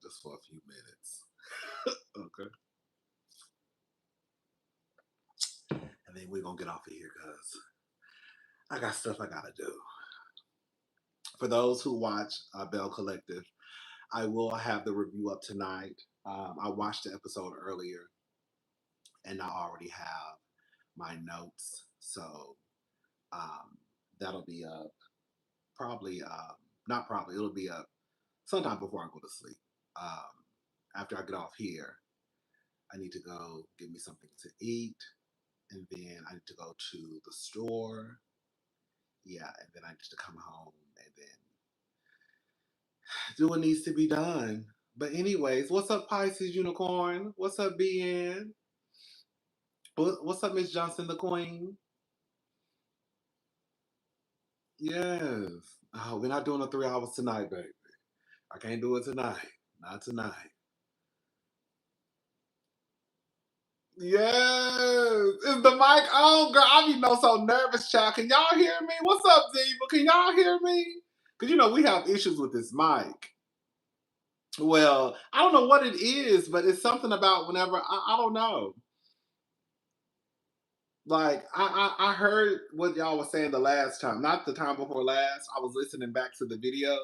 just for a few minutes. Okay. And then we're going to get off of here because I got stuff I got to do. For those who watch Bell Collective, I will have the review up tonight. I watched the episode earlier, and I already have my notes. So that'll be up probably, not probably, it'll be up sometime before I go to sleep. After I get off here, I need to go get me something to eat, and then I need to go to the store. Yeah, and then I need to come home and then do what needs to be done. But anyways, what's up, Pisces Unicorn? What's up, BN? What's up, Miss Johnson, the Queen? Yes. Oh, we're not doing the 3 hours tonight, baby. I can't do it tonight. Not tonight. Yes. Is the mic on, girl? I be so nervous, child. Can y'all hear me? What's up, Diva? Can y'all hear me? Because, we have issues with this mic. Well, I don't know what it is, but it's something about whenever, I don't know. Like, I heard what y'all was saying the last time, not the time before last. I was listening back to the video,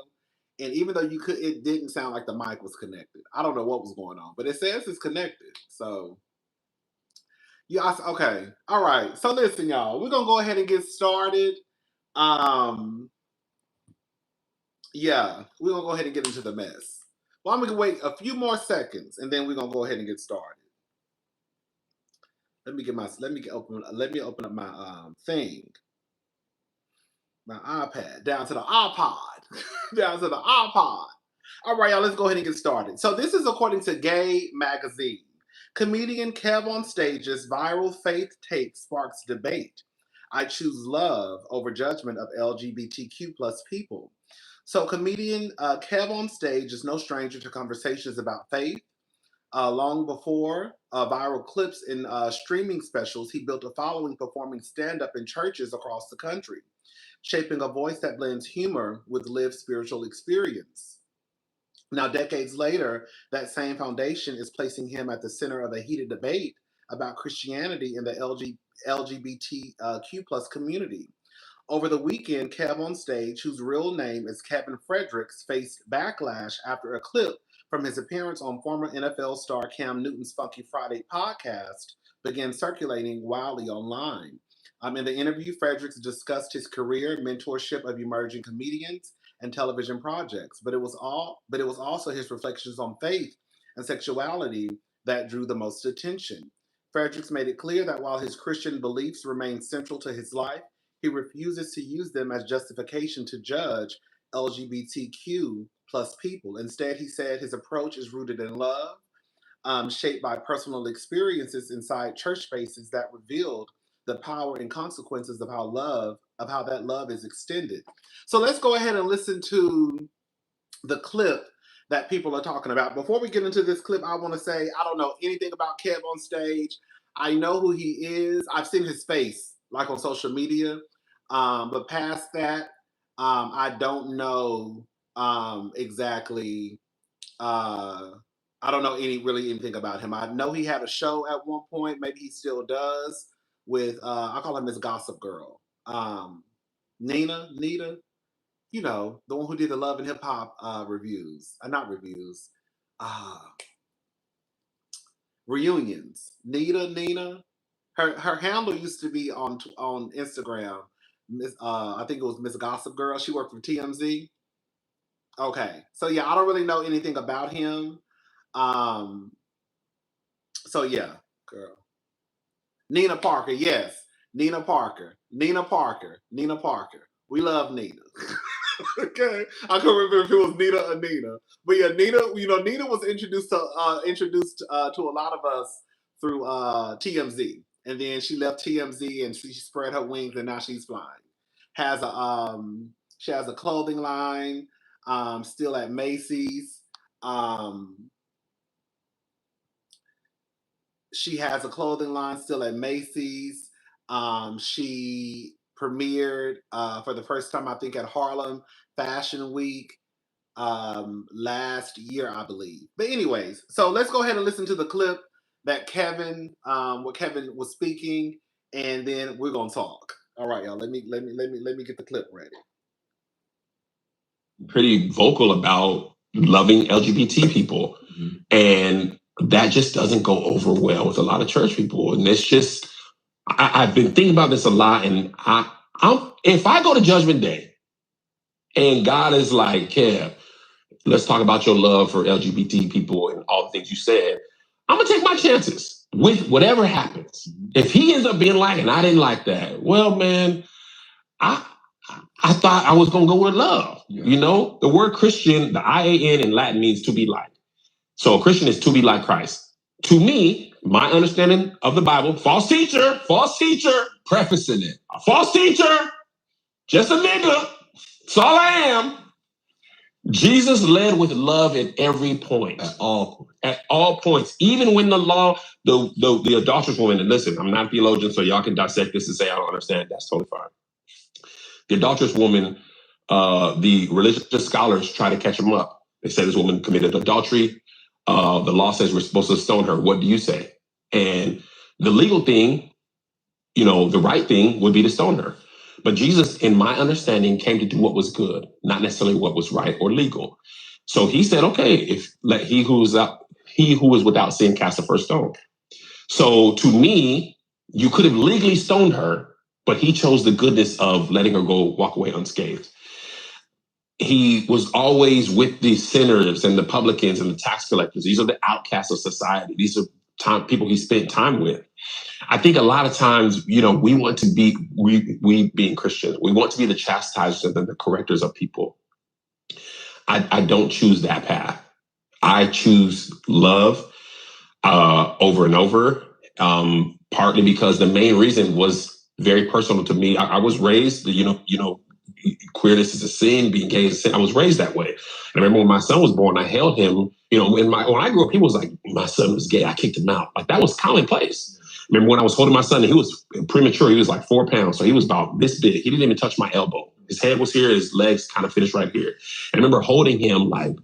and even though it didn't sound like the mic was connected. I don't know what was going on, but it says it's connected. So, yeah, okay. All right. So listen, y'all, we're going to go ahead and get started. Yeah, we're going to go ahead and get into the mess. Well, I'm going to wait a few more seconds, and then we're going to go ahead and get started. Let me open up my thing. My iPad, down to the iPod. Down to the iPod. All right, y'all, let's go ahead and get started. So this is according to Gay Magazine. Comedian KevOnStage's viral faith take sparks debate. I choose love over judgment of LGBTQ plus people. So comedian KevOnStage is no stranger to conversations about faith. Long before viral clips in streaming specials, he built a following performing stand-up in churches across the country, shaping a voice that blends humor with lived spiritual experience. Now, decades later, that same foundation is placing him at the center of a heated debate about Christianity in the LGBTQ plus community. Over the weekend, KevOnStage, whose real name is Kevin Fredericks, faced backlash after a clip from his appearance on former NFL star Cam Newton's Funky Friday podcast began circulating wildly online. In the interview, Fredericks discussed his career, mentorship of emerging comedians, and television projects, but it was also his reflections on faith and sexuality that drew the most attention. Fredericks made it clear that while his Christian beliefs remain central to his life, he refuses to use them as justification to judge LGBTQ plus people. Instead, he said his approach is rooted in love, shaped by personal experiences inside church spaces that revealed the power and consequences of how that love is extended. So let's go ahead and listen to the clip that people are talking about. Before we get into this clip, I want to say I don't know anything about KevOnStage. I know who he is. I've seen his face like on social media, but past that, I don't know exactly. I don't know anything about him. I know he had a show at one point. Maybe he still does with I call him Miss Gossip Girl. Nita, the one who did the Love and Hip Hop reviews, not reviews, reunions. Nina. Her handle used to be on Instagram. I think it was Miss Gossip Girl. She worked for TMZ. Okay, so yeah, I don't really know anything about him. So yeah, girl. Nina Parker, yes. Nina Parker. We love Nina. Okay. I couldn't remember if it was Nina or Nina. But yeah, Nina was introduced to a lot of us through TMZ. And then she left TMZ and she spread her wings and now she's flying. She has a clothing line, still at Macy's. She has a clothing line still at Macy's. She premiered for the first time, I think, at Harlem Fashion Week. last year, I believe. But anyways, so let's go ahead and listen to the clip that Kevin, what Kevin was speaking, and then we're gonna talk. All right, y'all. Let me get the clip ready. Pretty vocal about loving LGBT people, and that just doesn't go over well with a lot of church people. And it's just, I've been thinking about this a lot, and if I go to Judgment Day, and God is like, Kev, let's talk about your love for LGBT people and all the things you said, I'm gonna take my chances with whatever happens. If he ends up being like, and I didn't like that, well, man, I thought I was gonna go with love. Yeah. You know, the word Christian, the IAN in Latin means to be like. So a Christian is to be like Christ. To me, my understanding of the Bible, false teacher, prefacing it. A false teacher, just a nigga. That's all I am. Jesus led with love at every point. At all points. Even when the law, the adulterous woman, and listen, I'm not a theologian, so y'all can dissect this and say I don't understand. That's totally fine. The adulterous woman, the religious scholars try to catch him up. They say this woman committed adultery. The law says we're supposed to stone her. What do you say? And the legal thing, you know, the right thing would be to stone her. But Jesus, in my understanding, came to do what was good, not necessarily what was right or legal. So he said, okay, if let he who is without sin cast the first stone. So to me, you could have legally stoned her, but he chose the goodness of letting her go walk away unscathed. He was always with the sinners and the publicans and the tax collectors. These are the outcasts of society. These are people he spent time with. I think a lot of times, you know, we want to be, we being Christians, we want to be the chastisers and the correctors of people. I don't choose that path. I choose love over and over, partly because the main reason was very personal to me. I was raised, you know, queerness is a sin, being gay is a sin. I was raised that way. And I remember when my son was born, I held him, you know, when I grew up, people was like, my son was gay, I kicked him out. Like that was commonplace. Remember when I was holding my son, and he was premature, he was like 4 pounds. So he was about this big. He didn't even touch my elbow. His head was here, his legs kind of finished right here. And I remember holding him like,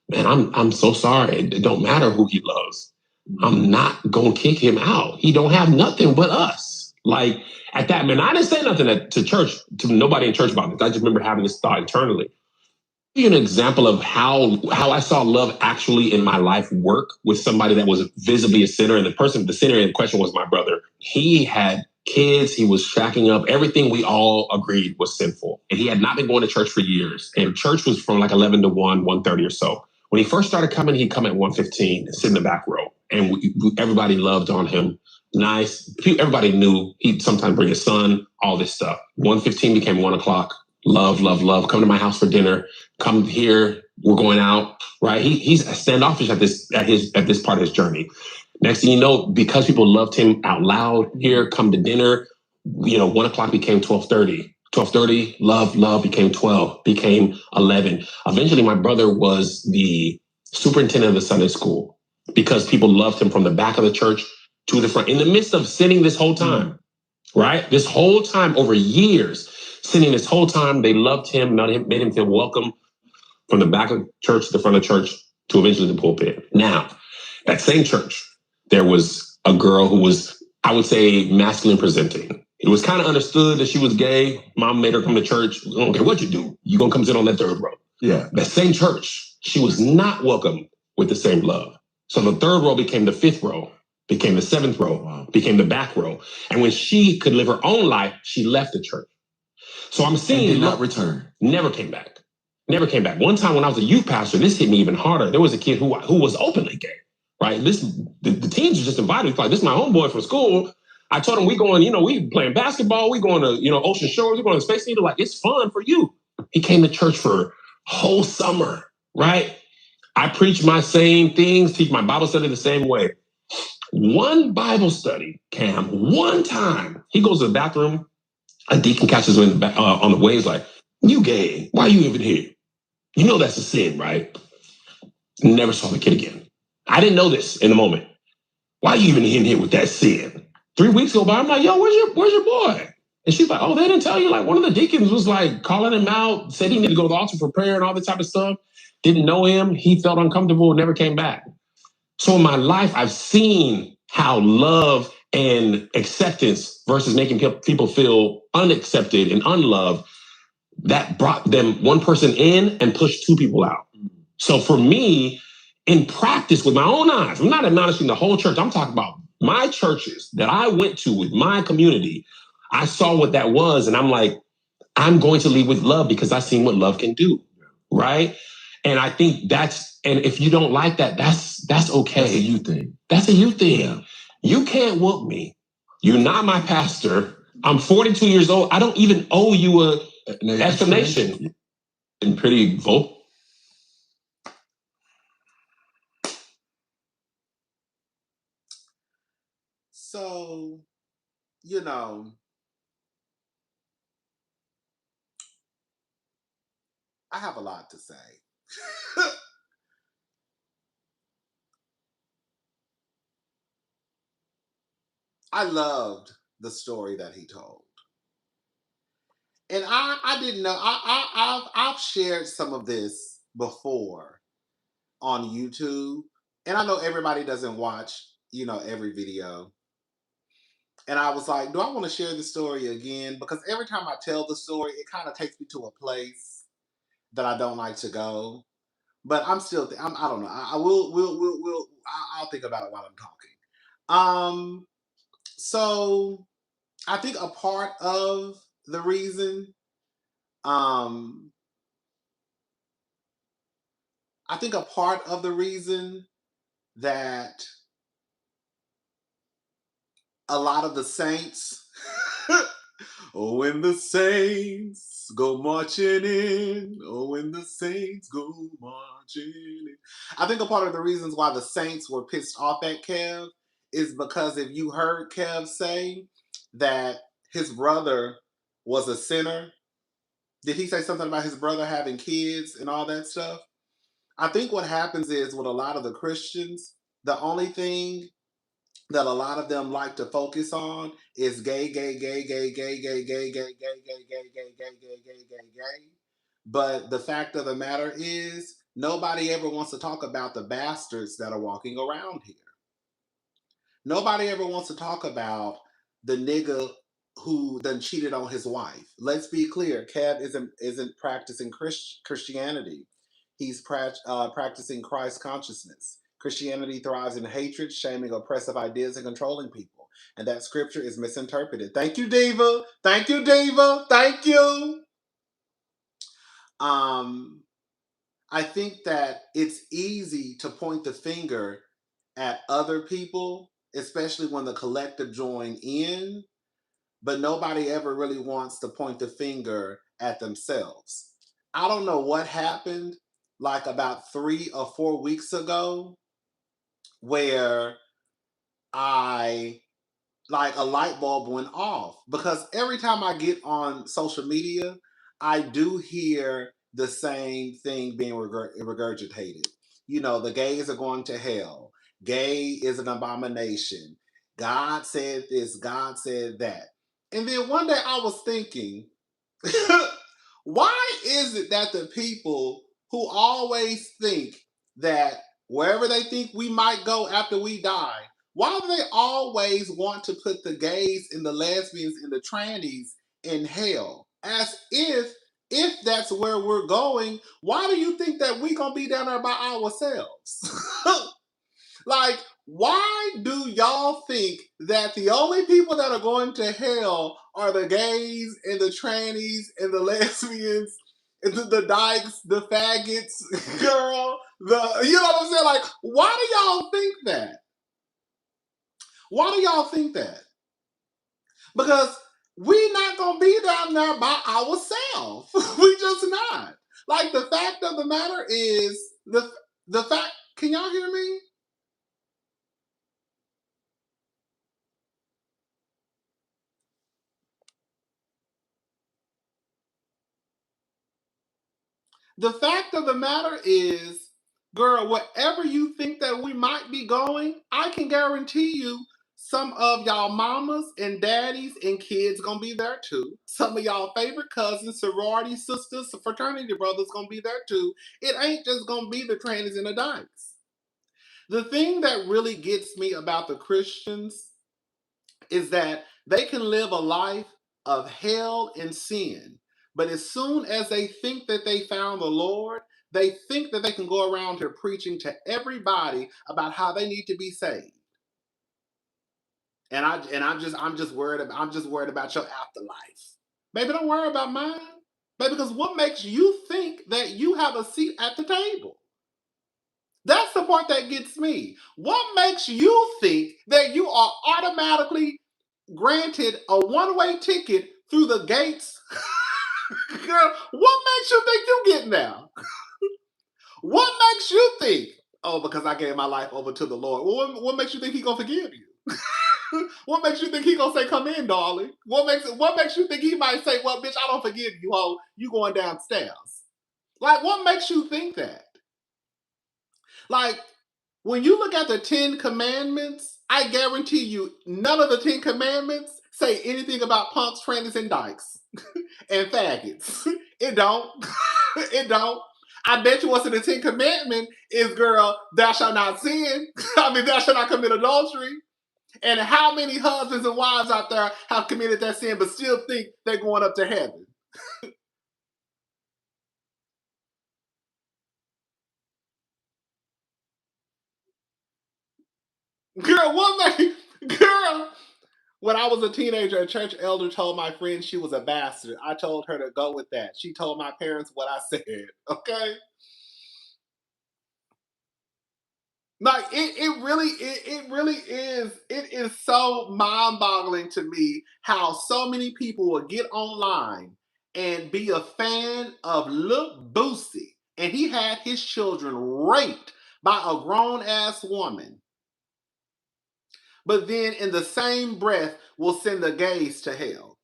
man, I'm so sorry. It don't matter who he loves. I'm not going to kick him out. He don't have nothing but us. Like at that, man, I didn't say nothing to church, to nobody in church about this. I just remember having this thought internally. An example of how I saw love actually in my life work with somebody that was visibly a sinner. And the sinner in question was my brother. He had kids, he was shacking up. Everything we all agreed was sinful. And he had not been going to church for years. And church was from like 11 to 1:30 or so. When he first started coming, he'd come at 1:15 and sit in the back row. And everybody loved on him. Nice. Everybody knew he'd sometimes bring his son, all this stuff. 1:15 became 1 o'clock. Love. Come to my house for dinner. Come here. We're going out. Right? He's standoffish at this part of his journey. Next thing you know, because people loved him out loud, here, come to dinner. You know, 1 o'clock became 12:30. 12:30, love became 12, became 11. Eventually, my brother was the superintendent of the Sunday school because people loved him from the back of the church to the front. In the midst of sinning this whole time, right? This whole time, over years, sinning this whole time, they loved him, made him feel welcome from the back of the church to the front of the church to eventually the pulpit. Now, that same church, there was a girl who was, I would say, masculine presenting. It was kind of understood that she was gay. Mom made her come to church. I don't care what you do. You're going to come sit on that third row. Yeah. That same church, she was not welcome with the same love. So the third row became the fifth row, became the seventh row, became the back row. And when she could live her own life, she left the church. So I'm seeing... And did not return. Never came back. Never came back. One time when I was a youth pastor, this hit me even harder. There was a kid who was openly gay, right? The teens were just invited. He's like, this is my homeboy from school. I told him we playing basketball, we going to, Ocean Shores, we going to Space Needle. Like, it's fun for you. He came to church for whole summer, right? I preach my same things, teach my Bible study the same way. One Bible study, Cam, one time, he goes to the bathroom, a deacon catches him on the way, he's like, you gay, why are you even here? You know that's a sin, right? Never saw the kid again. I didn't know this in the moment. Why are you even in here with that sin? 3 weeks go by, I'm like, yo, where's your boy? And she's like, oh, they didn't tell you? Like, one of the deacons was like calling him out, said he needed to go to the altar for prayer and all that type of stuff. didn't know him, he felt uncomfortable, never came back. So in my life, I've seen how love and acceptance versus making people feel unaccepted and unloved, that brought them one person in and pushed two people out. So for me, in practice with my own eyes, I'm not admonishing the whole church. I'm talking about my churches that I went to with my community. I saw what that was, and I'm like, I'm going to lead with love because I've seen what love can do, right? And I think and if you don't like that, that's okay. That's a you thing. That's a you thing. Yeah. You can't whoop me. You're not my pastor. I'm 42 years old. I don't even owe you an explanation. And pretty vocal. So, I have a lot to say. I loved the story that he told. And I didn't know, I've shared some of this before on YouTube. And I know everybody doesn't watch, every video. And I was like, do I want to share the story again? Because every time I tell the story, it kind of takes me to a place that I don't like to go. But I'm still, I don't know. I'll think about it while I'm talking. So I think a part of the reason, that a lot of the saints, when the saints go marching in, when the saints go marching in. I think a part of the reasons why the saints were pissed off at Kev is because if you heard Kev say that his brother was a sinner, did he say something about his brother having kids and all that stuff? I think what happens is with a lot of the Christians, the only thing that a lot of them like to focus on is gay, gay, gay, gay, gay, gay, gay, gay, gay, gay, gay, gay, gay, gay, gay, gay, gay. But the fact of the matter is, nobody ever wants to talk about the bastards that are walking around here. Nobody ever wants to talk about the nigga who done cheated on his wife. Let's be clear, Kev isn't practicing Christianity. He's practicing Christ consciousness. Christianity thrives in hatred, shaming, oppressive ideas, and controlling people. And that scripture is misinterpreted. Thank you, Diva. Thank you, Diva. Thank you. I think that it's easy to point the finger at other people, especially when the collective join in, but nobody ever really wants to point the finger at themselves. I don't know what happened like about 3 or 4 weeks ago where a light bulb went off, because every time I get on social media, I do hear the same thing being regurgitated. The gays are going to hell. Gay is an abomination. God said this, God said that. And then one day I was thinking, why is it that the people who always think that wherever they think we might go after we die, why do they always want to put the gays and the lesbians and the trannies in hell? As if that's where we're going, why do you think that we're going to be down there by ourselves? Like, why do y'all think that the only people that are going to hell are the gays and the trannies and the lesbians and the dykes, the faggots, girl, you know what I'm saying? Like, why do y'all think that? Why do y'all think that? Because we not gonna be down there by ourselves. We just not. Like, the fact of the matter is, the fact, can y'all hear me? The fact of the matter is, girl, wherever you think that we might be going, I can guarantee you Some of y'all mamas and daddies and kids gonna be there too. Some of y'all favorite cousins, sorority sisters, fraternity brothers gonna be there too. It ain't just gonna be the trannies and the dykes. The thing that really gets me about the Christians is that they can live a life of hell and sin. But as soon as they think that they found the Lord, they think that they can go around here preaching to everybody about how they need to be saved. And I'm just worried about your afterlife. Baby, don't worry about mine. Baby, because what makes you think that you have a seat at the table? That's the part that gets me. What makes you think that you are automatically granted a one-way ticket through the gates? Girl, what makes you think you getting there? What makes you think? Oh, because I gave my life over to the Lord. Well, what makes you think He gonna forgive you? What makes you think He gonna say, "Come in, darling"? What makes you think He might say, "Well, bitch, I don't forgive you, ho. You going downstairs"? Like, what makes you think that? Like, when you look at the 10 Commandments, I guarantee you none of the 10 Commandments say anything about punks, trannies, and dykes and faggots. It don't. It don't. I bet you what's in the 10 Commandments is, girl, thou shalt not sin. I mean, thou shalt not commit adultery. And how many husbands and wives out there have committed that sin but still think they're going up to heaven? Girl, what made, girl, when I was a teenager, a church elder told my friend she was a bastard. I told her to go with that. She told my parents what I said. Okay? Like it is so mind-boggling to me how so many people will get online and be a fan of Lil Boosie. And he had his children raped by a grown-ass woman. But then in the same breath will send the gays to hell.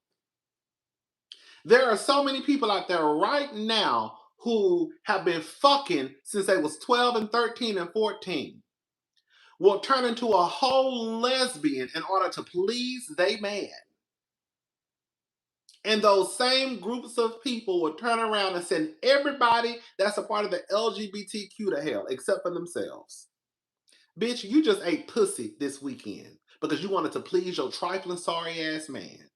There are so many people out there right now who have been fucking since they was 12 and 13 and 14. Will turn into a whole lesbian in order to please they man. And those same groups of people will turn around and send everybody that's a part of the LGBTQ to hell, except for themselves. Bitch, you just ate pussy this weekend because you wanted to please your trifling sorry ass man.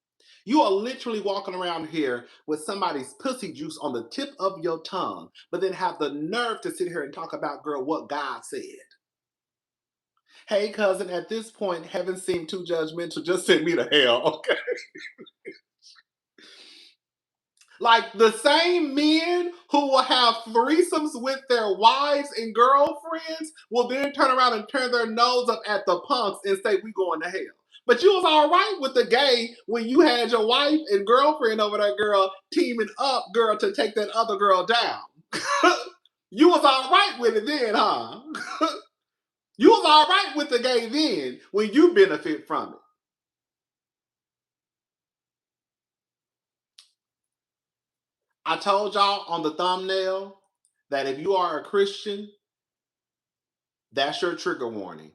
You are literally walking around here with somebody's pussy juice on the tip of your tongue, but then have the nerve to sit here and talk about, girl, what God said. Hey, cousin, at this point, heaven seemed too judgmental. Just send me to hell, okay? Like the same men who will have threesomes with their wives and girlfriends will then turn around and turn their nose up at the punks and say, we going to hell. But you was all right with the gay when you had your wife and girlfriend over there, girl, teaming up, girl, to take that other girl down. You was all right with it then, huh? You was all right with the gay then when you benefit from it. I told y'all on the thumbnail that if you are a Christian, that's your trigger warning.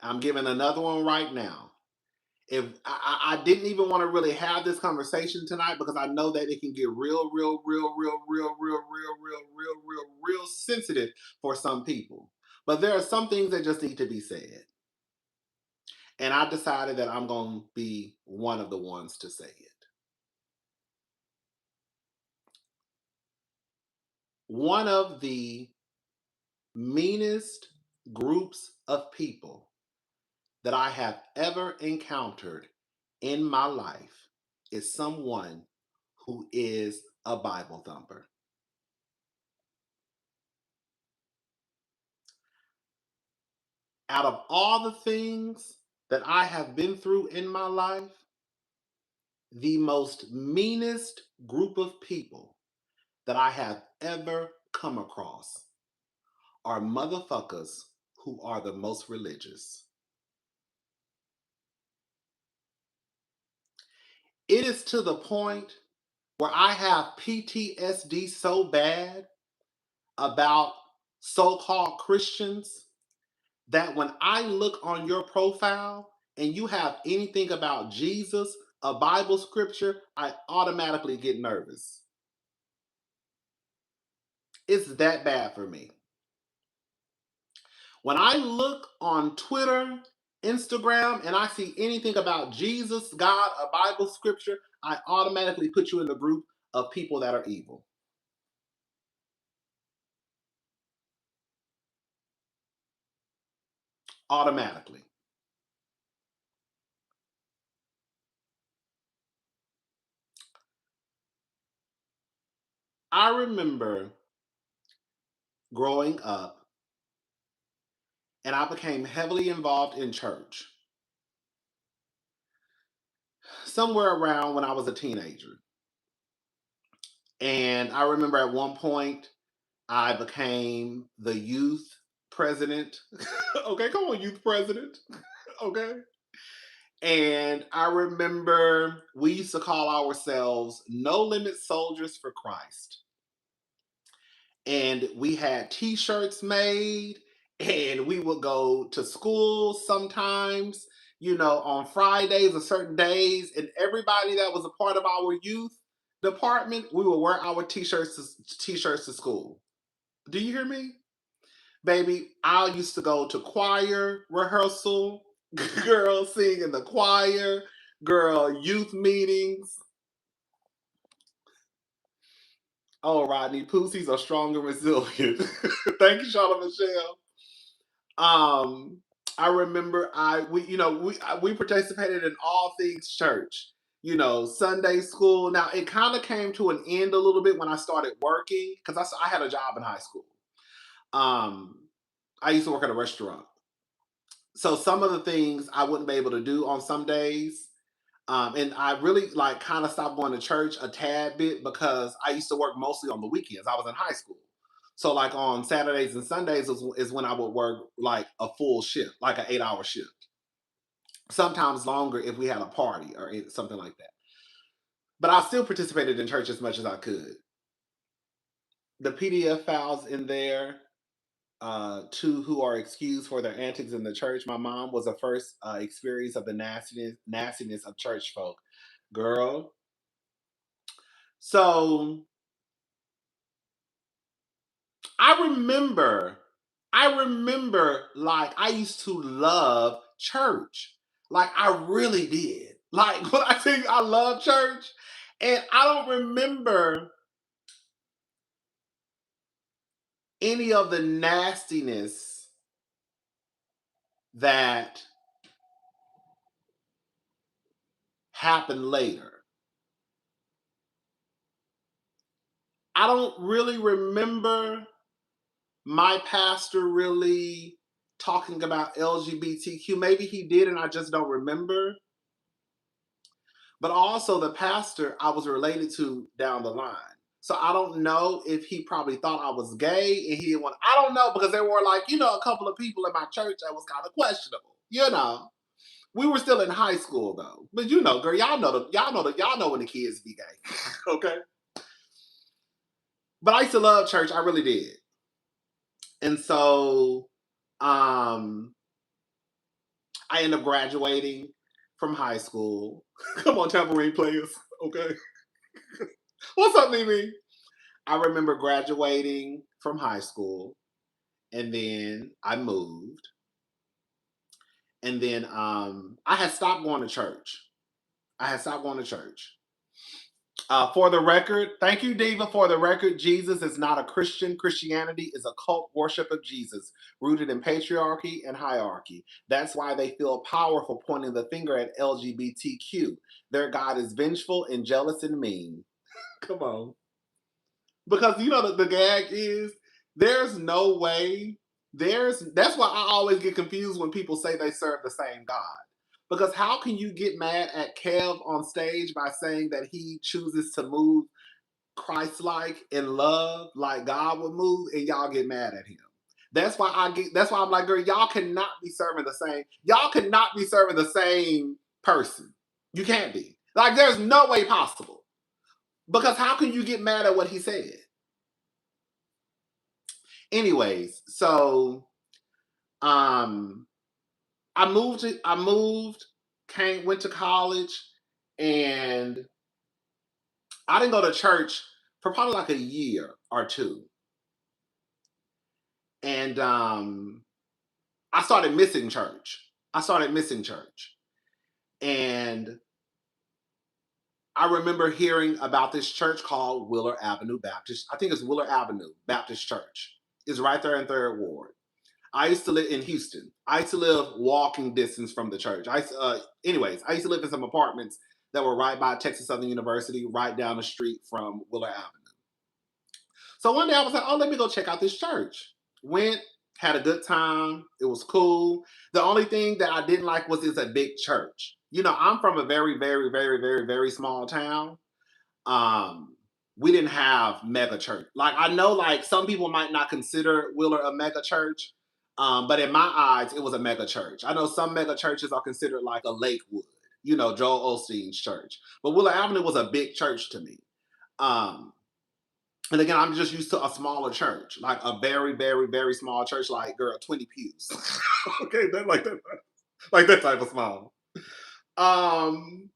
I'm giving another one right now. If I didn't even want to really have this conversation tonight because I know that it can get real sensitive for some people. But there are some things that just need to be said. And I decided that I'm going to be one of the ones to say it. One of the meanest groups of people that I have ever encountered in my life is someone who is a Bible thumper. Out of all the things that I have been through in my life, the most meanest group of people that I have ever come across are motherfuckers who are the most religious. It is to the point where I have PTSD so bad about so called Christians that when I look on your profile and you have anything about Jesus, a Bible scripture, I automatically get nervous. It's that bad for me. When I look on Twitter, Instagram, and I see anything about Jesus, God, a Bible scripture, I automatically put you in the group of people that are evil. Automatically. I remember growing up, and I became heavily involved in church somewhere around when I was a teenager. And I remember at one point, I became the youth president. Okay, come on, youth president. Okay. And I remember we used to call ourselves No Limit Soldiers for Christ. And we had t-shirts made, and we would go to school sometimes, on Fridays or certain days, and everybody that was a part of our youth department, we would wear our t-shirts to school. Do you hear me? Baby, I used to go to choir rehearsal, girl, sing in the choir, girl, youth meetings. Oh, Rodney, pussies are strong and resilient. Thank you, Shauna Michelle. Um, I remember we participated in all things church. Sunday school. Now it kind of came to an end a little bit when I started working because I had a job in high school. Um, I used to work at a restaurant, so some of the things I wouldn't be able to do on some days. And I really like kind of stopped going to church a tad bit because I used to work mostly on the weekends. I was in high school. So like on Saturdays and Sundays is when I would work like a full shift, like an 8-hour shift. Sometimes longer if we had a party or something like that. But I still participated in church as much as I could. The PDF files in there, two who are excused for their antics in the church. My mom was a first experience of the nastiness of church folk. Girl. So I remember like I used to love church. Like I really did. Like when I think I love church, and I don't remember any of the nastiness that happened later. I don't really remember my pastor really talking about LGBTQ. Maybe he did and I just don't remember. But also the pastor I was related to down the line. So I don't know if he probably thought I was gay and he didn't want. I don't know because there were like a couple of people in my church that was kind of questionable. We were still in high school though, but girl, y'all know when the kids be gay, okay? But I used to love church, I really did, and so um, I ended up graduating from high school. Come on, tambourine players, okay? What's up, Mimi? I remember graduating from high school, and then I moved, and then I had stopped going to church. For the record, thank you, Diva. For the record, Jesus is not a Christian. Christianity is a cult worship of Jesus, rooted in patriarchy and hierarchy. That's why they feel powerful pointing the finger at LGBTQ. Their God is vengeful and jealous and mean. Come on. Because the gag is there's no way that's why I always get confused when people say they serve the same God. Because how can you get mad at KevOnStage by saying that he chooses to move Christ-like in love like God would move, and y'all get mad at him? That's why I'm like, girl, y'all cannot be serving the same person. You can't be. Like, there's no way possible. Because how can you get mad at what he said? Anyways, so I moved, went to college, and I didn't go to church for probably like a year or two. And I started missing church. And I remember hearing about this church called Willer Avenue Baptist. I think it's Willer Avenue Baptist Church. It's right there in Third Ward. I used to live in Houston. I used to live walking distance from the church. I used to live in some apartments that were right by Texas Southern University, right down the street from Willer Avenue. So one day I was like, oh, let me go check out this church. Went, had a good time. It was cool. The only thing that I didn't like was it's a big church. You know, I'm from a very, very, very, very, very small town. We didn't have mega church. Like, I know, like, some people might not consider Willer a mega church, but in my eyes, it was a mega church. I know some mega churches are considered like a Lakewood, you know, Joel Osteen's church. But Willer Avenue was a big church to me. And again, I'm just used to a smaller church, like a very, very, very small church, like, girl, 20 pews. Okay, like that type of small. And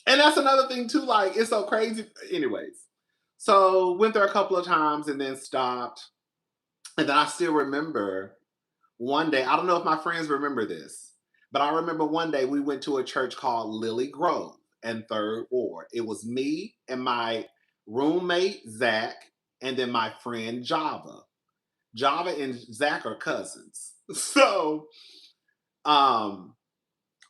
that's another thing too, like, it's so crazy. Anyways, so went there a couple of times and then stopped. And then I still remember one day, I don't know if my friends remember this, but I remember one day we went to a church called Lily Grove in Third Ward. It was me and my roommate, Zach, and then my friend Java. Java and Zach are cousins. So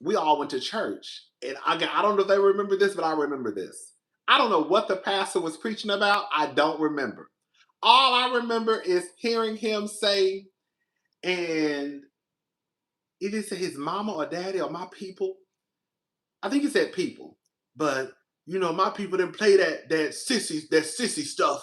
we all went to church. And I don't know if they remember this, but I remember this. I don't know what the pastor was preaching about. I don't remember. All I remember is hearing him say, and it didn't say his mama or daddy or my people. I think he said people. But, you know, my people didn't play that sissy stuff.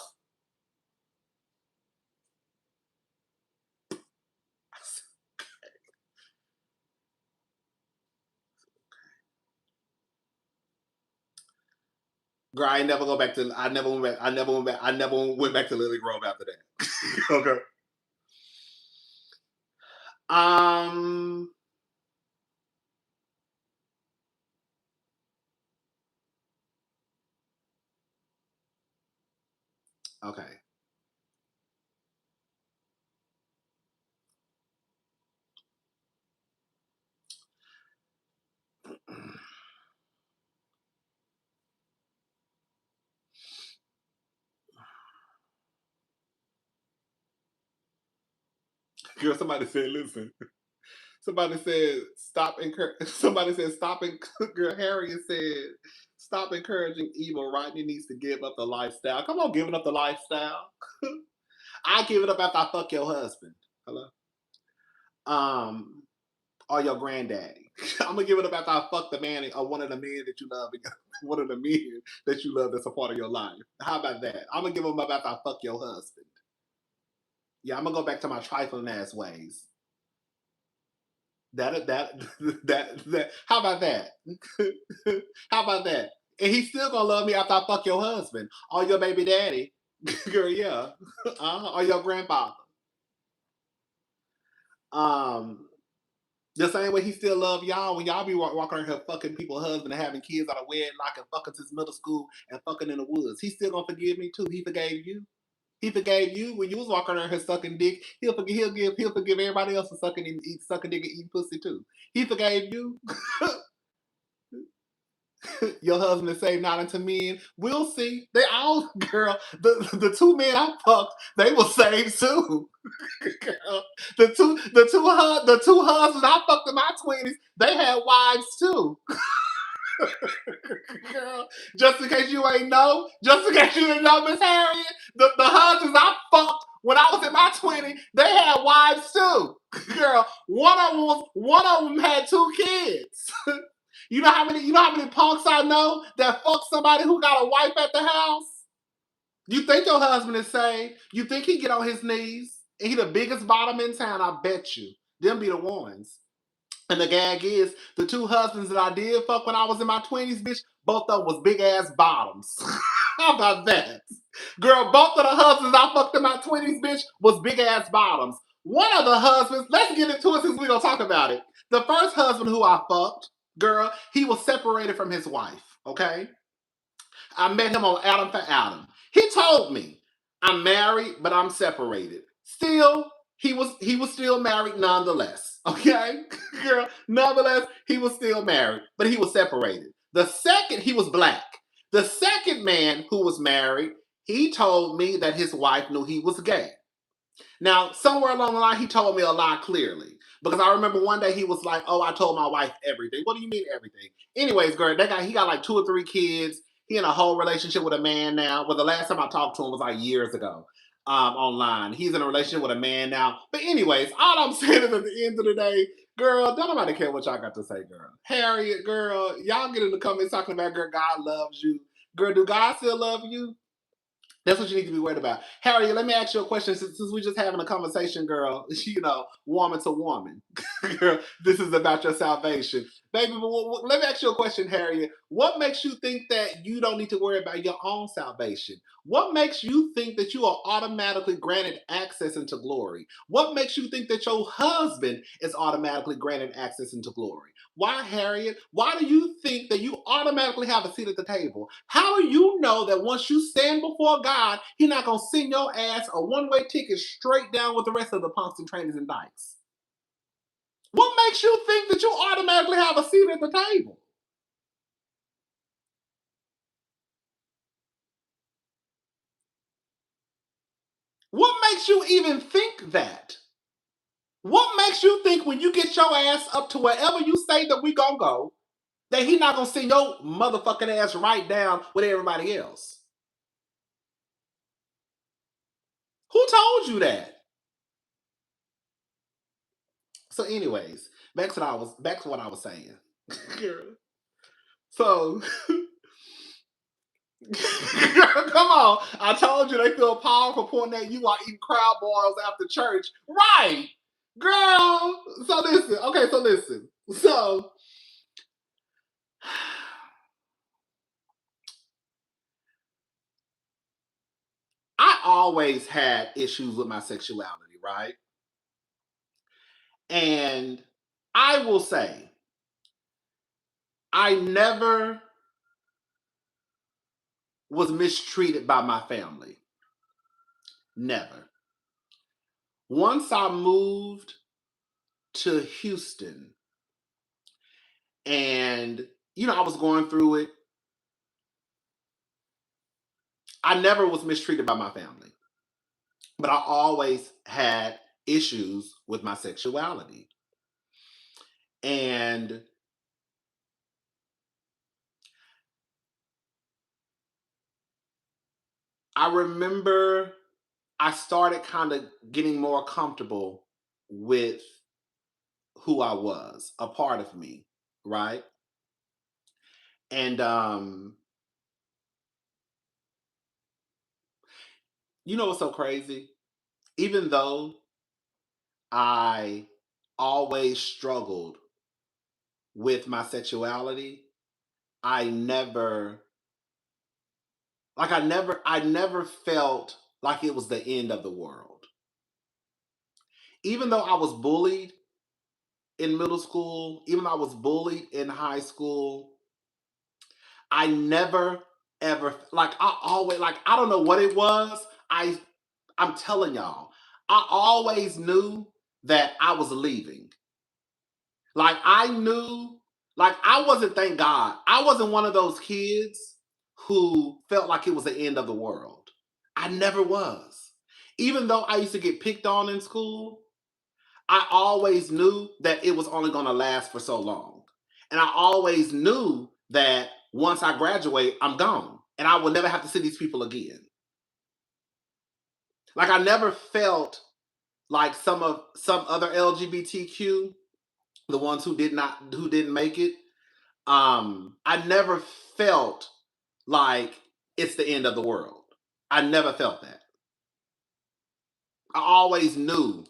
Girl, I never went back to Lily Grove after that. Okay. Okay. Girl, somebody said, listen. Somebody said, girl, Harriet said, stop encouraging evil. Rodney needs to give up the lifestyle. Come on, giving up the lifestyle. I give it up after I fuck your husband. Hello? Or your granddaddy. I'm gonna give it up after I fuck the man or one of the men that you love, one of the men that you love that's a part of your life. How about that? I'm gonna give them up after I fuck your husband. Yeah, I'm gonna go back to my trifling ass ways. That how about that? How about that? And he's still gonna love me after I fuck your husband or your baby daddy. Girl, yeah. Or your grandfather. The same way he still love y'all when y'all be walking around here fucking people's husband and having kids out of wedlock and fucking since middle school and fucking in the woods. He's still gonna forgive me too. He forgave you. He forgave you when you was walking around here sucking dick. He'll forgive everybody else for sucking dick and eating pussy too. He forgave you. Your husband is saved not unto men. We'll see. They all, girl, the two men I fucked, they were saved too. Girl, the two husbands I fucked in my 20s, they had wives too. Girl, just in case you ain't know, just in case you didn't know, Miss Harriet, the husbands I fucked when I was in my 20s, they had wives too. Girl, one of them had 2 kids. You know how many punks I know that fuck somebody who got a wife at the house? You think your husband is saved? You think he get on his knees? And he the biggest bottom in town, I bet you. Them be the ones. And the gag is, the 2 husbands that I did fuck when I was in my 20s, bitch, both of them was big ass bottoms. How about that? Girl, both of the husbands I fucked in my 20s, bitch, was big ass bottoms. One of the husbands, let's get into it since we're going to talk about it. The first husband who I fucked, girl, he was separated from his wife, okay? I met him on Adam for Adam. He told me, I'm married, but I'm separated. Still, he was still married nonetheless, okay? Girl, nonetheless, he was still married, but he was separated. He was black. The second man who was married, he told me that his wife knew he was gay. Now, somewhere along the line, he told me a lie clearly. Because I remember one day he was like, oh, I told my wife everything. What do you mean everything? Anyways, girl, that guy, he got like 2 or 3 kids. He in a whole relationship with a man now. Well, the last time I talked to him was like years ago online. He's in a relationship with a man now. But anyways, all I'm saying is at the end of the day, girl, don't nobody care what y'all got to say, girl. Harriet, girl, y'all get in the comments talking about, girl, God loves you. Girl, do God still love you? That's what you need to be worried about. Harriet, let me ask you a question. Since we're just having a conversation, girl, woman to woman. Girl, this is about your salvation. Baby, let me ask you a question, Harriet. What makes you think that you don't need to worry about your own salvation? What makes you think that you are automatically granted access into glory? What makes you think that your husband is automatically granted access into glory? Why, Harriet? Why do you think that you automatically have a seat at the table? How do you know that once you stand before God, He's not going to send your ass a one-way ticket straight down with the rest of the punks and trainers and dykes? What makes you think that you automatically have a seat at the table? What makes you even think that? What makes you think when you get your ass up to wherever you say that we gonna go, that He not gonna send your motherfucking ass right down with everybody else? Who told you that? So, anyways, back to what I was saying. So, come on. I told you they feel powerful pointing at you while eating crowd balls after church. Right. Girl. So listen. Okay, so listen. So I always had issues with my sexuality, right? And I will say, I never was mistreated by my family. Never. Once I moved to Houston and, I was going through it, I never was mistreated by my family. But I always had issues with my sexuality. And I remember I started kind of getting more comfortable with who I was, a part of me, right? And you know what's so crazy? Even though I always struggled with my sexuality, I never I never felt like it was the end of the world. Even though I was bullied in middle school, even though I was bullied in high school, I never ever I always I don't know what it was. I'm telling y'all, I always knew that I was leaving. I knew, I wasn't, thank God, I wasn't one of those kids who felt like it was the end of the world. I never was. Even though I used to get picked on in school, I always knew that it was only going to last for so long. And I always knew that once I graduate, I'm gone. And I will never have to see these people again. I never felt like some other LGBTQ, the ones who didn't make it. I never felt like it's the end of the world. I never felt that. I always knew.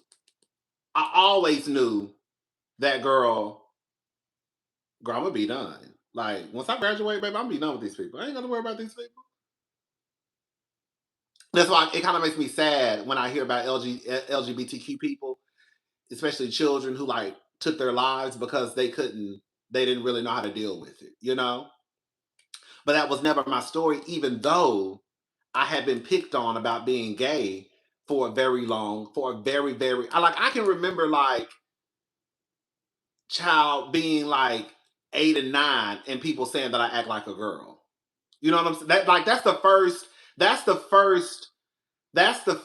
I always knew that girl, I'm gonna be done. Once I graduate, baby, I'm gonna be done with these people. I ain't gonna worry about these people. That's why it kind of makes me sad when I hear about LGBTQ people especially children who like took their lives because they didn't really know how to deal with it, you know? But that was never my story, even though I had been picked on about being gay for a very, I can remember like child being like 8 and 9 and people saying that I act like a girl. You know what I'm saying? That's the first, that's the first, that's the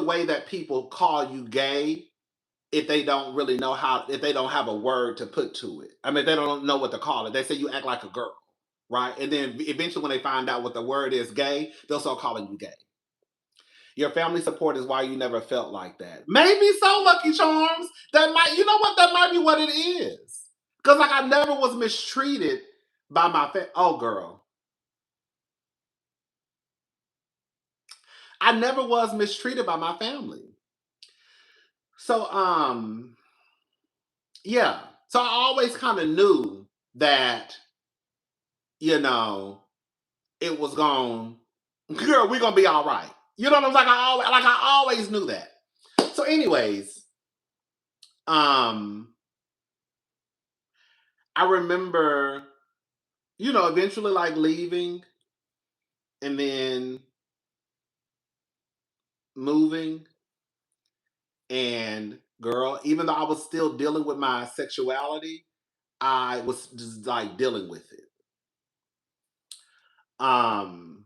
way that people call you gay if they don't really know if they don't have a word to put to it. I mean, they don't know what to call it. They say you act like a girl, right? And then eventually when they find out what the word is, gay, they'll start calling you gay. Your family support is why you never felt like that. Maybe so, Lucky Charms. That might, you know what? That might be what it is. Because like I never was mistreated by my family. Oh, girl. I never was mistreated by my family. So, yeah. So I always kind of knew that, you know, it was girl, we're gonna be all right. You know what I'm saying? I always knew that. So, anyways, I remember, you know, eventually like leaving and then moving, and girl, even though I was still dealing with my sexuality, I was just like dealing with it. Um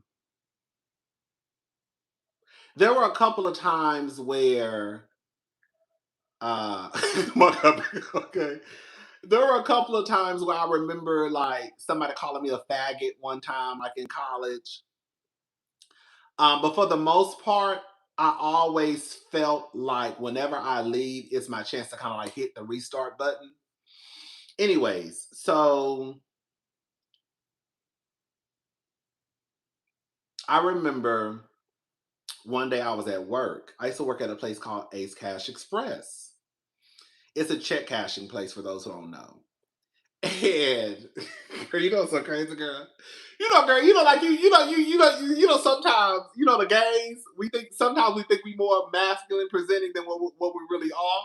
there were a couple of times where okay. There were a couple of times where I remember like somebody calling me a faggot one time, like in college. But for the most part, I always felt like whenever I leave, it's my chance to kind of like hit the restart button. Anyways, so I remember one day I was at work. I used to work at a place called Ace Cash Express. It's a check cashing place for those who don't know. And girl, you know so crazy, girl. You know, girl, you know, like you know, sometimes, you know, the gays, sometimes we think we more masculine presenting than what we really are.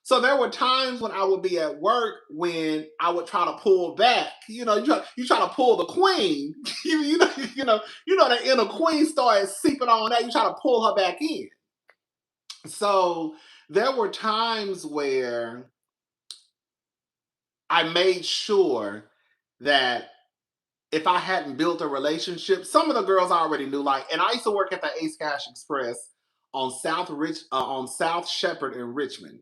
So there were times when I would be at work when I would try to pull back. You know, you try to pull the queen. You know that inner queen started seeping on that. You try to pull her back in. So there were times where I made sure that if I hadn't built a relationship, some of the girls I already knew. Like, and I used to work at the Ace Cash Express on South Shepherd in Richmond.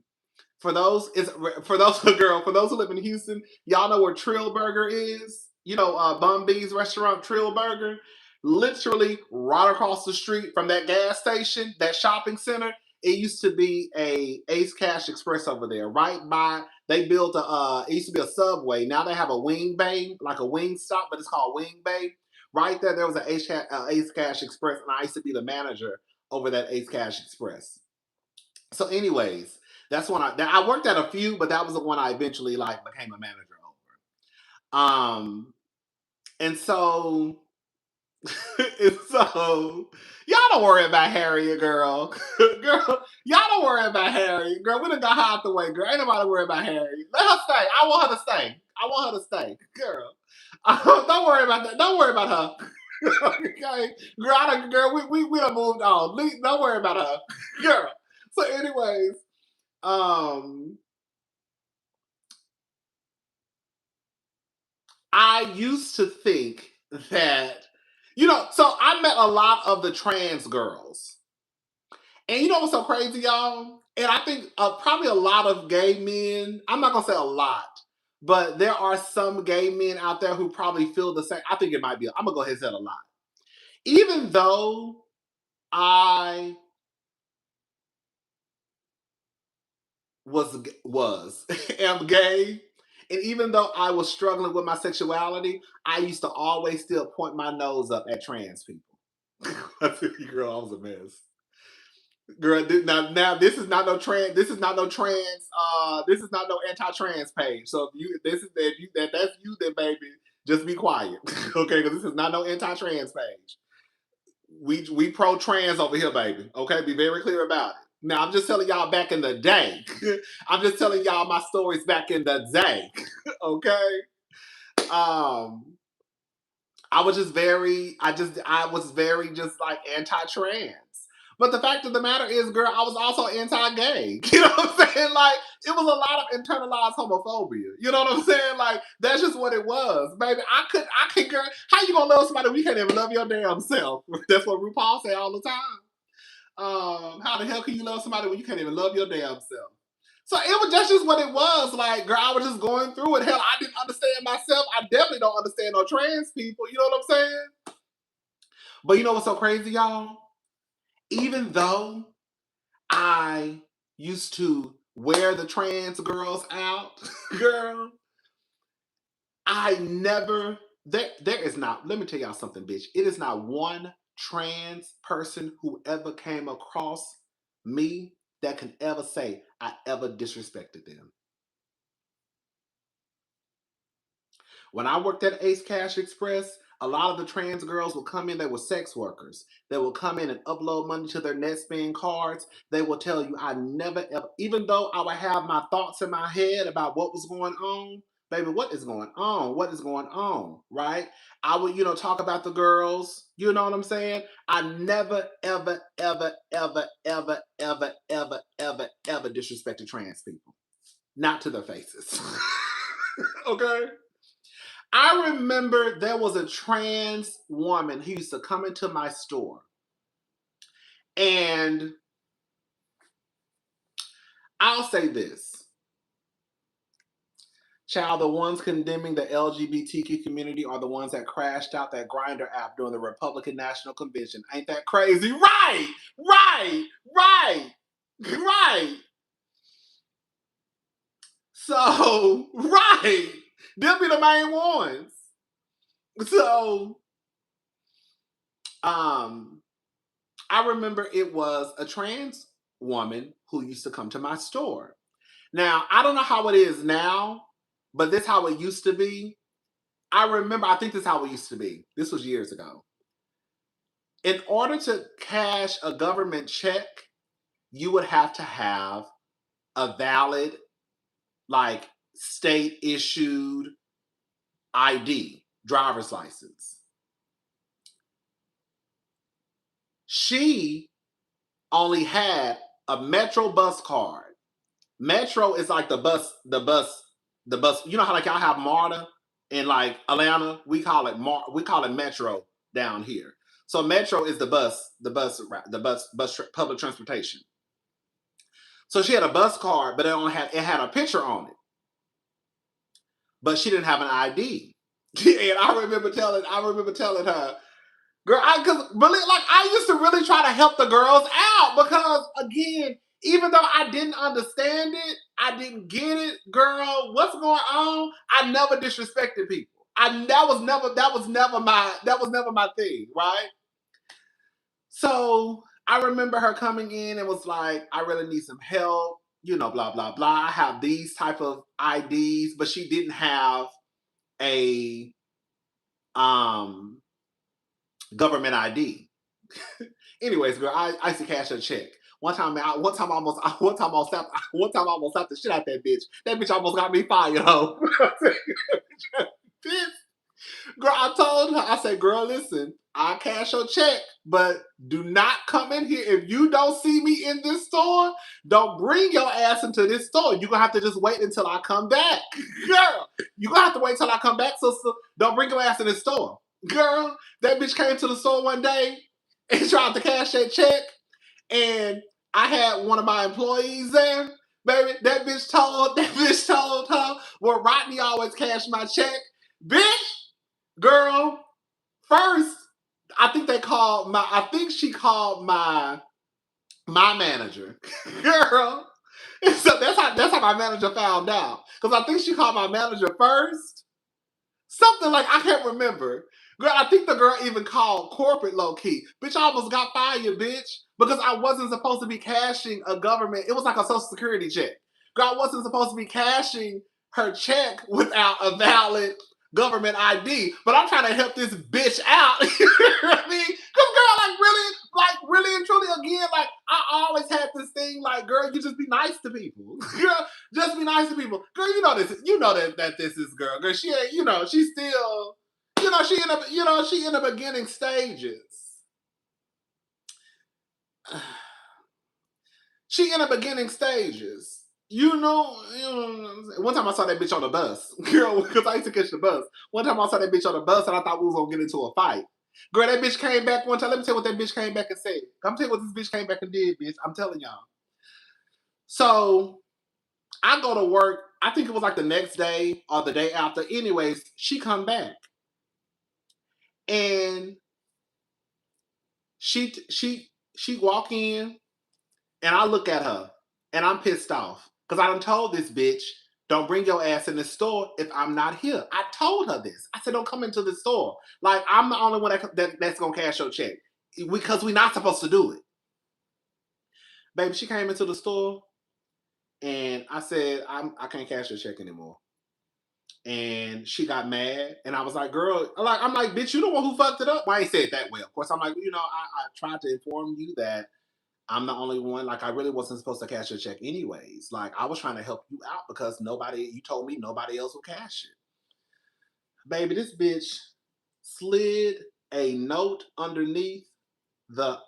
For those who live in Houston, y'all know where Trill Burger is. You know, Bum B's restaurant, Trill Burger. Literally right across the street from that gas station, that shopping center. It used to be a Ace Cash Express over there, right by. They built it used to be a Subway. Now they have a wing bay, like a wing stop, but it's called Wing Bay. Right there was an Ace Cash Express, and I used to be the manager over that Ace Cash Express. So, anyways, that's when I worked at a few, but that was the one I eventually like became a manager over. And so, and so y'all don't worry about Harriet, girl. Girl, y'all don't worry about Harriet. Girl, we done got her out the way, girl. Ain't nobody worry about Harriet. Let her stay. I want her to stay. I want her to stay. Girl. Don't worry about that. Don't worry about her. Okay. Girl, we done moved on. Don't worry about her. Girl. So, anyways, I used to think that, so I met a lot of the trans girls. And you know what's so crazy, y'all? And I think probably a lot of gay men, I'm not going to say a lot, but there are some gay men out there who probably feel the same. I think it might be, I'm going to go ahead and say a lot. Even though I was am gay, and even though I was struggling with my sexuality, I used to always still point my nose up at trans people. Girl, I was a mess. Girl, now this is not no trans. This is not no trans. This is not no anti-trans page. So if that's you, then baby, just be quiet, okay? Because this is not no anti-trans page. We pro trans over here, baby. Okay, be very clear about it. Now, I'm just telling y'all back in the day. I'm just telling y'all my stories back in the day. Okay? I was very just like anti-trans. But the fact of the matter is, girl, I was also anti-gay. You know what I'm saying? Like, it was a lot of internalized homophobia. You know what I'm saying? Like, that's just what it was. Baby, I could, girl, how you gonna love somebody when you can't even love your damn self? That's what RuPaul say all the time. How the hell can you love somebody when you can't even love your damn self? So that's just what it was. Like, girl, I was just going through it. Hell, I didn't understand myself. I definitely don't understand no trans people. You know what I'm saying? But you know what's so crazy, y'all? Even though I used to wear the trans girls out, girl, I never, there is not, let me tell y'all something, bitch. It is not one trans person who ever came across me that can ever say I ever disrespected them. When I worked at Ace Cash Express, a lot of the trans girls would come in, they were sex workers. They would come in and upload money to their Netspend cards. They will tell you, I never ever, even though I would have my thoughts in my head about what was going on, baby, what is going on? What is going on, right? I would, talk about the girls, you know what I'm saying? I never, ever, ever, ever, ever, ever, ever, ever, ever disrespected trans people. Not to their faces. Okay? I remember there was a trans woman who used to come into my store. And I'll say this. Child, the ones condemning the LGBTQ community are the ones that crashed out that Grindr app during the Republican National Convention. Ain't that crazy? Right! So, right. They'll be the main ones. So, I remember it was a trans woman who used to come to my store. Now, I don't know how it is now, but this is how it used to be. I think this is how it used to be. This was years ago. In order to cash a government check, you would have to have a valid, like, state-issued ID, driver's license. She only had a Metro bus card. Metro is like the bus. You know how like y'all have MARTA in like Atlanta? We call it Metro down here. So Metro is the bus public transportation. So she had a bus card, but it had a picture on it. But she didn't have an ID. And I remember telling her, girl, I used to really try to help the girls out because, again, even though I didn't understand it, I didn't get it, girl. What's going on? I never disrespected people. That was never my thing, right? So I remember her coming in and was like, I really need some help, blah, blah, blah. I have these type of IDs, but she didn't have a government ID. Anyways, girl, I used to cash her check. One time I almost slapped the shit out that bitch. That bitch almost got me fired, ho. Girl, I told her, I said, girl, listen, I'll cash your check, but do not come in here. If you don't see me in this store, don't bring your ass into this store. You're going to have to just wait until I come back. Girl, you're going to have to wait till I come back, sister. Don't bring your ass in this store. Girl, that bitch came to the store one day and tried to cash that check, and I had one of my employees there. Baby, that bitch told her, well, Rodney always cash my check. Bitch, girl, first, I think she called my manager. Girl. So that's how my manager found out. Because I think she called my manager first. Something like, I can't remember. Girl, I think the girl even called corporate low-key. Bitch, I almost got fired, bitch. Because I wasn't supposed to be cashing a government. It was like a Social Security check. Girl, I wasn't supposed to be cashing her check without a valid government ID, but I'm trying to help this bitch out. You know what I mean? Because girl, really and truly, again, like I always had this thing, like, girl, you just be nice to people. Girl, just be nice to people. Girl, you know this. You know that this is girl. Girl, she ain't. You know, she's still. You know, she in the beginning stages. She in the beginning stages. You know, one time I saw that bitch on the bus. Girl, because I used to catch the bus. One time I saw that bitch on the bus and I thought we was going to get into a fight. Girl, that bitch came back one time. Let me tell you what that bitch came back and said. I'm telling you what this bitch came back and did, bitch. I'm telling y'all. So, I go to work. I think it was like the next day or the day after. Anyways, she come back. And she walk in. And I look at her, and I'm pissed off. Because I done told this bitch, don't bring your ass in the store if I'm not here. I told her this. I said, don't come into the store. Like, I'm the only one that's going to cash your check. Because we're not supposed to do it. Baby, she came into the store, and I said, I can't cash your check anymore. And she got mad, and I was like, girl, I'm like, bitch, you the one who fucked it up. Well, I ain't say it that way. Of course, I'm like, I tried to inform you that I'm the only one. Like, I really wasn't supposed to cash your check anyways. Like, I was trying to help you out because you told me nobody else would cash it. Baby, this bitch slid a note underneath the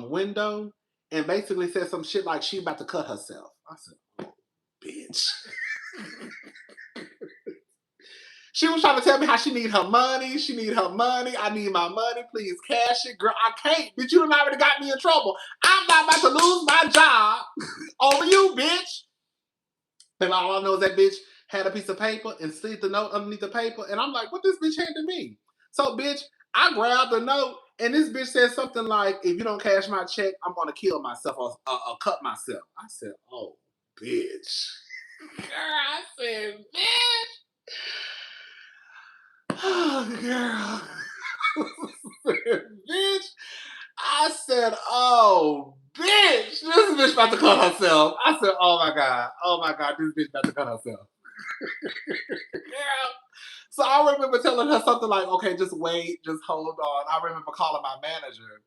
window and basically said some shit like she about to cut herself. I said, oh, bitch. She was trying to tell me how she need her money. She need her money. I need my money. Please cash it. Girl, I can't. Bitch, you done already got me in trouble. I'm not about to lose my job over you, bitch. And all I know is that bitch had a piece of paper and slid the note underneath the paper. And I'm like, what this bitch handed me? So, bitch, I grabbed the note and this bitch said something like, if you don't cash my check, I'm going to kill myself or cut myself. I said, oh, bitch. Girl, I said, bitch. Oh, girl. Bitch. I said, oh, bitch. This bitch about to cut herself. I said, oh my God, this bitch about to cut herself. Girl. So I remember telling her something like, okay, just wait, just hold on. I remember calling my manager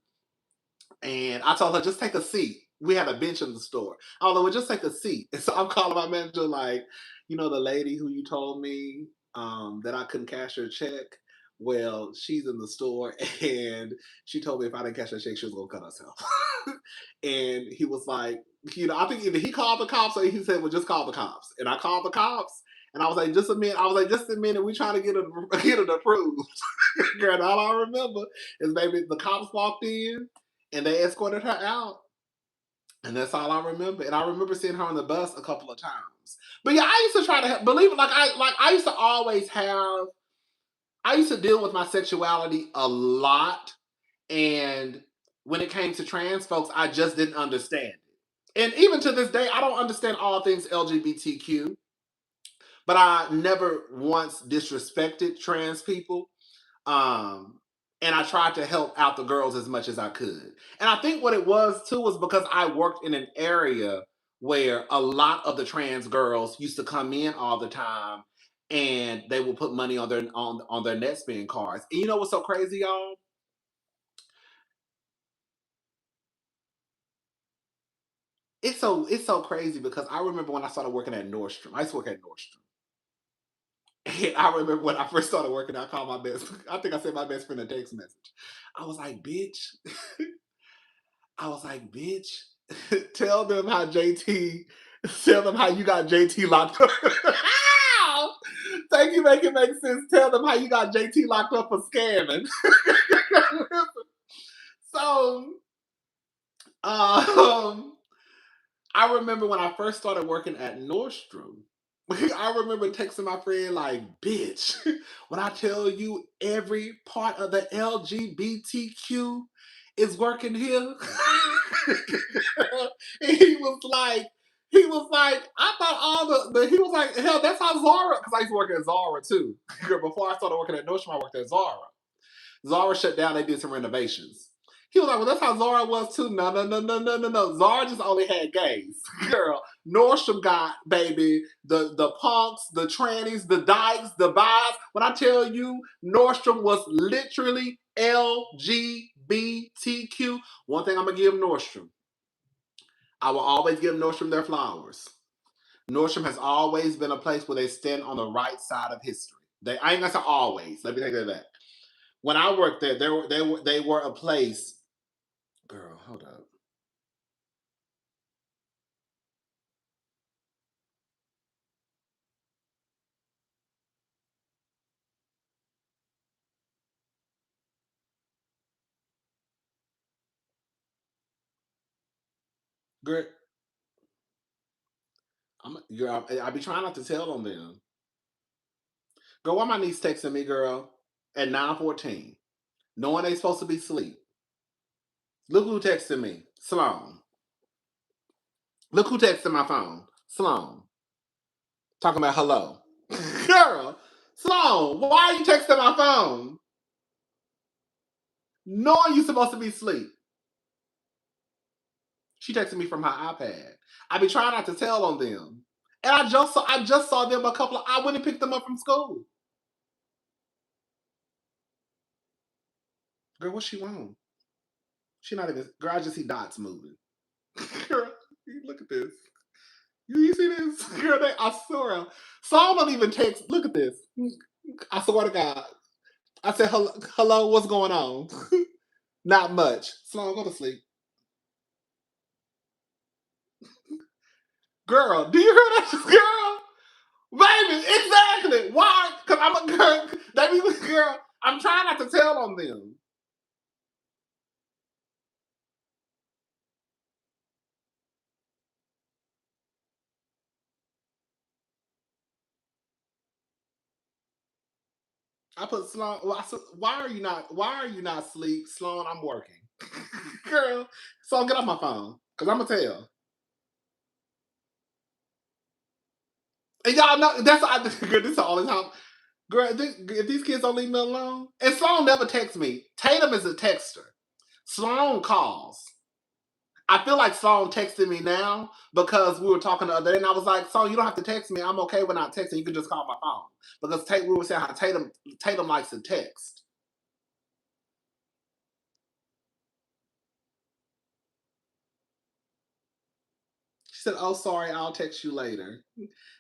and I told her, just take a seat. We had a bench in the store. I was like, well, just take a seat. And so I'm calling my manager like, the lady who you told me that I couldn't cash her check. Well, she's in the store and she told me if I didn't cash her check, she was going to cut herself. And he was like, I think either he called the cops or he said, well, just call the cops. And I called the cops and I was like, just a minute. We trying to get it approved. Girl, all I remember is, baby, the cops walked in and they escorted her out. And that's all I remember. And I remember seeing her on the bus a couple of times. But yeah, I used to try to believe it. I used to always have. I used to deal with my sexuality a lot, and when it came to trans folks, I just didn't understand it. And even to this day, I don't understand all things LGBTQ. But I never once disrespected trans people. And I tried to help out the girls as much as I could. And I think what it was too was because I worked in an area where a lot of the trans girls used to come in all the time and they would put money on their net spend cards. And you know what's so crazy, y'all? It's so crazy because I remember when I started working at Nordstrom. I used to work at Nordstrom. And I remember when I first started working, I called I think I sent my best friend a text message. I was like, bitch, tell them how you got JT locked up. Thank you, make it make sense. Tell them how you got JT locked up for scamming. So, I remember when I first started working at Nordstrom, I remember texting my friend like, bitch, when I tell you every part of the LGBTQ is working here. And he was like, I thought he was like, hell, that's how Zara, because I used to work at Zara too. Before I started working at Nordstrom, I worked at Zara. Zara shut down, they did some renovations. He was like, well, that's how Zara was too. No. Zara just only had gays. Girl, Nordstrom got, baby, the punks, the trannies, the dykes, the bis. When I tell you, Nordstrom was literally LGBTQ. One thing I'm going to give Nordstrom. I will always give Nordstrom their flowers. Nordstrom has always been a place where they stand on the right side of history. I ain't going to say always. Let me take that back. When I worked there, they were a place. Girl, hold up. Girl, I be trying not to tell on them. Girl, why my niece texting me, girl, at 9:14, knowing they supposed to be asleep. Look who texted me. Sloan. Look who texted my phone. Sloan. Talking about hello. Girl, Sloan, why are you texting my phone? Knowing you supposed to be asleep. She texted me from her iPad. I be trying not to tell on them. And I just saw them I went and picked them up from school. Girl, what she want? She not even, girl, I just see dots moving. Girl, look at this. You see this? Girl, I swear. Saul don't even text. Look at this. I swear to God. I said, hello, what's going on? Not much. Sloan, go to sleep. Girl, do you hear that? Girl? Baby, exactly. Why? Because I'm a girl. That means, girl, I'm trying not to tell on them. I put Sloan. Well, I said, why are you not asleep? Sloan, I'm working. Girl, Sloan, get off my phone. Because I'm going to tell. And y'all know, girl, this is all the time. Girl, if these kids don't leave me alone. And Sloan never texts me. Tatum is a texter. Sloan calls. I feel like Sloan texted me now because we were talking the other day, and I was like, Sloan, you don't have to text me. I'm okay with not texting. You can just call my phone. Because we were saying how Tatum likes to text. She said, "Oh, sorry, I'll text you later."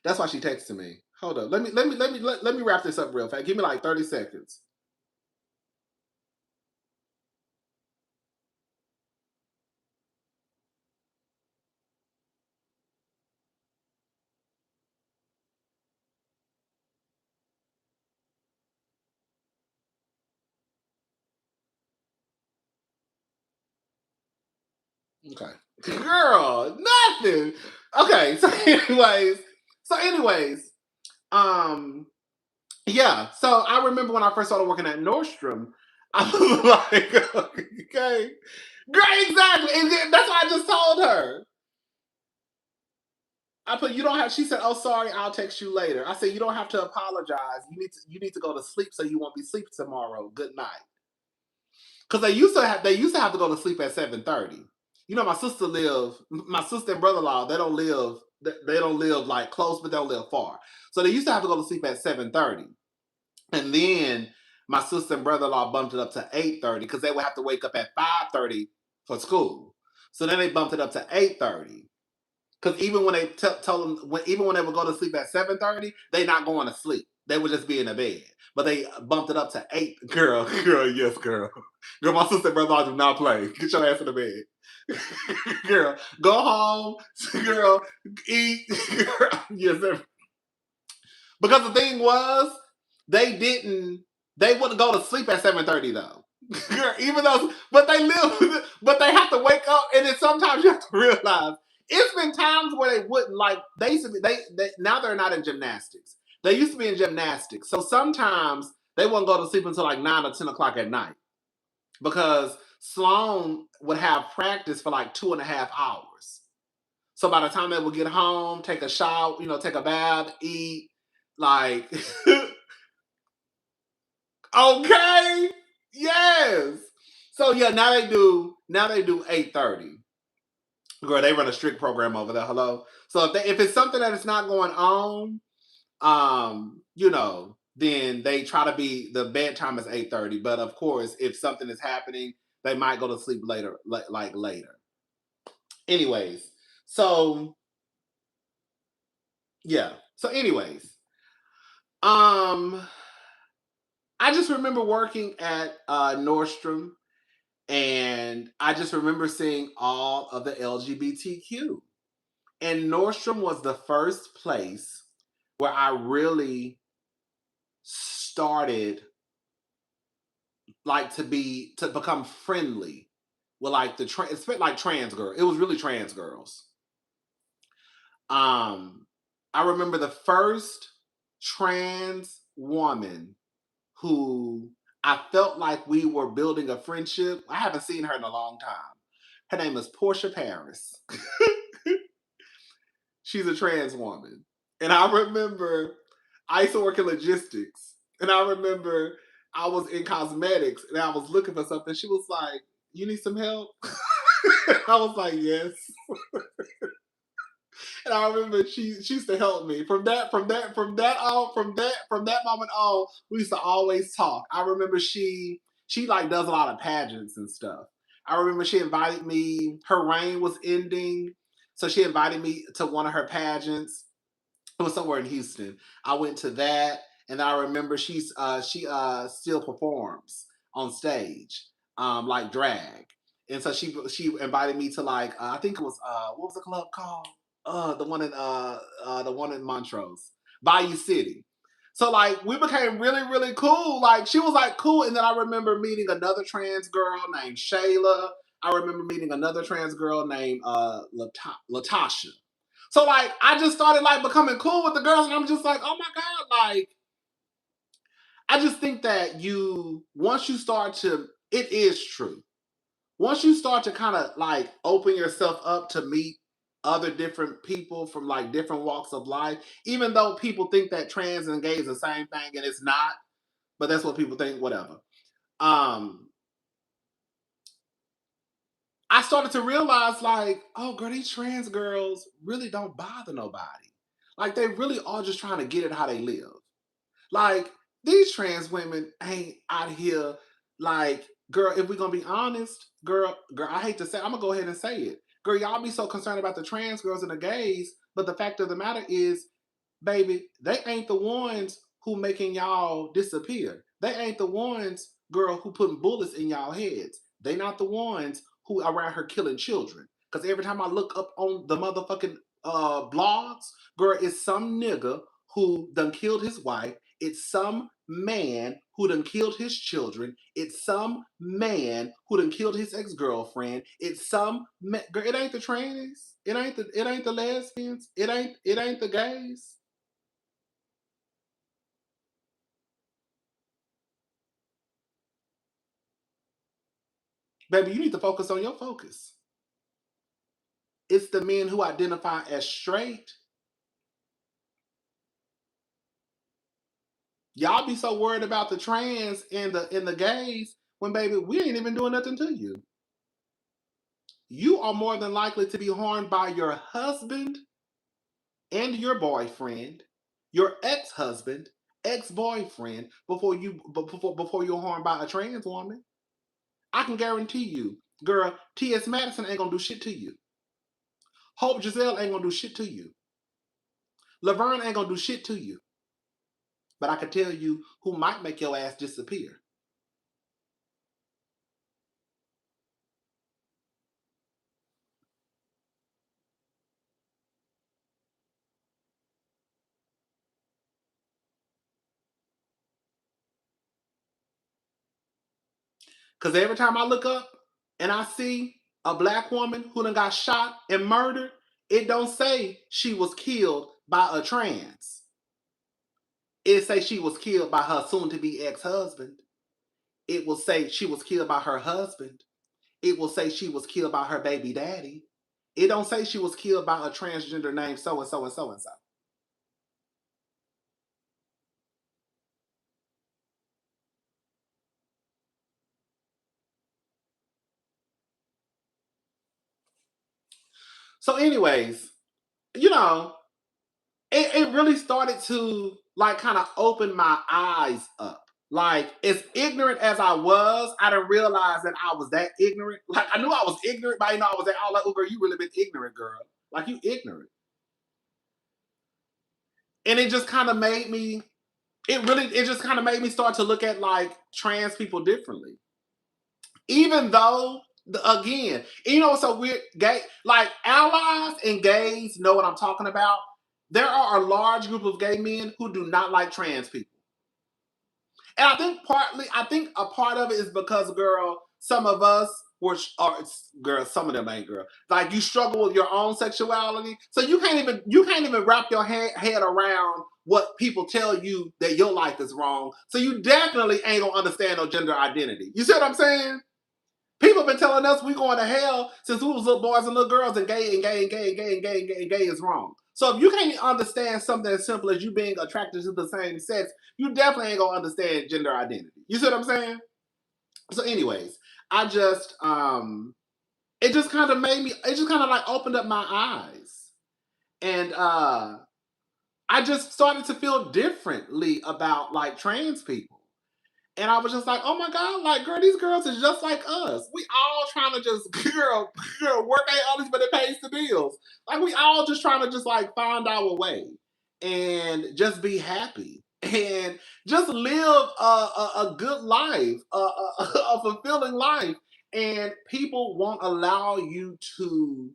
That's why she texted me. Hold up. Let me wrap this up real fast. Give me like 30 seconds. Okay. Girl, nothing. Okay, so anyways, yeah. So I remember when I first started working at Nordstrom, I was like, okay. Great, exactly. And that's what I just told her. I put, you don't have, she said, oh, sorry, I'll text you later. I said, you don't have to apologize. You need to go to sleep so you won't be asleep tomorrow. Good night. Because they used to have to go to sleep at 7:30. You know, my sister and brother-in-law, they don't live like close, but they don't live far. So they used to have to go to sleep at 7:30. And then my sister and brother-in-law bumped it up to 8:30 because they would have to wake up at 5:30 for school. So then they bumped it up to 8:30. Because even when they tell them, even when they would go to sleep at 7:30, they not going to sleep. They would just be in the bed. But they bumped it up to 8. Girl, yes, girl. Girl, my sister and brother do not play. Get your ass in the bed. Girl, go home. Girl, eat. Girl, yes, sir. Because the thing was, they wouldn't go to sleep at 7:30 though. Girl, but they have to wake up, and then sometimes you have to realize it's been times where they wouldn't, like, they used to be, now they're not in gymnastics. They used to be in gymnastics. So sometimes they wouldn't go to sleep until like 9 or 10 o'clock at night because Sloan would have practice for like 2.5 hours. So by the time they would get home, take a shower, take a bath, eat, like, okay, yes. So yeah, now they do 8:30. Girl, they run a strict program over there. Hello. So if it's something that is not going on, then they try to be the bedtime is 8:30. But of course, if something is happening, they might go to sleep later, like later. Anyways, so yeah. So anyways, I just remember working at Nordstrom, and I just remember seeing all of the LGBTQ. And Nordstrom was the first place where I really started like to become friendly with like it's like trans girl. It was really trans girls. I remember the first trans woman who I felt like we were building a friendship. I haven't seen her in a long time. Her name is Portia Paris. She's a trans woman. And I remember I used to work in logistics. And I remember I was in cosmetics and I was looking for something. She was like, "You need some help?" I was like, "Yes." And I remember she used to help me. From that moment on, we used to always talk. I remember she like does a lot of pageants and stuff. I remember she invited me, her reign was ending. So she invited me to one of her pageants. It was somewhere in Houston. I went to that, and I remember she still performs on stage, like drag. And so she invited me to like I think it was what was the club called? The one in Montrose, Bayou City. So like we became really really cool. Like she was like cool, and then I remember meeting another trans girl named Shayla. I remember meeting another trans girl named Latasha. So like I just started like becoming cool with the girls, and I'm just like, oh my god, like I just think that once you start to, it is true. Once you start to kind of like open yourself up to meet other different people from like different walks of life, even though people think that trans and gay is the same thing and it's not, but that's what people think, whatever. I started to realize like, oh girl, these trans girls really don't bother nobody. Like they really are just trying to get it how they live. Like these trans women ain't out here like, girl, if we're gonna be honest, girl, I hate to say, I'm gonna go ahead and say it. Girl, y'all be so concerned about the trans girls and the gays, but the fact of the matter is, baby, they ain't the ones who making y'all disappear. They ain't the ones, girl, who putting bullets in y'all heads. They not the ones who around her killing children. Cause every time I look up on the motherfucking blogs, girl, it's some nigga who done killed his wife. It's some man who done killed his children. It's some man who done killed his ex-girlfriend. It's some girl, it ain't the trannies. It ain't the lesbians. It ain't the gays. Baby, you need to focus on your focus. It's the men who identify as straight. Y'all be so worried about the trans and the gays when baby, we ain't even doing nothing to you. You are more than likely to be harmed by your husband and your boyfriend, your ex-husband, ex-boyfriend before you're harmed by a trans woman. I can guarantee you, girl, T.S. Madison ain't gonna do shit to you. Hope Giselle ain't gonna do shit to you. Laverne ain't gonna do shit to you. But I can tell you who might make your ass disappear. Because every time I look up and I see a black woman who done got shot and murdered, it don't say she was killed by a trans. It say she was killed by her soon-to-be ex-husband. It will say she was killed by her husband. It will say she was killed by her baby daddy. It don't say she was killed by a transgender named so and so and so and so. So anyways, you know, it really started to like kind of open my eyes up. Like, as ignorant as I was, I didn't realize that I was that ignorant. Like, I knew I was ignorant, but I know I was like, oh, girl, you really been ignorant, girl. Like, you ignorant. And it just kind of made me, it just kind of made me start to look at like trans people differently. Even though, again, you know what's so weird? Gay, like allies and gays know what I'm talking about. There are a large group of gay men who do not like trans people. And I think a part of it is because, girl, some of us girl, some of them ain't, girl. Like, you struggle with your own sexuality, so you can't even wrap your head around what people tell you that your life is wrong. So you definitely ain't gonna understand no gender identity. You see what I'm saying? People have been telling us we going to hell since we was little boys and little girls, and gay and gay and gay and gay and gay and gay and gay is wrong. So if you can't understand something as simple as you being attracted to the same sex, you definitely ain't gonna understand gender identity. You see what I'm saying? So anyways, I just it just kind of like opened up my eyes. And I just started to feel differently about like trans people. And I was just like, oh my God, like, girl, these girls is just like us. We all trying to just, girl, work ain't honest, but it pays the bills. Like, we all just trying to just like find our way and just be happy and just live a good life, a fulfilling life. And people won't allow you to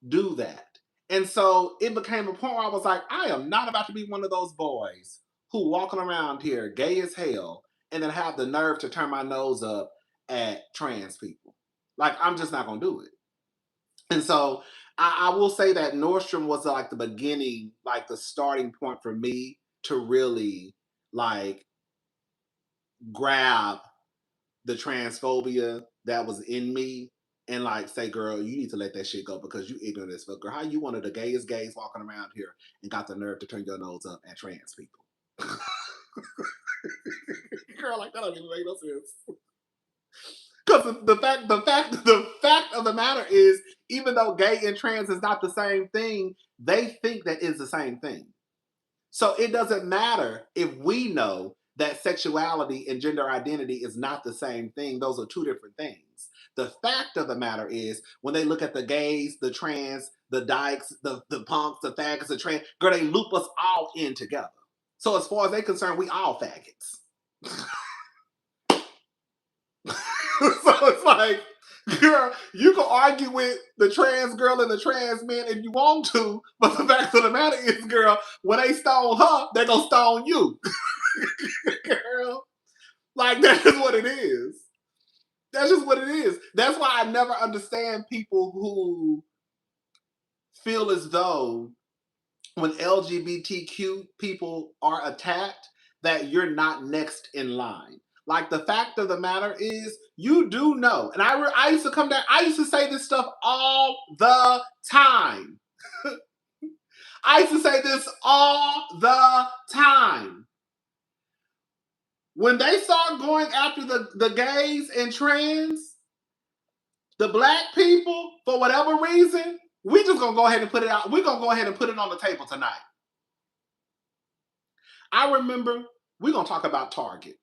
do that. And so it became a point where I was like, I am not about to be one of those boys who walking around here gay as hell and then have the nerve to turn my nose up at trans people. Like, I'm just not gonna do it. And so I will say that Nordstrom was like the beginning, like the starting point for me to really like grab the transphobia that was in me and like say, girl, you need to let that shit go because you ignorant as fuck. Girl, how you one of the gayest gays walking around here and got the nerve to turn your nose up at trans people? Girl, like, that don't even make no sense. Because the fact of the matter is, even though gay and trans is not the same thing, they think that is the same thing. So it doesn't matter if we know that sexuality and gender identity is not the same thing. Those are two different things. The fact of the matter is, when they look at the gays, the trans, the dykes, the punks, the faggots, the trans, girl, they loop us all in together. So as far as they're concerned, we all faggots. So it's like, girl, you can argue with the trans girl and the trans man if you want to, but the fact of the matter is, girl, when they stone her, they're gonna stone you. Girl, like, that's just what it is. That's just what it is. That's why I never understand people who feel as though when LGBTQ people are attacked, that you're not next in line. Like, the fact of the matter is, you do know. And I used to come down, I used to say this stuff all the time. I used to say this all the time. When they start going after the gays and trans, the black people, for whatever reason, we just gonna go ahead and put it out. We're gonna go ahead and put it on the table tonight. I remember, we're gonna talk about Target.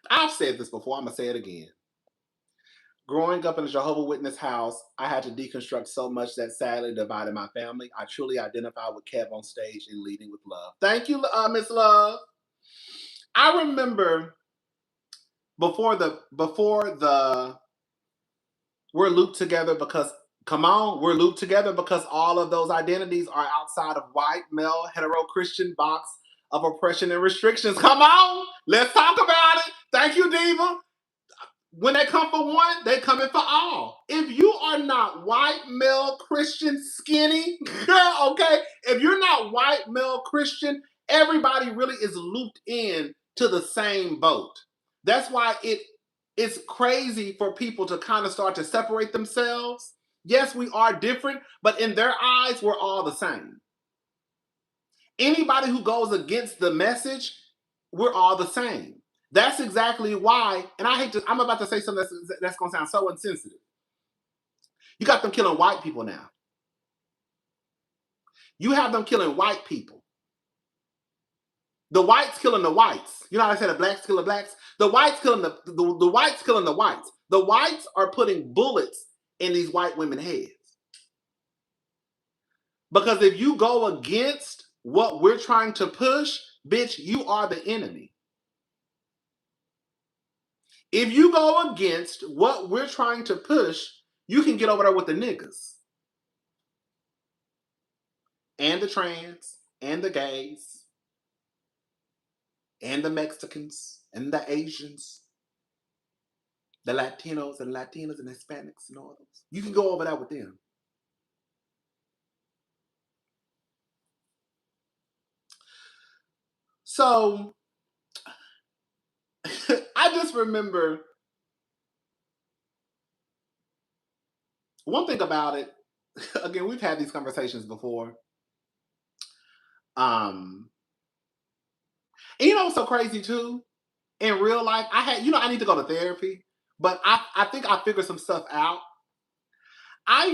I've said this before, I'm gonna say it again. Growing up in a Jehovah's Witness house, I had to deconstruct so much that sadly divided my family. I truly identify with KevOnStage and leading with love. Thank you, Miss Love. I remember before the we're looped together because, come on, we're looped together because all of those identities are outside of white, male, hetero, Christian box of oppression and restrictions. Come on, let's talk about it. Thank you, Diva. When they come for one, they coming for all. If you are not white, male, Christian, skinny, girl, okay? If you're not white, male, Christian, everybody really is looped in to the same boat. That's why it's crazy for people to kind of start to separate themselves. Yes, we are different, but in their eyes, we're all the same. Anybody who goes against the message, we're all the same. That's exactly why, and I'm about to say something that's going to sound so insensitive. You got them killing white people now. You have them killing white people. The whites killing the whites. You know how I said the blacks killing the blacks? The whites killing the whites killing the whites. The whites are putting bullets in these white women's heads. Because if you go against what we're trying to push, bitch, you are the enemy. If you go against what we're trying to push, you can get over there with the niggas. And the trans, and the gays, and the Mexicans, and the Asians, the Latinos and Latinas and Hispanics and all those. You can go over there with them. So, I just remember one thing about it. Again, we've had these conversations before. And you know what's so crazy too? In real life, I need to go to therapy, but I think I figured some stuff out. I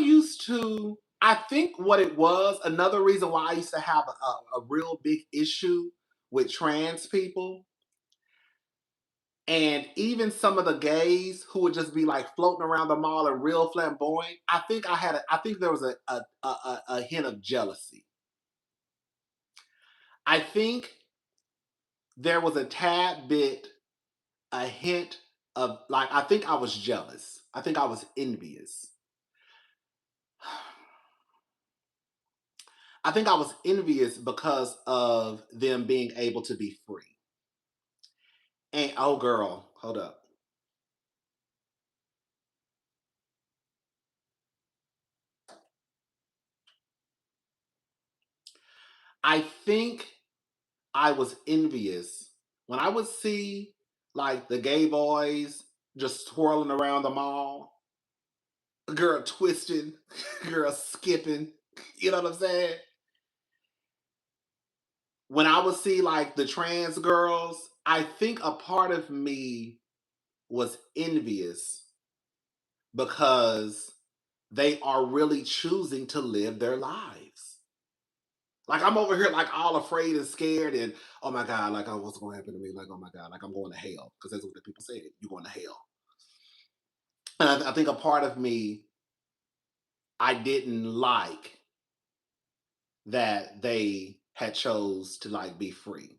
think what it was, another reason why I used to have a real big issue with trans people, and even some of the gays who would just be like floating around the mall and real flamboyant. I think there was a hint of jealousy. I think there was a tad bit, a hint of like, I think I was jealous. I think I was envious. I think I was envious because of them being able to be free. And oh, girl, hold up. I think I was envious when I would see like the gay boys just twirling around the mall, girl twisting, girl skipping. You know what I'm saying? When I would see like the trans girls, I think a part of me was envious because they are really choosing to live their lives. Like I'm over here like all afraid and scared and oh my God, like oh, what's gonna happen to me? Like, oh my God, like I'm going to hell. Because that's what the people said. You're going to hell. And I think a part of me, I didn't like that they had chose to like be free.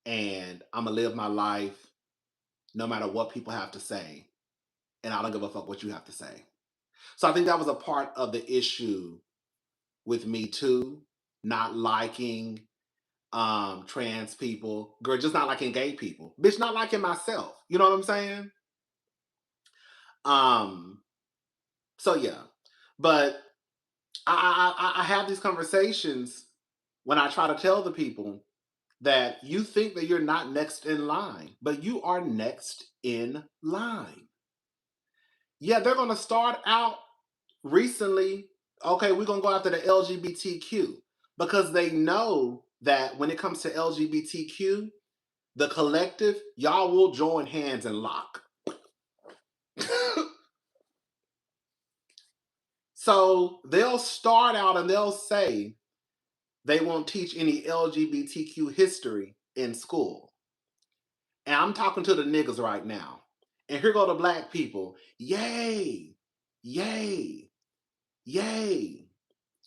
And I'm gonna live my life no matter what people have to say. And I don't give a fuck what you have to say. So I think that was a part of the issue with me too, not liking trans people, girl, just not liking gay people, bitch, not liking myself. You know what I'm saying? Um, so yeah, but I have these conversations when I try to tell the people that you think that you're not next in line, but you are next in line. Yeah, they're gonna start out recently. Okay, we're gonna go after the LGBTQ because they know that when it comes to LGBTQ, the collective, y'all will join hands and lock. So they'll start out and they'll say they won't teach any LGBTQ history in school. And I'm talking to the niggas right now. And here go the black people. Yay, yay, yay.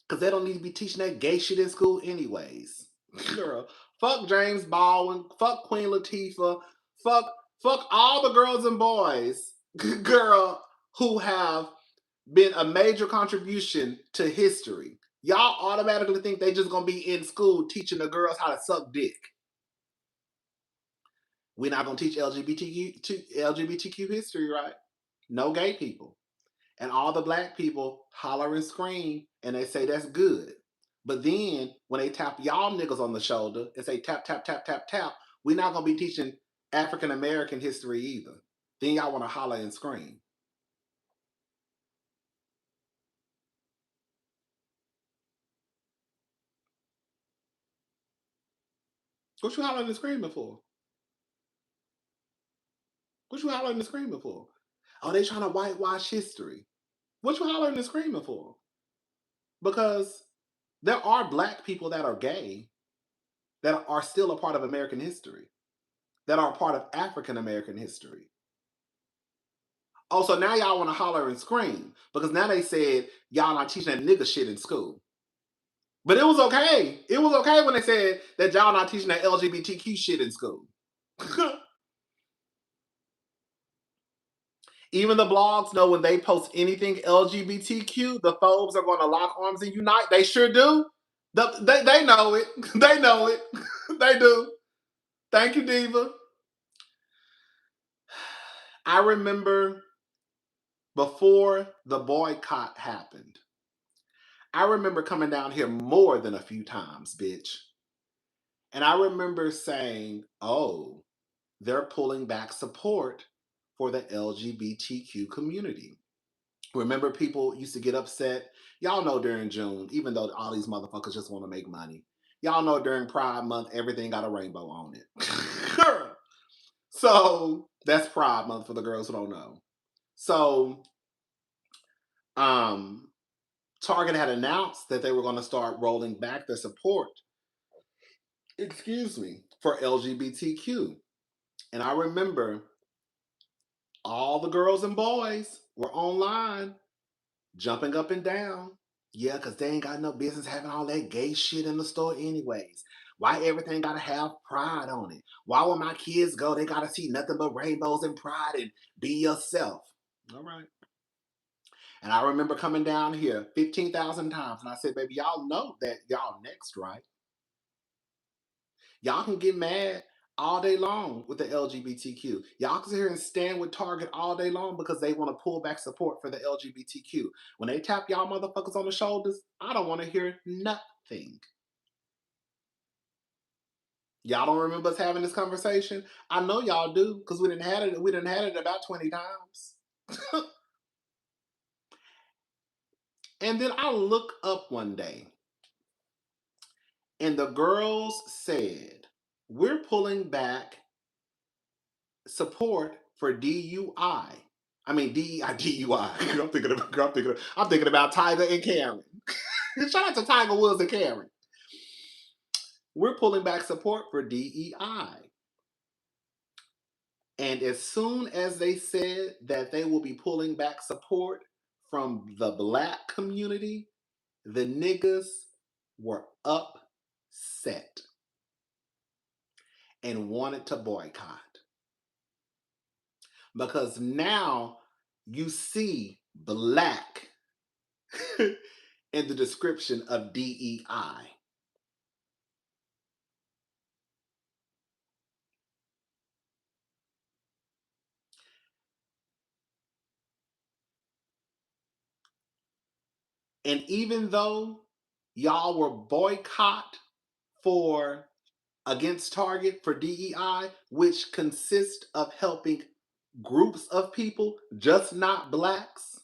Because they don't need to be teaching that gay shit in school anyways. Girl, fuck James Baldwin, fuck Queen Latifah, fuck all the girls and boys, girl, who have been a major contribution to history. Y'all automatically think they just gonna be in school teaching the girls how to suck dick. We're not gonna teach LGBTQ history, right? No gay people. And all the black people holler and scream and they say that's good. But then when they tap y'all niggas on the shoulder and say tap, tap, tap, tap, tap, we're not gonna be teaching African American history either. Then y'all wanna holler and scream. What you hollering and screaming for? What you hollering and screaming for? Oh, they trying to whitewash history. What you hollering and screaming for? Because there are black people that are gay that are still a part of American history, that are a part of African American history. Oh, so now y'all want to holler and scream because now they said y'all not teaching that nigga shit in school. But it was okay. It was okay when they said that y'all not teaching that LGBTQ shit in school. Even the blogs know when they post anything LGBTQ, the phobes are going to lock arms and unite. They sure do. They know it. They know it. They do. Thank you, Diva. I remember before the boycott happened, I remember coming down here more than a few times, bitch. And I remember saying, oh, they're pulling back support for the LGBTQ community. Remember, people used to get upset. Y'all know during June, even though all these motherfuckers just want to make money. Y'all know during Pride Month, everything got a rainbow on it. So that's Pride Month for the girls who don't know. So, Target had announced that they were going to start rolling back their support, for LGBTQ. And I remember all the girls and boys were online jumping up and down. Yeah, because they ain't got no business having all that gay shit in the store anyways. Why everything gotta have pride on it? Why when my kids go, they gotta see nothing but rainbows and pride and be yourself? All right. And I remember coming down here 15,000 times and I said, baby, y'all know that y'all next, right? Y'all can get mad all day long with the LGBTQ. Y'all can sit here and stand with Target all day long because they want to pull back support for the LGBTQ. When they tap y'all motherfuckers on the shoulders, I don't want to hear nothing. Y'all don't remember us having this conversation? I know y'all do because we didn't had it about 20 times. And then I look up one day and the girls said, we're pulling back support for DUI. I mean DUI. I'm thinking about Tiger and Karen. Shout out to Tiger Woods and Karen. We're pulling back support for DEI. And as soon as they said that they will be pulling back support from the black community, the niggas were upset and wanted to boycott. Because now you see black in the description of DEI. And even though y'all were boycott against Target for DEI, which consists of helping groups of people, just not blacks,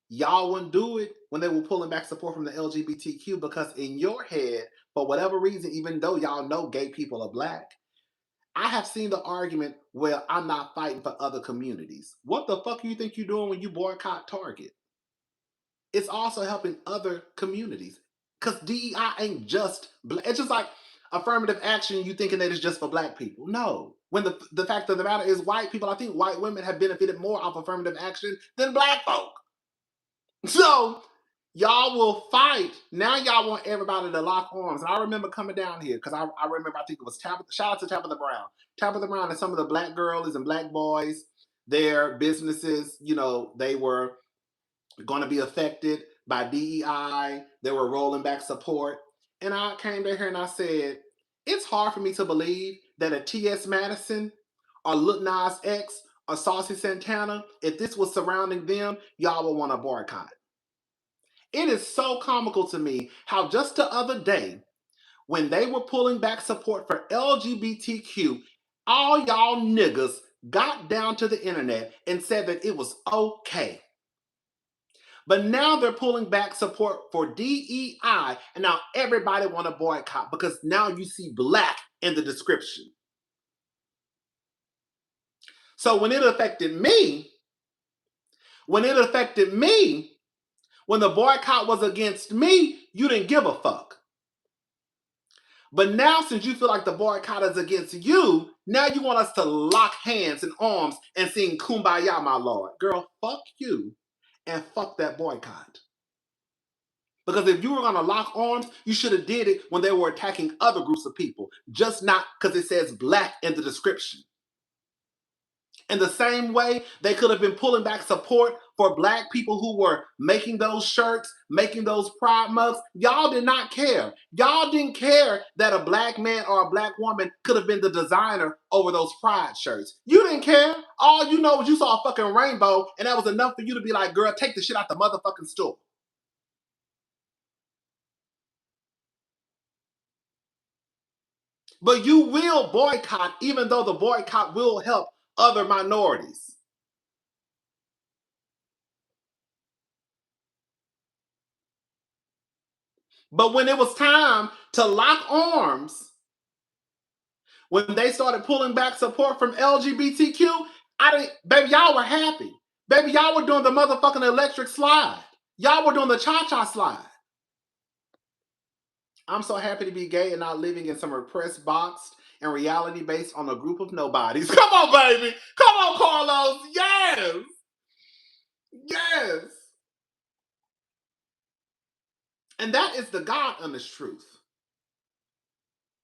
y'all wouldn't do it when they were pulling back support from the LGBTQ because in your head, for whatever reason, even though y'all know gay people are black, I have seen the argument, well, I'm not fighting for other communities. What the fuck do you think you're doing when you boycott Target? It's also helping other communities. Because DEI ain't just black. It's just like affirmative action, you thinking that it's just for black people. No. When the fact of the matter is white people, I think white women have benefited more off affirmative action than black folk. So y'all will fight. Now y'all want everybody to lock arms. And I remember coming down here because I remember, I think it was Tabitha, shout out to Tabitha Brown. Tabitha Brown and some of the black girls and black boys, their businesses, they were going to be affected by DEI. They were rolling back support. And I came to here and I said, it's hard for me to believe that a T.S. Madison or Lil Nas X or Saucy Santana, if this was surrounding them, y'all would want to boycott. It is so comical to me how just the other day, when they were pulling back support for LGBTQ, all y'all niggas got down to the internet and said that it was okay. But now they're pulling back support for DEI, and now everybody want to boycott because now you see black in the description. So when it affected me, When the boycott was against me, you didn't give a fuck. But now, since you feel like the boycott is against you, now you want us to lock hands and arms and sing Kumbaya, my lord. Girl, fuck you and fuck that boycott. Because if you were going to lock arms, you should have did it when they were attacking other groups of people, just not because it says black in the description. In the same way, they could have been pulling back support for black people who were making those shirts, making those pride mugs. Y'all did not care. Y'all didn't care that a black man or a black woman could have been the designer over those pride shirts. You didn't care. All you know was you saw a fucking rainbow, and that was enough for you to be like, girl, take the shit out the motherfucking store. But you will boycott, even though the boycott will help other minorities. But when it was time to lock arms, when they started pulling back support from LGBTQ, baby, y'all were happy. Baby, y'all were doing the motherfucking electric slide. Y'all were doing the cha-cha slide. I'm so happy to be gay and not living in some repressed box and reality based on a group of nobodies. Come on, baby. Come on, Carlos. Yes. Yes. And that is the God honest truth.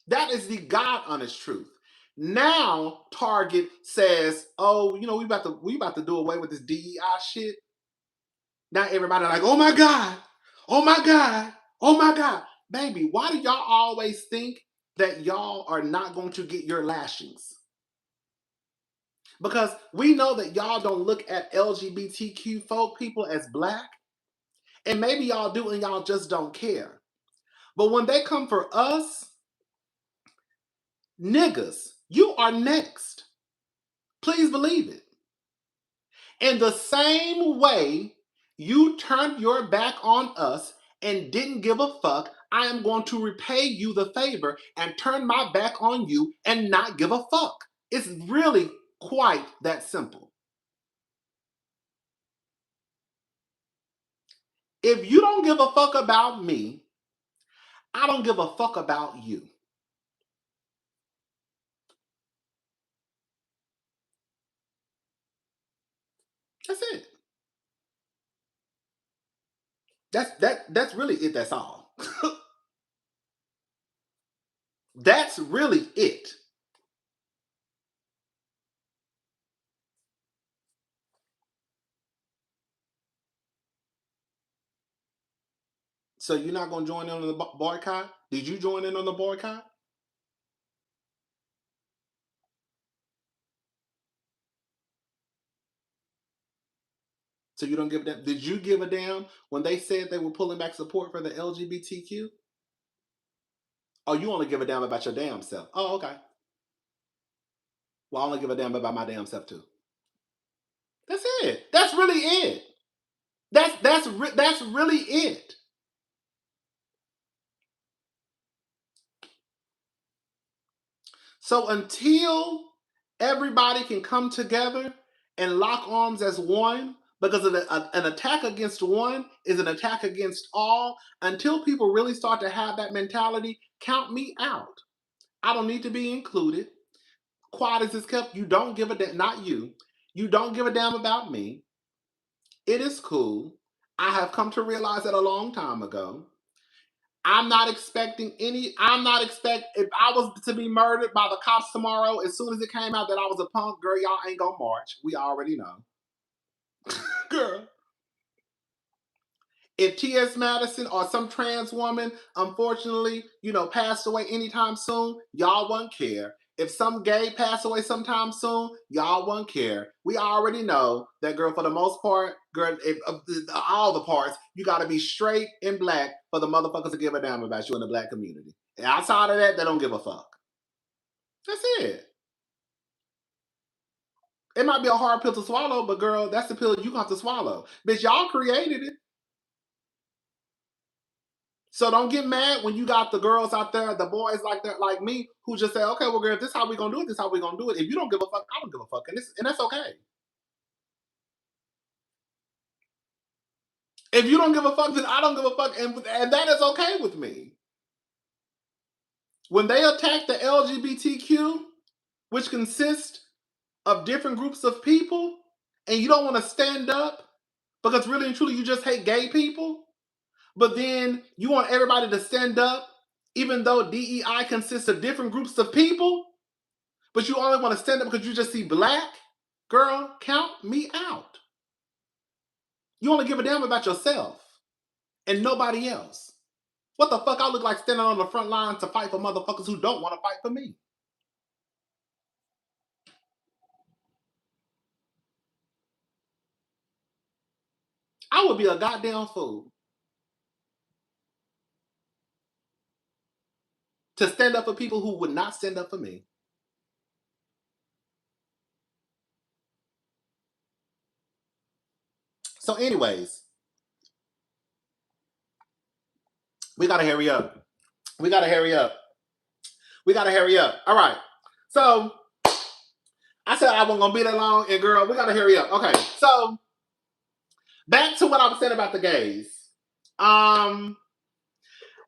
That is the God honest truth. Now Target says, "Oh, you know, we about to do away with this DEI shit." Now everybody like, "Oh my God, oh my God, oh my God." Baby, why do y'all always think that y'all are not going to get your lashings? Because we know that y'all don't look at LGBTQ folk people as black. And maybe y'all do and y'all just don't care. But when they come for us, niggas, you are next. Please believe it. In the same way you turned your back on us and didn't give a fuck, I am going to repay you the favor and turn my back on you and not give a fuck. It's really quite that simple. If you don't give a fuck about me, I don't give a fuck about you. That's it. That's really it. That's all. That's really it. So you're not going to join in on the boycott? Did you join in on the boycott? So you don't give a damn? Did you give a damn when they said they were pulling back support for the LGBTQ? Oh, you only give a damn about your damn self. Oh, okay. Well, I only give a damn about my damn self too. That's it. That's really it. That's really it. So until everybody can come together and lock arms as one, because an attack against one is an attack against all, until people really start to have that mentality, count me out. I don't need to be included. Quiet as it's kept, you don't give a damn, not you. You don't give a damn about me. It is cool. I have come to realize that a long time ago. I'm not expecting if I was to be murdered by the cops tomorrow, as soon as it came out that I was a punk, girl, y'all ain't gonna march. We already know. Girl. If T.S. Madison or some trans woman, unfortunately, passed away anytime soon, y'all won't care. If some gay passed away sometime soon, y'all won't care. We already know that, girl, for the most part, girl, all the parts, you got to be straight and black for the motherfuckers to give a damn about you in the black community. And outside of that, they don't give a fuck. That's it. It might be a hard pill to swallow, but girl, that's the pill you have to swallow. Bitch, y'all created it. So don't get mad when you got the girls out there, the boys like that, like me, who just say, okay, well, girl, if this is how we gonna do it, this is how we gonna do it. If you don't give a fuck, I don't give a fuck. And that's okay. If you don't give a fuck, then I don't give a fuck, and that is okay with me. When they attack the LGBTQ, which consists of different groups of people, and you don't want to stand up because really and truly you just hate gay people, but then you want everybody to stand up, even though DEI consists of different groups of people, but you only want to stand up because you just see black, girl, count me out. You only give a damn about yourself and nobody else. What the fuck I look like standing on the front line to fight for motherfuckers who don't want to fight for me? I would be a goddamn fool to stand up for people who would not stand up for me. So, anyways, we gotta hurry up. We gotta hurry up. We gotta hurry up. All right. So, I said I wasn't gonna be that long, and girl, we gotta hurry up. Okay. So, back to what I was saying about the gays.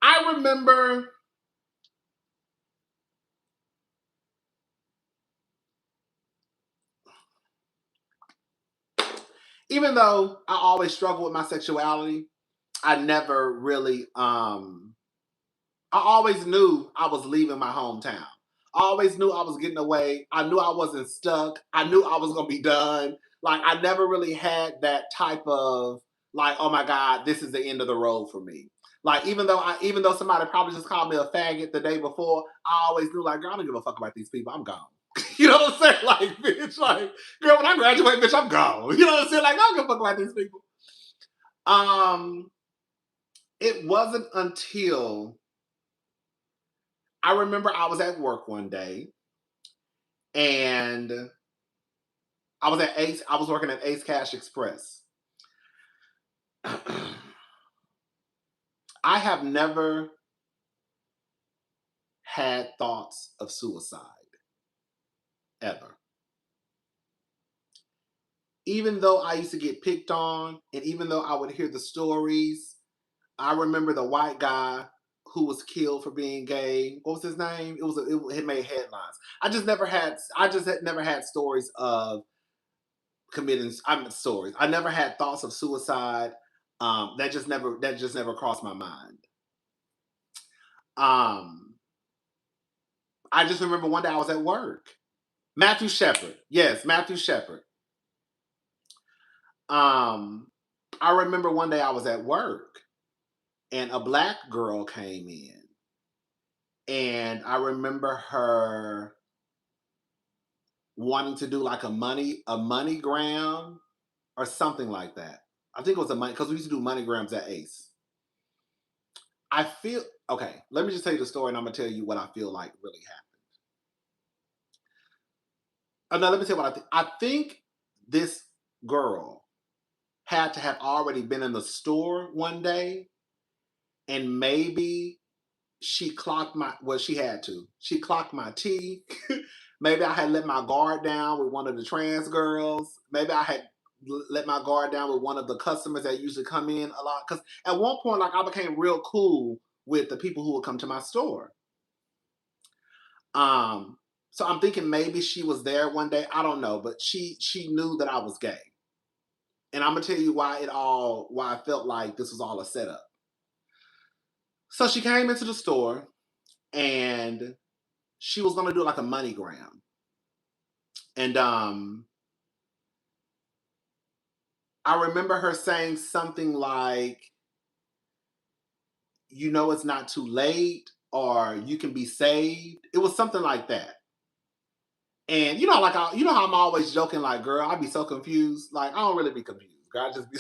I remember even though I always struggled with my sexuality, I never really I always knew I was leaving my hometown. I always knew I was getting away. I knew I wasn't stuck. I knew I was gonna be done. Like I never really had that type of like, oh my God, this is the end of the road for me. Like even though somebody probably just called me a faggot the day before, I always knew like, girl, I don't give a fuck about these people. I'm gone. You know what I'm saying? Like, bitch, like, girl, when I graduate, bitch, I'm gone. You know what I'm saying? Like, I don't give a fuck about these people. Um, it wasn't until I remember I was at work one day and I was working at Ace Cash Express. I have never had thoughts of suicide ever. Even though I used to get picked on and even though I would hear the stories, I remember the white guy who was killed for being gay. What was his name? It made headlines. I just had never had stories of committing. I'm stories. I never had thoughts of suicide. That just never crossed my mind. Um, I just remember one day I was at work. Matthew Shepard. Yes, Matthew Shepard. Um, I remember one day I was at work and a black girl came in. And I remember her wanting to do like a money gram or something like that. I think it was a money because we used to do money grams at Ace. I feel okay. Let me just tell you the story, and I'm gonna tell you what I feel like really happened. No, let me tell you what I think. I think this girl had to have already been in the store one day, and maybe she clocked my well, she had to. She clocked my tea. Maybe I had let my guard down with one of the trans girls. Maybe I had let my guard down with one of the customers that usually come in a lot. Because at one point, like I became real cool with the people who would come to my store. Um, so I'm thinking maybe she was there one day. I don't know, but she knew that I was gay. And I'm gonna tell you why I felt like this was all a setup. So she came into the store and she was gonna do like a money gram. And I remember her saying something like, you know it's not too late or you can be saved. It was something like that. And you know, you know how I'm always joking, like, girl, I be so confused. Like, I don't really be confused. Girl, I just be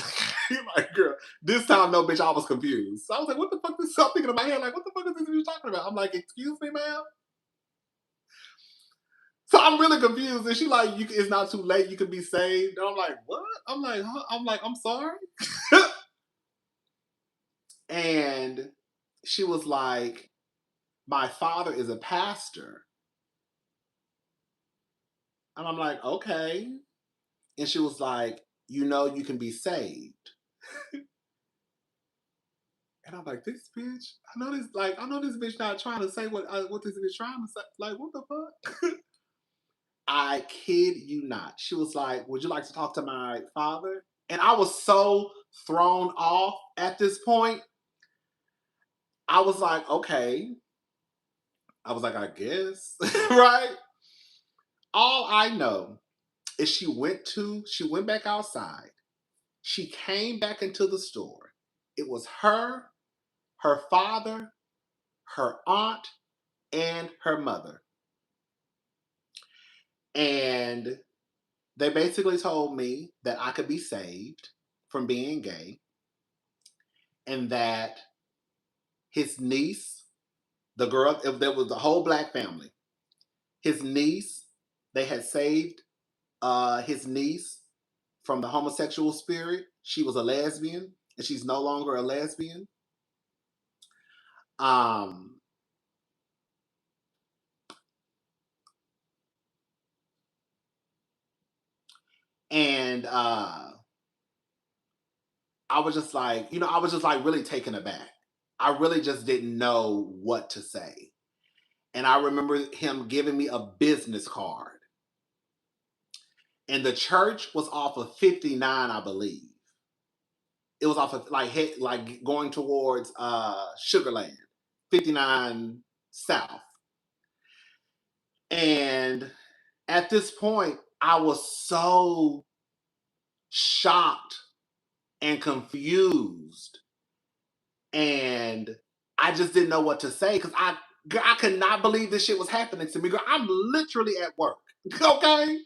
like, girl, this time, no, bitch, I was confused. So I was like, what the fuck is I'm thinking in my head, like, what the fuck is this you're talking about? I'm like, excuse me, ma'am. So I'm really confused. And she like, it's not too late, you can be saved. And I'm like, what? I'm like, huh? I'm like, I'm sorry. And she was like, my father is a pastor. And I'm like, okay. And she was like, you know, you can be saved. And I'm like, this bitch, I know this bitch not trying to say what this bitch trying to say. Like, what the fuck? I kid you not. She was like, would you like to talk to my father? And I was so thrown off at this point. I was like, okay. I was like, I guess. Right? All I know is she went back outside. She came back into the store. It was her father, her aunt, and her mother. And they basically told me that I could be saved from being gay and that his niece, the girl, if there was the whole black family, his niece, they had saved his niece from the homosexual spirit. She was a lesbian and she's no longer a lesbian. Um, and I was just like, I was just like really taken aback. I really just didn't know what to say. And I remember him giving me a business card. And the church was off of 59, I believe. It was off of like going towards Sugarland, 59 South. And at this point, I was so shocked and confused. And I just didn't know what to say because I could not believe this shit was happening to me. Girl, I'm literally at work. Okay?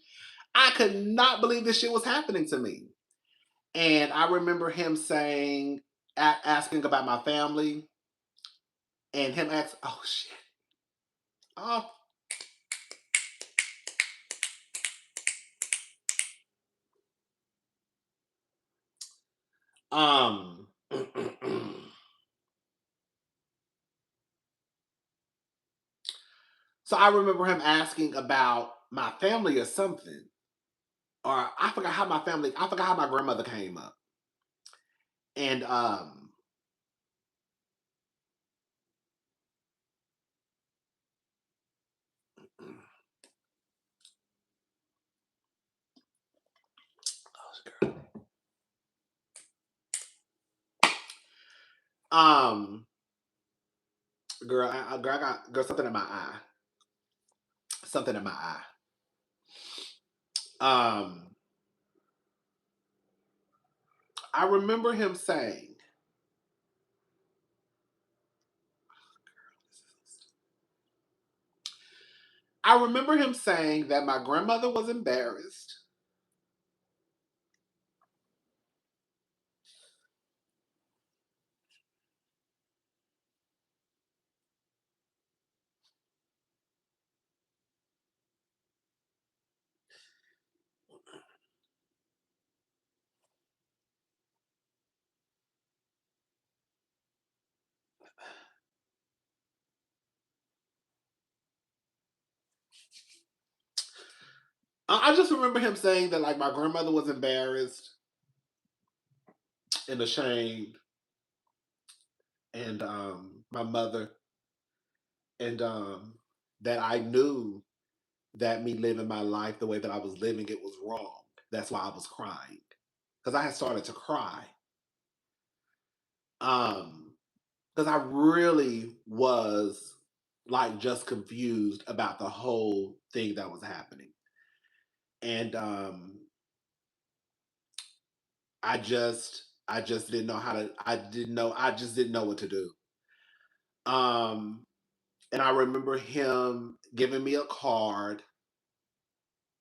I could not believe this shit was happening to me. And I remember him saying, asking about my family, and him asking, oh shit. Oh. So I remember him asking about my family or something. Or I forgot how my grandmother came up. And girl, I got something in my eye. Something in my eye. I remember him saying, that my grandmother was embarrassed. I just remember him saying that like my grandmother was embarrassed and ashamed, and my mother, and that I knew that me living my life the way that I was living it was wrong. That's why I was crying because I had started to cry. Because I really was like just confused about the whole thing that was happening, and I just didn't know how to. I just didn't know what to do. Um, and I remember him giving me a card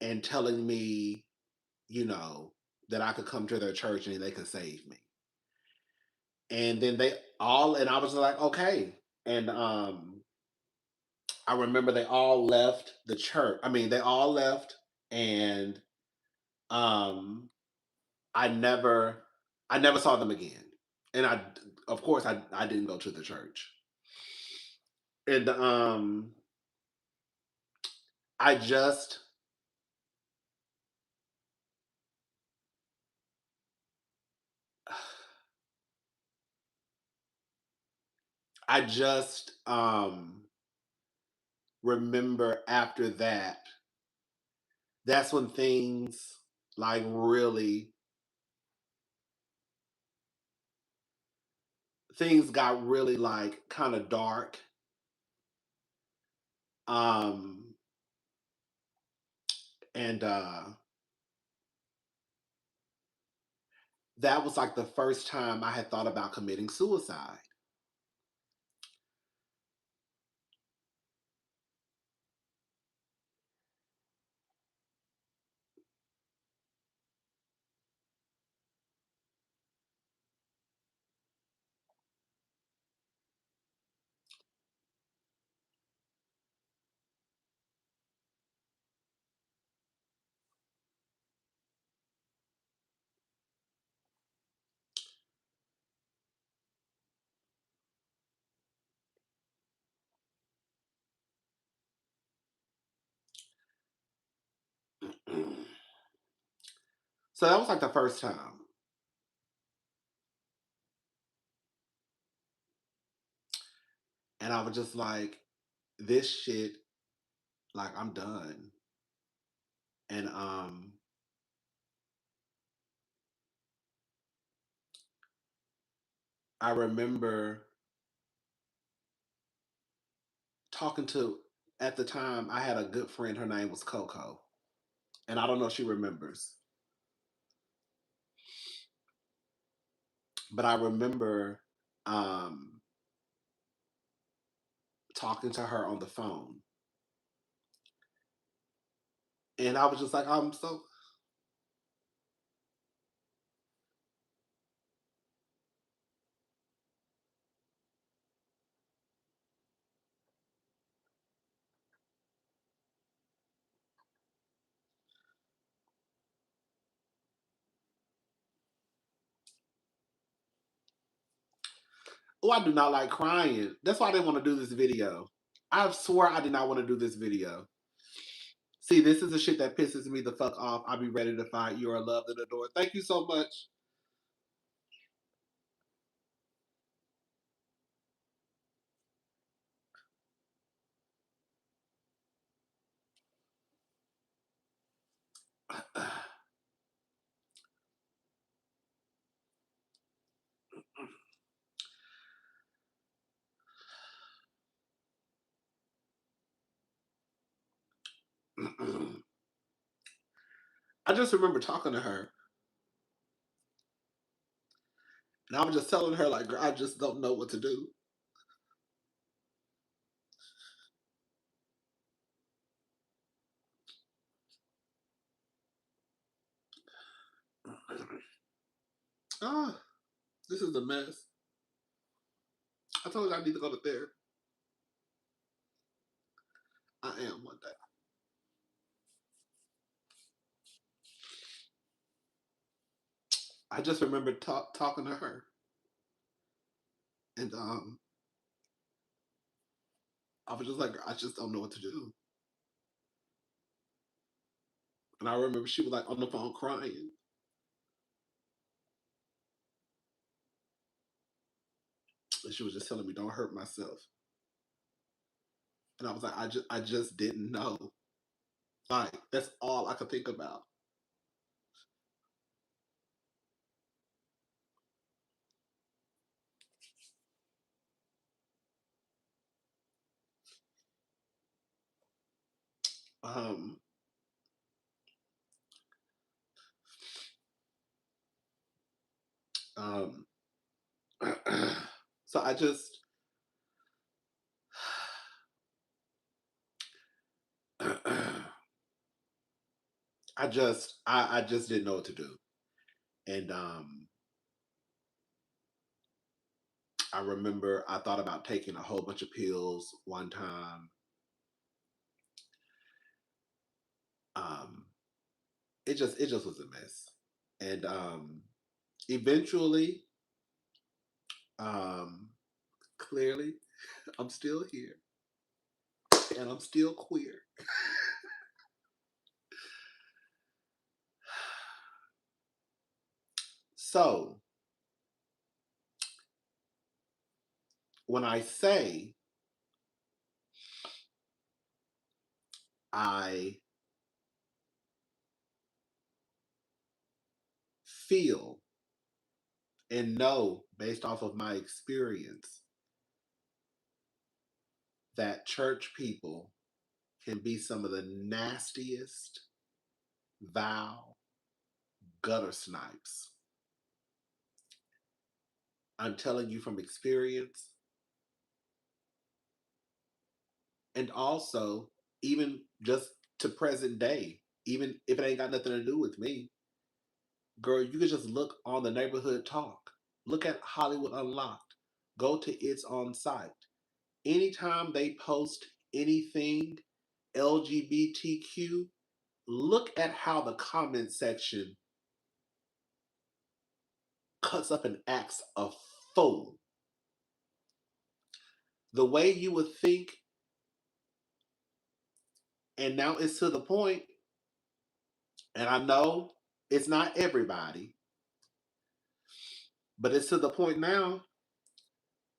and telling me, that I could come to their church and they could save me. And then and I was like, okay. And I remember they all left the church. I mean, they all left, and um, I never, I never saw them again. And of course, I didn't go to the church. And I just, I just remember after that, that's when things like really things got really like kind of dark. Um and that was like the first time I had thought about committing suicide. So that was like the first time. And I was just like, this shit, like I'm done. And I remember talking to at the time I had a good friend, her name was Coco. And I don't know if she remembers. But I remember um talking to her on the phone. And I was just like, I'm so oh, I do not like crying. That's why I didn't want to do this video. I swore I did not want to do this video. See, this is the shit that pisses me the fuck off. I'll be ready to fight. You are loved and adored. Thank you so much. I just remember talking to her. And I was just telling her, like, girl, I just don't know what to do. Ah, this is a mess. I told her I need to go to therapy. I am one day. I just remember talking to her. And I was just like, I just don't know what to do. And I remember she was like on the phone crying. And she was just telling me, don't hurt myself. And I was like, I just didn't know. Like, that's all I could think about. Um, um, so I just didn't know what to do. And I remember I thought about taking a whole bunch of pills one time. Um, it just was a mess. And eventually, um, clearly, I'm still here and I'm still queer. So when I say I feel and know based off of my experience that church people can be some of the nastiest, vile gutter snipes. I'm telling you from experience. And also, even just to present day, even if it ain't got nothing to do with me, girl, you can just look on the neighborhood talk. Look at Hollywood Unlocked. Go to It's On Site. Anytime they post anything LGBTQ, look at how the comment section cuts up and acts a fool. The way you would think, and now it's to the point, and I know it's not everybody, but it's to the point now.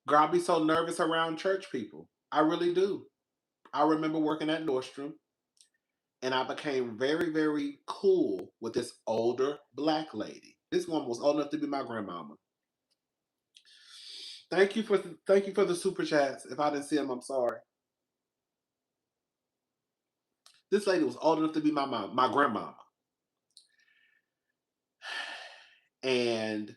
Girl, I be so nervous around church people. I really do. I remember working at Nordstrom, and I became very, very cool with this older black lady. This woman was old enough to be my grandmama. Thank you for the super chats. If I didn't see them, I'm sorry. This lady was old enough to be my mom, my grandmama, and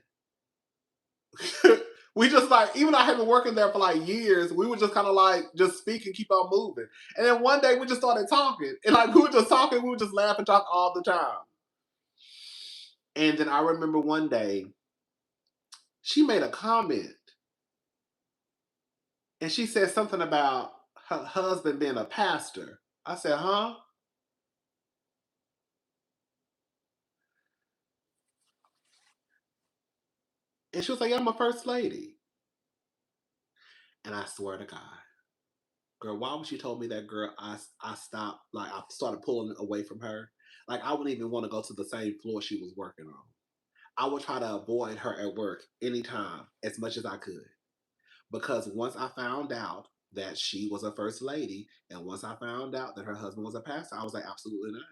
we just like, even though I had been working there for like years, we would just kind of like just speak and keep on moving. And then one day we just started talking, and like we were just talking, we would just laugh and talk all the time. And then I remember one day she made a comment, and she said something about her husband being a pastor. I said, huh? And she was like, yeah, I'm a first lady. And I swear to God, girl, why when she told me that, girl, I stopped, like I started pulling away from her. Like I wouldn't even want to go to the same floor she was working on. I would try to avoid her at work anytime as much as I could. Because once I found out that she was a first lady, and once I found out that her husband was a pastor, I was like, absolutely not.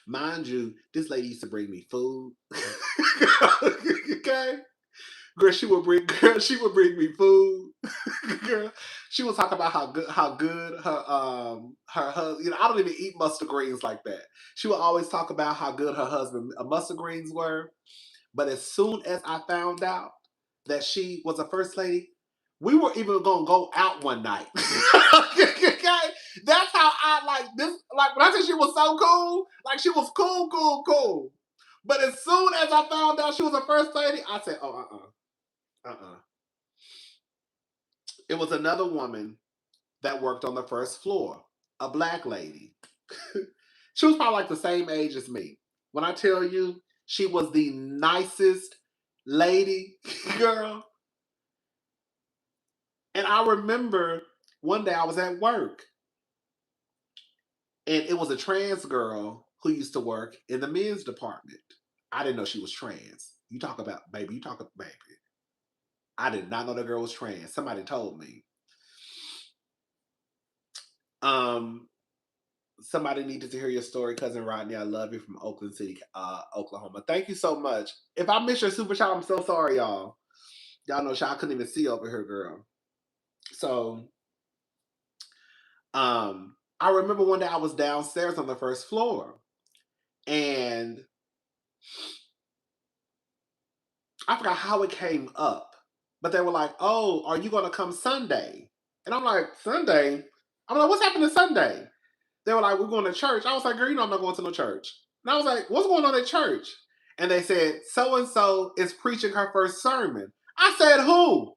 Mind you, this lady used to bring me food. Okay? Girl, she would bring me food. Girl, she would talk about how good her husband, I don't even eat mustard greens like that. She would always talk about how good her husband mustard greens were. But as soon as I found out that she was a first lady, we were even gonna go out one night. Okay? That's how I like this. Like when I said she was so cool, like she was cool, cool, cool. But as soon as I found out she was a first lady, I said, oh, It was another woman that worked on the first floor, a black lady. She was probably like the same age as me. When I tell you, she was the nicest lady, girl. And I remember one day I was at work, and it was a trans girl who used to work in the men's department. I didn't know she was trans. You talk about baby, baby. I did not know the girl was trans. Somebody told me. Somebody needed to hear your story, cousin Rodney. I love you from Oakland City, Oklahoma. Thank you so much. If I missed your super chat, I'm so sorry, y'all. Y'all know I couldn't even see over here, girl. So, I remember one day I was downstairs on the first floor, and I forgot how it came up, but they were like, "Oh, are you gonna come Sunday?" And I'm like, "Sunday?" I'm like, "What's happening Sunday?" They were like, "We're going to church." I was like, "Girl, you know I'm not going to no church." And I was like, "What's going on at church?" And they said, "So and so is preaching her first sermon." I said, "Who?"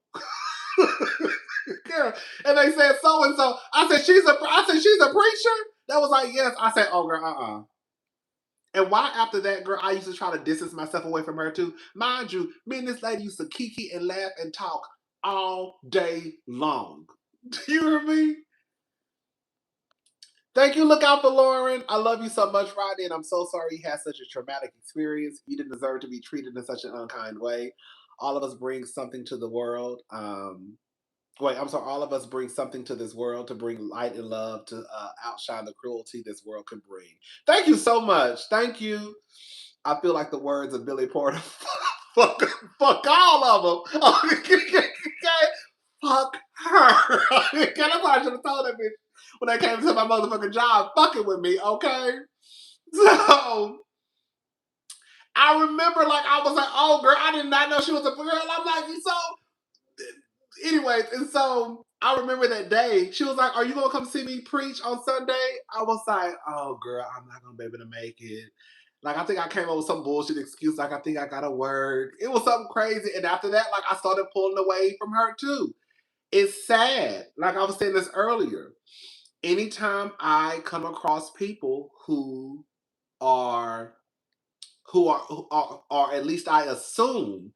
Girl. And they said, "So and so." I said, she's a preacher." That was like, "Yes." I said, "Oh, girl, And why after that, girl, I used to try to distance myself away from her too. Mind you, me and this lady used to kiki and laugh and talk all day long. Do you hear me? Thank you. Look out for Lauren. I love you so much, Rodney, and I'm so sorry you had such a traumatic experience. You didn't deserve to be treated in such an unkind way. all of us bring something to the world. All of us bring something to this world to bring light and love to outshine the cruelty this world can bring. Thank you so much. Thank you. I feel like the words of Billy Porter. fuck, fuck all of them. Okay, fuck her. That's why I should have told that bitch when I came to my motherfucking job, fucking with me. Okay, so I remember, like, I was like, oh girl, I did not know she was a girl. I'm like, so anyways, and so I remember that day, she was like, are you gonna come see me preach on Sunday? I was like, oh girl, I'm not gonna be able to make it. Like, I think I came up with some bullshit excuse, like, I think I gotta work. It was something crazy. And after that, like, I started pulling away from her too. It's sad. Like I was saying this earlier. Anytime I come across people who are or at least I assume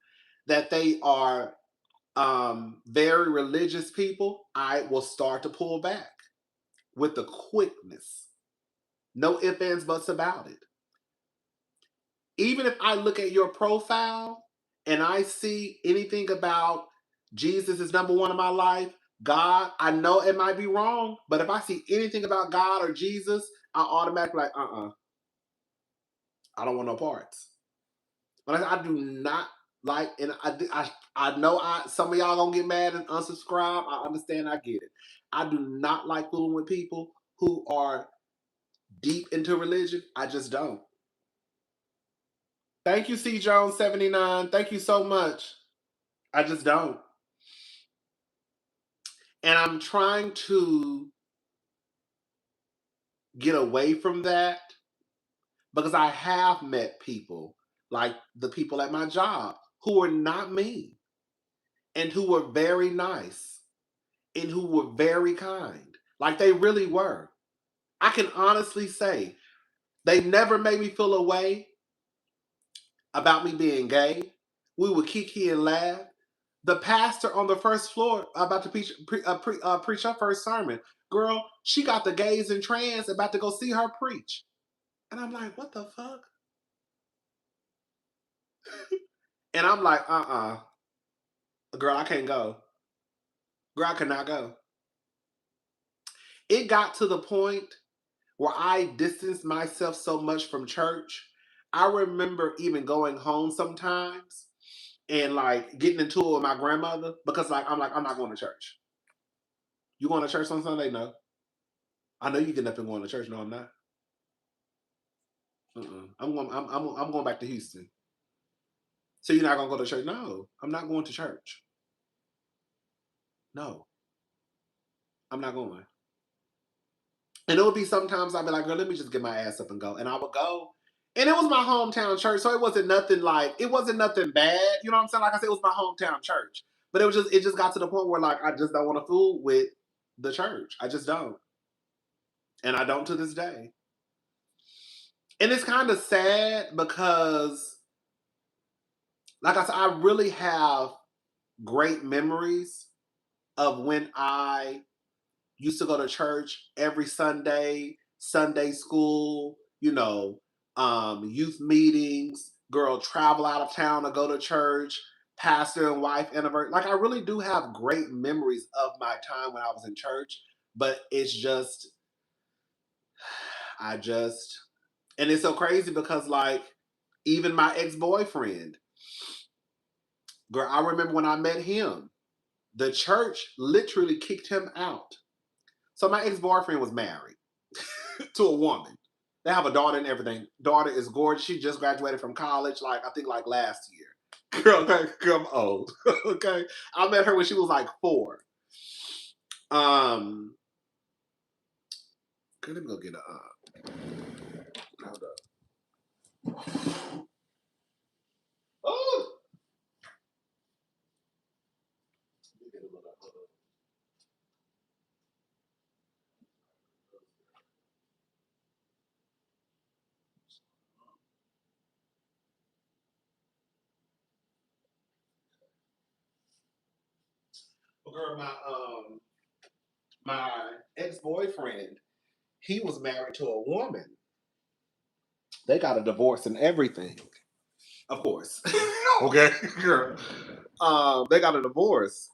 that they are very religious people, I will start to pull back with the quickness. No ifs, ands, buts about it. Even if I look at your profile and I see anything about Jesus is number one in my life, God, I know it might be wrong, but if I see anything about God or Jesus, I automatically like, I don't want no parts. But I do not like, and I know some of y'all gonna get mad and unsubscribe. I understand, I get it. I do not like fooling with people who are deep into religion. I just don't. Thank you, C. Jones 79. Thank you so much. I just don't. And I'm trying to get away from that because I have met people like the people at my job who are not me and who were very nice and who were very kind. Like they really were. I can honestly say they never made me feel a way about me being gay. We would kiki and laugh. The pastor on the first floor about to preach her first sermon. Girl, she got the gays and trans about to go see her preach. And I'm like, what the fuck? And I'm like, girl, I can't go. Girl, I cannot go. It got to the point where I distanced myself so much from church. I remember even going home sometimes and like getting into it with my grandmother because I'm not going to church. You going to church on Sunday? No. I know you getting up and going to church. No, I'm not. I'm going back to Houston. So you're not gonna go to church? No, I'm not going to church. No, I'm not going. And it would be sometimes I'd be like, girl, let me just get my ass up and go. And I would go. And it was my hometown church. So it wasn't nothing bad. You know what I'm saying? Like I said, it was my hometown church. But it just got to the point where like I just don't want to fool with the church. I just don't. And I don't to this day. And it's kind of sad because, like I said, I really have great memories of when I used to go to church every Sunday, Sunday school, youth meetings, girl travel out of town to go to church, pastor and wife anniversary. Like I really do have great memories of my time when I was in church, but it's just, and it's so crazy because like even my ex-boyfriend, girl, I remember when I met him, the church literally kicked him out. So my ex-boyfriend was married to a woman. They have a daughter and everything. Daughter is gorgeous. She just graduated from college, like I think like last year. Girl, I'm old. Okay. I met her when she was like 4. Let me go get a hold up. Oh, well, girl, my ex-boyfriend, he was married to a woman. They got a divorce and everything. of course. Okay, girl. They got a divorce,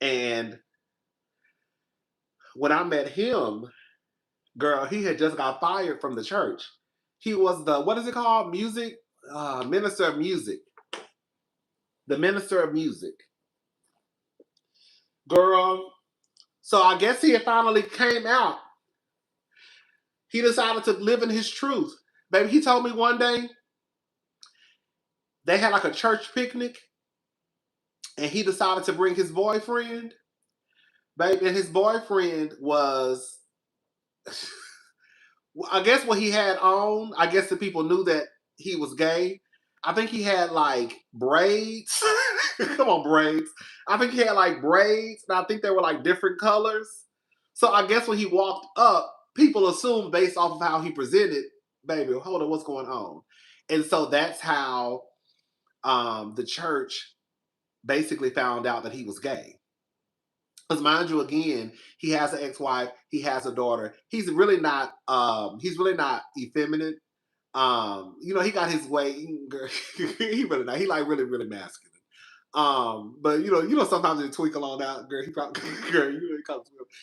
and when I met him, girl, he had just got fired from the church. He was the, what is it called? Music, minister of music. The minister of music. Girl. So I guess he had finally came out. He decided to live in his truth. Baby, he told me one day they had like a church picnic and he decided to bring his boyfriend. Baby, and his boyfriend was, I guess what he had on, I guess the people knew that he was gay. I think he had like braids. Come on, braids. I think he had like braids, and I think they were like different colors. So I guess when he walked up, people assumed based off of how he presented, baby, hold on, what's going on? And so that's how the church basically found out that he was gay. Because mind you, again, he has an ex-wife, he has a daughter. He's really not effeminate. He got his way. He really not. He like really, really masculine. But sometimes it twinkle on out, girl. He probably, girl,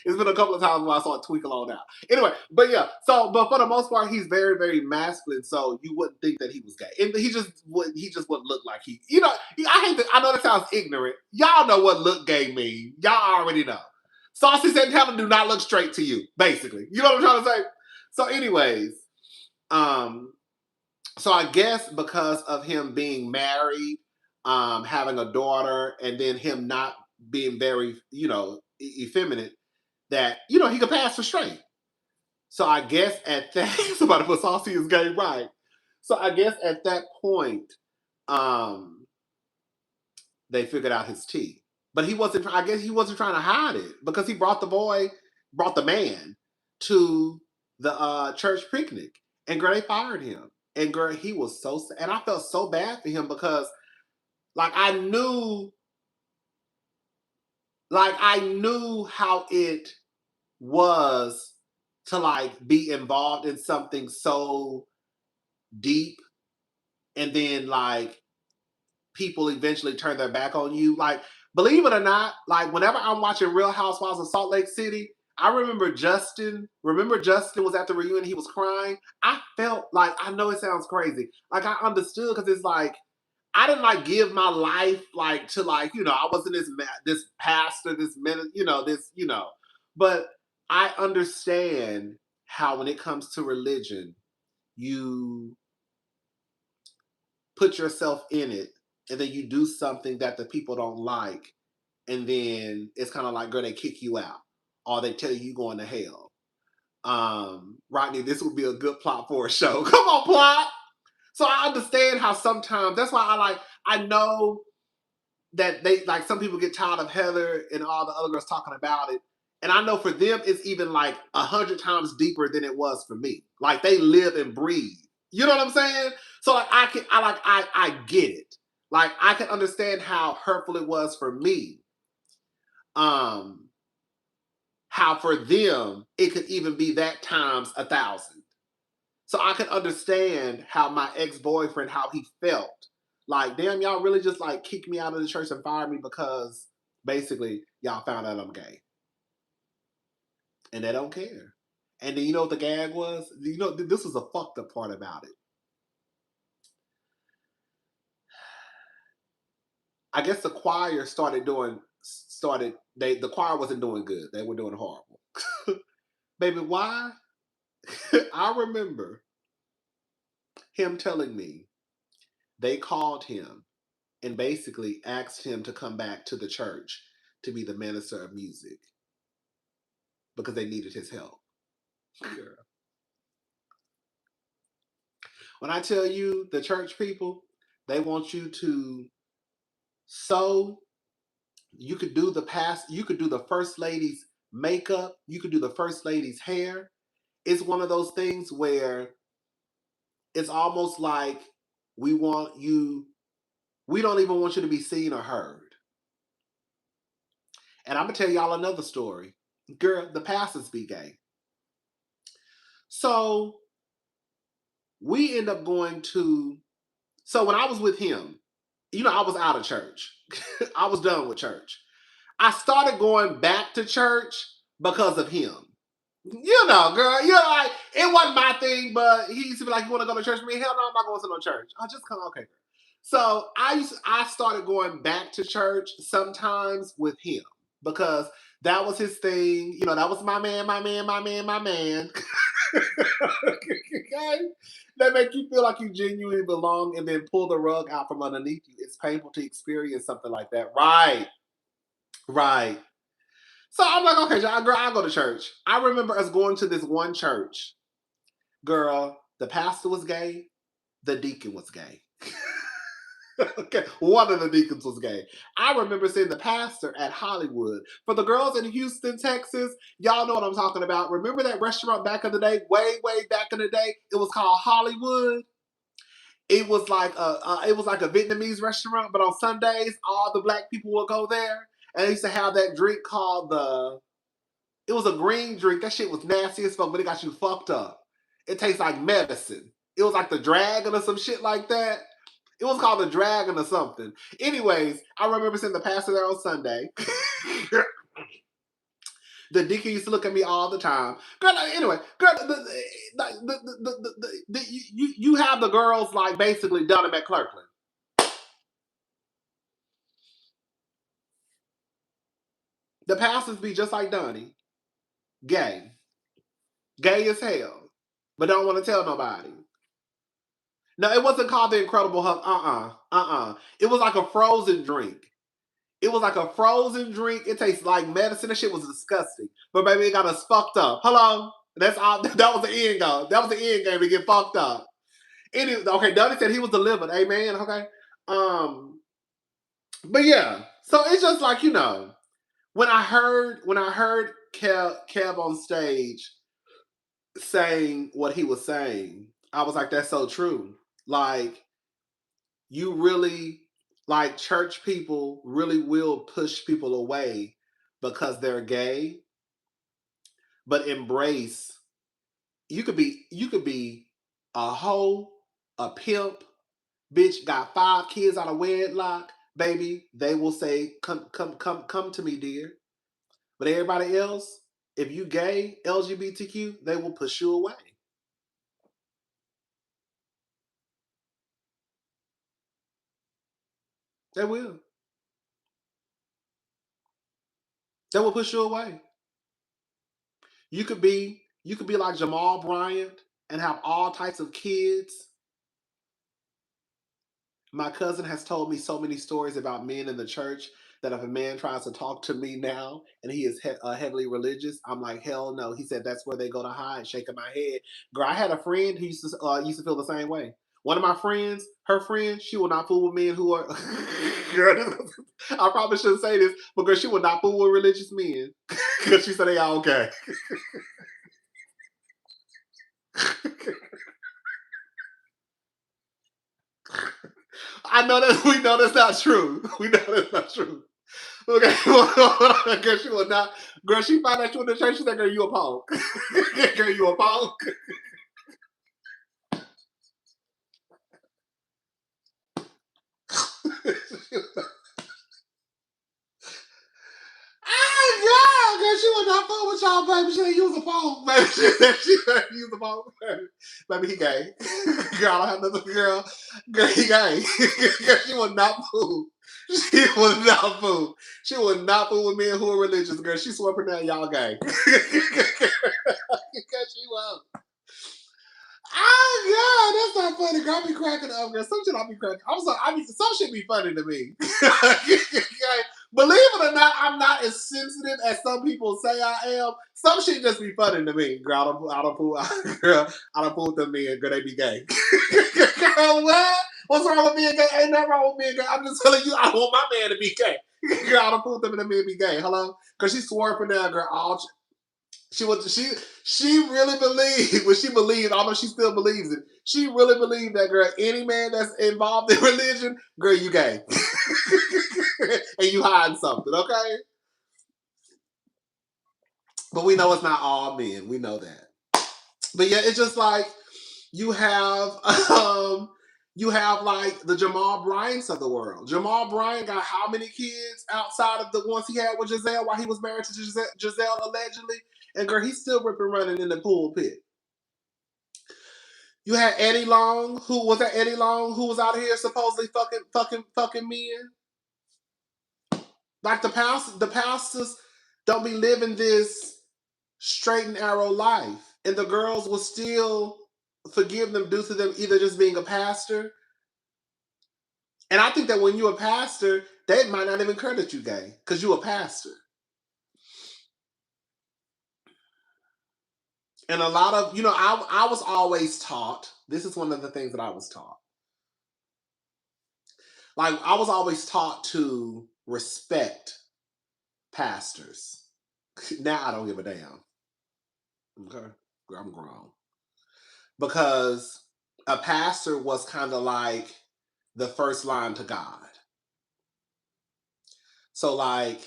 it's been a couple of times where I saw it twinkle on out. Anyway, but yeah. So, but for the most part, he's very, very masculine. So you wouldn't think that he was gay, and he just wouldn't look like he. I know that sounds ignorant. Y'all know what look gay mean. Y'all already know. Saucy and Helen do not look straight to you. Basically, you know what I'm trying to say. So, anyways, so I guess because of him being married, having a daughter, and then him not being very, effeminate, that, he could pass for straight. So I guess at that, somebody put Saucy is gay, right? So I guess at that point, they figured out his tea. But I guess he wasn't trying to hide it because he brought the man to the church picnic. And girl, they fired him. And girl, he was so sad. And I felt so bad for him because I knew how it was to be involved in something so deep, and then people eventually turn their back on you. Believe it or not, whenever I'm watching Real Housewives of Salt Lake City, I remember Justin. Remember Justin was at the reunion, he was crying. I felt I know it sounds crazy. I understood because it's I didn't give my life to I wasn't this pastor, this minute, but I understand how when it comes to religion, you put yourself in it and then you do something that the people don't like, and then it's kind of girl, they kick you out or they tell you going to hell. Rodney, this would be a good plot for a show. Come on, plot. So I understand how sometimes, that's why I know that they some people get tired of Heather and all the other girls talking about it. And I know for them, it's even 100 times deeper than it was for me. They live and breathe. You know what I'm saying? So I get it. I can understand how hurtful it was for me. How for them, it could even be that times 1,000. So I can understand how my ex-boyfriend, how he felt. Damn, y'all really just kicked me out of the church and fired me because basically y'all found out I'm gay. And they don't care. And then you know what the gag was? This was a fucked up part about it. I guess the choir the choir wasn't doing good. They were doing horrible. Baby, why? I remember him telling me they called him and basically asked him to come back to the church to be the minister of music because they needed his help. Girl. When I tell you the church people, they want you to sew. You could do the first lady's makeup. You could do the first lady's hair. It's one of those things where it's almost like we don't even want you to be seen or heard. And I'm going to tell y'all another story. Girl, the pastors be gay. So we end up going to So when I was with him, I was out of church. I was done with church. I started going back to church because of him. Girl, like, it wasn't my thing, but he used to be like, you want to go to church with me? Hell no, I'm not going to no church. I'll just come, okay. So I started going back to church sometimes with him because that was his thing. That was my man. Okay? That make you feel like you genuinely belong and then pull the rug out from underneath you. It's painful to experience something like that. Right. So I'm like, okay, girl, I'll go to church. I remember us going to this one church. Girl, the pastor was gay. The deacon was gay. Okay, one of the deacons was gay. I remember seeing the pastor at Hollywood. For the girls in Houston, Texas, y'all know what I'm talking about. Remember that restaurant back in the day, way back in the day? It was called Hollywood. It was like a Vietnamese restaurant, but on Sundays, all the black people would go there. And they used to have that drink called it was a green drink. That shit was nasty as fuck, but it got you fucked up. It tastes like medicine. It was like the dragon or some shit like that. It was called the dragon or something. Anyways, I remember seeing the pastor there on Sunday. The deacon used to look at me all the time. Girl, anyway, girl, you have the girls like basically done them at Clerkland. The pastors be just like Donnie. Gay. Gay as hell. But don't want to tell nobody. No, it wasn't called the Incredible Hulk. It was like a frozen drink. It was like a frozen drink. It tastes like medicine. That shit was disgusting. But baby, it got us fucked up. Hello? That's all. That was the end game. That was the end game to get fucked up. Okay, Donnie said he was delivered. Amen. Okay. But yeah. So it's just like, when I heard Kev on stage saying what he was saying, I was like, that's so true. Like, you really, like, church people really will push people away because they're gay, but embrace. You could be a hoe, a pimp, bitch, got 5 kids out of wedlock, baby. They will say, come to me, dear. But everybody else, if you gay, LGBTQ, they will push you away. They will. They will push you away. You could be like Jamal Bryant and have all types of kids. My cousin has told me so many stories about men in the church that if a man tries to talk to me now and he is heavily religious, I'm like, hell no. He said that's where they go to hide, shaking my head. Girl, I had a friend who used to feel the same way. One of my friends, her friend, she will not fool with men who are. Girl, I probably shouldn't say this, but girl, she will not fool with religious men because she said they all okay. I know that we know that's not true. We know that's not true. Okay, girl, she will not. Girl, she found out you in the church. She's like, girl, you a punk. Girl, you a punk. Ah, girl, she was not fun with y'all, baby. She didn't use a phone, baby. She didn't use a phone, baby. He gay. Girl, I don't have nothing. Girl, he gay. Girl, she was not fool. She was not fool. She was not fool with men who are religious, girl. She swore up and y'all gay. Girl, she was. Oh God, that's not funny. Girl, I be cracking up, girl. Some shit I be cracking. Some shit be funny to me. Believe it or not, I'm not as sensitive as some people say I am. Some shit just be funny to me. Girl, I don't fool. Girl, I don't fool with them men. Girl, they be gay. Girl, what? What's wrong with being gay? Ain't nothing wrong with being gay. I'm just telling you, I don't want my man to be gay. Girl, I don't fool with them and the men be gay. Hello? Because she swore up and down, girl, she really believed what she believed, although she still believes it. She really believed that, girl, any man that's involved in religion, girl, you gay. And you hiding something, okay? But we know it's not all men. We know that. But yeah, it's just like you have You have like the Jamal Bryants of the world. Jamal Bryant got how many kids outside of the ones he had with Giselle while he was married to Giselle allegedly? And girl, he's still ripping running in the pulpit. You had Eddie Long, who was out here supposedly fucking men. Like the pastors don't be living this straight and narrow life, and the girls will still forgive them due to them either just being a pastor. And I think that when you're a pastor, they might not even care that you're gay because you're a pastor. And a lot of, I was always taught, this is one of the things that I was taught. Like, I was always taught to respect pastors. Now I don't give a damn. Okay? I'm grown. Because a pastor was kind of like the first line to God. So like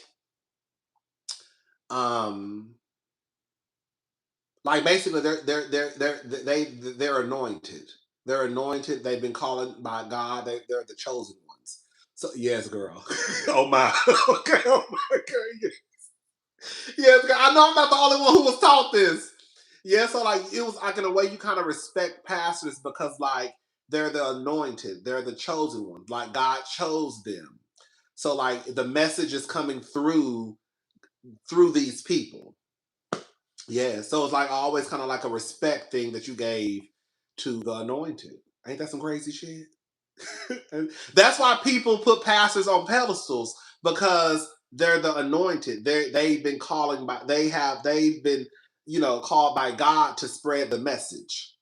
basically they're anointed. They're anointed. They've been called by God. They're the chosen ones. So yes, girl. Oh my. Okay. Oh my girl. Yes, girl. I know I'm not the only one who was taught this. Yeah. So like it was like in a way you kind of respect pastors because like they're the anointed. They're the chosen ones. Like God chose them. So like the message is coming through these people. Yeah, so it's like always kind of like a respect thing that you gave to the anointed. Ain't that some crazy shit? And that's why people put pastors on pedestals because they're the anointed. They've been called by God to spread the message.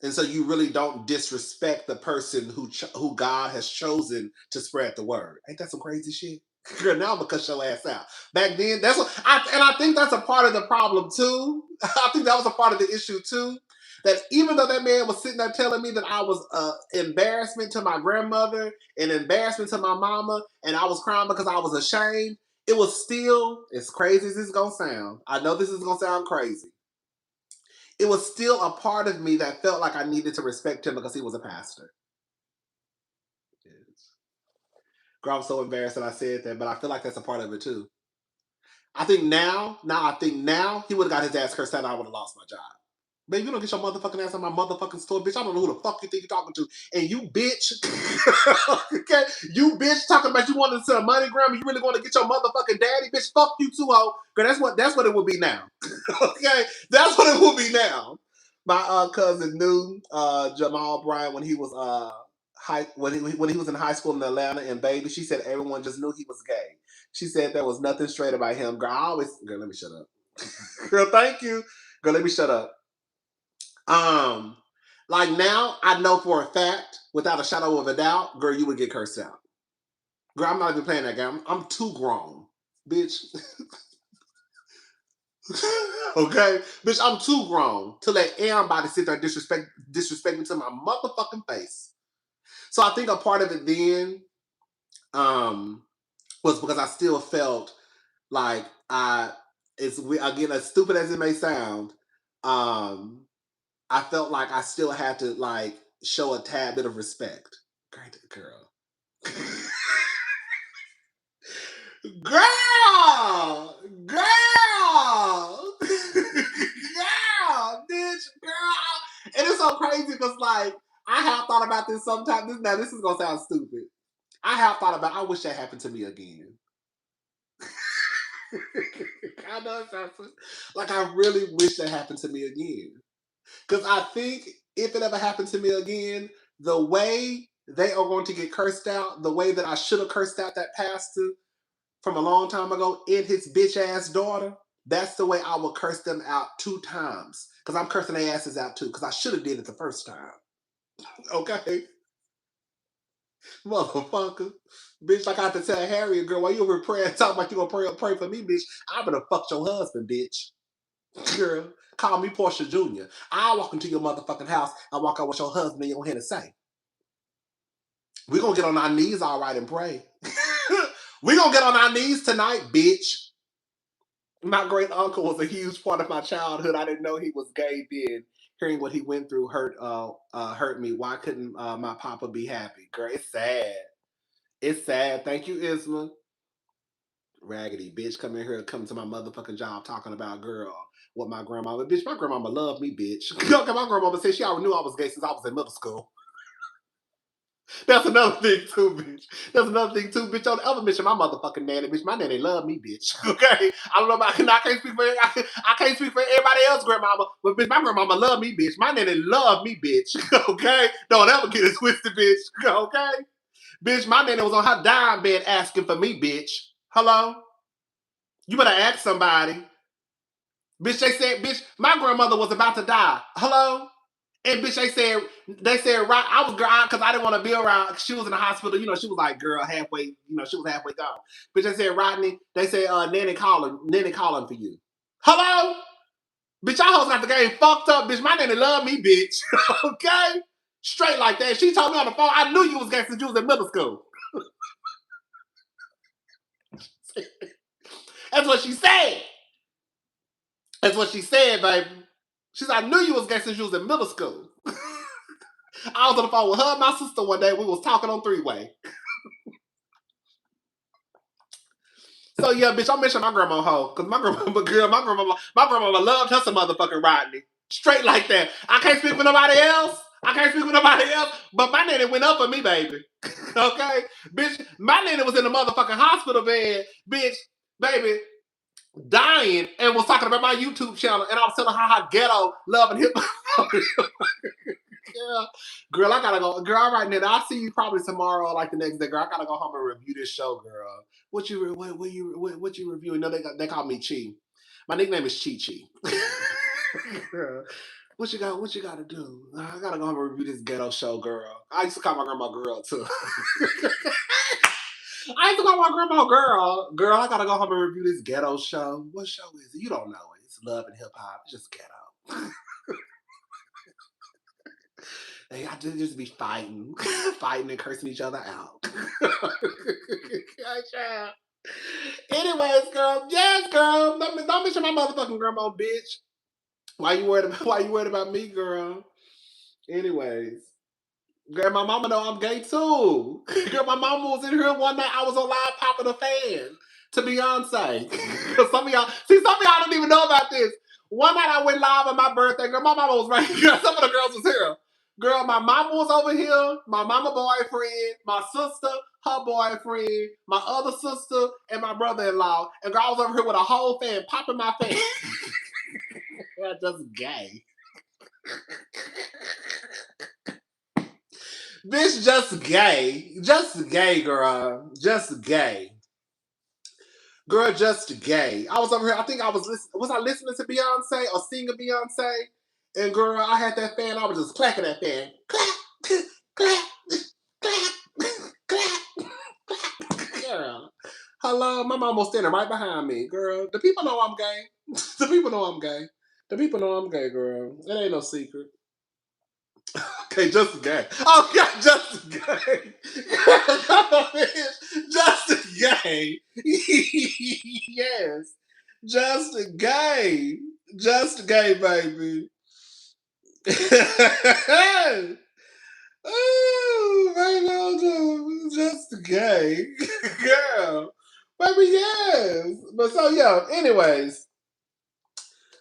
And so you really don't disrespect the person who God has chosen to spread the word. Ain't that some crazy shit? Girl, now I'm gonna cut your ass out. Back then, I think that's a part of the problem too. I think that was a part of the issue too. That even though that man was sitting there telling me that I was embarrassment to my grandmother and embarrassment to my mama, and I was crying because I was ashamed, it was still, as crazy as this is gonna sound, I know this is gonna sound crazy. It was still a part of me that felt like I needed to respect him because he was a pastor. Girl, I'm so embarrassed that I said that, but I feel like that's a part of it too. I think now he would have got his ass cursed out and I would have lost my job. Baby, you don't get your motherfucking ass on my motherfucking store, bitch. I don't know who the fuck you think you're talking to. And you bitch, okay? You bitch talking about you wanted to send a money gram and you really want to get your motherfucking daddy, bitch. Fuck you too, ho. Girl, that's what it would be now. Okay? That's what it would be now. My cousin knew Jamal Bryant when he was when he was in high school in Atlanta, and baby, she said everyone just knew he was gay. She said there was nothing straight about him. Girl, let me shut up. Girl, thank you. Girl, let me shut up. Like now, I know for a fact, without a shadow of a doubt, girl, you would get cursed out. Girl, I'm not even playing that game. I'm too grown, bitch. Okay, bitch, I'm too grown to let everybody sit there disrespect me to my motherfucking face. So I think a part of it then, was because I still felt like again, as stupid as it may sound, I felt like I still had to like show a tad bit of respect. Great girl. Girl! Bitch, girl. And it's so crazy because like I have thought about this sometimes. Now this is gonna sound stupid. I have thought about I wish that happened to me again. I know it sounds like I really wish that happened to me again. Because I think if it ever happened to me again, the way they are going to get cursed out, the way that I should have cursed out that pastor from a long time ago and his bitch ass daughter, that's the way I will curse them out 2 times. Because I'm cursing their asses out too. Because I should have did it the first time. Okay? Motherfucker. Bitch, like I have to tell Harry, girl, while you over praying, talking about you gonna pray for me, bitch, I'm gonna fuck your husband, bitch. Girl, call me Portia Jr. I'll walk into your motherfucking house and walk out with your husband in your hand and say, we're gonna get on our knees all right and pray. We're gonna get on our knees tonight, bitch. My great uncle was a huge part of my childhood. I didn't know he was gay then. Hearing what he went through hurt me. Why couldn't my papa be happy? Girl, it's sad. It's sad. Thank you, Isma. Raggedy bitch, come in here, come to my motherfucking job talking about girl. What my grandmama, bitch, my grandmama loved me, bitch. Okay, my grandmama said she already knew I was gay since I was in middle school. That's another thing too, bitch. That's another thing too, bitch. Don't ever mention my motherfucking nanny, bitch. My nanny love me, bitch. Okay, I don't know about. I can't speak for. I can't speak for everybody else, grandmama. But bitch, my grandmama love me, bitch. My nanny love me, bitch. Okay, don't ever get it twisted, bitch. Okay, bitch. My nanny was on her dime bed asking for me, bitch. Hello, you better ask somebody, bitch. They said, bitch, my grandmother was about to die. Hello. And bitch, they said, right, I was girl, because I didn't want to be around. She was in the hospital, she was like, girl, halfway, she was halfway gone. Bitch, they said, Rodney, they said, Nanny calling for you. Hello? Bitch, y'all hoes got the game fucked up, bitch. My nanny love me, bitch. Okay? Straight like that. She told me on the phone, I knew you was gay since you was in middle school. That's what she said. That's what she said, baby. She said, I knew you was gay since you was in middle school. I was on the phone with her and my sister one day. We was talking on three-way. So yeah, bitch, I'm mentioning my grandma hoe. Cause my grandmama loved her some motherfucking Rodney. Straight like that. I can't speak for nobody else. But my nanny went up for me, baby. Okay? Bitch, my nanny was in the motherfucking hospital bed, bitch, baby, dying, and was talking about my YouTube channel, and I was telling her how ghetto, love, and hip hop. Girl, I gotta go. Girl, all right, now I'll see you probably tomorrow, like the next day. Girl, I gotta go home and review this show, girl. What you reviewing? No, they call me Chi. My nickname is Chi Chi. What you got to do? I gotta go home and review this ghetto show, girl. I used to call my grandma girl too. I used to call my grandma girl. Girl, I gotta go home and review this ghetto show. What show is it? You don't know it. It's love and hip hop. It's just ghetto. They got to just be fighting and cursing each other out. Anyways, girl, yes, girl. Don't mention my motherfucking grandma, bitch. Why you worried about me, girl? Anyways, girl, my mama know I'm gay too. Girl, my mama was in here one night. I was on live popping a fan to Beyonce. Some of y'all don't even know about this. One night I went live on my birthday. Girl, my mama was right here. Some of the girls was here. Girl, my mama was over here, my mama boyfriend, my sister, her boyfriend, my other sister, and my brother-in-law. And girl, I was over here with a whole fan, popping my fan. That's just gay. Bitch, just gay. Just gay, girl. Just gay. Girl, just gay. I was over here, I think I was listening to Beyonce or singing Beyonce? And girl, I had that fan, I was just clacking that fan. Clap, clap, clap, clap, clap. Girl. Hello, my mom was standing right behind me. Girl, the people know I'm gay. The people know I'm gay. The people know I'm gay, girl. It ain't no secret. Okay, just gay. Oh God, just gay. Just gay. Yes. Just gay. Just gay, baby. Oh, baby, just gay. Girl. Baby, yes. But so yeah, anyways.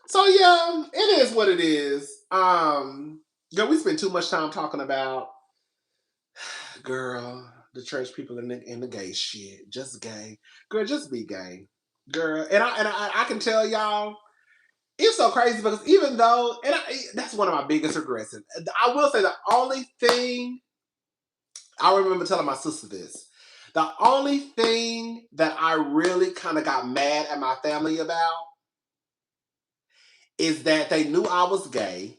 So yeah, it is what it is. Girl, we spent too much time talking about, girl, the church people in the gay shit. Just gay. Girl, just be gay. Girl. And I can tell y'all, it's so crazy because even though, that's one of my biggest regrets. I will say the only thing, I remember telling my sister this, the only thing that I really kind of got mad at my family about is that they knew I was gay.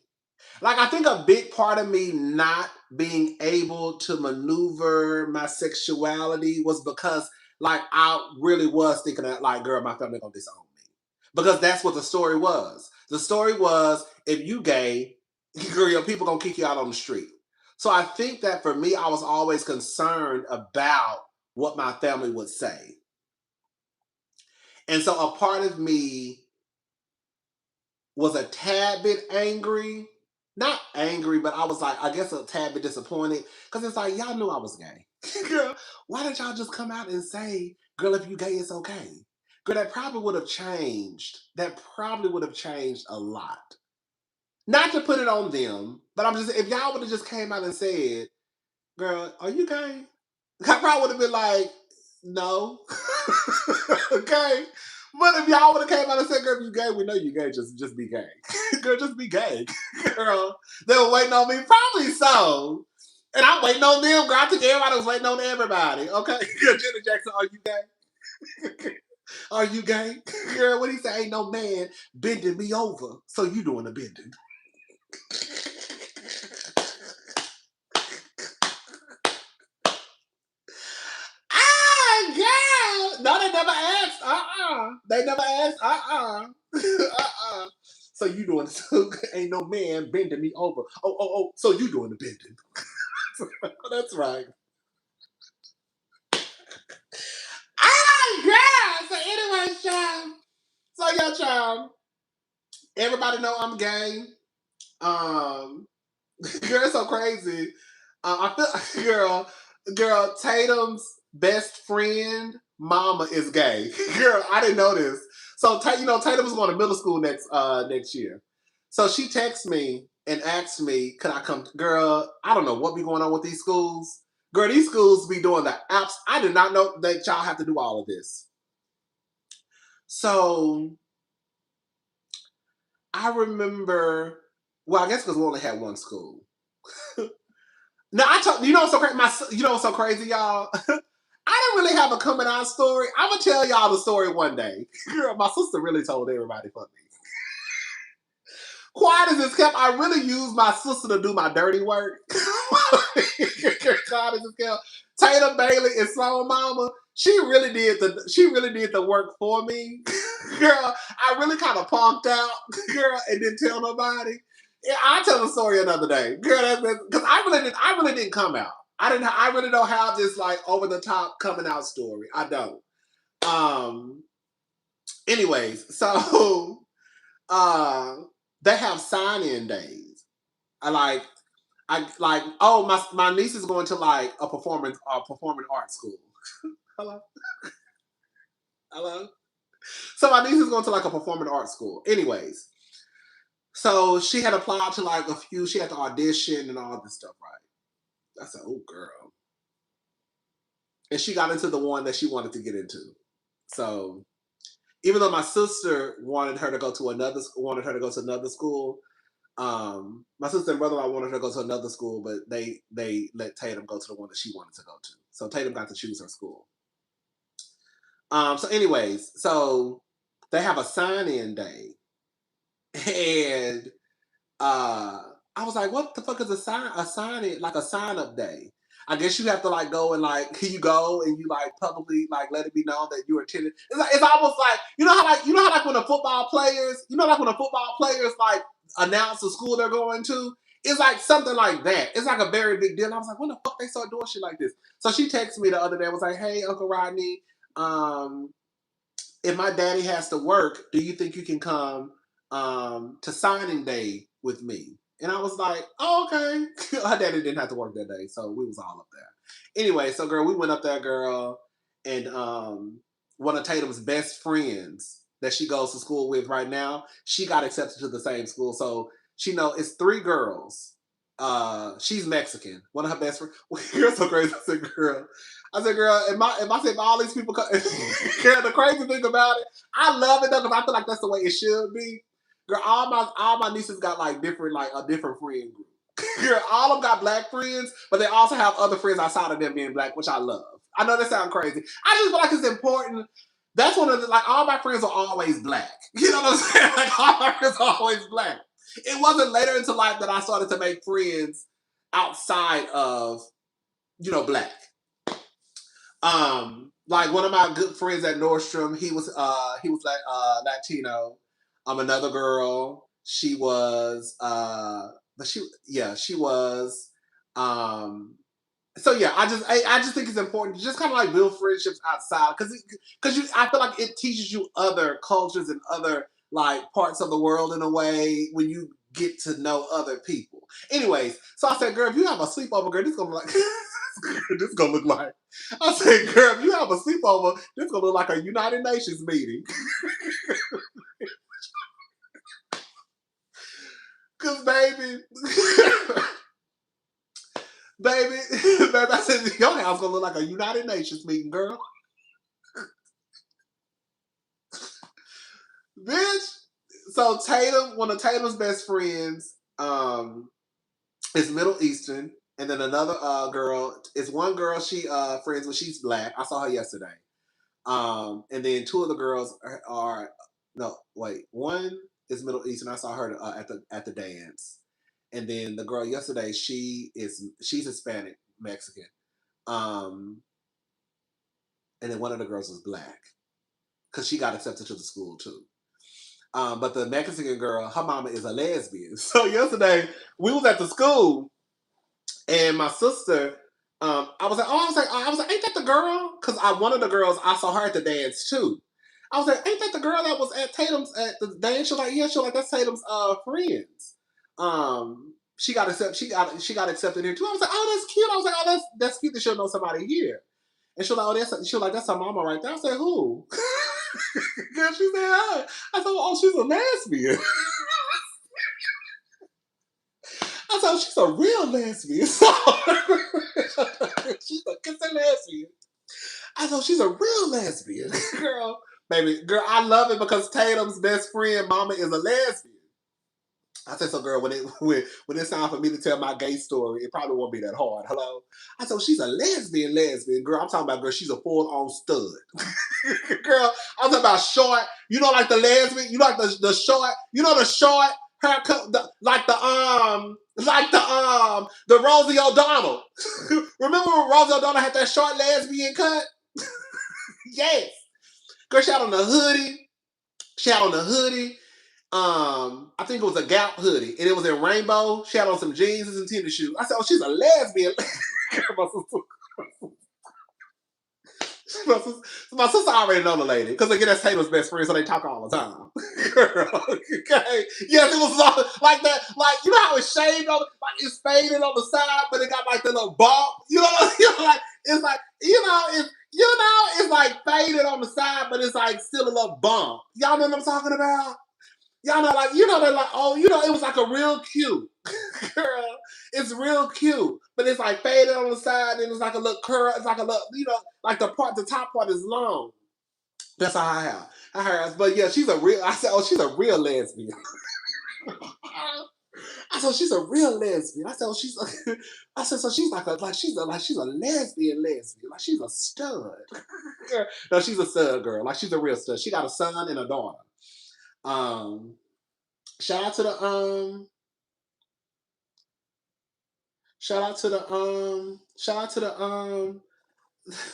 Like, I think a big part of me not being able to maneuver my sexuality was because, like, I really was thinking that, like, girl, my family gonna disown me. Because that's what the story was. The story was, if you gay, girl, your people gonna kick you out on the street. So I think that for me, I was always concerned about what my family would say. And so a part of me was a tad bit angry not angry, but I was like, I guess a tad bit disappointed. Because it's like, y'all knew I was gay. Girl, why didn't y'all just come out and say, girl, if you gay, it's okay? Girl, that probably would have changed. That probably would have changed a lot. Not to put it on them, but I'm just, if y'all would have just came out and said, girl, are you gay? I probably would have been like, no. Okay. But if y'all would have came out and said, girl, if you gay, we know you gay, just be gay. Girl, just be gay. Girl, they were waiting on me. Probably so. And I'm waiting on them. Girl, I think everybody was waiting on everybody. Okay. Janet Jackson, are you gay? Are you gay? Girl, what he say? Ain't no man bending me over. So you doing the bending. Girl. No, they never asked. They never asked. So you doing so ain't no man bending me over. Oh. So you doing the bending. That's right. Girl. So anyway, child. So yeah, child. Everybody know I'm gay. Girl, it's so crazy. I feel, girl, Tatum's best friend, mama is gay. Girl, I didn't know this. So, Tatum's going to middle school next year. So she texts me and asks me, "Can I come?" Girl, I don't know what be going on with these schools. Girl, these schools be doing the apps. I did not know that y'all have to do all of this. So I remember. Well, I guess because we only had one school. Now you know what's so crazy? You know what's so crazy, y'all? I didn't really have a coming out story. I'm gonna tell y'all the story one day. Girl, my sister really told everybody for me. Quiet as it's kept, I really used my sister to do my dirty work. Quiet as it's kept. Tatum Bailey and Soul Mama, she really did the work for me. Girl, I really kind of punked out, girl, and didn't tell nobody. Yeah, I'll tell the story another day. Girl, because I really didn't come out. I really don't have this like over the top coming out story. I don't. Anyways, so they have sign-in days. My niece is going to like a performing arts school. Hello? Hello? So my niece is going to like a performing arts school. Anyways. So she had applied to like a few, she had to audition and all this stuff, right? I said, oh girl. And she got into the one that she wanted to get into. So even though my sister wanted her to go to another school, my sister and brother-in-law wanted her to go to another school, but they let Tatum go to the one that she wanted to go to. So Tatum got to choose her school. So anyways, so they have a sign-in day. And I was like, what the fuck is a sign-up day? I guess you have to like go and like you go and you like publicly like let it be known that you attended. It's almost like you know how when the football players like announce the school they're going to. It's like something like that. It's like a very big deal. I was like, when the fuck they start doing shit like this? So she texted me the other day. I was like, hey, Uncle Rodney, if my daddy has to work, do you think you can come to signing day with me? And I was like, oh, okay. Her daddy didn't have to work that day, so we was all up there. Anyway, so girl, we went up there, girl, and one of Tatum's best friends that she goes to school with right now, she got accepted to the same school. So it's 3 girls. She's Mexican. One of her best friends. You're so crazy. I said, girl, if I say all these people come, girl, the crazy thing about it, I love it though because I feel like that's the way it should be. Girl, all my nieces got like a different friend group. Girl, all of them got black friends, but they also have other friends outside of them being black, which I love. I know that sounds crazy. I just feel like it's important. That's one of the all my friends are always black. You know what I'm saying? Like all my friends are always black. It wasn't later into life that I started to make friends outside of, black. Like one of my good friends at Nordstrom, he was Latino. Another girl, she was she was. So yeah, I just think it's important to just kind of like build friendships outside because I feel like it teaches you other cultures and other like parts of the world in a way when you get to know other people. Anyways, so I said, girl, if you have a sleepover, girl, this gonna be like this gonna look like. I said, girl, if you have a sleepover, this gonna look like a United Nations meeting. Cause baby, baby, I said, your house gonna look like a United Nations meeting, girl. Bitch. So Tatum, one of Tatum's best friends, is Middle Eastern, and then another girl is one girl she friends with. She's black. I saw her yesterday. And then two of the girls are no wait. One is Middle Eastern. I saw her at the dance, and then the girl yesterday she's Hispanic Mexican. And then one of the girls was black because she got accepted to the school too. But the Mexican girl, her mama is a lesbian. So yesterday we was at the school, and my sister, I was like, ain't that the girl? Because one of the girls, I saw her at the dance too. I was like, ain't that the girl that was at Tatum's at the dance? She was like, yeah, she was like, that's Tatum's friends. She got accepted here too. I was like, oh, that's cute. I was like, oh, that's cute that she'll know somebody here. And she was like, that's her mama right there. I said, who? Girl, she said, hi. I said, oh, she's a lesbian. I said, oh, she's a real lesbian. She's a lesbian. I said, she's a real lesbian. Girl, baby, girl, I love it because Tatum's best friend, mama, is a lesbian. I said, so girl, when it's time for me to tell my gay story, it probably won't be that hard. Hello? I said, she's a lesbian. Girl, I'm talking about, girl, she's a full-on stud. Girl, I'm talking about short, you know, like the lesbian, you know, like the short, you know, the short haircut, like the Rosie O'Donnell. Remember when Rosie O'Donnell had that short lesbian cut? Yes. Girl, she had on the hoodie. I think it was a Gap hoodie, and it was in rainbow. She had on some jeans and some tennis shoes. I said, oh, she's a lesbian. My sister already know the lady, because again, that's Taylor's best friend, so they talk all the time. Girl, okay. Yes, it was like that, like, you know how it's shaved on, like it's faded on the side, but it got like the little bump. Like it's like, it's like faded on the side, but it's like still a little bump. Y'all know what I'm talking about? Y'all know, like, they're like, oh, it was like a real cute. Girl, it's real cute. But it's like faded on the side, and it's like a little curl. It's like a little, like the top part is long. That's how I have. I heard, but yeah, I said, oh, she's a real lesbian. I said, she's a real lesbian. I said, so she's she's a lesbian. Like she's a stud. No, she's a stud girl. Like she's a real stud. She got a son and a daughter. Shout out to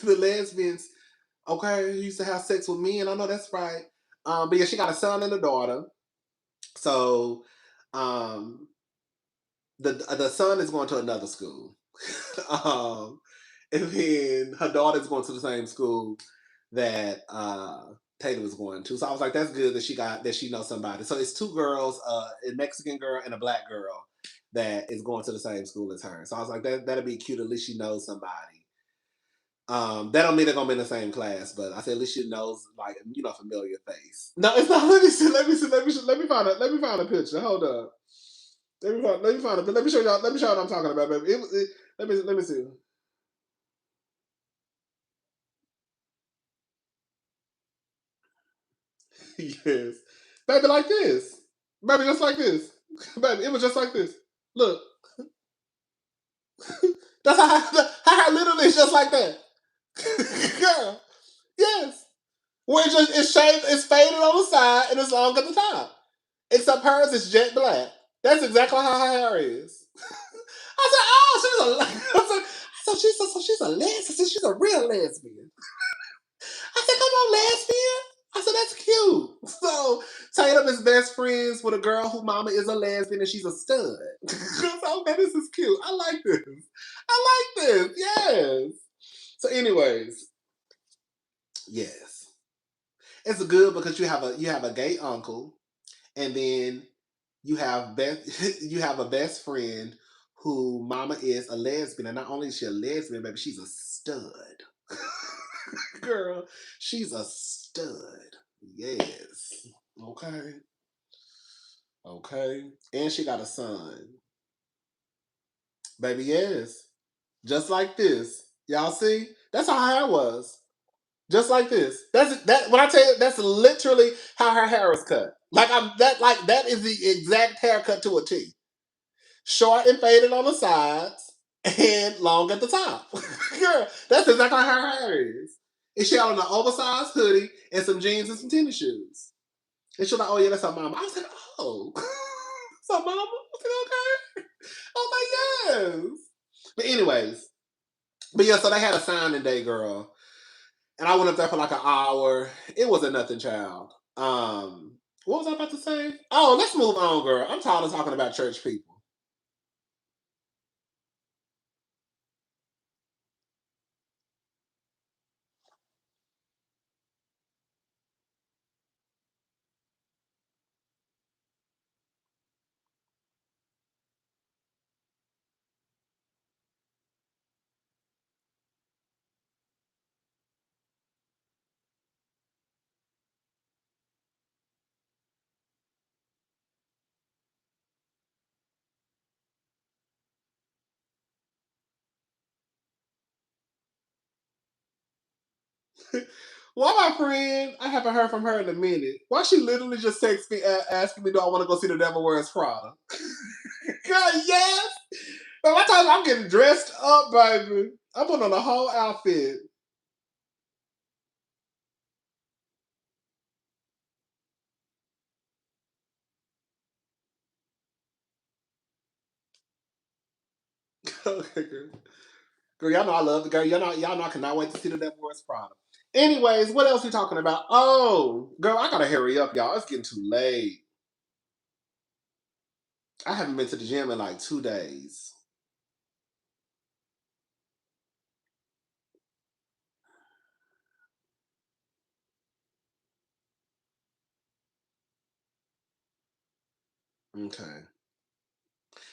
the lesbians. Okay, who used to have sex with me, and I know that's right. But yeah, she got a son and a daughter. So, the son is going to another school, and then her daughter's going to the same school that Tatum was going to. So I was like, that's good that she knows somebody. So it's two girls, a Mexican girl and a black girl that is going to the same school as her. So I was like, that'll be cute. At least she knows somebody. That don't mean they're gonna be in the same class, but I said at least she knows, like, familiar face. No, it's not. Let me see. Let me find a picture. Hold up. Let me find it. Let me show y'all. Let me show you what I'm talking about, baby. Let me see. Yes, baby, like this, baby, just like this, baby. It was just like this. Look, that's how literally it's just like that, girl. Yes, where it's shaved, it's faded on the side, and it's long at the top. Except hers is jet black. That's exactly how her hair is. I said, oh, she's a lesbian. I said, she's a real lesbian. I said, come on, lesbian. I said, that's cute. So Tatum is best friends with a girl whose mama is a lesbian and she's a stud. So, okay, this is cute. I like this. Yes. So, anyways, yes, it's good because you have a gay uncle, and then you have you have a best friend who mama is a lesbian, and not only is she a lesbian, baby, she's a stud. Girl, she's a stud. Yes. Okay. Okay. And she got a son. Baby, yes. Just like this. Y'all see? That's how her hair was. Just like this. That's that when I tell you that's literally how her hair is cut. That is the exact haircut to a T. Short and faded on the sides and long at the top. Girl, that's exactly how her hair is. And she had on an oversized hoodie and some jeans and some tennis shoes. And she was like, oh yeah, that's her mama. I was like, oh. That's her mama? I said, okay. I was like, yes. But anyways, but yeah, so they had a signing day, girl. And I went up there for like an hour. It wasn't nothing, child. What was I about to say? Oh, let's move on, girl. I'm tired of talking about church people. Why my friend? I haven't heard from her in a minute. Why she literally just texts me asking me, do I want to go see the Devil Wears Prada? Girl, yes. But I told you I'm getting dressed up, baby. I'm putting on a whole outfit. Okay, girl. Girl, y'all know I love the girl. Y'all know I cannot wait to see the Devil Wears Prada. Anyways, what else we talking about? Oh, girl, I gotta hurry up, y'all. It's getting too late. I haven't been to the gym in like 2 days. Okay.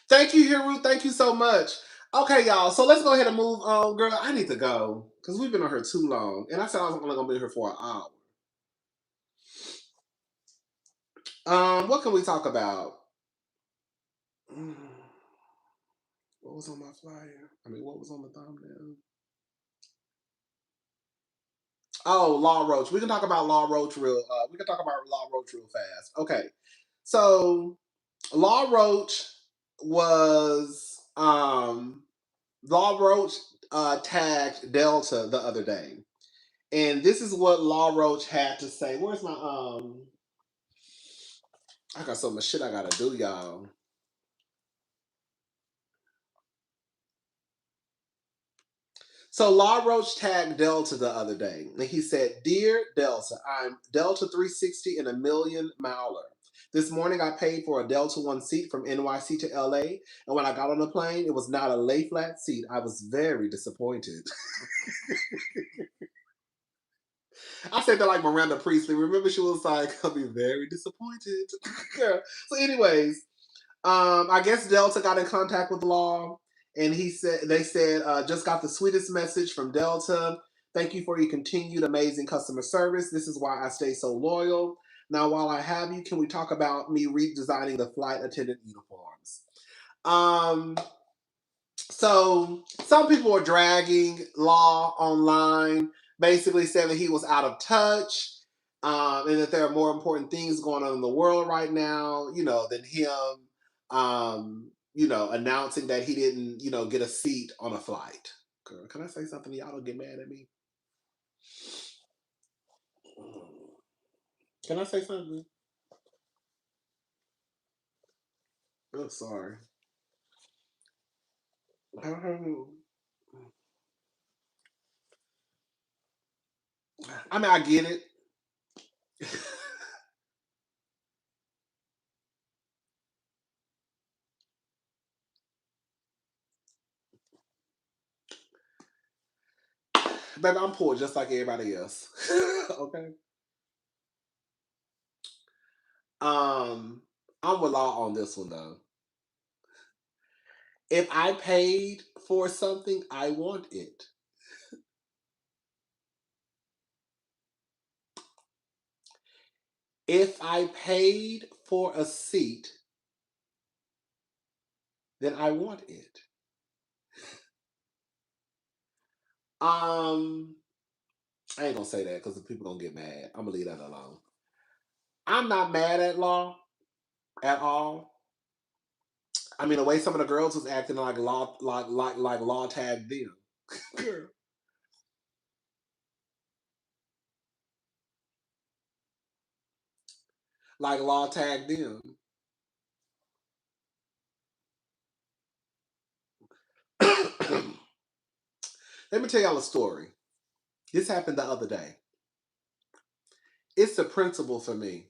Thank you, Hiru. Thank you so much. Okay, y'all. So let's go ahead and move on, girl. I need to go because we've been on here too long, and I said I was only gonna be here for an hour. What can we talk about? Mm, what was on my flyer? I mean, what was on the thumbnail? Oh, Law Roach. We can talk about Law Roach real. We can talk about Law Roach real fast. Okay, so Law Roach was Law Roach tagged Delta the other day, and this is what Law Roach had to say. Where's my I got so much shit I gotta do, y'all. So Law Roach tagged Delta the other day, and he said, "Dear Delta, I'm Delta 360 and a million miler. This morning I paid for a Delta One seat from NYC to LA, and when I got on the plane, it was not a lay flat seat. I was very disappointed." I said that like Miranda Priestley. Remember, she was like, "I'll be very disappointed." Yeah. So, anyways, I guess Delta got in contact with Law, and they said just got the sweetest message from Delta. Thank you for your continued amazing customer service. This is why I stay so loyal. Now, while I have you, can we talk about me redesigning the flight attendant uniforms? Um, so some people are dragging Law online, basically saying that he was out of touch, and that there are more important things going on in the world right now, than him, announcing that he didn't, get a seat on a flight. Girl, can I say something? Y'all don't get mad at me. Can I say something? I'm sorry. I mean, I get it. Baby, I'm poor just like everybody else. Okay. Um, I'm with Law on this one though. If I paid for something, I want it. If I paid for a seat, then I want it. I ain't gonna say that because the people gonna get mad. I'm gonna leave that alone. I'm not mad at Law at all. I mean, the way some of the girls was acting like Law, like Law tagged them. Girl. Like Law tagged them. Let me tell y'all a story. This happened the other day. It's a principle for me.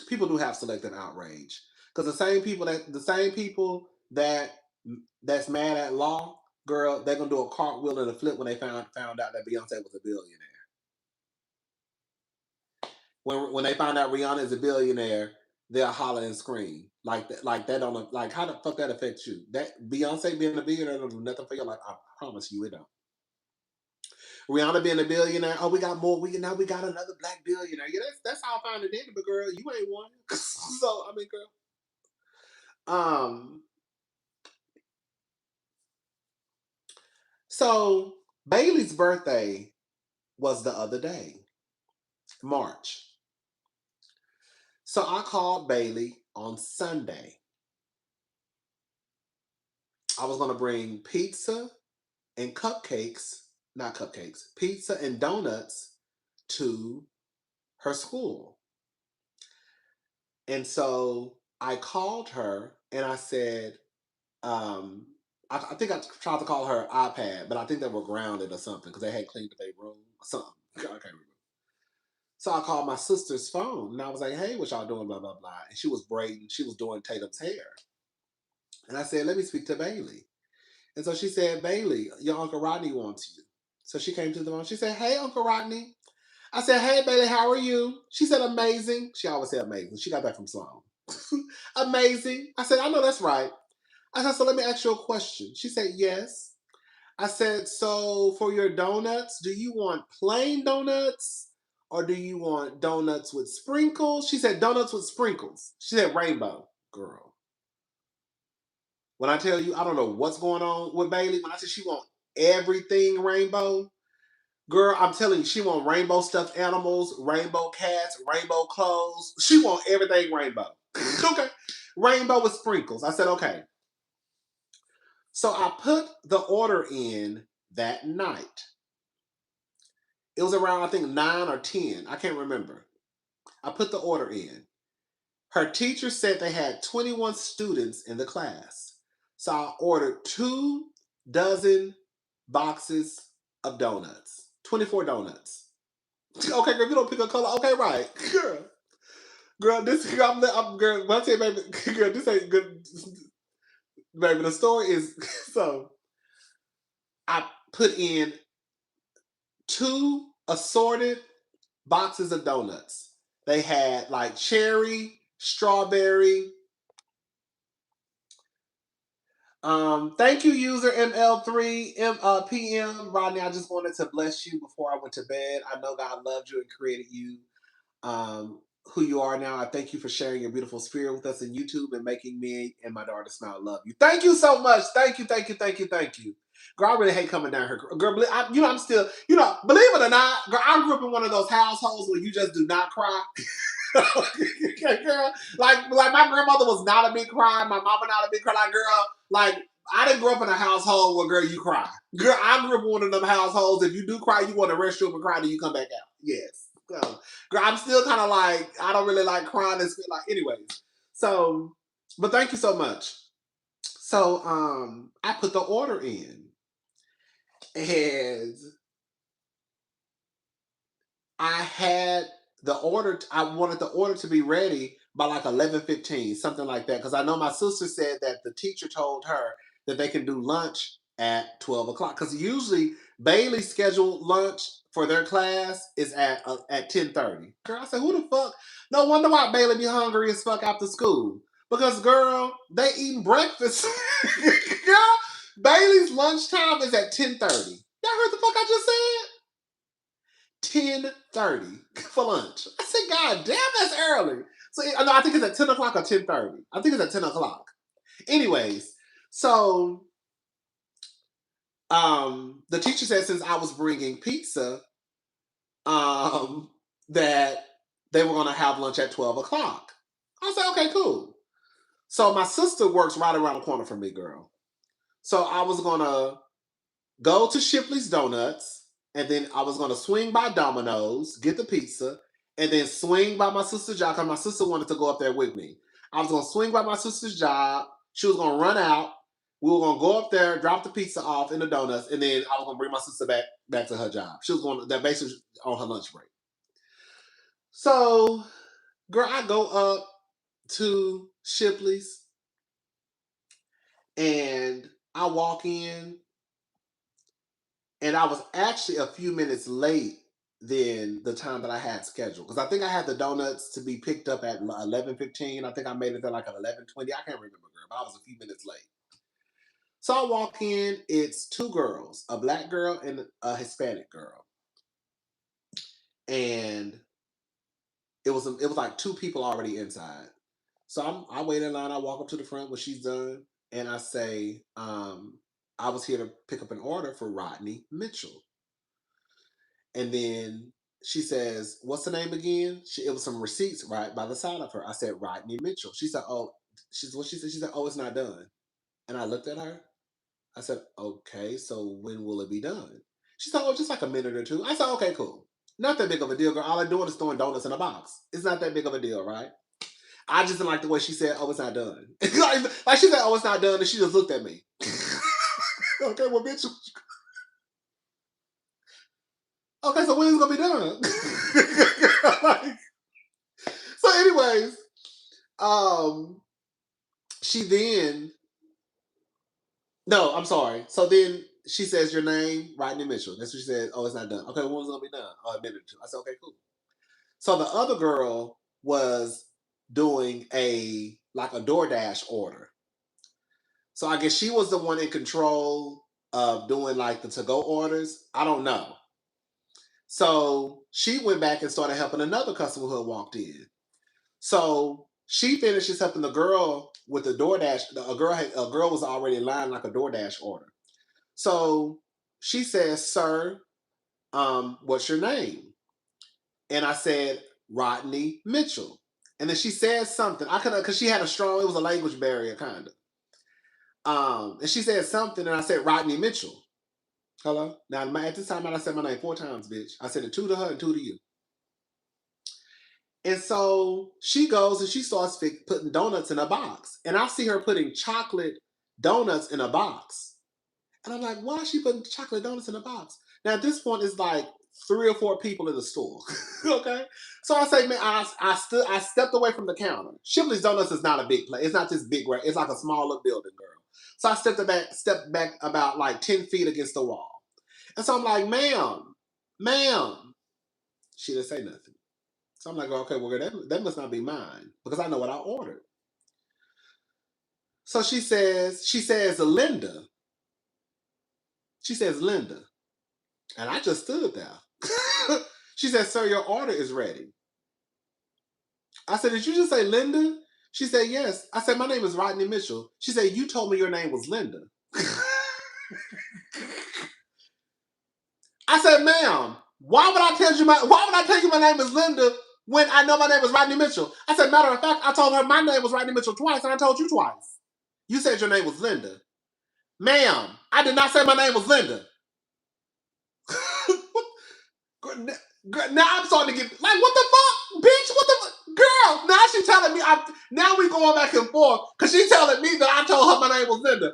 People do have selective outrage because the same people that's mad at Law, girl, they're gonna do a cartwheel and a flip when they found out that Beyonce was a billionaire. When they find out Rihanna is a billionaire, they'll holler and scream like that. Like that don't like how the fuck that affects you? That Beyonce being a billionaire don't do nothing for you. Like I promise you, it don't. Rihanna being a billionaire, oh, we got more. We got another black billionaire. Yeah, that's how I found it in, but girl, you ain't one. So I mean, girl. So Bailey's birthday was the other day, March. So I called Bailey on Sunday. I was gonna bring pizza and pizza and donuts to her school. And so I called her and I said, I think I tried to call her iPad, but I think they were grounded or something because they had cleaned their room or something. I can't remember. So I called my sister's phone and I was like, hey, what y'all doing? Blah, blah, blah. And she was braiding, she was doing Tatum's hair. And I said, let me speak to Bailey. And so she said, Bailey, your Uncle Rodney wants you. So she came to the phone. She said, hey, Uncle Rodney. I said, hey, Bailey, how are you? She said, amazing. She always said amazing. She got that from Sloan. Amazing. I said, I know that's right. I said, so let me ask you a question. She said, yes. I said, so for your donuts, do you want plain donuts or do you want donuts with sprinkles? She said, donuts with sprinkles. She said, rainbow. Girl. When I tell you, I don't know what's going on with Bailey. When I said she want everything rainbow, girl, I'm telling you, she want rainbow stuffed animals, rainbow cats, rainbow clothes. She want everything rainbow. Okay. Rainbow with sprinkles. I said, okay. So I put the order in that night. It was around, I think, 9 or 10. I can't remember. I put the order in. Her teacher said they had 21 students in the class. So I ordered 2 dozen boxes of donuts. 24 donuts. Okay, girl, if you don't pick a color, okay, right. Girl, this girl, when I tell you, baby, girl, this ain't good. Baby, the story is so I put in 2 assorted boxes of donuts. They had like cherry, strawberry. Thank you, user ML3 PM. Rodney, I just wanted to bless you before I went to bed. I know God loved you and created you who you are now. I thank you for sharing your beautiful spirit with us in YouTube and making me and my daughter smile. Love you. Thank you so much. Thank you. Girl, I really hate coming down here. Girl, I'm still, believe it or not, girl, I grew up in one of those households where you just do not cry. Girl, like my grandmother was not a big cry. My mama not a big cry. Like, girl, like I didn't grow up in a household where, girl, you cry. Girl, I grew up in one of them households. If you do cry, you want to restroom and cry till you come back out. Yes. So, girl, I'm still kind of like, I don't really like crying. It's like, anyways. So, but thank you so much. So, I put the order in, and I had the order. I wanted the order to be ready by like 11:15, something like that, because I know my sister said that the teacher told her that they can do lunch at 12 o'clock. Because usually Bailey's scheduled lunch for their class is at 10:30. Girl, I said, who the fuck? No wonder why Bailey be hungry as fuck after school. Because, girl, they eating breakfast. Girl, Bailey's lunchtime is at 10:30. Y'all heard the fuck I just said? 10:30 for lunch. I said, God damn, that's early. So, no, I think it's at 10 o'clock or 10:30. I think it's at 10 o'clock. Anyways, so the teacher said since I was bringing pizza, that they were going to have lunch at 12 o'clock. I said, okay, cool. So my sister works right around the corner from me, girl. So I was going to go to Shipley's Donuts, and then I was going to swing by Domino's, get the pizza, and then swing by my sister's job because my sister wanted to go up there with me. I was going to swing by my sister's job. She was going to run out. We were going to go up there, drop the pizza off in the donuts, and then I was going to bring my sister back to her job. She was going to, that basically on her lunch break. So, girl, I go up to Shipley's, and I walk in, and I was actually a few minutes late than the time that I had scheduled. Because I think I had the donuts to be picked up at 11:15. I think I made it there like at 11:20. I can't remember, girl, but I was a few minutes late. So I walk in, it's two girls, a black girl and a Hispanic girl. And it was like two people already inside. So I wait in line, I walk up to the front when she's done, and I say, I was here to pick up an order for Rodney Mitchell. And then she says, what's the name again? It was some receipts right by the side of her. I said, Rodney Mitchell. She said, oh, what she said? She said, oh, it's not done. And I looked at her. I said, okay, so when will it be done? She said, oh, just like a minute or two. I said, okay, cool. Not that big of a deal, girl. All I'm doing is throwing donuts in a box. It's not that big of a deal, right? I just didn't like the way she said, oh, it's not done. like she said, oh, it's not done, and she just looked at me. Okay, well, bitch. Okay, so when is it gonna be done? So, anyways, she then. No, I'm sorry. So then she says your name, Rodney Mitchell. That's what she said. Oh, it's not done. Okay, when is it gonna be done? Oh, a minute or two. I said, okay, cool. So the other girl was doing a DoorDash order. So I guess she was the one in control of doing like the to-go orders. I don't know. So she went back and started helping another customer who had walked in. So she finishes helping the girl with the DoorDash. A girl was already in line like a DoorDash order. So she says, sir, what's your name? And I said, Rodney Mitchell. And then she said something. I couldn't, because she had it was a language barrier, kind of. And she said something, and I said, Rodney Mitchell. Hello? Now, at this time, I said my name 4 times, bitch. I said it 2 to her and 2 to you. And so she goes and she starts putting donuts in a box. And I see her putting chocolate donuts in a box. And I'm like, why is she putting chocolate donuts in a box? Now, at this point, it's like 3 or 4 people in the store. Okay? So I say, man, I stepped away from the counter. Shipley's Donuts is not a big place. It's not this big, right? It's like a smaller building, girl. So I stepped back about like 10 feet against the wall. And so I'm like, ma'am. She didn't say nothing. So I'm like, okay, well, that must not be mine because I know what I ordered. So she says, Linda. She says, Linda. And I just stood there. She said, sir, your order is ready. I said, did you just say Linda? She said, yes. I said, my name is Rodney Mitchell. She said, you told me your name was Linda. I said, ma'am, why would I tell you my name is Linda when I know my name is Rodney Mitchell? I said, matter of fact, I told her my name was Rodney Mitchell twice, and I told you twice. You said your name was Linda. Ma'am, I did not say my name was Linda. Now I'm starting to get like, what the fuck, bitch? What the fuck? Girl? Now she's telling me. Now we going back and forth because she's telling me that I told her my name was Linda.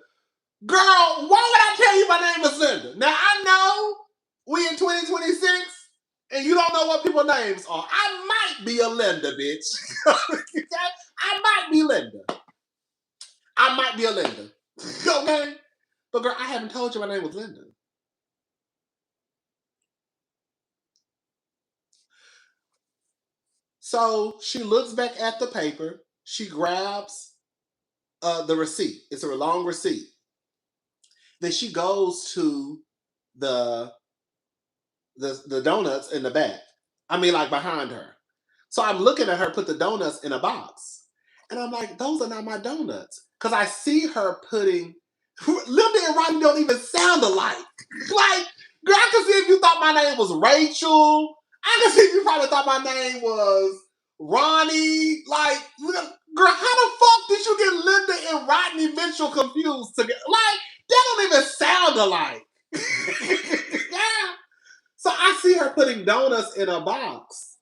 Girl, why would I tell you my name is Linda? Now I know we in 2026 and you don't know what people's names are. I might be a Linda, bitch. I might be Linda. I might be a Linda. Okay? But girl, I haven't told you my name was Linda. So she looks back at the paper. She grabs the receipt. It's a long receipt. Then she goes to the donuts in the back. I mean, like behind her. So I'm looking at her put the donuts in a box. And I'm like, those are not my donuts. Because I see her putting, Linda and Rodney don't even sound alike. Like, girl, I can see if you thought my name was Rachel. I can see if you probably thought my name was Ronnie. Like, girl, how the fuck did you get Linda and Rodney Mitchell confused together? Like, they don't even sound alike. Yeah. So I see her putting donuts in a box,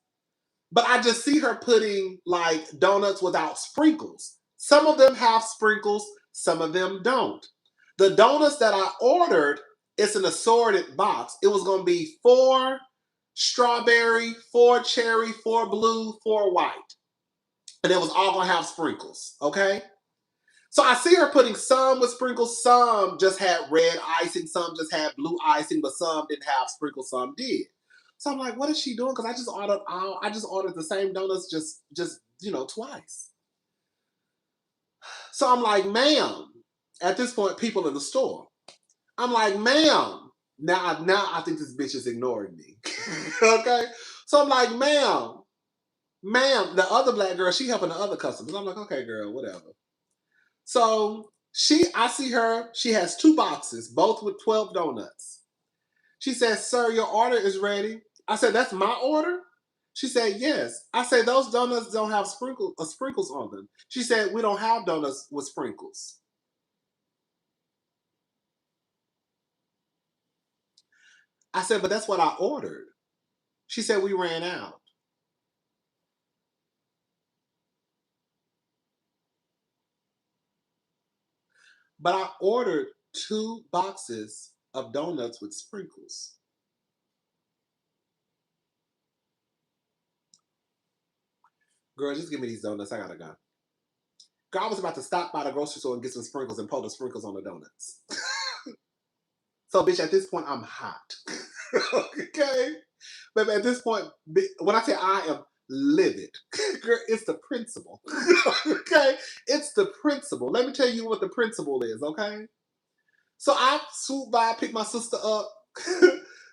but I just see her putting like donuts without sprinkles. Some of them have sprinkles, some of them don't. The donuts that I ordered, it's an assorted box. It was going to be 4 strawberry, 4 cherry, 4 blue, 4 white. And it was all going to have sprinkles, okay? So I see her putting some with sprinkles, some just had red icing, some just had blue icing, but some didn't have sprinkles, some did. So I'm like, what is she doing? Because I just ordered the same donuts just twice. So I'm like, ma'am, at this point, people in the store. I'm like, ma'am. Now I think this bitch is ignoring me. Okay? So I'm like, ma'am, the other black girl, she helping the other customers. I'm like, okay, girl, whatever. So I see her, she has 2 boxes, both with 12 donuts. She says, sir, your order is ready. I said, that's my order? She said, yes. I said, those donuts don't have sprinkles on them. She said, we don't have donuts with sprinkles. I said, but that's what I ordered. She said, we ran out. But I ordered 2 boxes of donuts with sprinkles. Girl, just give me these donuts. I gotta go. Girl, I was about to stop by the grocery store and get some sprinkles and pour the sprinkles on the donuts. So, bitch, at this point, I'm hot. Okay? But at this point, when I say I am livid, girl, it's the principle. Okay? It's the principle. Let me tell you what the principle is, okay? So I swoop by, pick my sister up.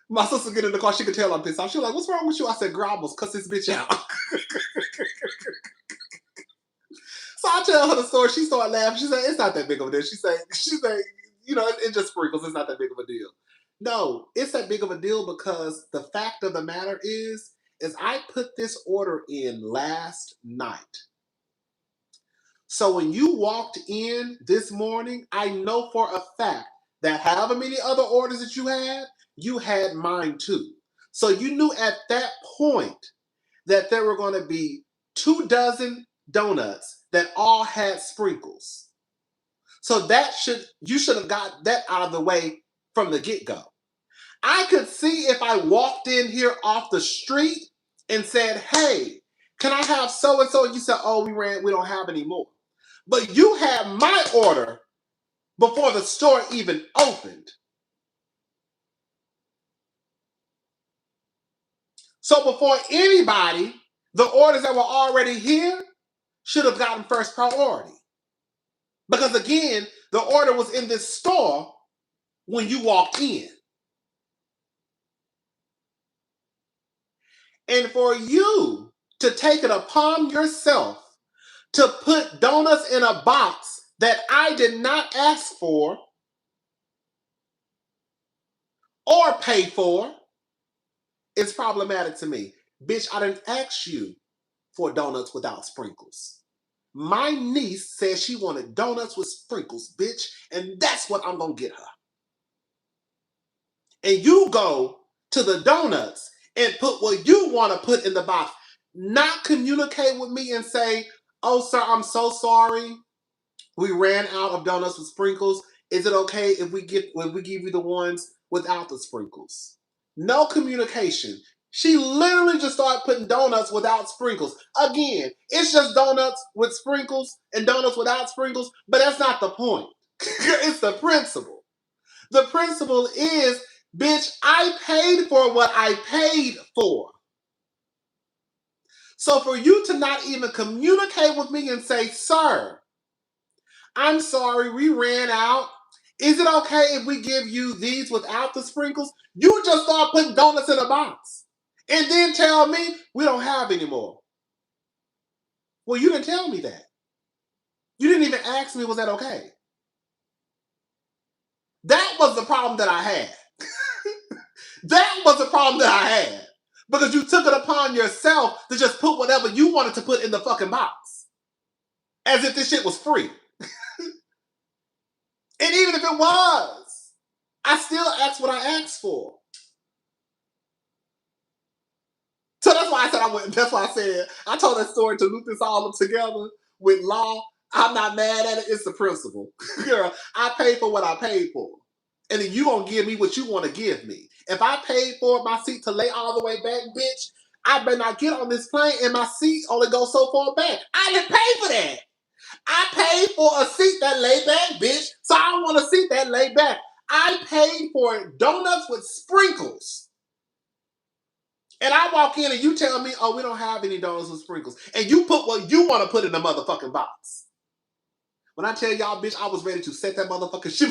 My sister get in the car, she could tell I'm pissed off. She was like, what's wrong with you? I said, girl, I almost cuss this bitch out. So I tell her the story. She started laughing. She said, it's not that big of a deal. She said, it just sprinkles. It's not that big of a deal. No, it's that big of a deal because the fact of the matter is I put this order in last night. So when you walked in this morning, I know for a fact that however many other orders that you had mine too. So you knew at that point that there were going to be 2 dozen donuts that all had sprinkles. So you should have got that out of the way from the get-go. I could see if I walked in here off the street and said, hey, can I have so-and-so? And you said, oh, we don't have any more. But you had my order before the store even opened. So before anybody, the orders that were already here should have gotten first priority. Because again, the order was in this store when you walked in. And for you to take it upon yourself to put donuts in a box that I did not ask for or pay for is problematic to me. Bitch, I didn't ask you for donuts without sprinkles. My niece said she wanted donuts with sprinkles, bitch, and that's what I'm gonna get her. And you go to the donuts and put what you want to put in the box, not communicate with me and say, oh, sir, I'm so sorry. We ran out of donuts with sprinkles. Is it okay if we give you the ones without the sprinkles? No communication. She literally just started putting donuts without sprinkles. Again, it's just donuts with sprinkles and donuts without sprinkles, but that's not the point. It's the principle. The principle is, bitch, I paid for what I paid for. So for you to not even communicate with me and say, sir, I'm sorry, we ran out. Is it okay if we give you these without the sprinkles? You just start putting donuts in a box. And then tell me we don't have any more. Well, you didn't tell me that. You didn't even ask me, was that okay? That was the problem that I had. That was the problem that I had. Because you took it upon yourself to just put whatever you wanted to put in the fucking box. As if this shit was free. And even if it was, I still asked what I asked for. So that's why I said that's why I said I told that story to loop this all up together with law. I'm not mad at it. It's the principle. Girl, I paid for what I paid for. And then you gonna give me what you want to give me. If I paid for my seat to lay all the way back, bitch, I better not get on this plane and my seat only goes so far back. I didn't pay for that. I paid for a seat that lay back, bitch. So I want a seat that lay back. I paid for donuts with sprinkles. And I walk in and you tell me, oh, we don't have any donuts with sprinkles. And you put what you want to put in the motherfucking box. When I tell y'all, bitch, I was ready to set that motherfucking shit.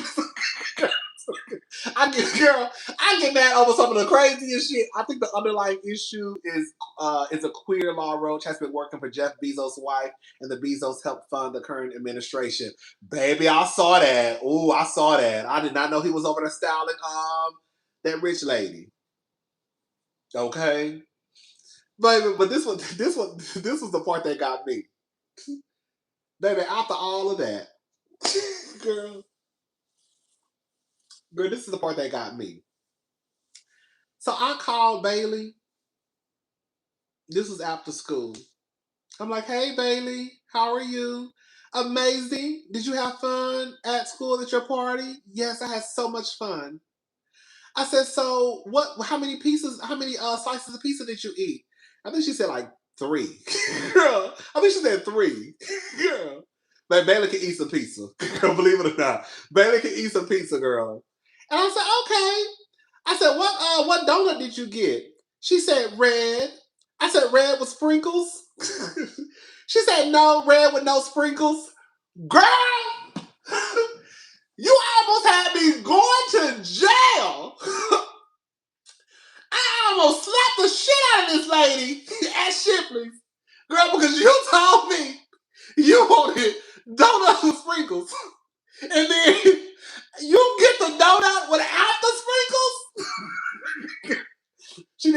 I get mad over some of the craziest shit. I think the underlying issue is a queer law. Roach has been working for Jeff Bezos' wife, and the Bezos helped fund the current administration. Baby, I saw that. Ooh, I saw that. I did not know he was over there styling that rich lady. Okay, baby, but this was the part that got me. Baby, after all of that, girl, this is the part that got me. So I called Bailey. This was after school. I'm like, hey, Bailey, how are you? Amazing. Did you have fun at school at your party? Yes, I had so much fun. I said, so how many slices of pizza did you eat? I think she said like 3. Girl, I think she said 3. Girl. But Bailey can eat some pizza. Girl, believe it or not. Bailey can eat some pizza, girl. And I said, okay. I said, what donut did you get? She said red. I said red with sprinkles. She said no, red with no sprinkles. Girl, you almost had me going to jail. I almost slapped the shit out of this lady at Shipley's. Girl, because you told me you wanted donuts with sprinkles. And then you get the donut without the sprinkles? She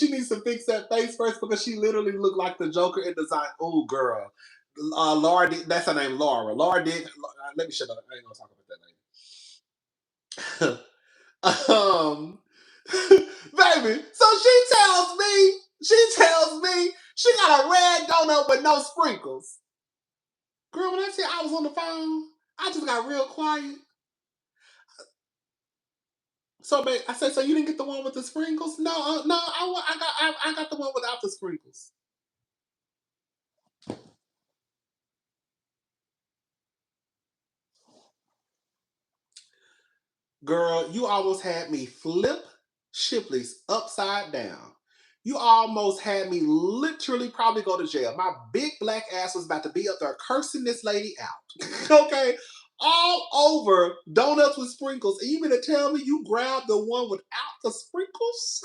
needs to fix that face first because she literally looked like the Joker in Design. Oh, girl. Laura, that's her name, Laura. Laura did. Let me shut up. I ain't gonna talk about that lady. Baby. So she tells me she got a red donut with no sprinkles. Girl, when I said I was on the phone, I just got real quiet. So, babe, I said, so you didn't get the one with the sprinkles? No, I got the one without the sprinkles. Girl, you almost had me flip Shipley's upside down. You almost had me literally probably go to jail. My big black ass was about to be up there cursing this lady out. Okay? All over donuts with sprinkles. And you mean to tell me you grabbed the one without the sprinkles?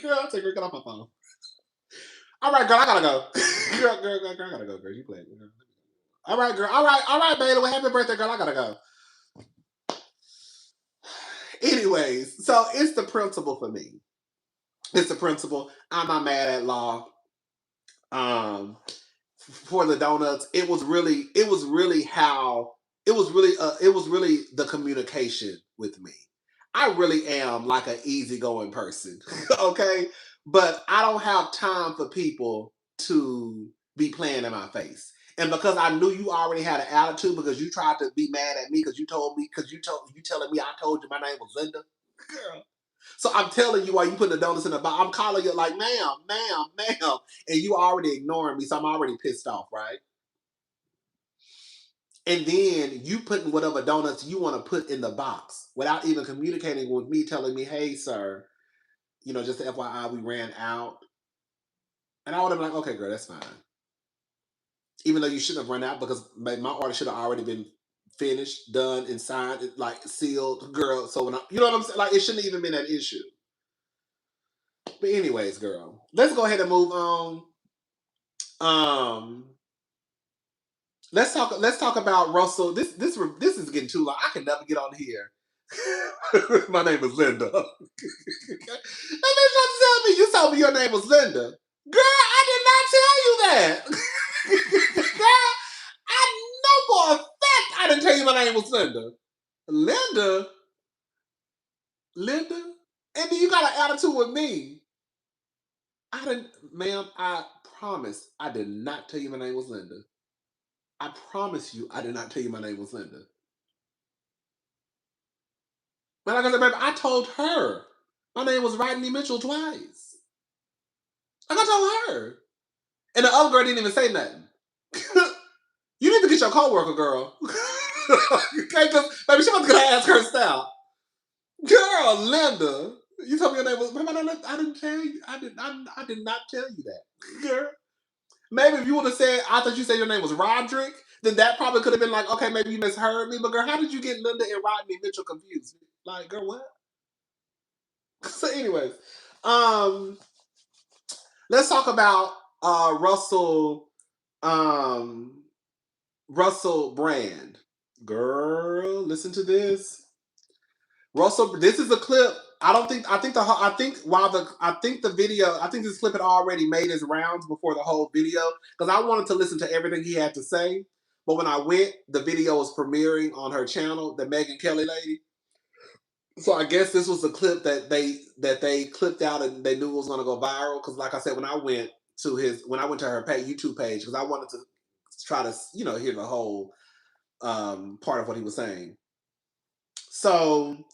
Girl, I'll take her. Get off my phone. All right, girl, I gotta go. Girl, I gotta go, girl. You playing. All right, girl. All right, baby. Well, happy birthday, girl. I gotta go. Anyways, so it's the principle for me. It's the principle. I'm not mad at law. For the donuts, it was really the communication with me. I really am like an easygoing person, okay? But I don't have time for people to be playing in my face. And because I knew you already had an attitude because you tried to be mad at me because you telling me I told you my name was Linda. Girl. So I'm telling you why you put the donuts in the box. I'm calling you like, ma'am, and you already ignoring me, so I'm already pissed off, right? And then you putting whatever donuts you want to put in the box without even communicating with me, telling me, hey, sir, just FYI, we ran out. And I would have been like, okay, girl, that's fine. Even though you shouldn't have run out because my order should have already been finished, done, and signed, like sealed, girl. So when you know what I'm saying? Like it shouldn't have even been an issue. But anyways, girl, let's go ahead and move on. Let's talk about Russell. This is getting too long. I can never get on here. My name is Linda. And they trying to tell me you told me your name was Linda. Girl, I did not tell you that. Girl, I know for a fact I didn't tell you my name was Linda. Linda? And then you got an attitude with me. Ma'am, I promise I did not tell you my name was Linda. I promise you I did not tell you my name was Linda. But like I said, baby, I told her my name was Rodney Mitchell twice. Like I told her. And the other girl didn't even say nothing. You need to get your coworker, girl. Okay, because baby, she was gonna ask her style. Girl, Linda, you told me your name was. I didn't tell you. I did not tell you that, girl. Maybe if you would have said, I thought you said your name was Roderick, then that probably could have been like, okay, maybe you misheard me. But girl, how did you get Linda and Rodney Mitchell confused? Like, girl, what? So, anyways, let's talk about Russell Brand. Girl, listen to this. Russell, this is a clip. I think this clip had already made its rounds before the whole video because I wanted to listen to everything he had to say. But when I went, the video was premiering on her channel, the Megyn Kelly lady. So I guess this was a clip that they clipped out and they knew it was going to go viral. Because like I said, when I went to her YouTube page, because I wanted to try to hear the whole part of what he was saying. So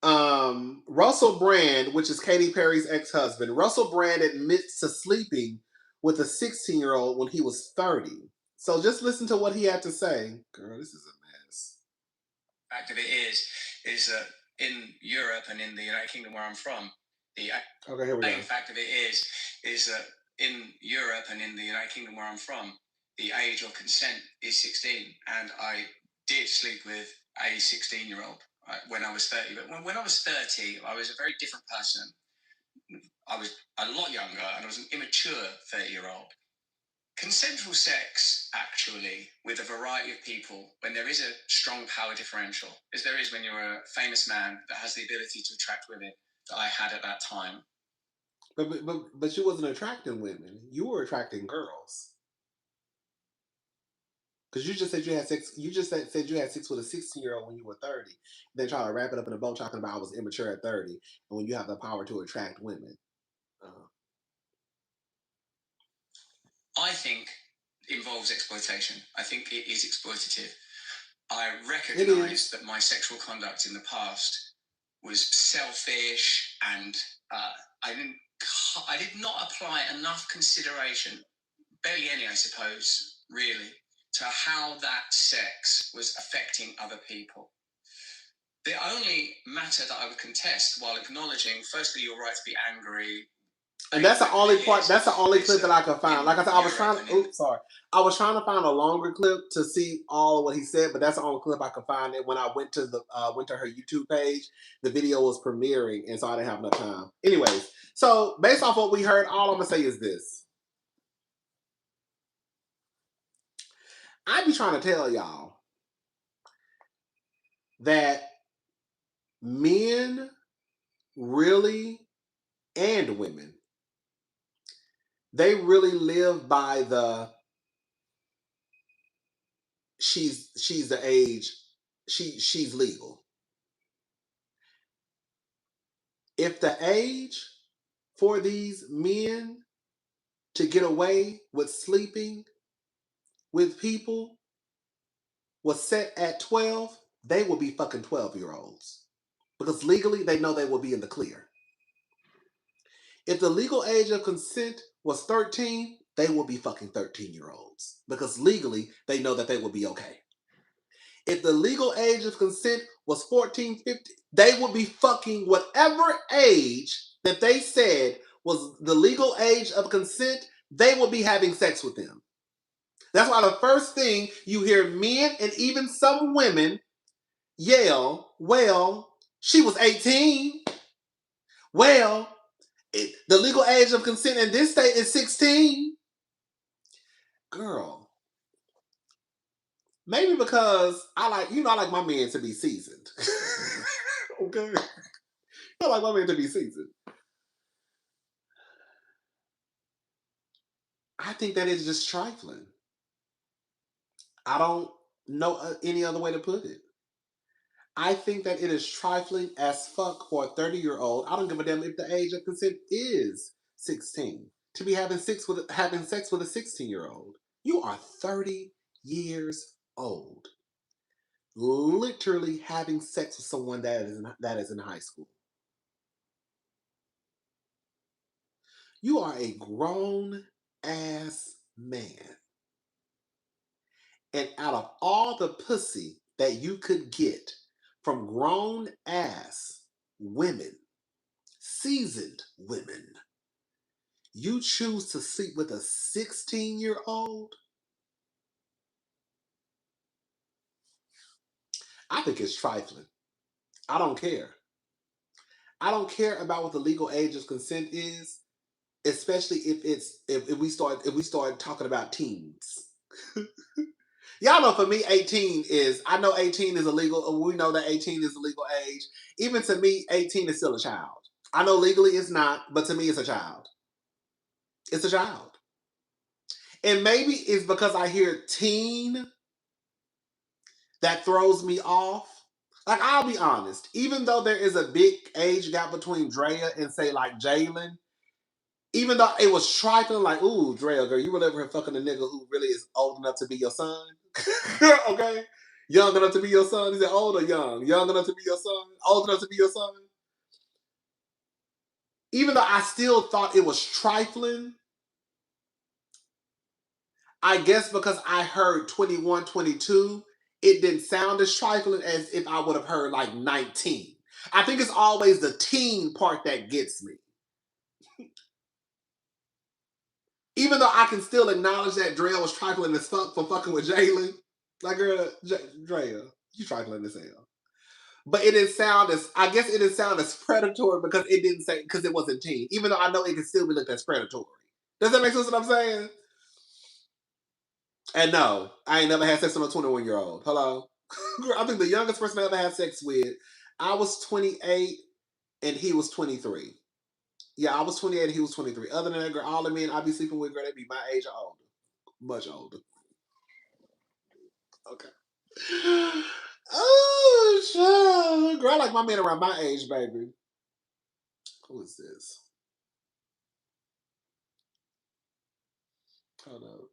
Russell Brand, which is Katy Perry's ex-husband, Russell Brand admits to sleeping with a 16-year-old when he was 30. So just listen to what he had to say. Girl, this is a mess. The fact of it is that in Europe and in the United Kingdom where I'm from, okay, here we go. The fact of it is that in Europe and in the United Kingdom where I'm from, the age of consent is 16, and I did sleep with a 16-year-old when I was 30. But when I was 30, I was a very different person. I was a lot younger, and I was an immature 30-year-old. Consensual sex, actually, with a variety of people, when there is a strong power differential, as there is when you're a famous man that has the ability to attract women, that I had at that time. But you wasn't attracting women. You were attracting girls. Because you just said you had sex. You just said you had sex with a 16-year-old when you were 30. Then try to wrap it up in a bow talking about I was immature at 30, and when you have the power to attract women. I think involves exploitation. I think it is exploitative. I recognise that my sexual conduct in the past was selfish, and I did not apply enough consideration, barely any, I suppose, really, to how that sex was affecting other people. The only matter that I would contest, while acknowledging, firstly, your right to be angry. And that's the only part. That's the only clip that I could find. Like I said, I was trying to find a longer clip to see all of what he said, but that's the only clip I could find. And when I went to her YouTube page, the video was premiering, and so I didn't have enough time. Anyways, so based off what we heard, all I'm gonna say is this: I be trying to tell y'all that men really, and women, they really live by the she's the age, she's legal. If the age for these men to get away with sleeping with people was set at 12, they will be fucking 12-year-olds. Because legally, they know they will be in the clear. If the legal age of consent was 13, they will be fucking 13-year-olds. Because legally, they know that they will be okay. If the legal age of consent was 14, 15, they would be fucking whatever age that they said was the legal age of consent. they will be having sex with them. That's why the first thing you hear men and even some women yell, well, she was 18. Well, the legal age of consent in this state is 16. Girl, maybe because I like my men to be seasoned. Okay? I like my men to be seasoned. I think that is just trifling. I don't know any other way to put it. I think that it is trifling as fuck for a 30-year-old. I don't give a damn if the age of consent is 16. To be having sex with a 16-year-old. You are 30 years old. Literally having sex with someone that is in high school. You are a grown ass man. And out of all the pussy that you could get from grown ass women, seasoned women, you choose to sleep with a 16-year-old? I think it's trifling. I don't care. I don't care about what the legal age of consent is, especially if we start talking about teens. Y'all know for me, 18 is, I know 18 is illegal. We know that 18 is a legal age. Even to me, 18 is still a child. I know legally it's not, but to me it's a child. It's a child. And maybe it's because I hear teen that throws me off. Like, I'll be honest, even though there is a big age gap between Drea and, say, like, Jalen, even though it was trifling, like, ooh, Drea, girl, you were over here fucking a nigga who really is old enough to be your son. Okay? Young enough to be your son? Is it old or young? Young enough to be your son? Old enough to be your son? Even though I still thought it was trifling, I guess because I heard 21, 22, it didn't sound as trifling as if I would have heard like 19. I think it's always the teen part that gets me. Even though I can still acknowledge that Drea was trifling as fuck for fucking with Jalen. Like, girl, Drea, you trifling as hell. But it didn't sound as, I guess it didn't sound as predatory because it didn't say, because it wasn't teen. Even though I know it can still be looked as predatory. Does that make sense what I'm saying? And no, I ain't never had sex with a 21-year-old. Hello? I think the youngest person I ever had sex with, I was 28 and he was 23. Yeah, I was 28 and he was 23. Other than that, girl, all the men I be sleeping with, girl, they be my age or older. Much older. Okay. Oh, shit. Girl, I like my man around my age, baby. Who is this? Hold up.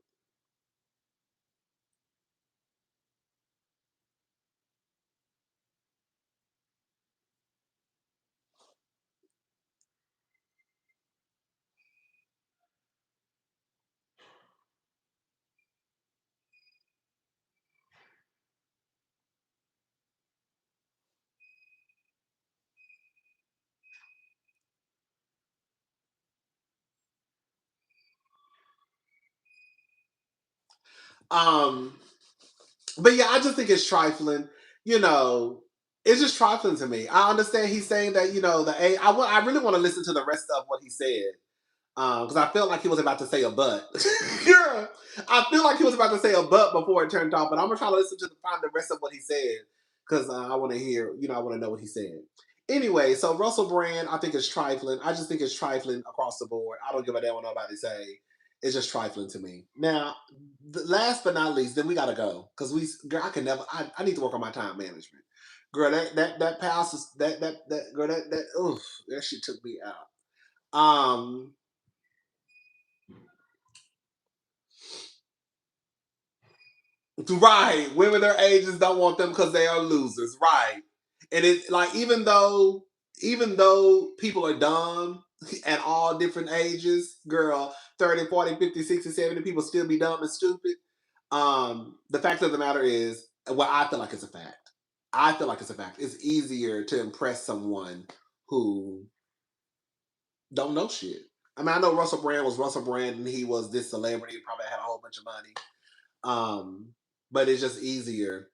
But yeah, I just think it's trifling. You know, it's just trifling to me. I understand he's saying that, you know, I really want to listen to the rest of what he said. Because I felt like he was about to say a but. Yeah, I feel like he was about to say a but before it turned off, but I'm going to try to listen to find the rest of what he said. Because I want to hear, you know, I want to know what he said. Anyway, so Russell Brand, I think it's trifling. I just think it's trifling across the board. I don't give a damn what nobody say. It's just trifling to me. Now, last but not least, then we gotta go because girl, I can never. I need to work on my time management. Girl, that passes that girl that oof, that shit took me out. Right, women their ages don't want them because they are losers. Right, and it's like even though people are dumb at all different ages, girl, 30, 40, 50, 60, 70, people still be dumb and stupid. The fact of the matter is, well, I feel like it's a fact. I feel like it's a fact. It's easier to impress someone who don't know shit. I mean, I know Russell Brand was Russell Brand and he was this celebrity, probably had a whole bunch of money. But it's just easier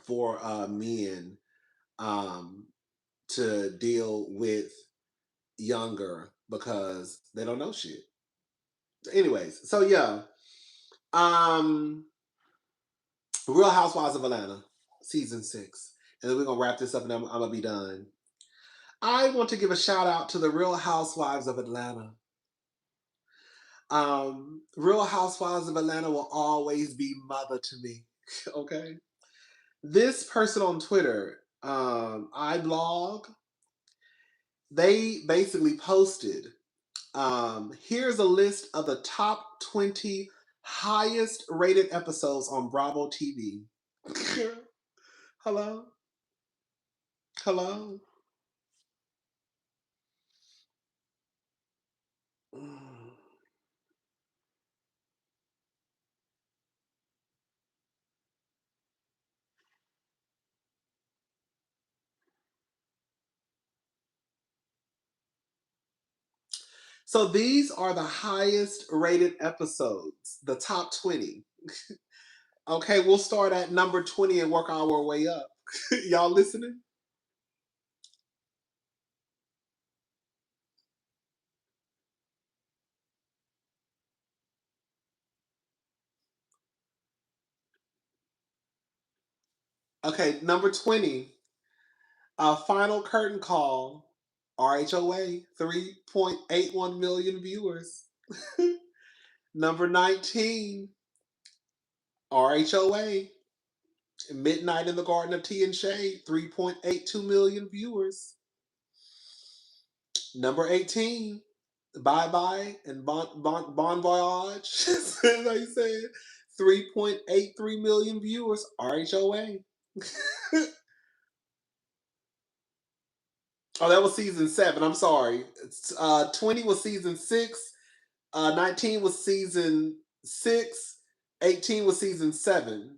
for men to deal with younger because they don't know shit. Anyways, so yeah. Real Housewives of Atlanta, season 6. And then we're gonna wrap this up and I'm gonna be done. I want to give a shout out to the Real Housewives of Atlanta. Real Housewives of Atlanta will always be mother to me. Okay. This person on Twitter, iBlog, they basically posted, here's a list of the top 20 highest rated episodes on Bravo TV. Hello? Hello? So these are the highest rated episodes, the top 20. Okay, we'll start at number 20 and work our way up. Y'all listening? Okay, number 20, Final Curtain Call, RHOA, 3.81 million viewers. Number 19, RHOA, Midnight in the Garden of Tea and Shade, 3.82 million viewers. Number 18, Bye Bye and Bon Voyage, that's how you say it, 3.83 million viewers, RHOA. Oh, that was season 7. I'm sorry. 20 was season 6. 19 was season 6. 18 was season 7.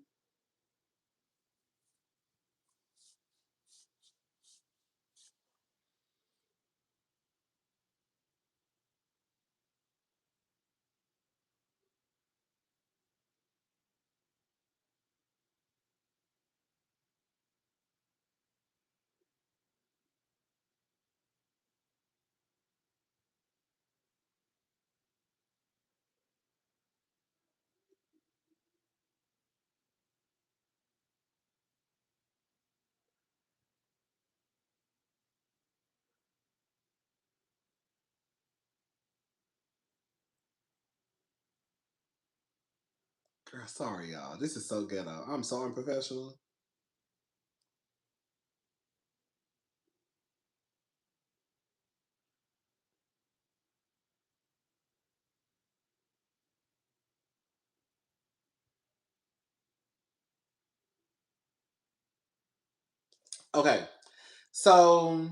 Girl, sorry, y'all. This is so ghetto. I'm so unprofessional. Okay, so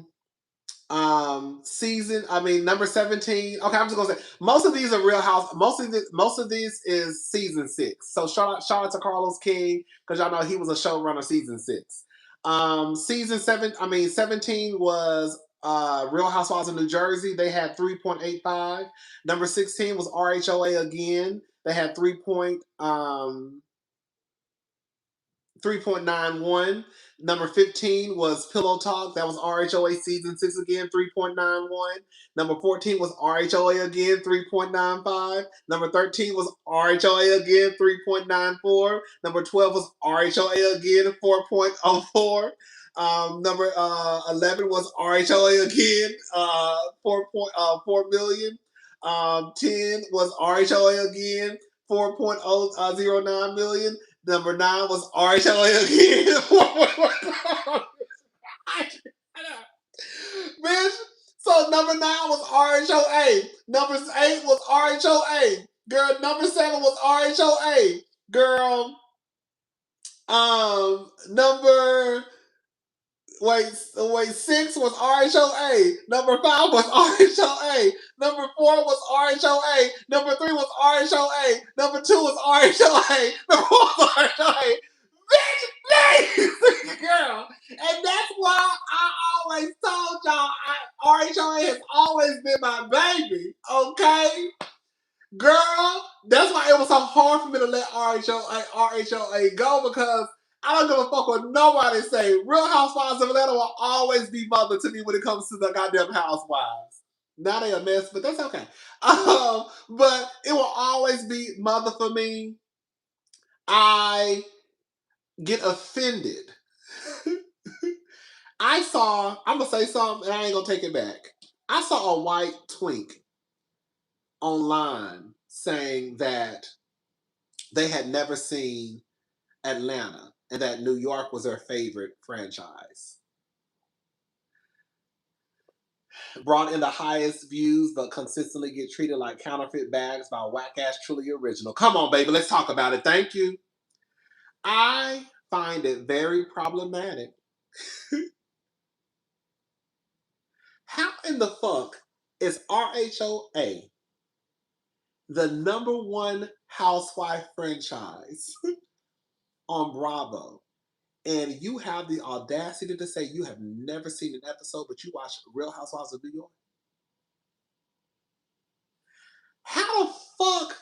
number 17. Okay, I'm just gonna say most of these are Real House. Most of these is season 6. So shout out to Carlos King, because y'all know he was a showrunner season 6. Season 17 was Real Housewives of New Jersey. They had 3.85. Number 16 was RHOA again. They had 3.91. Number 15 was Pillow Talk. That was RHOA season 6 again, 3.91. Number 14 was RHOA again, 3.95. Number 13 was RHOA again, 3.94. Number 12 was RHOA again, 4.04. Number 11 was RHOA again, 4.4 million. 10 was RHOA again, 4.009 million. Number 9 was RHOA again. Bitch. So number 9 was RHOA. Number 8 was RHOA. Girl, number 7 was RHOA. Girl. Number 6 was RHOA. Number 5 was RHOA. Number 4 was RHOA. Number 3 was RHOA. Number 2 was RHOA. Number 1 was RHOA. Bitch, please, girl. And that's why I always told y'all RHOA has always been my baby, okay? Girl, that's why it was so hard for me to let RHOA go, because I don't give a fuck what nobody say. Real Housewives of Atlanta will always be mother to me when it comes to the goddamn housewives. Now they a mess, but that's okay. But it will always be mother for me. I get offended. I'm gonna say something and I ain't gonna take it back. I saw a white twink online saying that they had never seen Atlanta and that New York was their favorite franchise. Brought in the highest views, but consistently get treated like counterfeit bags by whack-ass Truly Original. Come on, baby, let's talk about it. Thank you. I find it very problematic. How in the fuck is RHOA the #1 housewife franchise on Bravo, and you have the audacity to say you have never seen an episode, but you watch Real Housewives of New York? How the fuck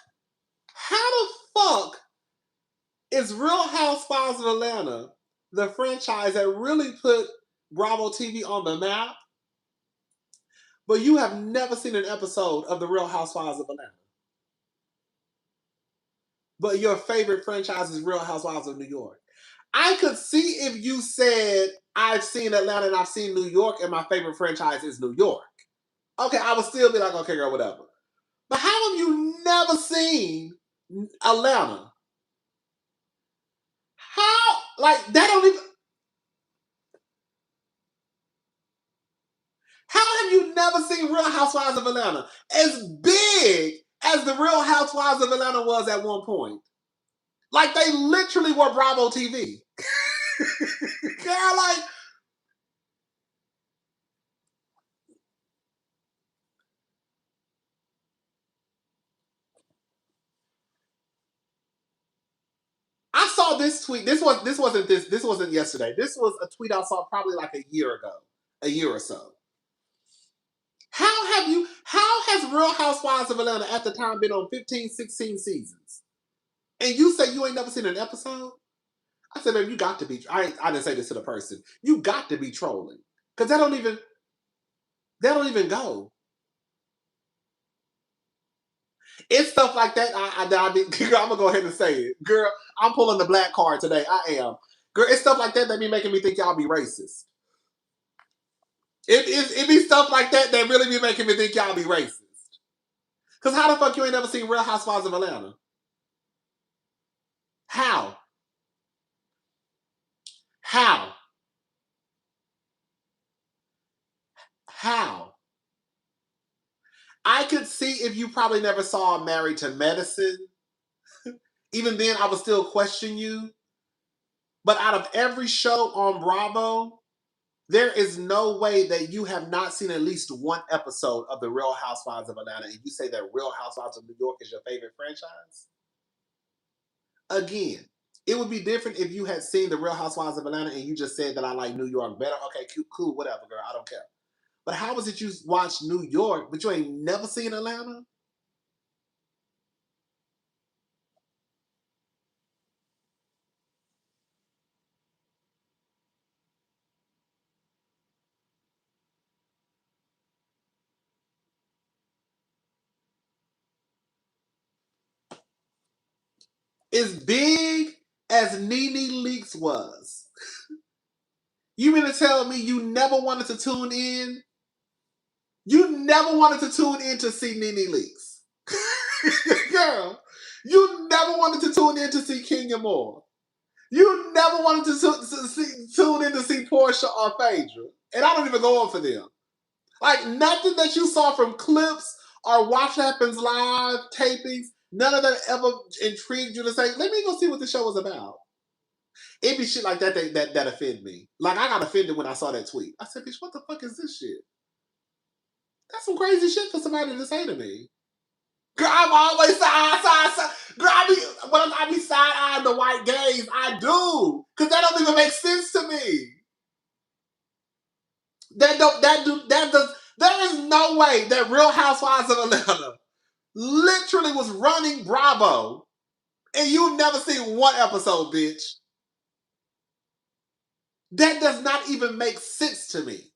is Real Housewives of Atlanta the franchise that really put Bravo TV on the map, but you have never seen an episode of the Real Housewives of Atlanta? But your favorite franchise is Real Housewives of New York. I could see if you said, I've seen Atlanta and I've seen New York and my favorite franchise is New York. Okay, I would still be like, okay, girl, whatever. But how have you never seen Atlanta? How? Like, that don't even... How have you never seen Real Housewives of Atlanta? As big as the Real Housewives of Atlanta was at one point. Like, they literally were Bravo TV. Girl, like... I saw this tweet. This wasn't yesterday. This was a tweet I saw probably like a year or so. How has Real Housewives of Atlanta at the time been on 15, 16 seasons? And you say you ain't never seen an episode? I said, baby, you got to be. I didn't say this to the person. You got to be trolling. Because they don't even go. It's stuff like that. Girl, I'm gonna go ahead and say it. Girl, I'm pulling the black card today. I am. Girl, it's stuff like that be making me think y'all be racist. It be stuff like that really be making me think y'all be racist. Because how the fuck you ain't never seen Real Housewives of Atlanta? How? How? How? I could see if you probably never saw Married to Medicine. Even then, I would still question you. But out of every show on Bravo, there is no way that you have not seen at least one episode of The Real Housewives of Atlanta and you say that Real Housewives of New York is your favorite franchise? Again, it would be different if you had seen The Real Housewives of Atlanta and you just said that I like New York better. Okay, cool, whatever, girl, I don't care. But how is it you watch New York, but you ain't never seen Atlanta? As big as Nene Leakes was, you mean to tell me you never wanted to tune in? You never wanted to tune in to see Nene Leakes. Girl, you never wanted to tune in to see Kenya Moore. You never wanted to tune in to see Portia or Phaedra. And I don't even go on for them. Like, nothing that you saw from clips or Watch Happens Live tapings, none of that ever intrigued you to say, let me go see what the show was about. It be shit like that offend me. Like, I got offended when I saw that tweet. I said, bitch, what the fuck is this shit? That's some crazy shit for somebody to say to me. Girl, I'm always side. Girl, I be side-eyeing the white gays. I do. Because that don't even make sense to me. That There is no way that Real Housewives of Atlanta literally was running Bravo and you've never seen one episode, bitch. That does not even make sense to me.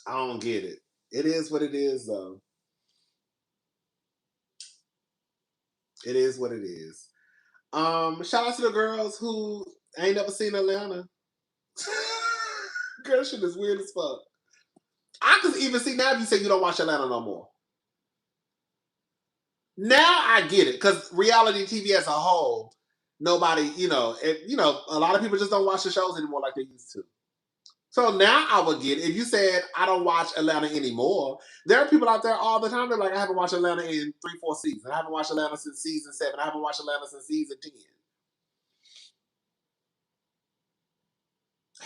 I don't get it. It is what it is, though. It is what it is. Shout out to the girls who ain't never seen Atlanta. Girl, shit is weird as fuck. I could even see now if you say you don't watch Atlanta no more. Now I get it, because reality TV as a whole, nobody, a lot of people just don't watch the shows anymore like they used to. So now I would get it. If you said, I don't watch Atlanta anymore, there are people out there all the time that are like, I haven't watched Atlanta in 3-4 seasons. I haven't watched Atlanta since season 7. I haven't watched Atlanta since season 10.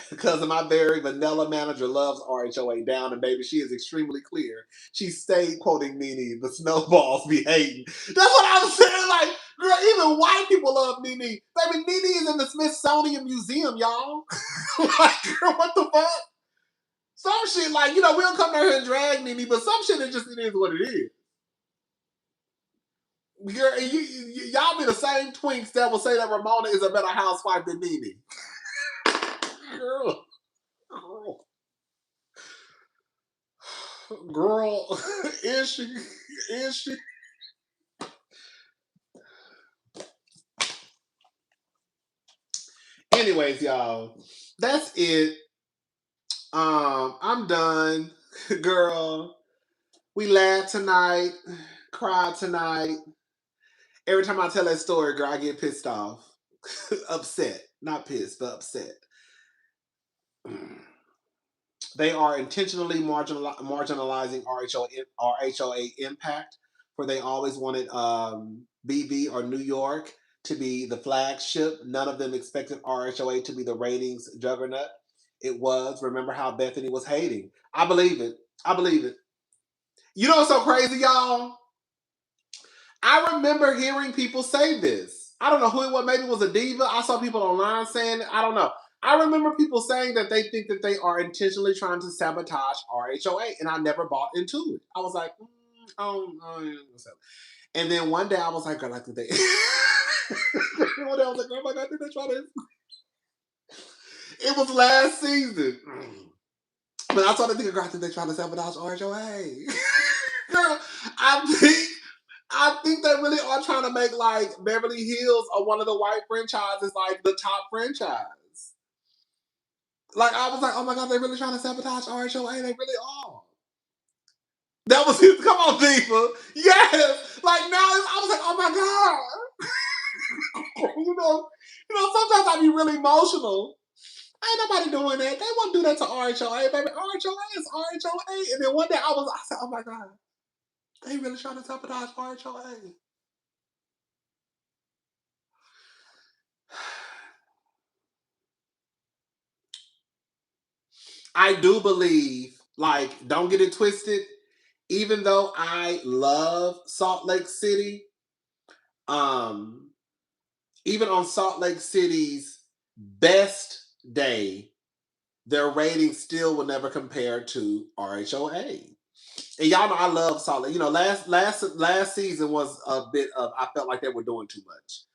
Because of my very vanilla manager loves RHOA down, and baby, she is extremely clear. She stayed quoting Nene, the snowballs be hating. That's what I was saying. Like, girl, even white people love Nene. Baby, Nene is in the Smithsonian Museum, y'all. Like, girl, what the fuck? Some shit, like, we don't come down here and drag Nene, but some shit, it is what it is. Girl, y'all be the same twinks that will say that Ramona is a better housewife than Nene. Girl. Girl, is she? Anyways, y'all, that's it. I'm done. Girl, we laughed tonight, cried tonight. Every time I tell that story, girl, I get pissed off. Upset. Not pissed, but upset. They are intentionally marginalizing RHOA impact, for they always wanted BB or New York to be the flagship. None of them expected RHOA to be the ratings juggernaut it was. Remember how Bethany was hating. I believe it. You know what's so crazy, y'all? I remember hearing people say this. I don't know who it was. Maybe it was a diva. I saw people online saying it. I don't know. I remember people saying that they think that they are intentionally trying to sabotage RHOA, and I never bought into it. I was like, and then one day I was like, girl, I think they. One day I was like, oh my God, did they try to? It was last season. But I started thinking, girl, I think they trying to sabotage RHOA. Girl, I think they really are trying to make like Beverly Hills or one of the white franchises like the top franchise. Like I was like, oh my God, they really trying to sabotage RHOA. They really are. That was his. Come on, Diva. Yes. Like now, I was like, oh my God. Sometimes I be really emotional. Ain't nobody doing that. They won't do that to RHOA, baby. RHOA is RHOA. And then one day I said, oh my God, they really trying to sabotage RHOA. I do believe, like, don't get it twisted, even though I love Salt Lake City, even on Salt Lake City's best day, their ratings still will never compare to RHOA. And y'all know I love Salt Lake. Last season was a bit of, I felt like they were doing too much.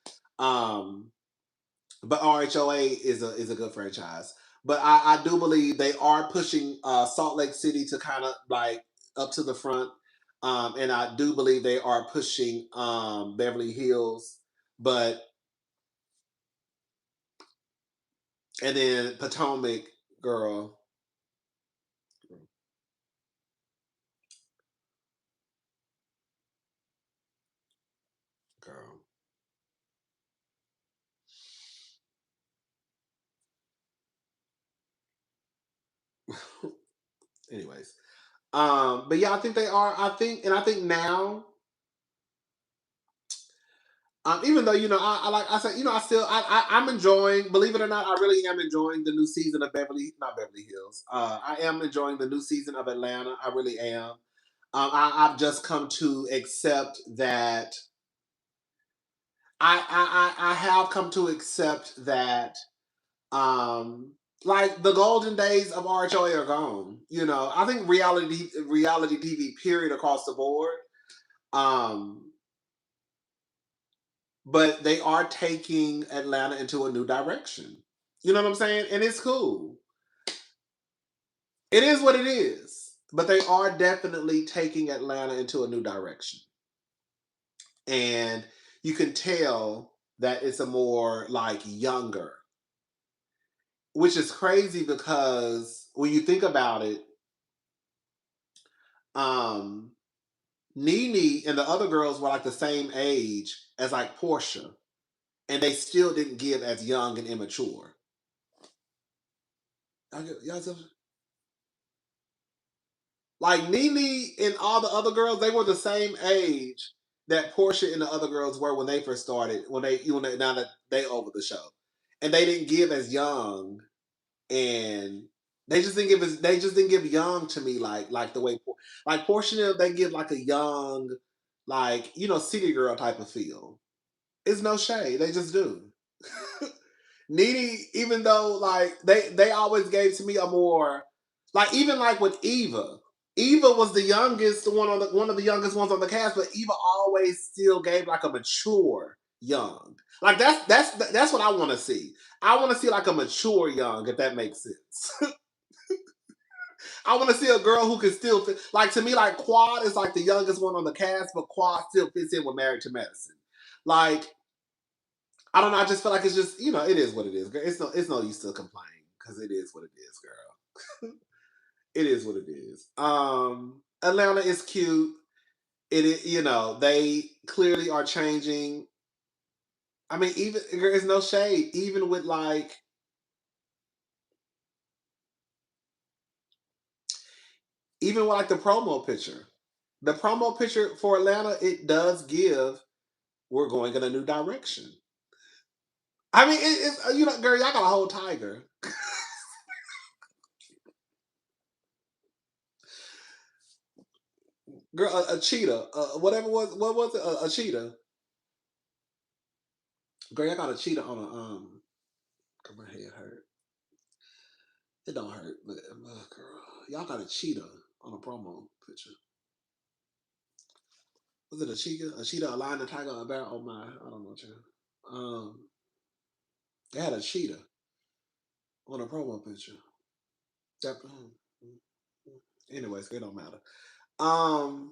But RHOA is a good franchise. But I do believe they are pushing Salt Lake City to kind of like up to the front. And I do believe they are pushing Beverly Hills. And then Potomac, girl. Girl. Anyways. But yeah, I think they are. I think now, even though I like I said, I'm enjoying. Believe it or not, I really am enjoying the new season of not Beverly Hills. I am enjoying the new season of Atlanta. I really am. I've just come to accept that I have come to accept that like the golden days of RHOA are gone. You know, I think reality TV period across the board. But they are taking Atlanta into a new direction. You know what I'm saying? And it's cool. It is what it is. But they are definitely taking Atlanta into a new direction. And you can tell that it's a more like younger, which is crazy because when you think about it, Nene and the other girls were like the same age as like Portia, and they still didn't give as young and immature. Like Nene and all the other girls, they were the same age that Portia and the other girls were when they first started. Now that they over the show, and they didn't give as young, and they just didn't give young to me like the way like Portia, they give like a young, like, you know, city girl type of feel. It's no shade, they just do. Nene, even though like they always gave to me a more like, even like with Eva. Eva was the youngest one of the youngest ones on the cast, but Eva always still gave like a mature young. Like that's what I want to see. I want to see like a mature young, if that makes sense. I want to see a girl who can still fit. Like, to me, like Quad is like the youngest one on the cast, but Quad still fits in with Married to Medicine. Like, I don't know. I just feel like it's just, you know, it is what it is. It's no use to complain because it is what it is, girl. It is what it is. Atlanta is cute. It is, you know, they clearly are changing. I mean, even there is no shade. Even with like, even with like the promo picture. The promo picture for Atlanta, it does give, we're going in a new direction. I mean, it's, you know, girl, y'all got a whole tiger. Girl, a cheetah, what was it? A cheetah. Girl, y'all got a cheetah on a cause my head hurt. It don't hurt, but girl, y'all got a cheetah on a promo picture. Was it a cheetah? A cheetah, a lion, a tiger, a bear? Oh my, I don't know, child. They had a cheetah on a promo picture. That, anyways, it don't matter. Girl.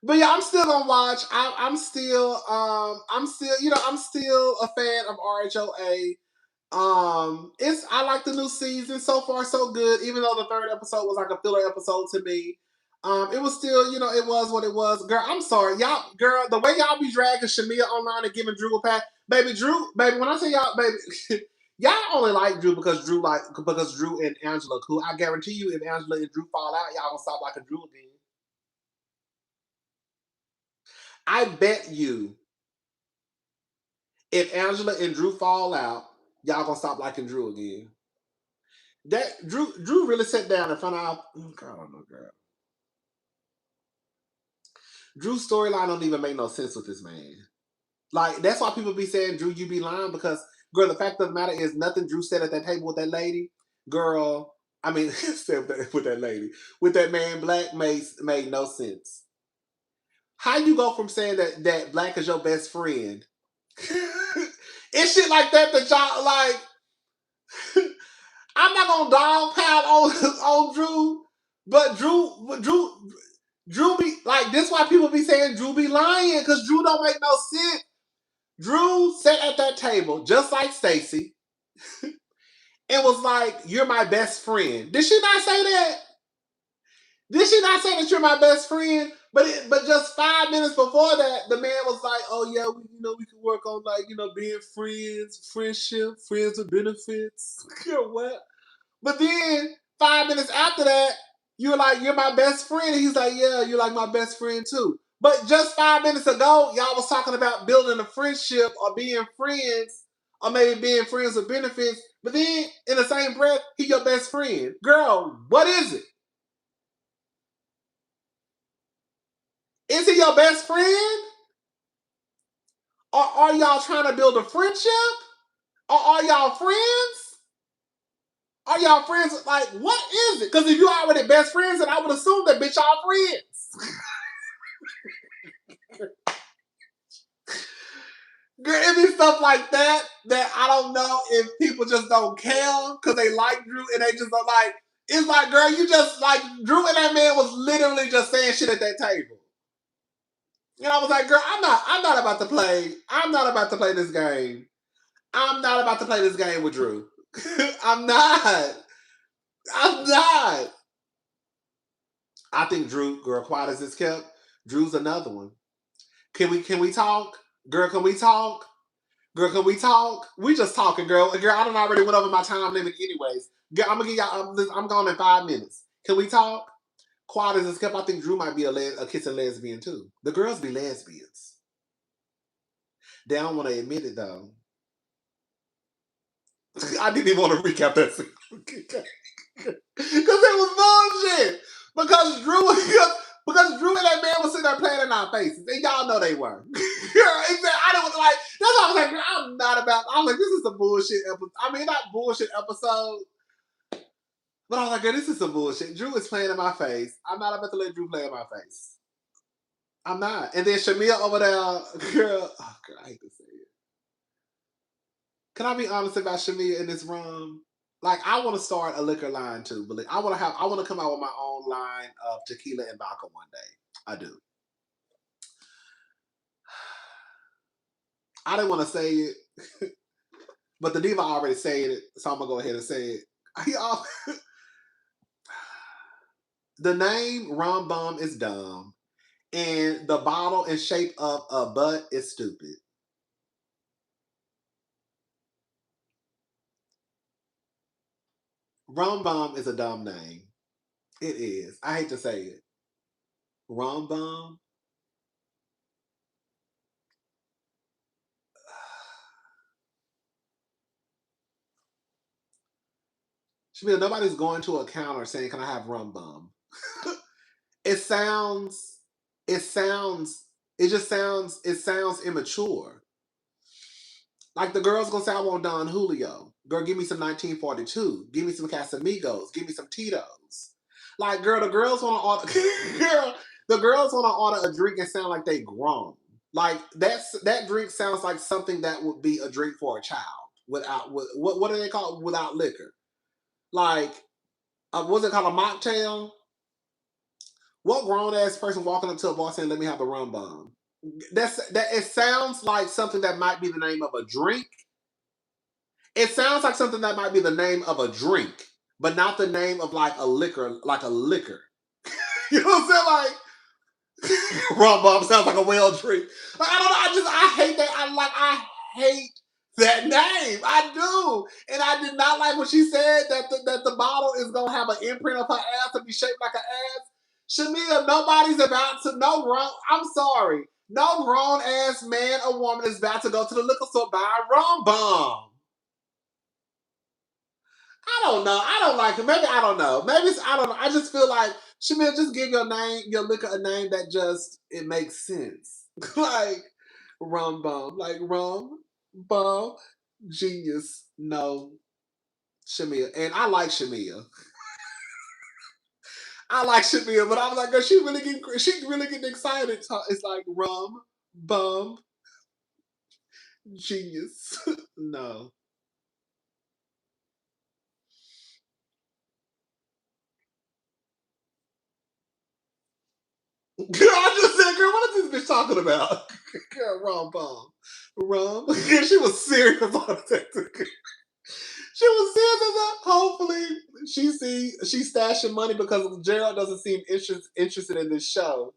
But yeah, I'm still gonna watch. I'm still, you know, I'm still a fan of RHOA. I like the new season so far, so good. Even though the third episode was like a filler episode to me, it was still, you know, it was what it was. Girl, I'm sorry, y'all. Girl, the way y'all be dragging Shamia online and giving Drew a pat, baby. When I say y'all, baby, y'all only like Drew because Drew and Angela cool. I guarantee you, if Angela and Drew fall out, y'all gonna stop liking Drew again. I bet you, if Angela and Drew fall out, y'all gonna stop liking Drew again. That Drew really sat down in front of I don't know, girl. Drew's storyline don't even make no sense with this man. Like, that's why people be saying, Drew, you be lying, because, girl, the fact of the matter is nothing Drew said at that table with that lady, girl, I mean, with that lady, with that man Black made no sense. How you go from saying that Black is your best friend? It's shit like that y'all like. I'm not gonna dog pound on Drew, but Drew be like, this why people be saying Drew be lying, because Drew don't make no sense. Drew sat at that table just like Stacey and was like, "You're my best friend." Did she not say that? Did she not say that you're my best friend? But just 5 minutes before that, the man was like, oh yeah, we can work on like, being friends, friendship, friends with benefits. What? But then 5 minutes after that, you're like, you're my best friend. And he's like, yeah, you're like my best friend too. But just 5 minutes ago, y'all was talking about building a friendship or being friends or maybe being friends with benefits. But then in the same breath, he your best friend. Girl, what is it? Is he your best friend? Or are y'all trying to build a friendship? Or are y'all friends? Are y'all friends? Like, what is it? Because if you already best friends, then I would assume that bitch y'all friends. Girl, it be stuff like that I don't know if people just don't care because they like Drew and they just are like, it's like, girl, you just like, Drew and that man was literally just saying shit at that table. And I was like, girl, I'm not about to play. I'm not about to play this game. I'm not about to play this game with Drew. I'm not. I think Drew, girl, quiet as it's kept. Drew's another one. Can we talk? Girl, can we talk? Girl, can we talk? We just talking, girl. Girl, I done already went over my time limit anyways. Girl, I'm gonna give y'all, I'm gone in 5 minutes. Can we talk? Quiet as it's kept. I think Drew might be a kissing lesbian too. The girls be lesbians. They don't want to admit it though. I didn't even want to recap that scene. Because it was bullshit. Because Drew and that man was sitting there playing in our faces. And y'all know they were. I don't like, that's why I was like, I'm not about, I was like, this is a bullshit episode. I mean, not bullshit episode. But I was like, girl, this is some bullshit. Drew is playing in my face. I'm not about to let Drew play in my face. I'm not. And then Shamia over there, girl, I hate to say it. Can I be honest about Shamia in this room? Like, I want to start a liquor line too. But I want to come out with my own line of tequila and vodka one day. I do. I didn't want to say it, but the diva already said it, so I'm gonna go ahead and say it. The name Rum Bum is dumb, and the bottle in shape of a butt is stupid. Rum Bum is a dumb name. It is. I hate to say it. Rum Bum. Shamil, nobody's going to a counter saying, "Can I have Rum Bum?" It sounds immature. Like the girl's gonna say, I want Don Julio. Girl, give me some 1942. Give me some Casamigos. Give me some Tito's. Like, girl, the girls wanna order a drink and sound like they grown. Like that drink sounds like something that would be a drink for a child what do they call it? Without liquor. Like, what's it called, a mocktail? What grown ass person walking up to a bar saying, "Let me have a Rum Bum"? It sounds like something that might be the name of a drink. It sounds like something that might be the name of a drink, but not the name of like a liquor, You know what I'm saying? Like, Rum Bum sounds like a well drink. Like, I don't know. I hate that. I hate that name. I do. And I did not like when she said that the bottle is gonna have an imprint of her ass to be shaped like an ass. Shamia, nobody's about to, I'm sorry. No grown ass man or woman is about to go to the liquor store buy a Rum Bum. I don't know. I don't like it. Maybe I don't know. I don't know. I just feel like, Shamia, just give your liquor a name that it makes sense. Like Rum Bum. Like Rum Bum. Genius. No. Shamia. And I like Shamia. I like Shamia, but I was like, girl, she really getting excited. It's like Rum Bum. Genius. No. Girl, I just said, girl, what is this bitch talking about? Girl, Rum Bum. Rum. Girl, she was serious about that. She was serious about, hopefully she's stashing money because Gerald doesn't seem interested in this show.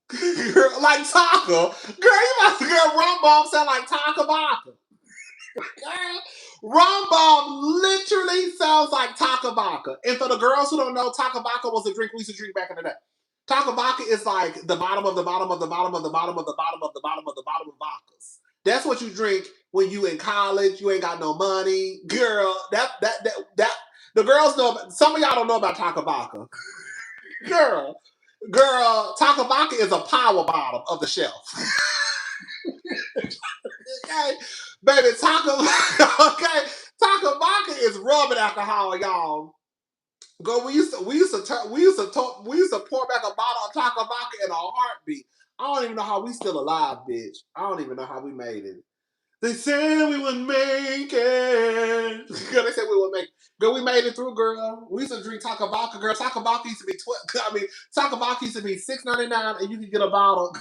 Girl, like Taka. Girl, you about to get Rum Bomb sound like Taka Baka. Rum Bomb literally sounds like Taka Baka. And for the girls who don't know, Taka Baka was a drink we used to drink back in the day. Taka Baka is like the bottom of the bottom of the bottom of the bottom of the bottom of the bottom of the bottom of vodkas. That's what you drink when you in college. You ain't got no money, girl. That the girls know. Some of y'all don't know about Taka Baka, girl. Taka Baka is a power bottom of the shelf. Okay, baby, Taka Baka is rubbing alcohol, y'all. Girl, we used to pour back a bottle of Taka Baka in a heartbeat. I don't even know how we still alive, bitch. I don't even know how we made it. They said we wouldn't make it. Girl, they said we wouldn't make it. Girl, we made it through, girl. We used to drink Taka Baka, girl. Taka Baka used to be Taka Baka used to be $6.99, and you could get a bottle.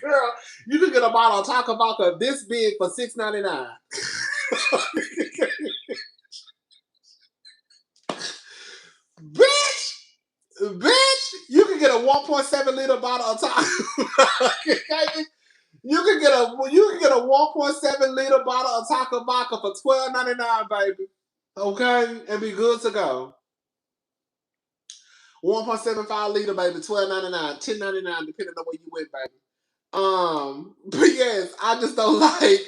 Girl, you could get a bottle of Taka Baka this big for $6.99. Bitch, you can get a 1.7 liter bottle of Taka. You can get a 1.7 liter bottle of Taka Baka for $12.99, baby. Okay, and be good to go. 1.75 liter, baby, $12.99, $10.99, depending on where you went, baby. But yes, I just don't like.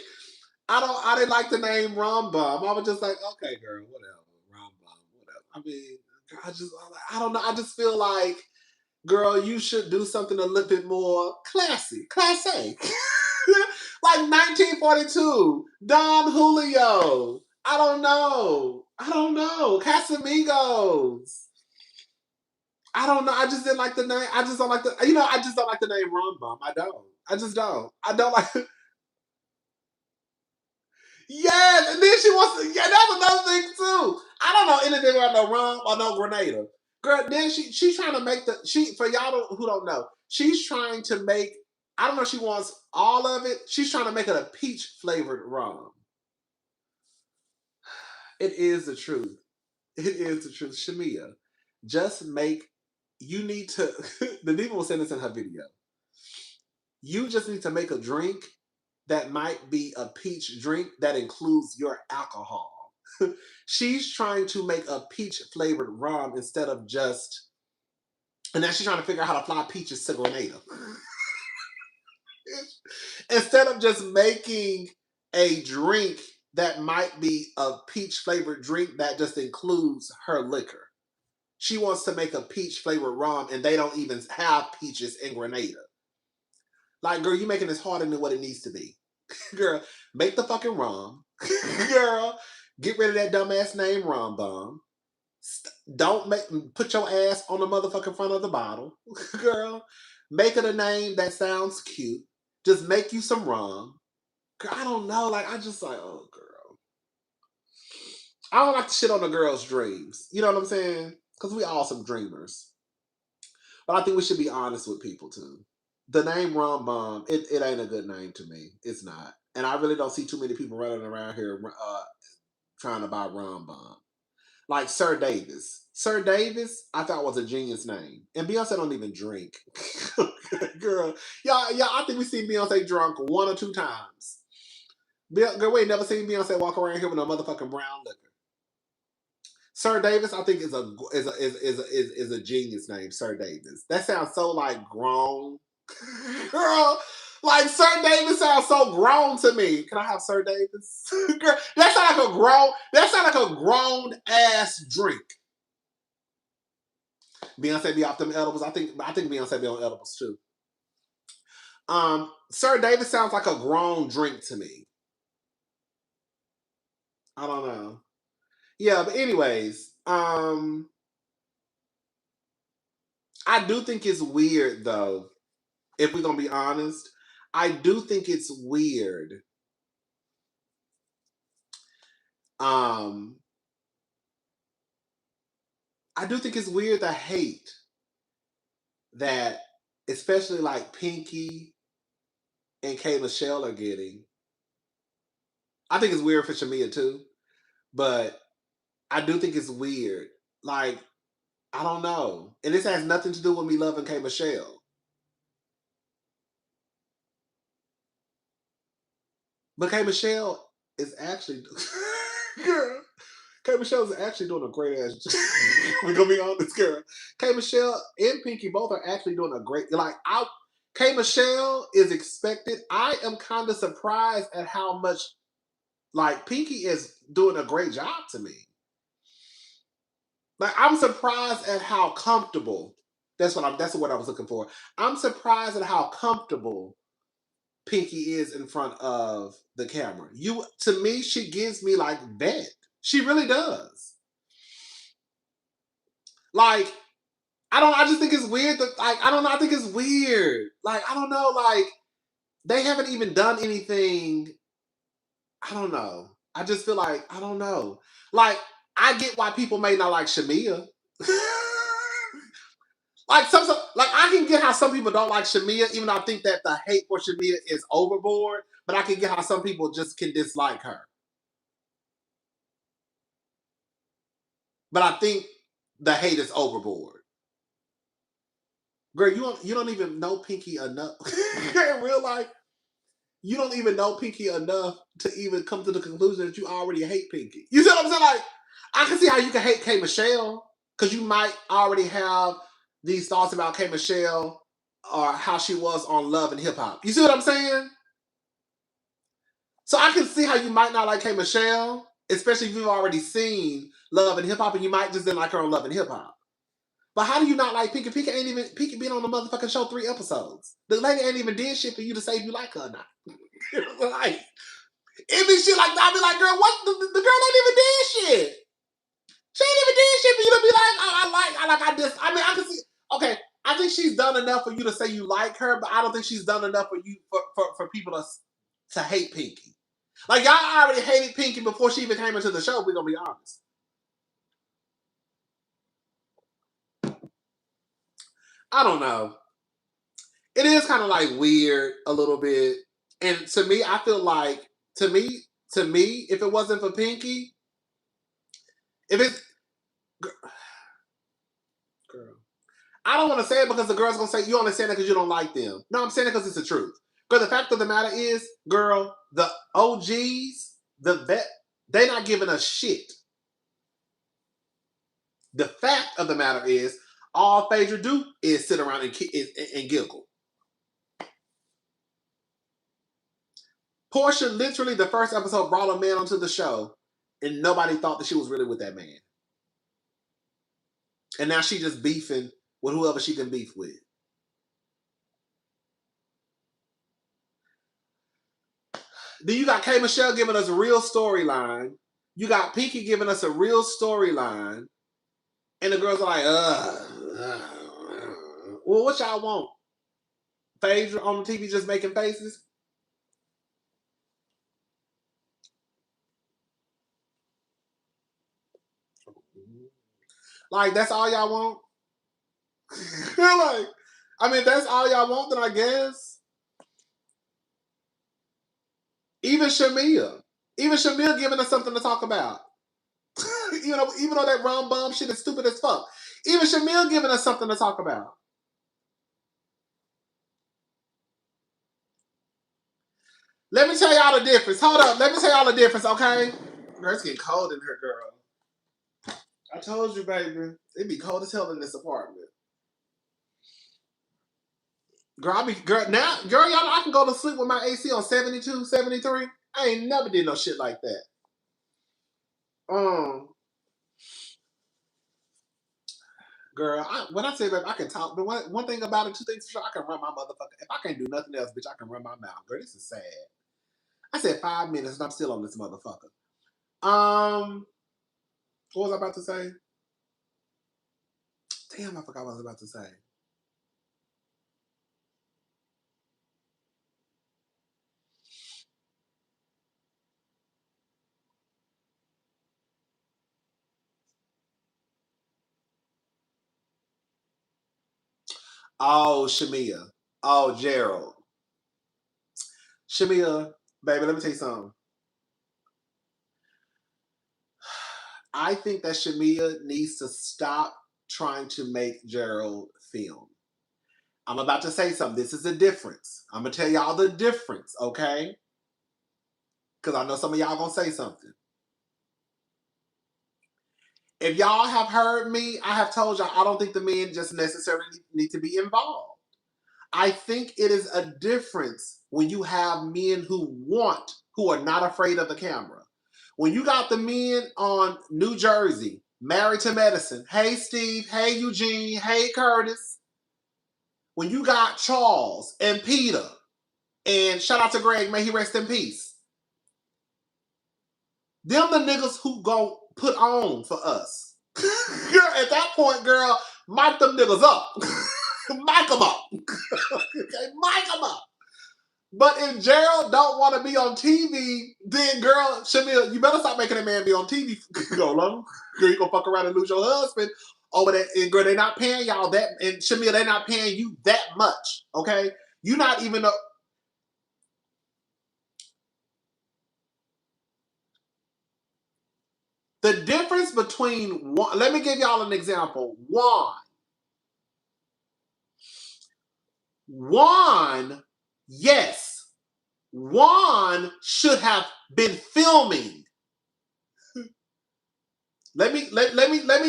I didn't like the name Rum Bomb. I was just like, okay, girl, whatever, Rum Bomb, whatever. I mean, I don't know. I just feel like, girl, you should do something a little bit more classy, Class A. Like 1942, Don Julio. I don't know. Casamigos. I don't know. I just didn't like the name. I just don't like the name Rum Bomb. I don't. I just don't. I don't like. Yes, and then she wants to. Yeah, that's another thing too. I don't know anything about no rum or no Grenada. Girl, then she's trying to make for y'all who don't know, she's trying to make. I don't know if she wants all of it. She's trying to make it a peach flavored rum. It is the truth. It is the truth. Shamia, just make. You need to. The people will send this in her video. You just need to make a drink that might be a peach drink that includes your alcohol. She's trying to make a peach flavored rum instead of just. And now she's trying to figure out how to apply peaches to Grenada. Instead of just making a drink that might be a peach flavored drink that just includes her liquor. She wants to make a peach flavored rum and they don't even have peaches in Grenada. Like, girl, you making this harder than what it needs to be. Girl, make the fucking rum. Girl, get rid of that dumbass name Rum Bomb. Don't put your ass on the motherfucking front of the bottle. Girl, make it a name that sounds cute. Just make you some rum. Girl, I don't know. Like, I just like, oh, girl. I don't like to shit on the girl's dreams. You know what I'm saying? Because we all some dreamers. But I think we should be honest with people, too. The name Rum Bomb, it ain't a good name to me. It's not. And I really don't see too many people running around here trying to buy Rum Bomb. Like Sir Davis. Sir Davis, I thought was a genius name. And Beyonce don't even drink. Girl, y'all, I think we seen Beyonce drunk 1 or 2 times. Girl, we ain't never seen Beyonce walk around here with no motherfucking brown liquor. Sir Davis, I think is a genius name. Sir Davis. That sounds so like grown. Girl, like Sir Davis sounds so grown to me. Can I have Sir Davis? Girl, that sounds like a grown ass drink. Beyonce be off them edibles. I think Beyonce be on edibles too. Sir Davis sounds like a grown drink to me. I don't know. Yeah, but anyways, I do think it's weird though. If we're gonna be honest, I do think it's weird. I do think it's weird the hate that, especially like Pinky and K Michelle are getting. I think it's weird for Shamia too, but I do think it's weird. Like, I don't know. And this has nothing to do with me loving K Michelle. But K Michelle is actually, girl, K Michelle is actually doing a great ass job. We're gonna be honest, girl. K Michelle and Pinky both are actually doing a great, K Michelle is expected. I am kind of surprised at how much, like, Pinky is doing a great job to me. Like, I'm surprised at how comfortable, that's what I was looking for. I'm surprised at how comfortable Pinky is in front of the camera. To me, she gives me like vet. She really does. Like, I just think it's weird that, like, I don't know, I think it's weird. Like, I don't know, like, they haven't even done anything. I don't know. I just feel like, I don't know. Like, I get why people may not like Shamia. Like, I can get how some people don't like Shamia, even though I think that the hate for Shamia is overboard. But I can get how some people just can dislike her. But I think the hate is overboard. Girl, you don't even know Pinky enough. In real life, you don't even know Pinky enough to even come to the conclusion that you already hate Pinky. You see what I'm saying? Like, I can see how you can hate K Michelle, because you might already have these thoughts about K Michelle or how she was on Love and Hip Hop. You see what I'm saying? So I can see how you might not like K Michelle, especially if you've already seen Love and Hip Hop, and you might just didn't like her on Love and Hip Hop. But how do you not like Pinky? Pinky been on the motherfucking show 3 episodes. The lady ain't even did shit for you to say if you like her or not. Like, it be shit like that. I be like, girl, what? The girl ain't even did shit. She ain't even did shit for you to be like, oh, I can see. Okay, I think she's done enough for you to say you like her, but I don't think she's done enough for you for people to hate Pinky. Like, y'all already hated Pinky before she even came into the show. We're gonna be honest. I don't know. It is kind of like weird a little bit. And to me, I feel like, to me, if it wasn't for Pinky, if it's, girl, I don't want to say it because the girl's going to say, you only saying that because you don't like them. No, I'm saying it because it's the truth. But the fact of the matter is, girl, the OGs, the vet, they're not giving us shit. The fact of the matter is, all Phaedra do is sit around and giggle. Portia, literally, the first episode brought a man onto the show, and nobody thought that she was really with that man. And now she just beefing with whoever she can beef with. Then you got K Michelle giving us a real storyline. You got Pinky giving us a real storyline. And the girls are like, well, what y'all want? Phaedra on the TV just making faces? Like, that's all y'all want? Like, I mean, that's all y'all want, then I guess. Even Shamia giving us something to talk about. Even though that rum bum shit is stupid as fuck. Even Shamia giving us something to talk about. Let me tell y'all the difference. Hold up. Let me tell y'all the difference, okay? Girl, it's getting cold in here, girl. I told you, baby. It'd be cold as hell in this apartment. Girl, y'all, I can go to sleep with my AC on 72, 73. I ain't never did no shit like that. Girl, when I say that I can talk, but one thing about it, 2 things for sure, I can run my motherfucker. If I can't do nothing else, bitch, I can run my mouth. Girl, this is sad. I said 5 minutes and I'm still on this motherfucker. What was I about to say? Damn, I forgot what I was about to say. Oh, Shamia. Oh, Gerald. Shamia, baby, let me tell you something. I think that Shamia needs to stop trying to make Gerald film. I'm about to say something. This is the difference. I'm going to tell y'all the difference, okay? because I know some of y'all gonna say something. If y'all have heard me, I have told y'all I don't think the men just necessarily need to be involved. I think it is a difference when you have men who are not afraid of the camera. When you got the men on New Jersey, Married to Medicine, hey Steve, hey Eugene, hey Curtis. When you got Charles and Peter, and shout out to Greg, may he rest in peace. Them the niggas who go put on for us. Girl, at that point, girl, mic them niggas up. Mic them up. Okay, mic them up. But if Gerald don't want to be on TV, then girl, Shamia, you better stop making a man be on TV. Go long. Girl, you gonna fuck around and lose your husband over that. And girl, they not paying y'all that. And Shamia, they not paying you that much. Okay? You not even a... The difference between one, let me give y'all an example. Juan, yes, Juan should have been filming. Let me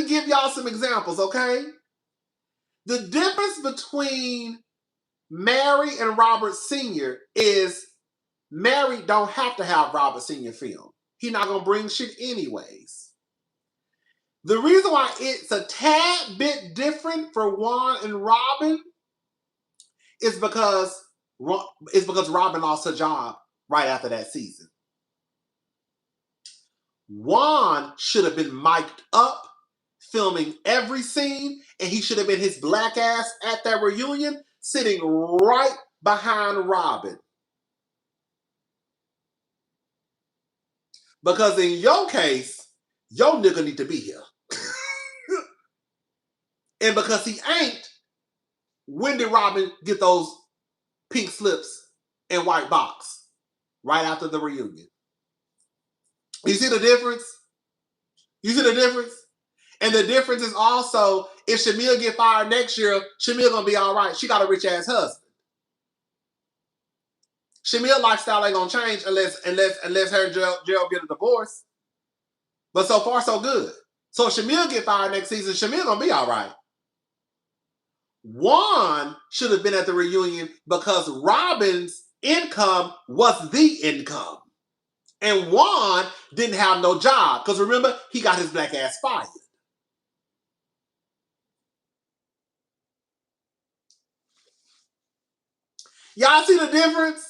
give y'all some examples, okay? The difference between Mary and Robert Sr. is Mary don't have to have Robert Sr. film. He not gonna bring shit anyways. The reason why it's a tad bit different for Juan and Robin is because Robin lost her job right after that season. Juan should have been mic'd up, filming every scene, and he should have been his black ass at that reunion, sitting right behind Robin. Because in your case, your nigga need to be here. And because he ain't, when did Robin get those pink slips and white box? Right after the reunion. You see the difference? You see the difference? And the difference is also, if Shamia get fired next year, Shamia gonna be all right. She got a rich ass husband. Shamia lifestyle ain't gonna change unless her and Gerald get a divorce. But so far, so good. So if Shamia get fired next season, Shamia gonna be all right. Juan should have been at the reunion because Robin's income was the income. And Juan didn't have no job. Because remember, he got his black ass fired. Y'all see the difference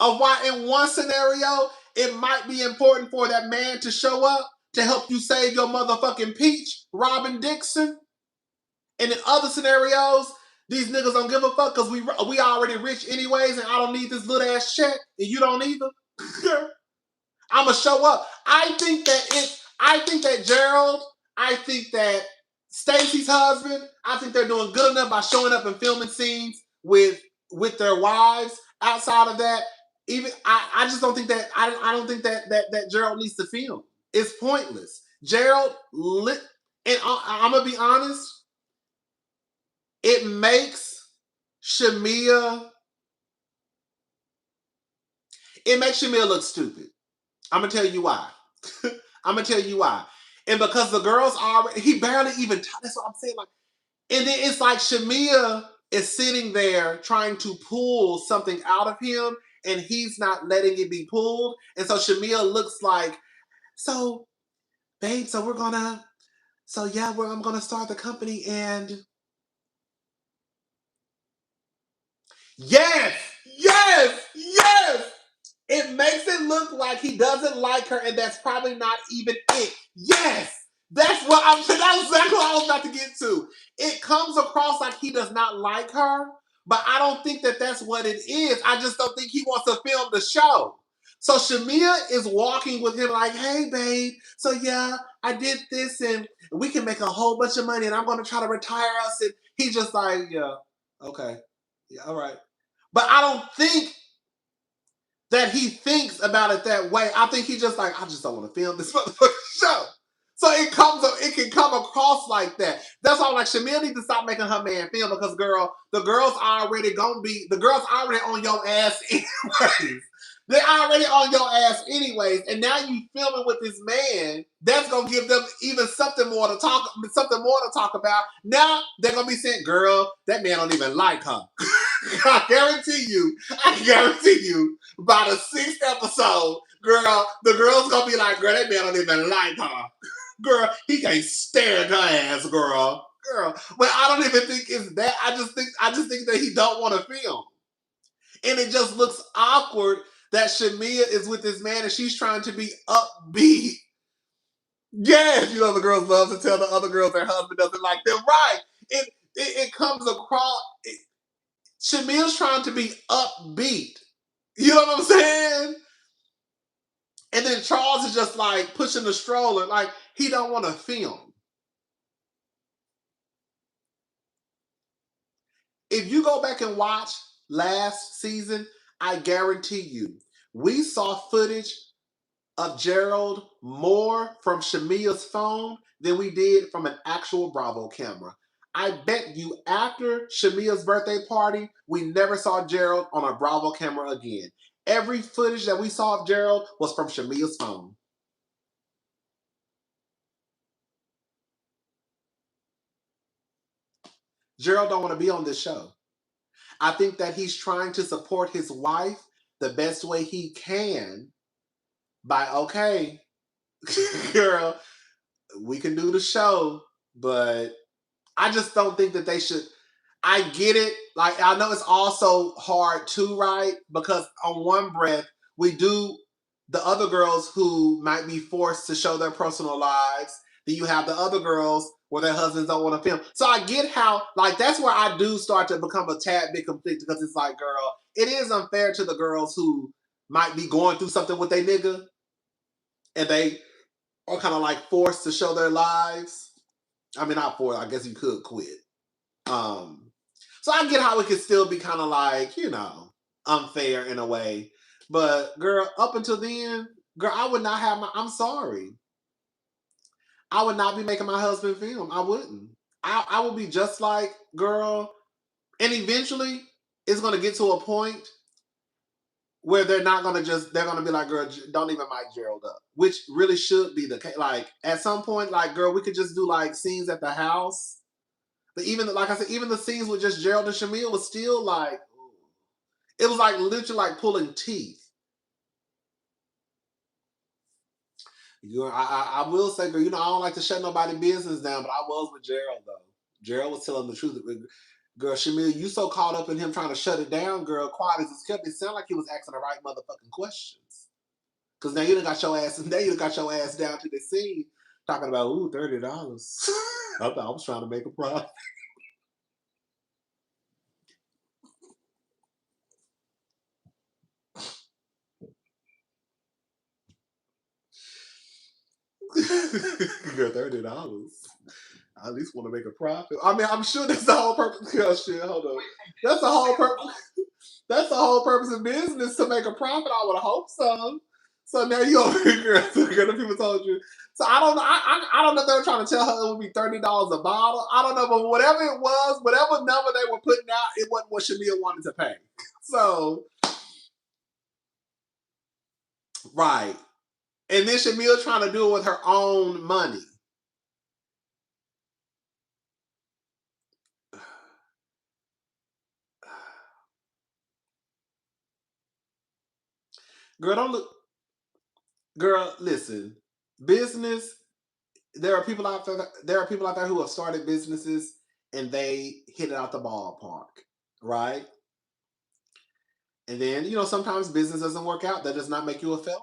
of why in one scenario, it might be important for that man to show up to help you save your motherfucking peach, Robin Dixon? And in other scenarios, these niggas don't give a fuck because we already rich anyways and I don't need this little ass check and you don't either. I'ma show up. I think that Gerald, I think that Stacey's husband, I think they're doing good enough by showing up and filming scenes with their wives. Outside of that, even I just don't think that I don't think that Gerald needs to film. It's pointless. Gerald and I'm gonna be honest, it makes Shamia look stupid. I'm gonna tell you why. And because the girls he barely even, that's what I'm saying. Like, and then it's like Shamia is sitting there trying to pull something out of him, and he's not letting it be pulled. And so Shamia looks like, so, babe, I'm gonna start the company, and yes. It makes it look like he doesn't like her, and that's probably not even it. Yes! That's exactly what I was about to get to. It comes across like he does not like her, but I don't think that that's what it is. I just don't think he wants to film the show. So Shamia is walking with him like, hey, babe, so yeah, I did this, and we can make a whole bunch of money, and I'm going to try to retire us. And he's just like, yeah, okay. Yeah, all right. But I don't think that he thinks about it that way. I think he just like, I just don't want to film this motherfucking show. So it can come across like that. That's why I'm like, Shamia needs to stop making her man film because, girl, the girls already on your ass anyways. They're already on your ass anyways, and now you filming with this man. That's gonna give them even something more to talk about. Now they're gonna be saying, "Girl, that man don't even like her." I guarantee you, by the 6th episode, girl, the girl's gonna be like, "Girl, that man don't even like her." Girl, he can't stand her ass, girl. But I don't even think it's that. I just think that he don't want to film. And it just looks awkward that Shamia is with this man and she's trying to be upbeat. Yes, you know the girls love to tell the other girls their husband doesn't like them. Right. It comes across. Shamia's trying to be upbeat. You know what I'm saying? And then Charles is just like pushing the stroller, like he don't want to film. If you go back and watch last season, I guarantee you, we saw footage of Gerald more from Shamia's phone than we did from an actual Bravo camera. I bet you after Shamia's birthday party, we never saw Gerald on a Bravo camera again. Every footage that we saw of Gerald was from Shamia's phone. Gerald don't want to be on this show. I think that he's trying to support his wife the best way he can by, okay, girl, we can do the show, but I just don't think that they should. I get it. Like, I know it's also hard too, right? Because on one breath, we do the other girls who might be forced to show their personal lives. Then you have the other girls where their husbands don't want to film. So I get how, like, that's where I do start to become a tad bit conflicted because it's like, girl, it is unfair to the girls who might be going through something with their nigga and they are kind of like forced to show their lives. I mean, not forced. I guess you could quit. So I get how it could still be kind of like, you know, unfair in a way. But girl, up until then, girl, I would not have I'm sorry. I would not be making my husband film. I wouldn't. I would be just like, girl, and eventually it's going to get to a point where they're not going to they're going to be like, girl, don't even mic Gerald up, which really should be the case. Like, at some point, like, girl, we could just do like scenes at the house. But even, like I said, even the scenes with just Gerald and Shamia was still like, it was like literally like pulling teeth. I will say, girl, you know, I don't like to shut nobody's business down, but I was with Gerald, though. Gerald was telling the truth. Girl, Shamia, you so caught up in him trying to shut it down, girl, quiet as it's kept. It sounded like he was asking the right motherfucking questions. Because now you done got your ass down to the scene talking about, ooh, $30. I thought I was trying to make a profit. Girl, $30. I at least want to make a profit. I mean, I'm sure that's the whole purpose. Girl, shit, hold on. That's the whole purpose. That's the whole purpose of business, to make a profit. I would hope so. So now you over here, girl. The people told you. So I don't know. I don't know if they were trying to tell her it would be $30 a bottle. I don't know, but whatever it was, whatever number they were putting out, it wasn't what Shamia wanted to pay. So, right. And then Shamia trying to do it with her own money. Girl, don't look. Girl, listen. Business. There are people out there. There are people out there who have started businesses and they hit it out the ballpark, right? And then, you know, sometimes business doesn't work out. That does not make you a failure.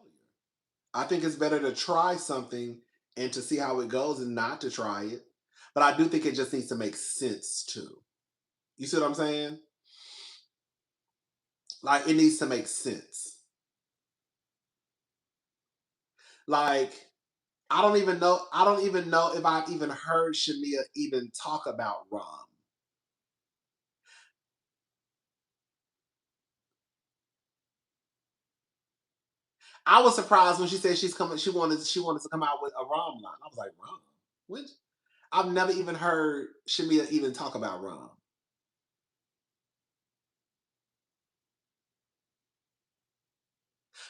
I think it's better to try something and to see how it goes and not to try it. But I do think it just needs to make sense too. You see what I'm saying? Like, it needs to make sense. Like, I don't even know if I've even heard Shamia even talk about rum. I was surprised when she said she wanted to come out with a rum line. I was like, rum? What? I've never even heard Shamia even talk about rum.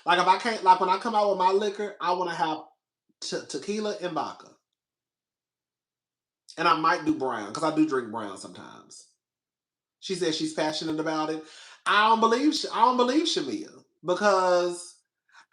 Like if I can't, like when I come out with my liquor, I want to have tequila and vodka, and I might do brown because I do drink brown sometimes. She says she's passionate about it. I don't believe Shamia because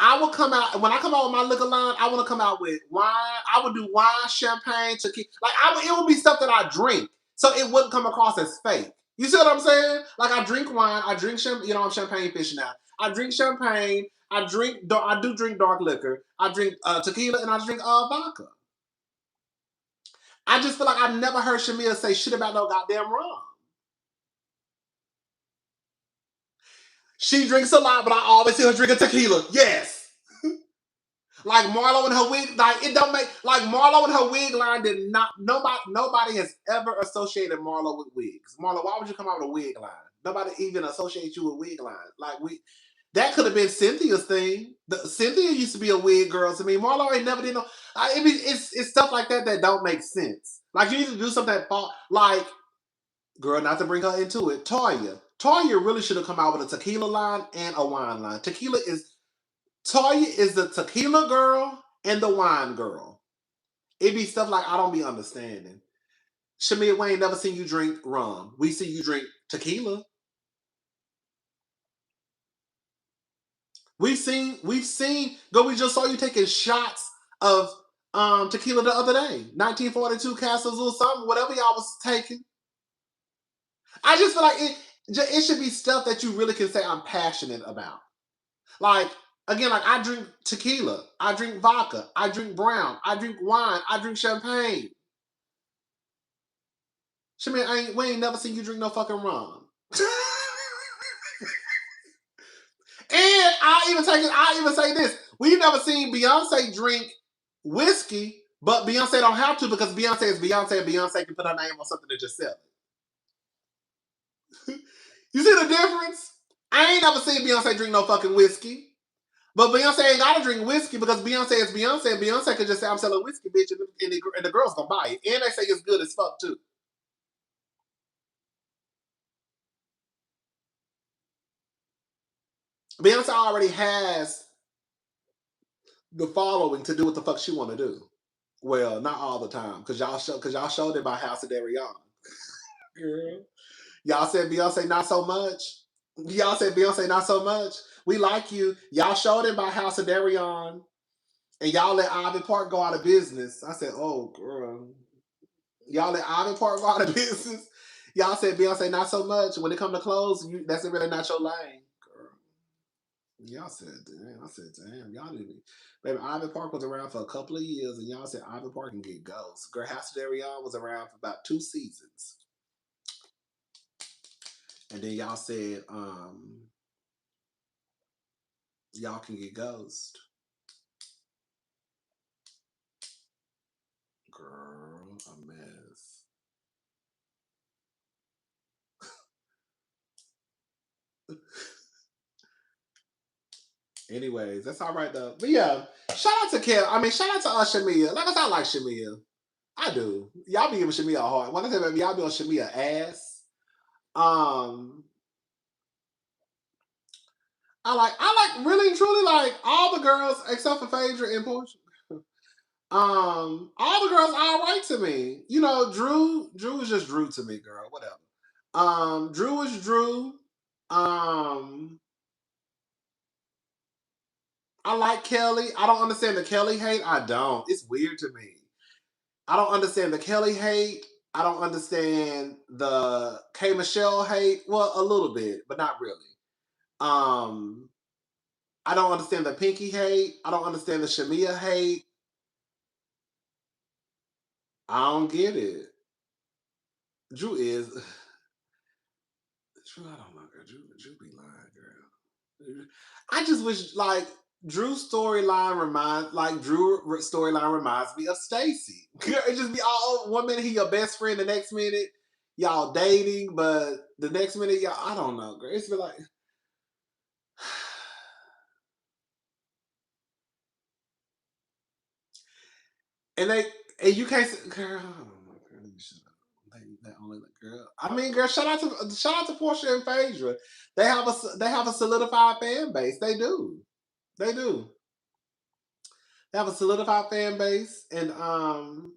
I will come out when I come out with my liquor line. I want to come out with wine. I would do wine, champagne, tequila. Like it would be stuff that I drink, so it wouldn't come across as fake. You see what I'm saying? Like I drink wine, I drink champagne. You know, I'm champagne fish now. I drink champagne. I do drink dark liquor. I drink tequila and I drink vodka. I just feel like I've never heard Shamia say shit about no goddamn rum. She drinks a lot, but I always see her drinking tequila. Yes. Like Marlo and her wig, like it don't make like Marlo and her wig line did not. Nobody has ever associated Marlo with wigs. Marlo, why would you come out with a wig line? Nobody even associates you with wig line. Like that could have been Cynthia's thing. Cynthia used to be a wig girl to me. Marlo ain't never did no. It's stuff like that that don't make sense. Like you need to do something that like, girl, not to bring her into it. Toya really should have come out with a tequila line and a wine line. Toya is the tequila girl and the wine girl. It be stuff like I don't be understanding. Shamia, we ain't never seen you drink rum. We see you drink tequila. We've seen. Go. We just saw you taking shots of tequila the other day. 1942 Castles or something. Whatever y'all was taking. I just feel like it should be stuff that you really can say I'm passionate about. Like. Again, like I drink tequila, I drink vodka, I drink brown, I drink wine, I drink champagne. Shamia, we ain't never seen you drink no fucking rum. And I even say this: we never seen Beyonce drink whiskey, but Beyonce don't have to because Beyonce is Beyonce, and Beyonce can put her name on something to just sell it. You see the difference? I ain't never seen Beyonce drink no fucking whiskey. But Beyonce ain't gotta drink whiskey because Beyonce is Beyonce, and Beyonce could just say, I'm selling whiskey, bitch, and the girls gonna buy it. And they say it's good as fuck, too. Beyonce already has the following to do what the fuck she wanna do. Well, not all the time, because y'all showed it by House of Darion. Girl. Y'all said Beyonce not so much. Y'all said Beyonce not so much. We like you. Y'all showed it by House of Darion. And y'all let Ivy Park go out of business. I said, oh, girl. Y'all let Ivy Park go out of business. Y'all said Beyonce not so much. When it come to clothes, that's really not your lane. Girl. Y'all said, damn. I said, damn. Y'all didn't. Baby, Ivy Park was around for a couple of years, and y'all said Ivy Park can get ghosts. Girl, House of Darion was around for about 2 seasons. And then y'all said, y'all can get ghost. Girl, a mess. Anyways, that's all right though. But yeah, shout out to shout out to Shamia. Like I said, I like Shamia. I do. Y'all be giving Shamia a hard. When I say baby, y'all be on Shamia ass. I like really and truly like all the girls except for Phaedra and Portia. All the girls are all right to me. You know, Drew is just Drew to me, girl. Whatever. Drew is Drew. I like Kelly. I don't understand the Kelly hate. I don't. It's weird to me. I don't understand the Kelly hate. I don't understand the K Michelle hate. Well, a little bit, but not really. I don't understand the Pinky hate. I don't understand the Shamia hate. I don't get it. Drew is. Drew, I don't know, girl. Drew be lying, girl. I just wish, like, Drew's storyline reminds me of Stacey. It just be all 1 minute he your best friend, the next minute y'all dating, but the next minute y'all, I don't know, girl. It's been like. And you can't say, girl, oh my God, you shut up. They only girl. I mean, girl, shout out to Portia and Phaedra. They have a solidified fan base. They do. They do. They have a solidified fan base, and come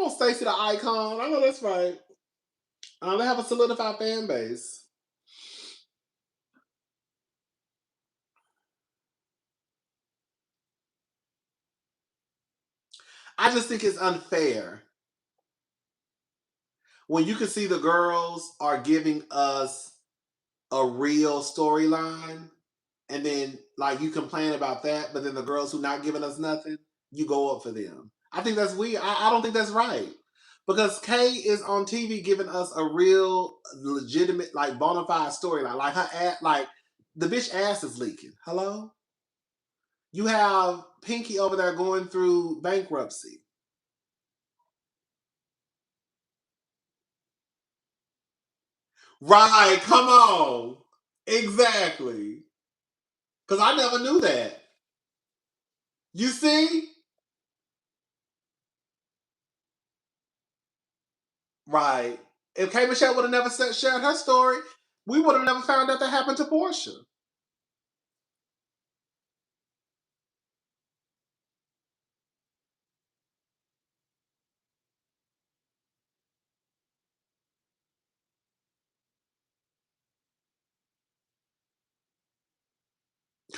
on, Stacey the icon. I know that's right. They have a solidified fan base. I just think it's unfair when you can see the girls are giving us a real storyline, and then like you complain about that, but then the girls who not giving us nothing, you go up for them. I think that's weird. I don't think that's right. Because Kay is on TV giving us a real legitimate, like bona fide storyline. Like her ass, like the bitch ass is leaking. Hello? You have Pinky over there going through bankruptcy. Right, come on. Exactly. Because I never knew that. You see? Right. If K Michelle would have never shared her story, we would have never found out that happened to Portia.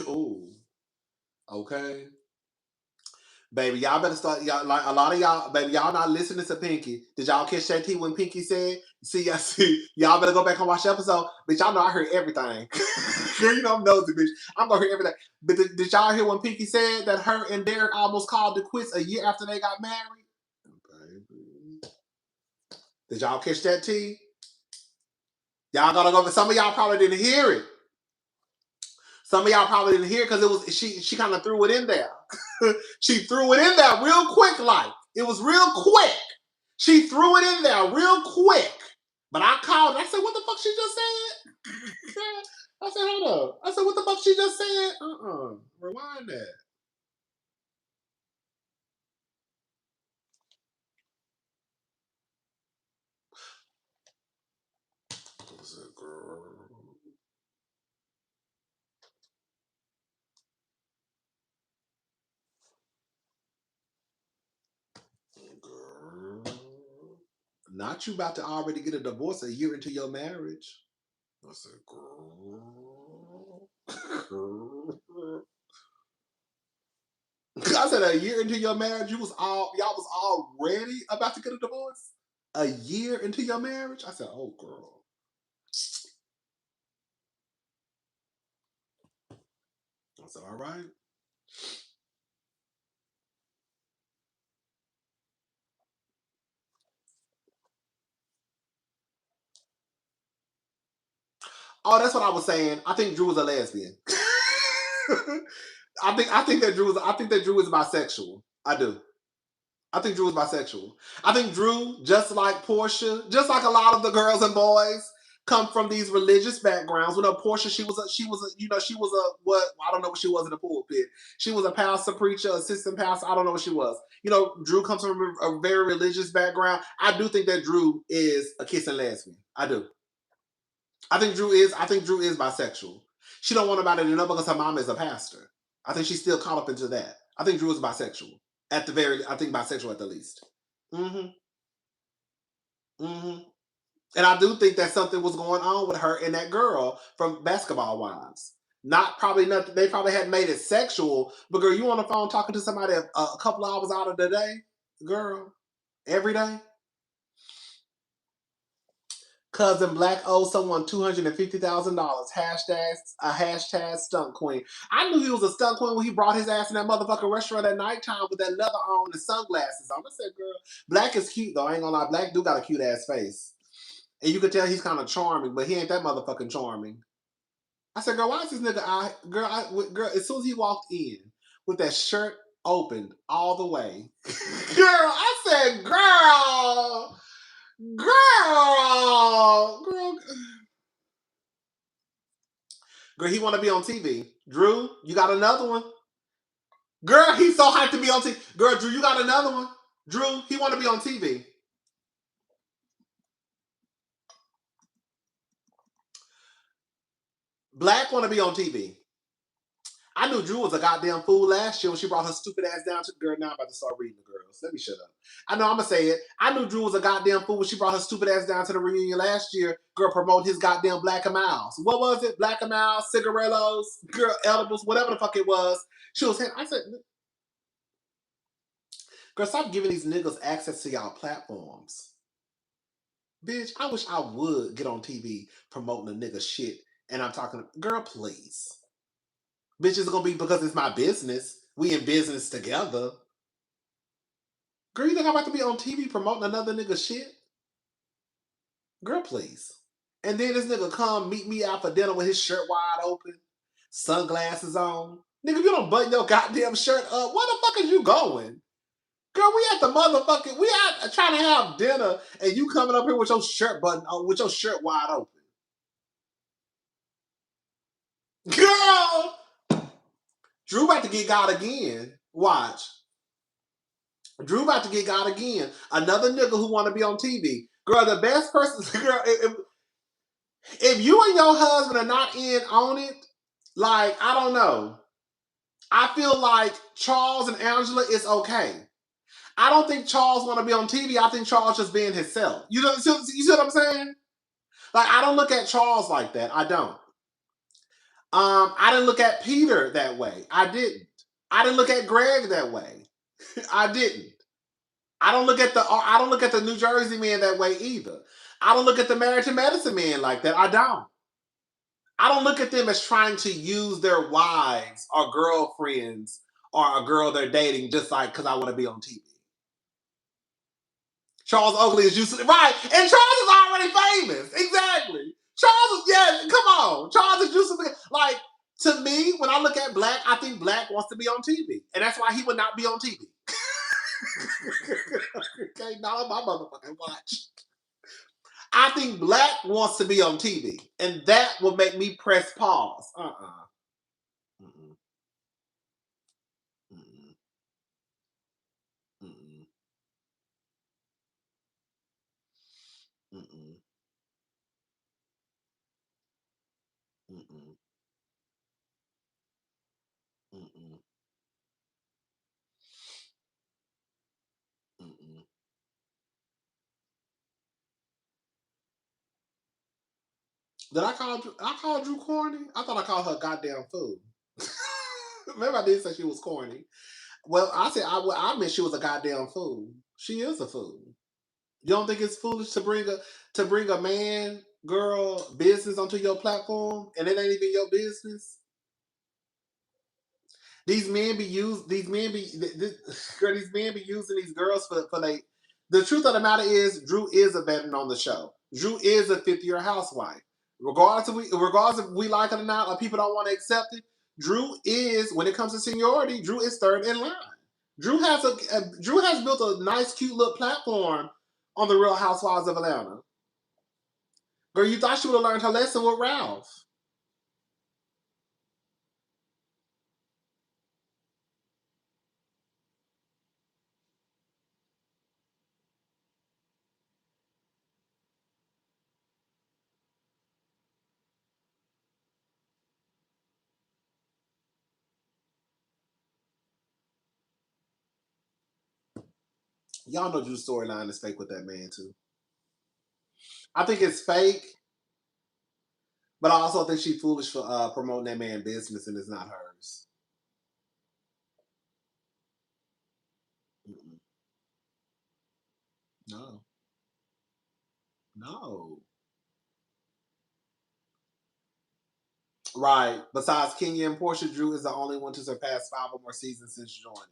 Ooh. Okay. Baby, y'all better start. Y'all like a lot of y'all, baby. Y'all not listening to Pinky. Did y'all catch that tea when Pinky said? See. Y'all better go back and watch the episode. Bitch, y'all know I heard everything. Girl, you know I'm nosy, bitch. I'm gonna hear everything. But did y'all hear when Pinky said that her and Derek almost called it quits a year after they got married? Baby. Did y'all catch that tea? Y'all gotta go. Some of y'all probably didn't hear it. Some of y'all probably didn't hear it because it was she kind of threw it in there. She threw it in there real quick, like it was real quick. She threw it in there real quick. But I called. I said, "What the fuck she just said?" I said, "Hold up." I said, "What the fuck she just said?" Rewind that. What was it, girl? Girl. Not you about to already get a divorce a year into your marriage. I said, girl. I said a year into your marriage, y'all was already about to get a divorce? A year into your marriage? I said, oh girl. I said, all right. Oh, that's what I was saying. I think Drew is a lesbian. I think that Drew is bisexual. I do. I think Drew is bisexual. I think Drew, just like Portia, just like a lot of the girls and boys, come from these religious backgrounds. You know, Portia, she was what I don't know what she was in the pulpit. She was a pastor, preacher, assistant pastor. I don't know what she was. You know, Drew comes from a very religious background. I do think that Drew is a kissing lesbian. I do. I think Drew is bisexual. She don't want nobody to know because her mom is a pastor. I think she's still caught up into that. I think Drew is bisexual. I think bisexual at the least. Mm-hmm. Mm-hmm. And I do think that something was going on with her and that girl from Basketball Wives. Not probably nothing. They probably hadn't made it sexual, but girl, you on the phone talking to somebody a couple hours out of the day, girl, every day. Cousin Black owes someone $250,000. Hashtag stunt queen. I knew he was a stunt queen when he brought his ass in that motherfucking restaurant at nighttime with that leather on and sunglasses on. I said, girl, Black is cute though. I ain't gonna lie, Black do got a cute ass face. And you could tell he's kind of charming, but he ain't that motherfucking charming. I said, girl, why is this nigga girl, as soon as he walked in with that shirt opened all the way. Girl, I said, girl. Girl, he want to be on TV. Drew, you got another one. Girl, he's so hyped to be on TV. Girl, Drew, you got another one. Drew, he want to be on TV. Black want to be on TV. I knew Drew was a goddamn fool last year when she brought her stupid ass down to the girl. Now I'm about to start reading the girls. Let me shut up. I know I'm gonna say it. I knew Drew was a goddamn fool when she brought her stupid ass down to the reunion last year. Girl, promote his goddamn Black and Miles. What was it? Black and Miles, cigarillos, girl, edibles, whatever the fuck it was. She was saying, I said, girl, stop giving these niggas access to y'all platforms. Bitch, I wish I would get on TV promoting a nigga shit. And I'm talking, girl, please. Bitch, it's gonna be because it's my business. We in business together. Girl, you think I'm about to be on TV promoting another nigga shit? Girl, please. And then this nigga come meet me out for dinner with his shirt wide open, sunglasses on. Nigga, if you don't button your goddamn shirt up, where the fuck is you going? Girl, we at the motherfucking, we out trying to have dinner, and you coming up here with your shirt button, with your shirt wide open. Girl! Drew about to get got again. Watch. Drew about to get got again. Another nigga who want to be on TV. Girl, the best person, girl, if you and your husband are not in on it, like, I don't know. I feel like Charles and Angela is okay. I don't think Charles want to be on TV. I think Charles just being himself. You see what I'm saying? Like, I don't look at Charles like that. I don't. I didn't look at Peter that way. I didn't. I didn't look at Greg that way. I didn't. I don't look at the New Jersey man that way either. I don't look at the Married to Medicine man like that. I don't. I don't look at them as trying to use their wives or girlfriends or a girl they're dating just like because I want to be on TV. Charles Oakley is used to right, and Charles is already famous. Exactly. Charles is come on. Charles is used to like to me when I look at Black, I think Black wants to be on TV, and that's why he would not be on TV. Okay, not on my motherfucking watch. I think Black wants to be on TV, and that will make me press pause. Mm-mm. Mm-mm. Mm-mm. Mm-mm. Mm-mm. Mm-mm. Mm-mm. Did I call Drew corny? I thought I called her goddamn fool. Remember I did say she was corny. Well, I said I meant she was a goddamn fool. She is a fool. You don't think it's foolish to bring a man, girl, business onto your platform and it ain't even your business? These men be using these girls for like. The truth of the matter is, Drew is a veteran on the show. Drew is a fifth-year housewife. Regardless if we like it or not, or people don't want to accept it, Drew is, when it comes to seniority, Drew is third in line. Drew has built a nice, cute little platform on the Real Housewives of Atlanta. Girl, you thought she would have learned her lesson with Ralph. Y'all know Drew's storyline is fake with that man too. I think it's fake, but I also think she's foolish for promoting that man's business and it's not hers. Mm-mm. No. No. Right. Besides Kenya and Portia, Drew is the only one to surpass 5 or more seasons since joining.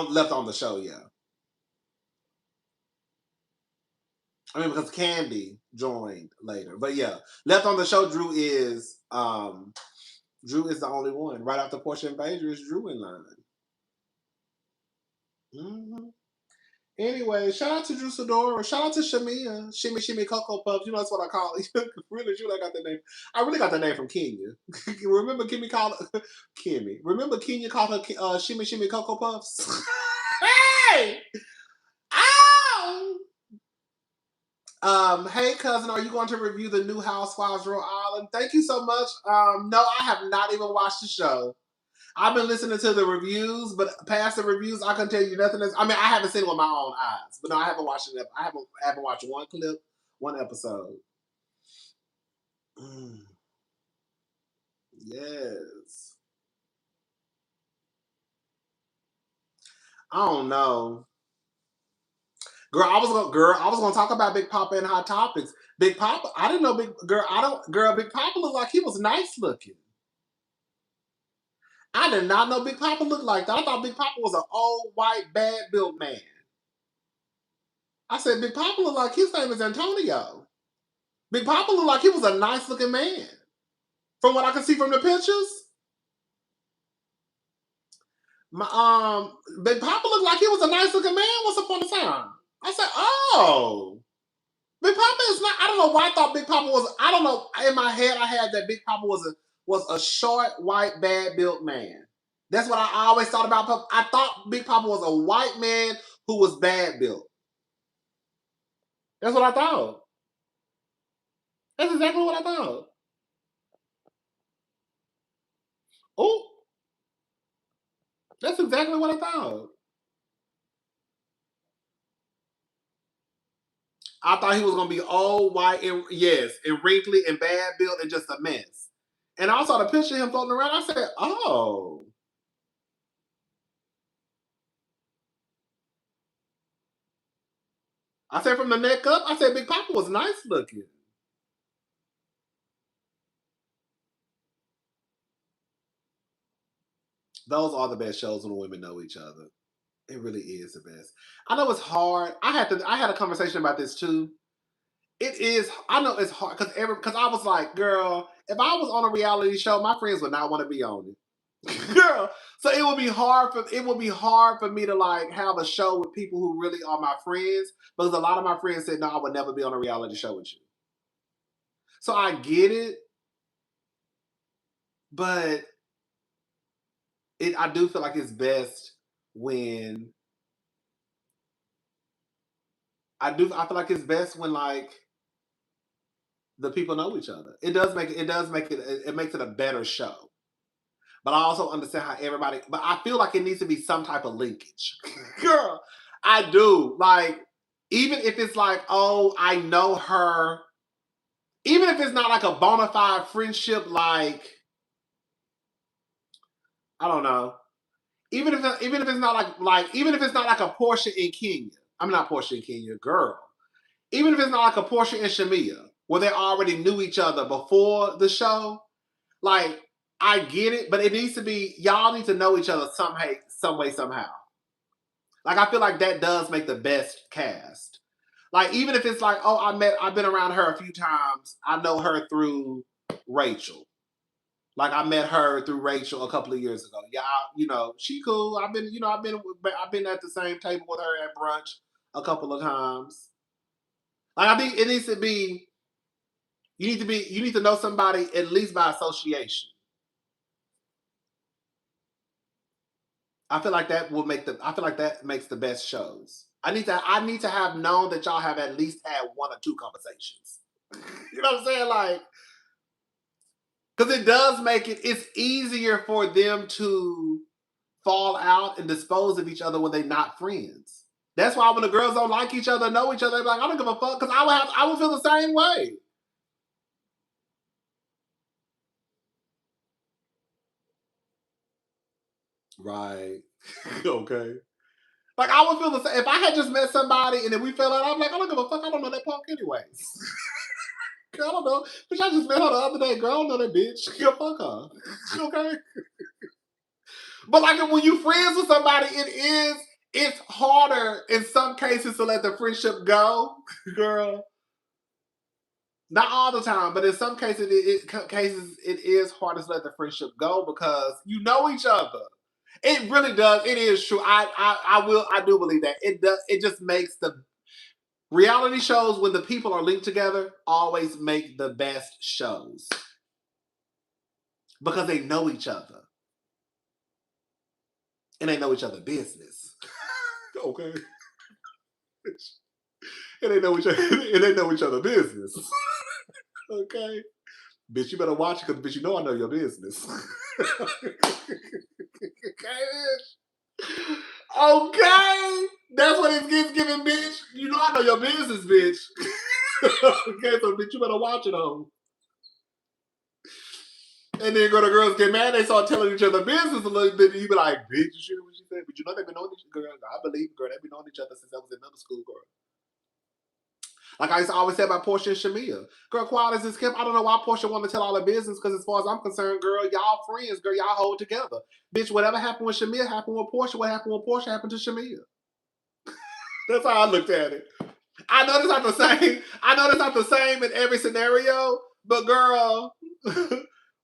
Left on the show, yeah. I mean, because Candy joined later, but yeah, left on the show. Drew is the only one. Right after Portia and Phaedra is Drew in line. Mm-hmm. Anyway, shout out to Drew Sidora. Shout out to Shamia. Shimmy Cocoa Puffs. You know that's what I call it. Really, I got that name. I really got that name from Kenya. Remember Kimmy called Kimmy. Remember Kenya called her Shimmy Cocoa Puffs? Hey! Ow! Hey cousin, are you going to review the new Housewives Rhode Island? Thank you so much. No, I have not even watched the show. I've been listening to the reviews, but past the reviews, I can tell you nothing. I mean, I haven't seen it with my own eyes, but no, I haven't watched it. I haven't watched one clip, one episode. Yes. I don't know. Girl, I was gonna talk about Big Papa and Hot Topics. Big Papa, I didn't know Big Papa looked like he was nice looking. I did not know Big Papa looked like that. I thought Big Papa was an old, white, bad built man. I said Big Papa looked like his name is Antonio. Big Papa looked like he was a nice looking man. From what I can see from the pictures. Big Papa looked like he was a nice looking man once upon a time. I said, oh. Big Papa is not. I don't know why I thought Big Papa was. I don't know. In my head, I had that Big Papa was a short, white, bad built man. That's what I always thought about. I thought Big Papa was a white man who was bad built. That's what I thought. That's exactly what I thought. Oh, that's exactly what I thought. I thought he was gonna be old, white, and wrinkly and bad built and just a mess. And I saw the picture of him floating around. I said, "Oh." I said from the neck up. I said Big Papa was nice looking. Those are the best shows when women know each other. It really is the best. I know it's hard. I had a conversation about this too. It is. I know it's hard because I was like, girl, if I was on a reality show, my friends would not want to be on it. Girl, so it would be hard for me to like have a show with people who really are my friends because a lot of my friends said, no, I would never be on a reality show with you. So I get it, but I do feel like it's best when I feel like it's best when like the people know each other. It makes it a better show. But I also understand how but I feel like it needs to be some type of linkage. Girl, I do. Like, even if it's like, oh, I know her, even if it's not like a bona fide friendship, like, I don't know. Even if it's not even if it's not like a Portia in Kenya. I'm not Portia in Kenya, girl. Even if it's not like a Portia and Shamia, where they already knew each other before the show, like, I get it, but it needs to be, y'all need to know each other some way, somehow. Like, I feel like that does make the best cast. Like, even if it's like, oh, I've been around her a few times. I know her through Rachel. Like, I met her through Rachel a couple of years ago. Yeah, she cool. I've been at the same table with her at brunch a couple of times. Like, I think it needs to be, you need to know somebody at least by association. I feel like that makes the best shows. I need to have known that y'all have at least had one or two conversations. You know what I'm saying? Like, because it does it's easier for them to fall out and dispose of each other when they're not friends. That's why when the girls don't like each other, know each other, they're like, I don't give a fuck, because I would feel the same way. Right. Okay. Like, I would feel the same. If I had just met somebody and then we fell out, I'm like, I don't give a fuck. I don't know that punk anyways. I don't know. Bitch, I just met her the other day. Girl, I don't know that bitch. Go fuck her. Okay? But like, when you friends with somebody, it's harder in some cases to let the friendship go, girl. Not all the time, but in some cases, it is harder to let the friendship go because you know each other. It really does. It is true. I do believe that. It does. It just makes the reality shows, when the people are linked together, always make the best shows because they know each other and they know each other's business. Okay. and they know each other business. Okay, bitch, you better watch it because bitch, you know I know your business. Okay, that's what it's giving, bitch. You know I know your business, bitch. Okay, so bitch, you better watch it on. And then the girls get mad, they start telling each other business a little bit, and you be like, bitch, you sure what she said? But you know they've been knowing each other. I believe, girl, they've been knowing each other since I was in middle school, girl. Like I used to always say about Portia and Shamia. Girl, quiet as this kept. I don't know why Portia wanted to tell all her business, because as far as I'm concerned, girl, y'all friends, girl, y'all hold together. Bitch, whatever happened with Shamia happened with Portia. What happened with Portia happened to Shamia. That's how I looked at it. I know it's not the same. I know it's not the same in every scenario, but girl,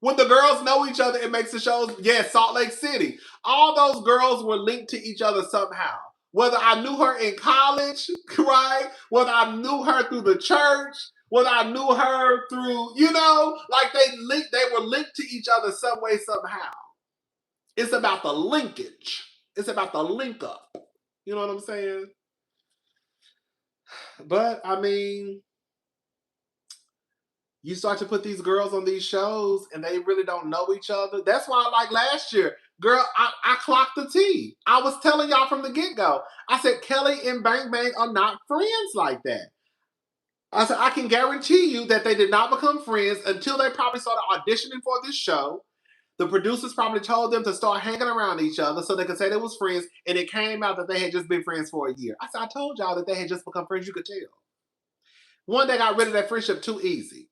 when the girls know each other, it makes the shows. Yes, Salt Lake City. All those girls were linked to each other somehow. Whether I knew her in college, right? Whether I knew her through the church, whether I knew her through, like they were linked to each other some way, somehow. It's about the linkage. It's about the link up. You know what I'm saying? But I mean, you start to put these girls on these shows and they really don't know each other. That's why, like last year, girl, I clocked the tea. I was telling y'all from the get-go. I said, Kelly and Bang Bang are not friends like that. I said, I can guarantee you that they did not become friends until they probably started auditioning for this show. The producers probably told them to start hanging around each other so they could say they was friends, and it came out that they had just been friends for a year. I said, I told y'all that they had just become friends. You could tell. One, they got rid of that friendship too easy.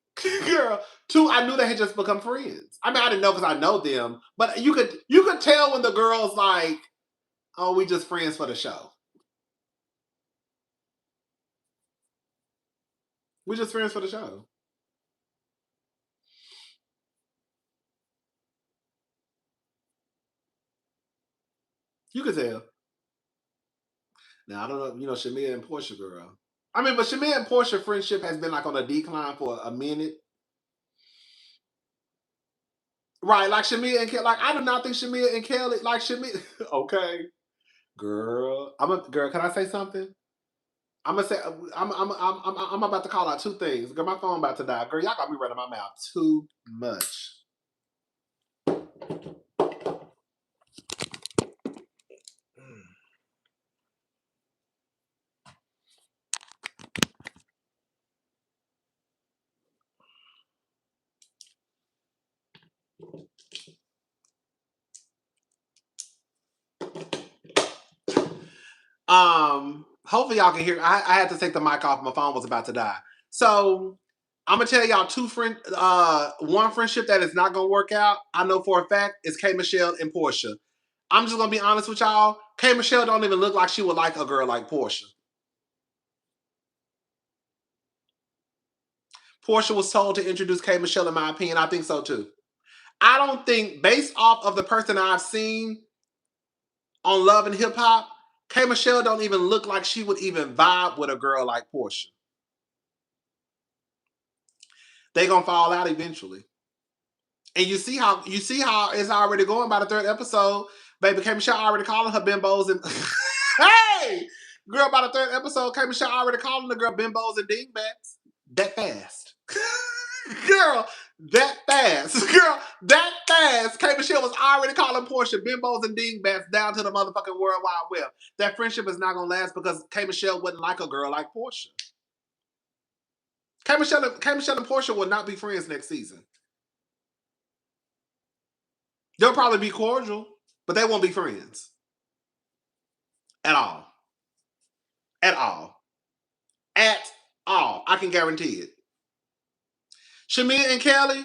Girl. Two, I knew they had just become friends. I mean, I didn't know because I know them, but you could tell when the girl's like, oh, we just friends for the show. We just friends for the show. You could tell. Now, I don't know, Shamia and Portia, girl. I mean, but Shamia and Portia friendship has been like on a decline for a minute. Right, like Shamia and Kelly. Like, I do not think Shamia and Kelly, like Shamia. Okay. Girl. Girl, can I say something? I'm gonna say I'm about to call out two things. Girl, my phone about to die. Girl, y'all got me running my mouth too much. Hopefully y'all can hear. I had to take the mic off. My phone was about to die. So I'm gonna tell y'all one friendship that is not gonna work out. I know for a fact it's K Michelle and Portia. I'm just gonna be honest with y'all. K Michelle don't even look like she would like a girl like Portia. Portia was told to introduce K Michelle, in my opinion. I think so too. I don't think, based off of the person I've seen on Love and Hip Hop, K Michelle don't even look like she would even vibe with a girl like Portia. They gonna fall out eventually. And you see how it's already going by the third episode. Baby, K Michelle already calling her bimbos and hey! Girl, by the third episode, K Michelle already calling the girl bimbos and dingbats. That fast. Girl, that fast. Girl, that fast. K Michelle was already calling Portia bimbos and dingbats down to the motherfucking World Wide Web. That friendship is not gonna last because K Michelle wouldn't like a girl like Portia. K Michelle and Portia will not be friends next season. They'll probably be cordial, but they won't be friends. At all. At all. At all. I can guarantee it. Shamia and Kelly,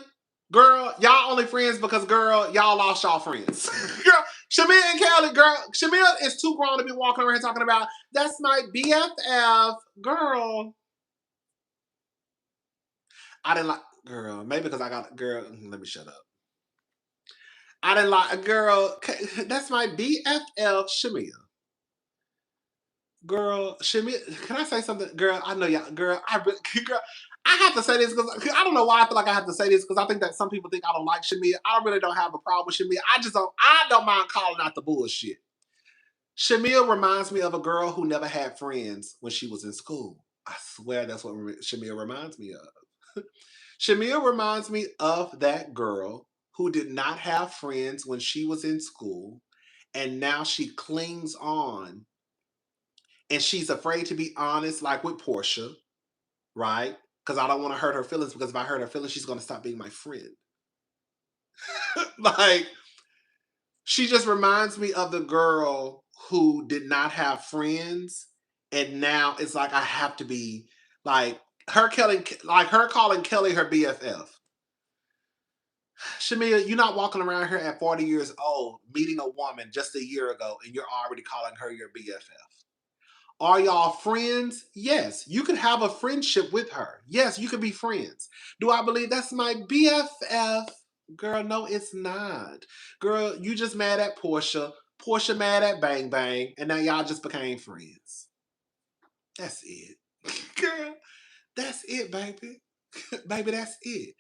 girl, y'all only friends because, girl, y'all lost y'all friends. Girl, Shamia and Kelly, girl, Shamia is too grown to be walking around here talking about, that's my BFF. Girl. I didn't like, girl, maybe because I got, girl, let me shut up. I didn't like, girl, that's my BFF, Shamia. Girl, Shamia, can I say something? Girl, I know y'all, girl, I have to say this because I don't know why I feel like I have to say this because I think that some people think I don't like Shamia. I really don't have a problem with Shamia. I don't mind calling out the bullshit. Shamia reminds me of a girl who never had friends when she was in school. I swear that's what Shamia reminds me of. Shamia reminds me of that girl who did not have friends when she was in school, and now she clings on, and she's afraid to be honest, like with Portia, right? Because I don't want to hurt her feelings, because if I hurt her feelings, she's going to stop being my friend. Like, she just reminds me of the girl who did not have friends, and now it's like I have to be like her calling Kelly her BFF. Shamia, you're not walking around here at 40 years old meeting a woman just a year ago and you're already calling her your BFF. Are y'all friends? Yes. You could have a friendship with her. Yes, you could be friends. Do I believe that's my BFF? Girl, no, it's not. Girl, you just mad at Portia. Portia mad at Bang Bang. And now y'all just became friends. That's it. Girl, that's it, baby. Baby, that's it.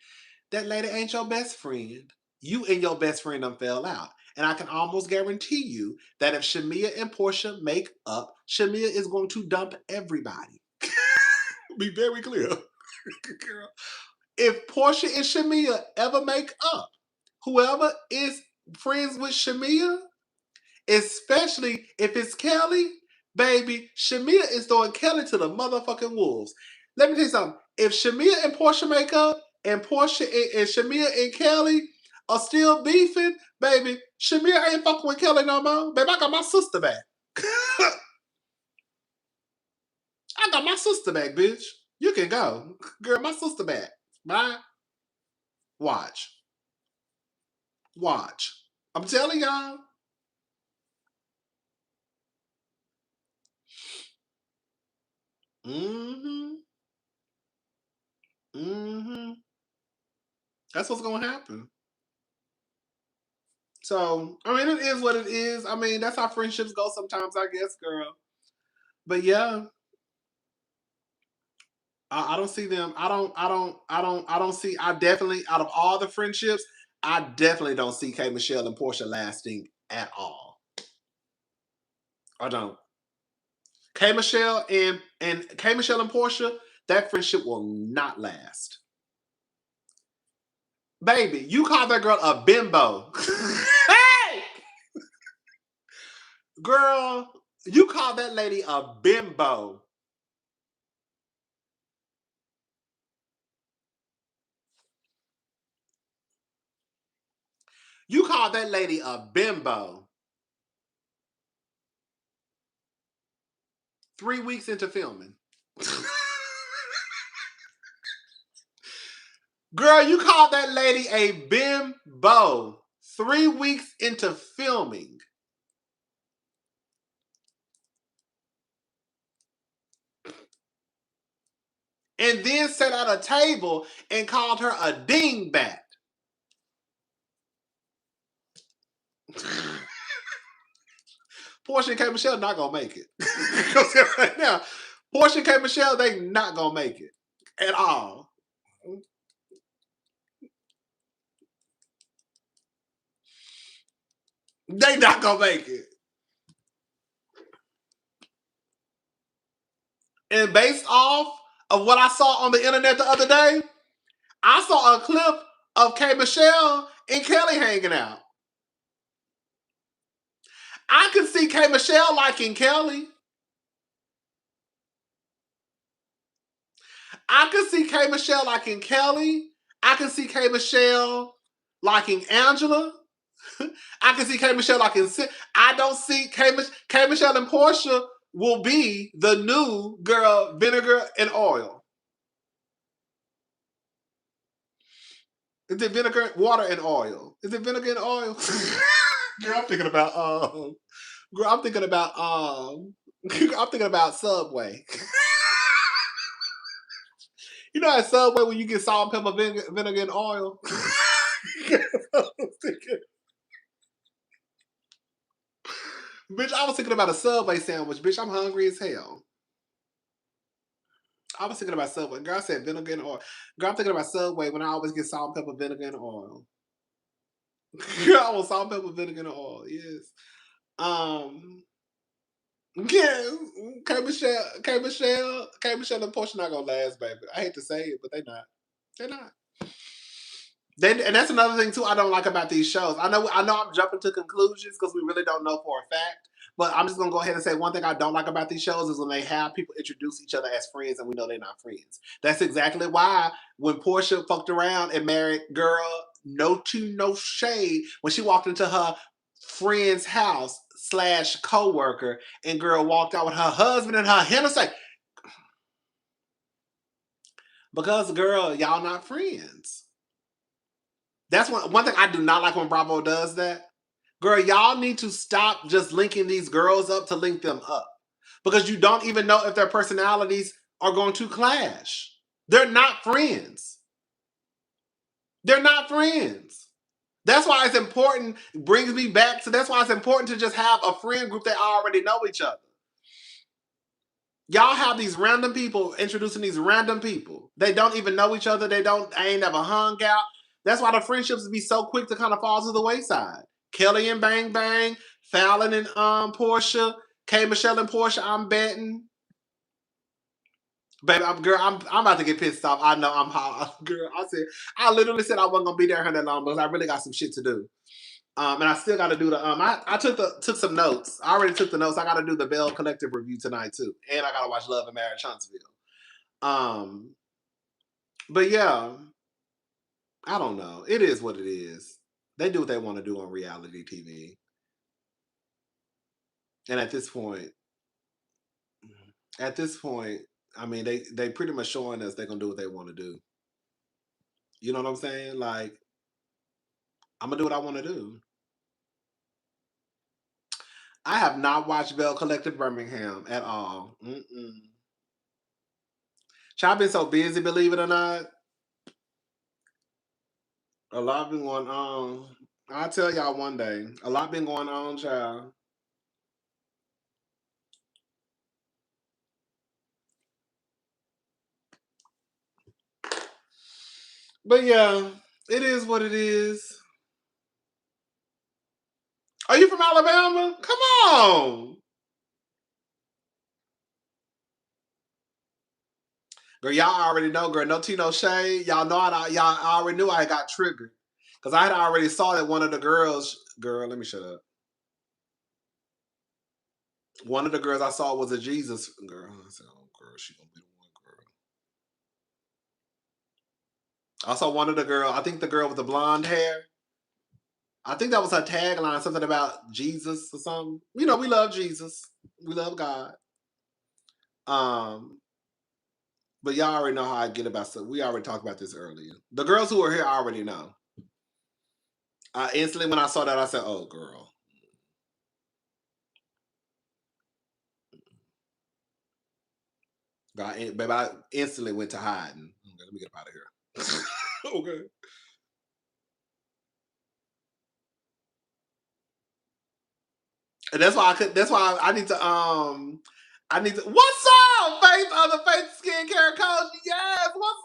That lady ain't your best friend. You and your best friend done fell out. And I can almost guarantee you that if Shamia and Portia make up, Shamia is going to dump everybody. Be very clear. Girl. If Portia and Shamia ever make up, whoever is friends with Shamia, especially if it's Kelly, baby, Shamia is throwing Kelly to the motherfucking wolves. Let me tell you something. If Shamia and Portia make up, and Portia and Shamia and Kelly are still beefing, baby, Shamia ain't fucking with Kelly no more. Baby, I got my sister back. I got my sister back, bitch. You can go. Girl, my sister back. Bye. Watch. Watch. I'm telling y'all. Mm-hmm. Mm-hmm. That's what's gonna happen. So, I mean, it is what it is. I mean, that's how friendships go sometimes, I guess, girl. But yeah, I don't see them. I don't see. I definitely, out of all the friendships, I definitely don't see K Michelle and Portia lasting at all. I don't. K Michelle and K Michelle and Portia, that friendship will not last. Baby, you call that girl a bimbo. Hey! Girl, you call that lady a bimbo. You call that lady a bimbo. 3 weeks into filming. Girl, you call that lady a bimbo 3 weeks into filming. And then sat at a table and called her a dingbat. Portia and K Michelle not gonna make it. Right now, Portia and K Michelle, they not gonna make it at all. They not gonna make it. And based off of what I saw on the internet the other day, I saw a clip of K Michelle and Kelly hanging out. I could see K Michelle liking Kelly. I could see K Michelle liking Kelly. I can see K Michelle liking Angela. I can see K Michelle liking. I don't see K Michelle and Portia will be the new girl, vinegar and oil. Is it vinegar, water, and oil? Is it vinegar and oil? Girl, I'm thinking about girl, I'm thinking about I'm thinking about Subway. You know at Subway when you get salt and pepper, vinegar and oil? Bitch, I was thinking about a Subway sandwich. Bitch, I'm hungry as hell. I was thinking about Subway. Girl, I said vinegar and oil. Girl, I'm thinking about Subway when I always get salt and pepper, vinegar and oil. Girl, I want salt and pepper, vinegar and oil. Yes. Yeah, K Michelle, and Portia not gonna last, baby. I hate to say it, but they not. They're not. And that's another thing too I don't like about these shows. I know I'm jumping to conclusions because we really don't know for a fact. But I'm just gonna go ahead and say one thing I don't like about these shows is when they have people introduce each other as friends and we know they're not friends. That's exactly why when Portia fucked around and married girl, no shade, when she walked into her friend's house / co-worker and girl walked out with her husband and her hand, like, because girl, y'all not friends. That's one thing I do not like when Bravo does that. Girl, y'all need to stop just linking these girls up to link them up. Because you don't even know if their personalities are going to clash. They're not friends. They're not friends. That's why it's important, brings me back to that's why it's important to just have a friend group that already know each other. Y'all have these random people introducing these random people. They don't even know each other. They ain't never hung out. That's why the friendships be so quick to kind of fall to the wayside. Kelly and Bang Bang, Fallon and Portia, K Michelle and Portia, I'm betting. Baby, I'm about to get pissed off. I know I'm hot. Girl, I literally said I wasn't gonna be there that long because I really got some shit to do. And I still got to do the. I took some notes. I already took the notes. I got to do the Bell Collective review tonight too, and I got to watch Love and Marriage Huntsville. But yeah, I don't know. It is what it is. They do what they want to do on reality TV, and at this point, I mean, they pretty much showing us they're gonna do what they want to do. You know what I'm saying? Like, I'm gonna do what I want to do. I have not watched Bell Collective Birmingham at all. Child been so busy, believe it or not. A lot been going on. I'll tell y'all one day. A lot been going on, child. But yeah, it is what it is. Are you from Alabama? Come on. Girl, y'all already know, girl. No tea, no shade. Y'all know y'all already knew I got triggered. Because I had already saw that one of the girls, girl, let me shut up. One of the girls I saw was a Jesus girl. I said, oh girl, she gonna be the one girl. I saw one of the girl, I think the girl with the blonde hair. I think that was her tagline, something about Jesus or something. You know, we love Jesus. We love God. But y'all already know how I get about stuff. We already talked about this earlier. The girls who are here already know. Instantly when I saw that, I said, oh girl. Baby, I instantly went to hiding. Okay, let me get up out of here. Okay. And that's why I need to what's up, Faith of the Faith Skincare Coach? Yes, what's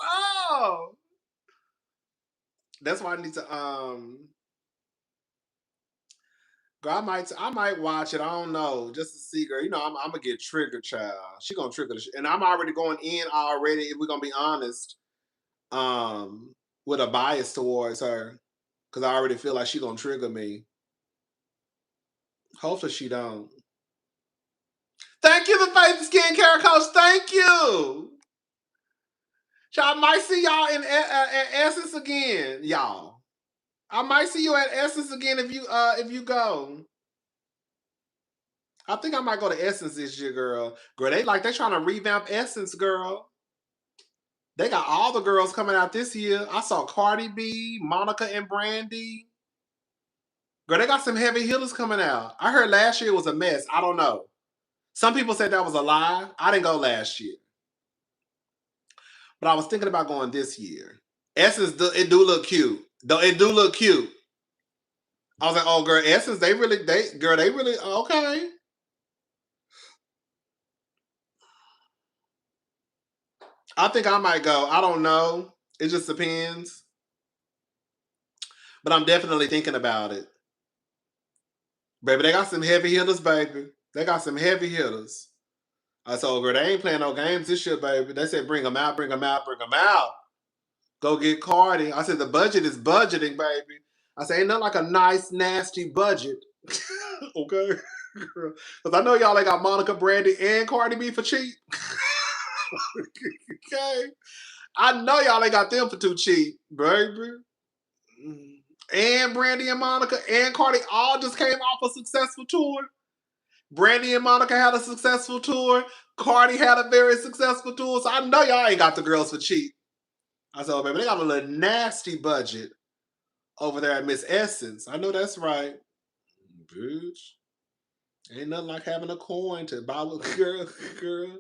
up? That's why I need to girl, I might watch it. I don't know, just to see, girl. You know, I'm gonna get triggered, child. She gonna trigger the shit, and I'm already going in already. If we're gonna be honest, with a bias towards her, because I already feel like she gonna trigger me. Hopefully, she don't. Thank you, the Faith Skincare Coach. Thank you. Y'all might see y'all in Essence again, y'all. I might see you at Essence again if you go. I think I might go to Essence this year, girl. Girl, they trying to revamp Essence, girl. They got all the girls coming out this year. I saw Cardi B, Monica and Brandy. Girl, they got some heavy hitters coming out. I heard last year was a mess. I don't know. Some people said that was a lie. I didn't go last year. But I was thinking about going this year. Essence, it do look cute. Though it do look cute. I was like, oh girl, Essence, they really okay. I think I might go. I don't know. It just depends. But I'm definitely thinking about it. Baby, they got some heavy hitters, baby. They got some heavy hitters. I told her, they ain't playing no games this year, baby. They said, bring them out, bring them out, bring them out. Go get Cardi. I said, the budget is budgeting, baby. I said, ain't nothing like a nice, nasty budget. Okay? Because I know y'all ain't got Monica, Brandy, and Cardi B for cheap. Okay? I know y'all ain't got them for too cheap, baby. And Brandy and Monica and Cardi all just came off a successful tour. Brandy and Monica had a successful tour. Cardi had a very successful tour. So I know y'all ain't got the girls for cheap. I said, oh, baby, they got a little nasty budget over there at Miss Essence. I know that's right. Bitch. Ain't nothing like having a coin to buy with girl.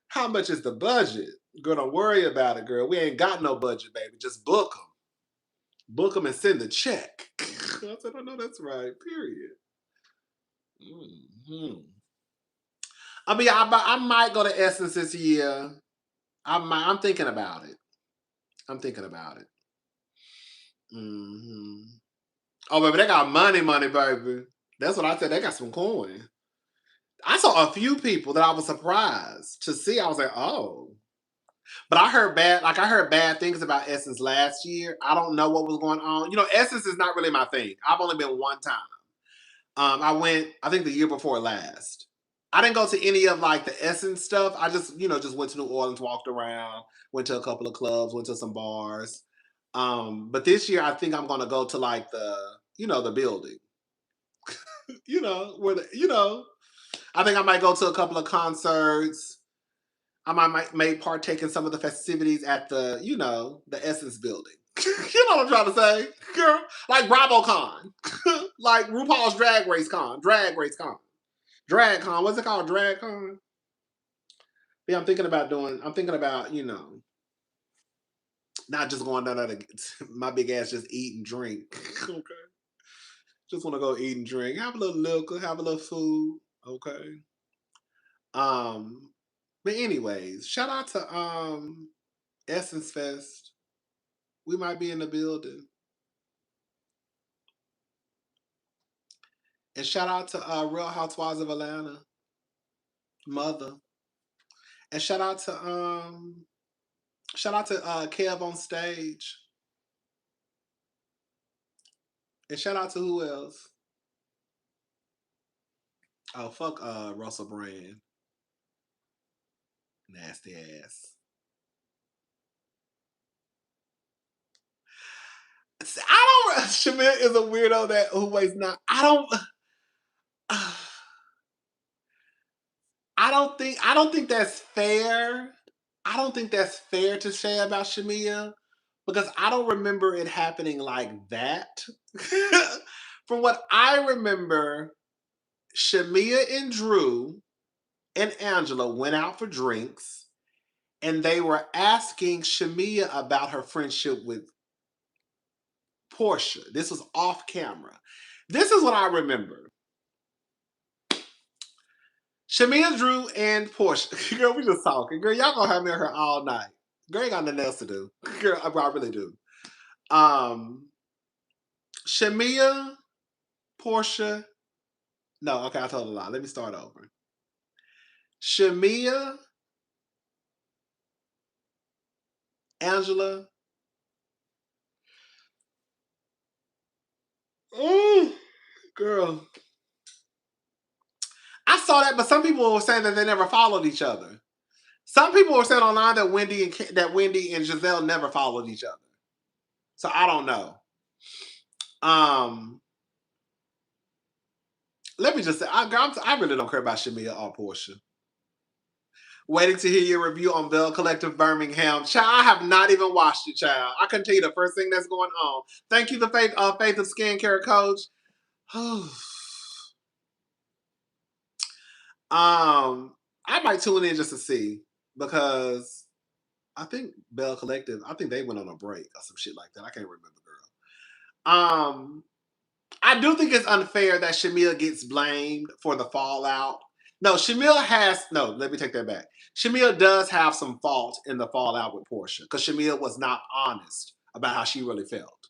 How much is the budget? Girl, don't worry about it, girl. We ain't got no budget, baby. Just book them. Book them and send the check. I said, I know that's right. Period. Mm-hmm. I mean, I might go to Essence this year. I'm thinking about it. I'm thinking about it. Mm-hmm. Oh, baby, they got money, baby. That's what I said. They got some coin. I saw a few people that I was surprised to see. I was like, oh. But I heard bad things about Essence last year. I don't know what was going on. You know, Essence is not really my thing. I've only been one time. I went, I think the year before last. I didn't go to any of like the Essence stuff. I just, just went to New Orleans, walked around, went to a couple of clubs, went to some bars. But this year I think I'm gonna go to like the building. I think I might go to a couple of concerts. I may partake in some of the festivities at the Essence building. You know what I'm trying to say, girl? Like BravoCon, like RuPaul's Drag Race Con, DragCon. What's it called? DragCon. Yeah, I'm thinking about not just going down there to my big ass just eat and drink. Okay. Just want to go eat and drink, have a little liquor, have a little food. Okay. But anyways, shout out to Essence Fest. We might be in the building. And shout out to Real Housewives of Atlanta. Mother. And shout out to KevOnStage. And shout out to who else? Oh, fuck Russell Brand. Nasty ass. Shamia is a weirdo who weighs not. I don't think that's fair. I don't think that's fair to say about Shamia because I don't remember it happening like that. From what I remember, Shamia and Drew and Angela went out for drinks and they were asking Shamia about her friendship with Portia. This was off camera. This is what I remember. Shamia, Drew, and Portia. Girl, we just talking. Girl, y'all gonna have me on her all night. Girl, ain't got nothing else to do. Girl, I really do. Shamia, Portia. No, okay, I told a lie. Let me start over. Shamia, Angela. Oh, girl. I saw that, but some people were saying that they never followed each other. Some people were saying online that Wendy and Giselle never followed each other. So I don't know. Let me just say, I really don't care about Shamia or Portia. Waiting to hear your review on Bell Collective Birmingham. Child, I have not even watched it, child. I can tell you the first thing that's going on. Thank you, the Faith of Skincare Coach. I might tune in just to see because I think Bell Collective, I think they went on a break or some shit like that. I can't remember, girl. I do think it's unfair that Shamia gets blamed for the fallout. No, let me take that back. Shamia does have some fault in the fallout with Portia because Shamia was not honest about how she really felt.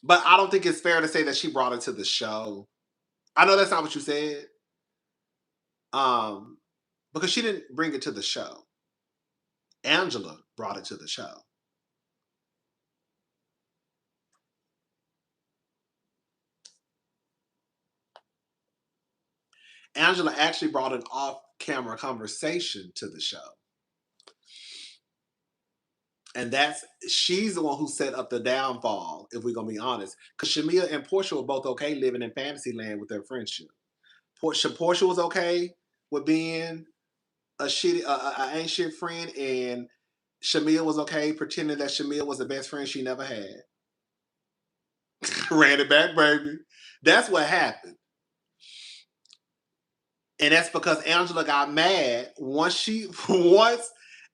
But I don't think it's fair to say that she brought it to the show. I know that's not what you said. Because she didn't bring it to the show. Angela brought it to the show. Angela actually brought an off-camera conversation to the show. And she's the one who set up the downfall, if we're going to be honest. Because Shamia and Portia were both okay living in fantasy land with their friendship. Portia was okay with being an ain't shit friend, and Shamia was okay pretending that Shamia was the best friend she never had. Ran it back, baby. That's what happened. And that's because Angela got mad once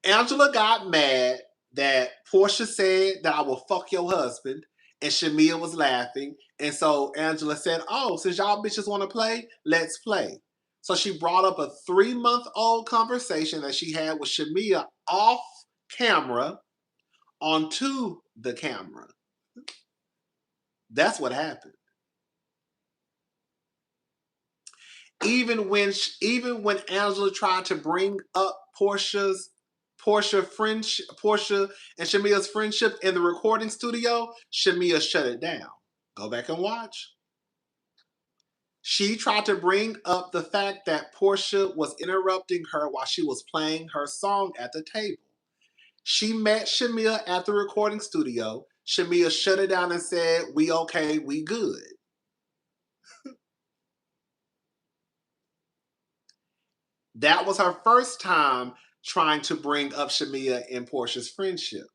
Angela got mad that Portia said that I will fuck your husband, and Shamia was laughing. And so Angela said, oh, since y'all bitches want to play, let's play. So she brought up a 3-month-old conversation that she had with Shamia off camera onto the camera. That's what happened. Even when Angela tried to bring up Portia and Shamia's friendship in the recording studio, Shamia shut it down. Go back and watch. She tried to bring up the fact that Portia was interrupting her while she was playing her song at the table. She met Shamia at the recording studio. Shamia shut it down and said, we okay, we good. That was her first time trying to bring up Shamia and Portia's friendship.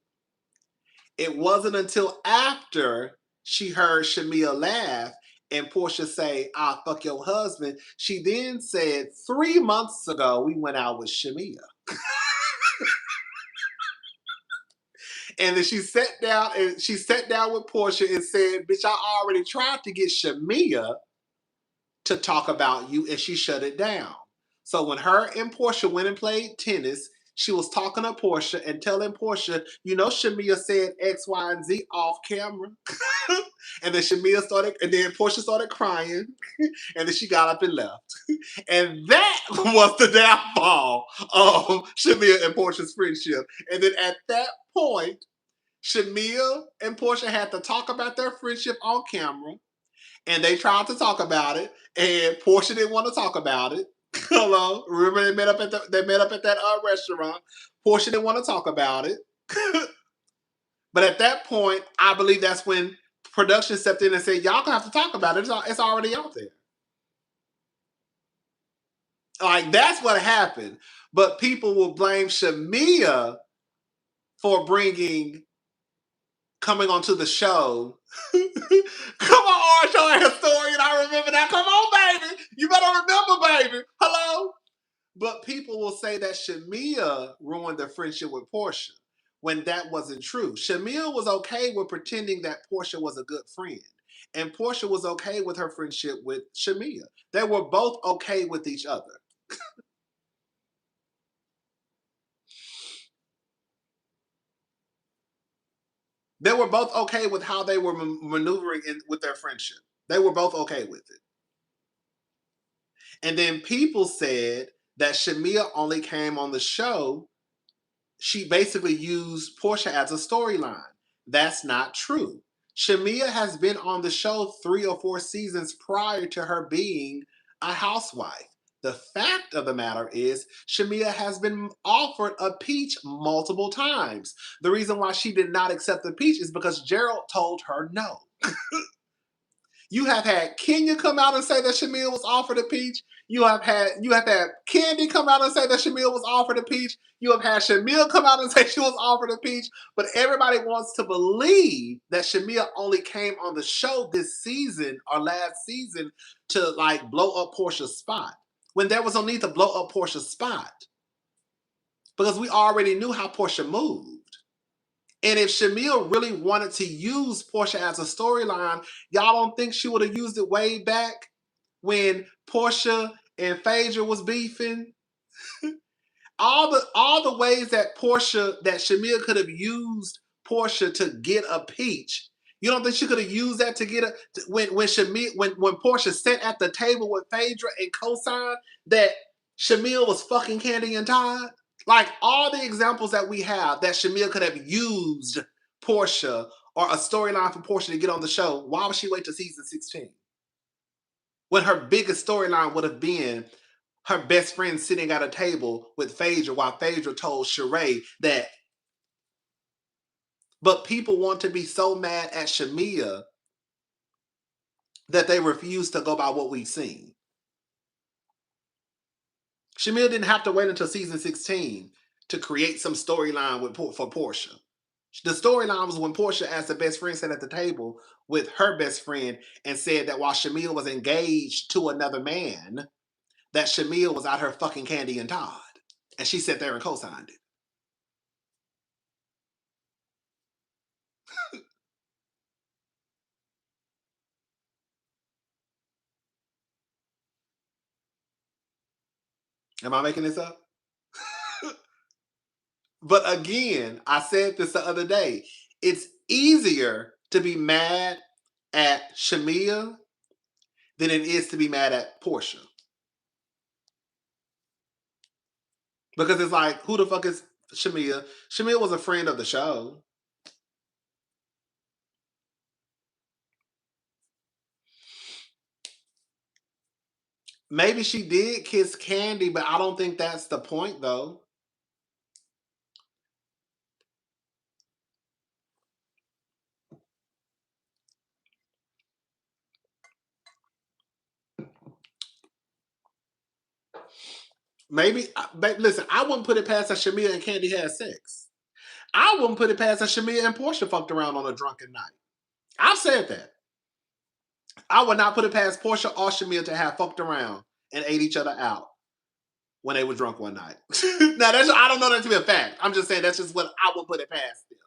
It wasn't until after she heard Shamia laugh and Portia say, I'll fuck your husband, she then said, 3 months ago, we went out with Shamia. And then she sat down with Portia and said, bitch, I already tried to get Shamia to talk about you, and she shut it down. So when her and Portia went and played tennis, she was talking to Portia and telling Portia, you know, Shamia said X, Y, and Z off camera. And then Portia started crying. And then she got up and left. And that was the downfall of Shamia and Portia's friendship. And then at that point, Shamia and Portia had to talk about their friendship on camera. And they tried to talk about it, and Portia didn't want to talk about it. Hello, remember they met up at that restaurant. Portia didn't want to talk about it, but at that point, I believe that's when production stepped in and said, "Y'all gonna have to talk about it. It's already out there." Like that's what happened. But people will blame Shamia for coming onto the show. Come on, RHOA historian, I remember that. Come on, baby. You better remember, baby. Hello? But people will say that Shamia ruined their friendship with Portia when that wasn't true. Shamia was okay with pretending that Portia was a good friend. And Portia was okay with her friendship with Shamia. They were both okay with each other. They were both okay with how they were maneuvering with their friendship. They were both okay with it. And then people said that Shamia only came on the show. She basically used Portia as a storyline. That's not true. Shamia has been on the show 3 or 4 seasons prior to her being a housewife. The fact of the matter is, Shamia has been offered a peach multiple times. The reason why she did not accept the peach is because Gerald told her no. You have had Kenya come out and say that Shamia was offered a peach. You have had Candy come out and say that Shamia was offered a peach. You have had Shamia come out and say she was offered a peach. But everybody wants to believe that Shamia only came on the show this season or last season to like blow up Portia's spot. When there was no need to blow up Portia's spot. Because we already knew how Portia moved. And if Shamia really wanted to use Portia as a storyline, y'all don't think she would have used it way back when Portia and Phaedra was beefing? all the ways that Shamia could have used Portia to get a peach, You don't think she could have used that to get when Portia sat at the table with Phaedra and co-signed that Shamia was fucking Candy and Todd? Like all the examples that we have that Shamia could have used Portia or a storyline for Portia to get on the show, why would she wait till season 16? When her biggest storyline would have been her best friend sitting at a table with Phaedra while Phaedra told Sheree that. But people want to be so mad at Shamia that they refuse to go by what we've seen. Shamia didn't have to wait until season 16 to create some storyline for Portia. The storyline was when Portia asked the best friend sat at the table with her best friend and said that while Shamia was engaged to another man, that Shamia was out here fucking Candy and Todd. And she sat there and co-signed it. Am I making this up? But again, I said this the other day. It's easier to be mad at Shamia than it is to be mad at Portia. Because it's like, who the fuck is Shamia? Shamia was a friend of the show. Maybe she did kiss Candy, but I don't think that's the point, though. Maybe, listen, I wouldn't put it past that Shamia and Candy had sex. I wouldn't put it past that Shamia and Portia fucked around on a drunken night. I've said that. I would not put it past Portia or Shamia to have fucked around and ate each other out when they were drunk one night. Now, I don't know that to be a fact. I'm just saying that's just what I would put it past them.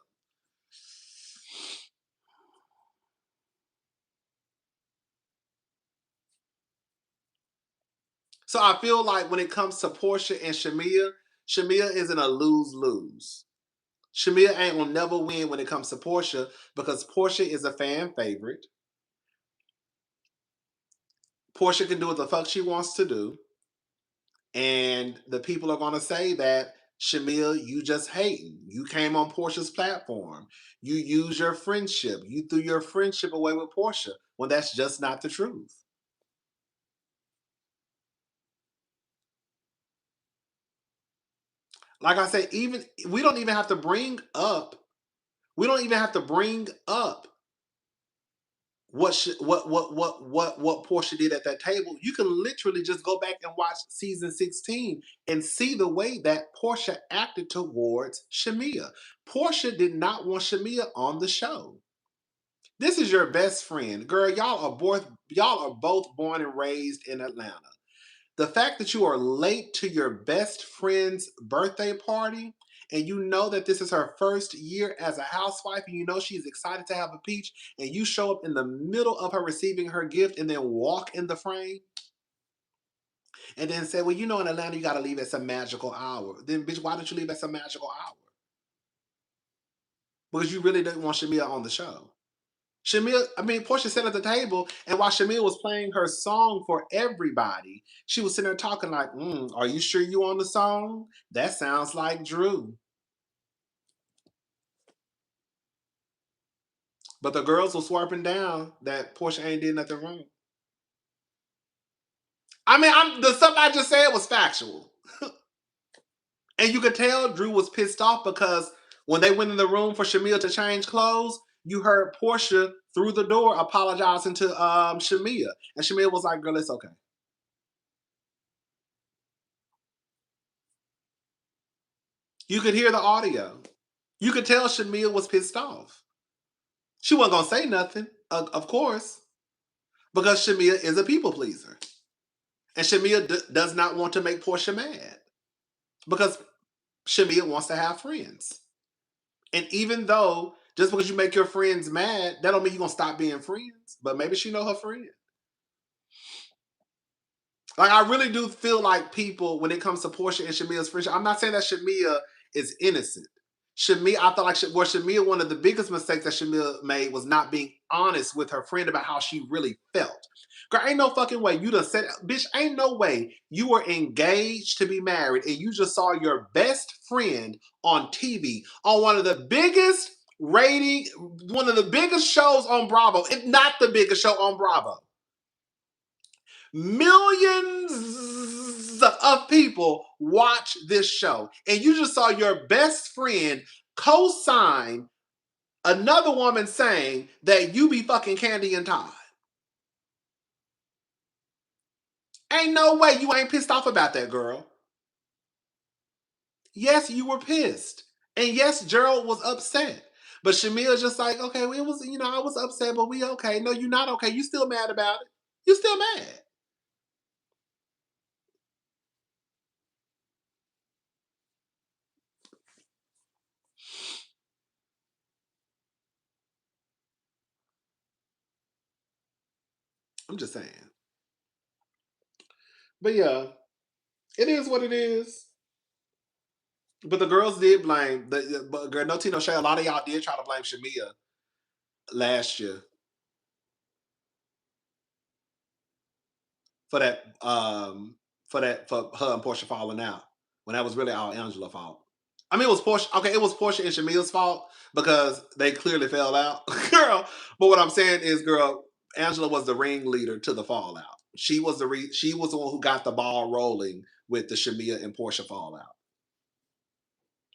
So I feel like when it comes to Portia and Shamia is in a lose-lose. Shamia ain't gonna never win when it comes to Portia because Portia is a fan favorite. Portia can do what the fuck she wants to do. And the people are gonna say that, Shamia, you just hating. You came on Portia's platform. You use your friendship. You threw your friendship away with Portia when that's just not the truth. Like I said, even we don't even have to bring up what Portia did at that table. You can literally just go back and watch season 16 and see the way that Portia acted towards Shamia. Portia did not want Shamia on the show. This is your best friend. Girl, y'all are both born and raised in Atlanta. The fact that you are late to your best friend's birthday party and you know that this is her first year as a housewife and you know she's excited to have a peach and you show up in the middle of her receiving her gift and then walk in the frame and then say, well, you know, in Atlanta, you got to leave at some magical hour. Then, bitch, why don't you leave at some magical hour? Because you really didn't want Shamia on the show. Portia sat at the table, and while Shamia was playing her song for everybody, she was sitting there talking like, are you sure you on the song? That sounds like Drew. But the girls were swarping down that Portia ain't did nothing wrong. The stuff I just said was factual. And you could tell Drew was pissed off because when they went in the room for Shamia to change clothes, you heard Portia through the door apologizing to Shamia. And Shamia was like, girl, it's okay. You could hear the audio. You could tell Shamia was pissed off. She wasn't going to say nothing, of course, because Shamia is a people pleaser. And Shamia does not want to make Portia mad because Shamia wants to have friends. And even though just because you make your friends mad, that don't mean you're going to stop being friends. But maybe she know her friend. Like, I really do feel like people, when it comes to Portia and Shamia's friendship, I'm not saying that Shamia is innocent. Shamia, I felt like Shamia, one of the biggest mistakes that Shamia made was not being honest with her friend about how she really felt. Girl, ain't no fucking way you done said, bitch, ain't no way you were engaged to be married and you just saw your best friend on TV on one of the biggest shows on Bravo, if not the biggest show on Bravo. Millions of people watch this show, and you just saw your best friend co-sign another woman saying that you be fucking Candy and Todd. Ain't no way you ain't pissed off about that, girl. Yes, you were pissed. And yes, Gerald was upset. But Shamia's just like, okay, well, it was, I was upset, but we okay. No, you're not okay. You still mad about it. You still mad. I'm just saying. But yeah, it is what it is. But the girls did blame but girl, no tea, no shade. A lot of y'all did try to blame Shamia last year for that for her and Portia falling out when that was really all Angela's fault. I mean, it was Portia. Okay, it was Portia and Shamia's fault because they clearly fell out, girl. But what I'm saying is, girl, Angela was the ringleader to the fallout. She was she was the one who got the ball rolling with the Shamia and Portia fallout.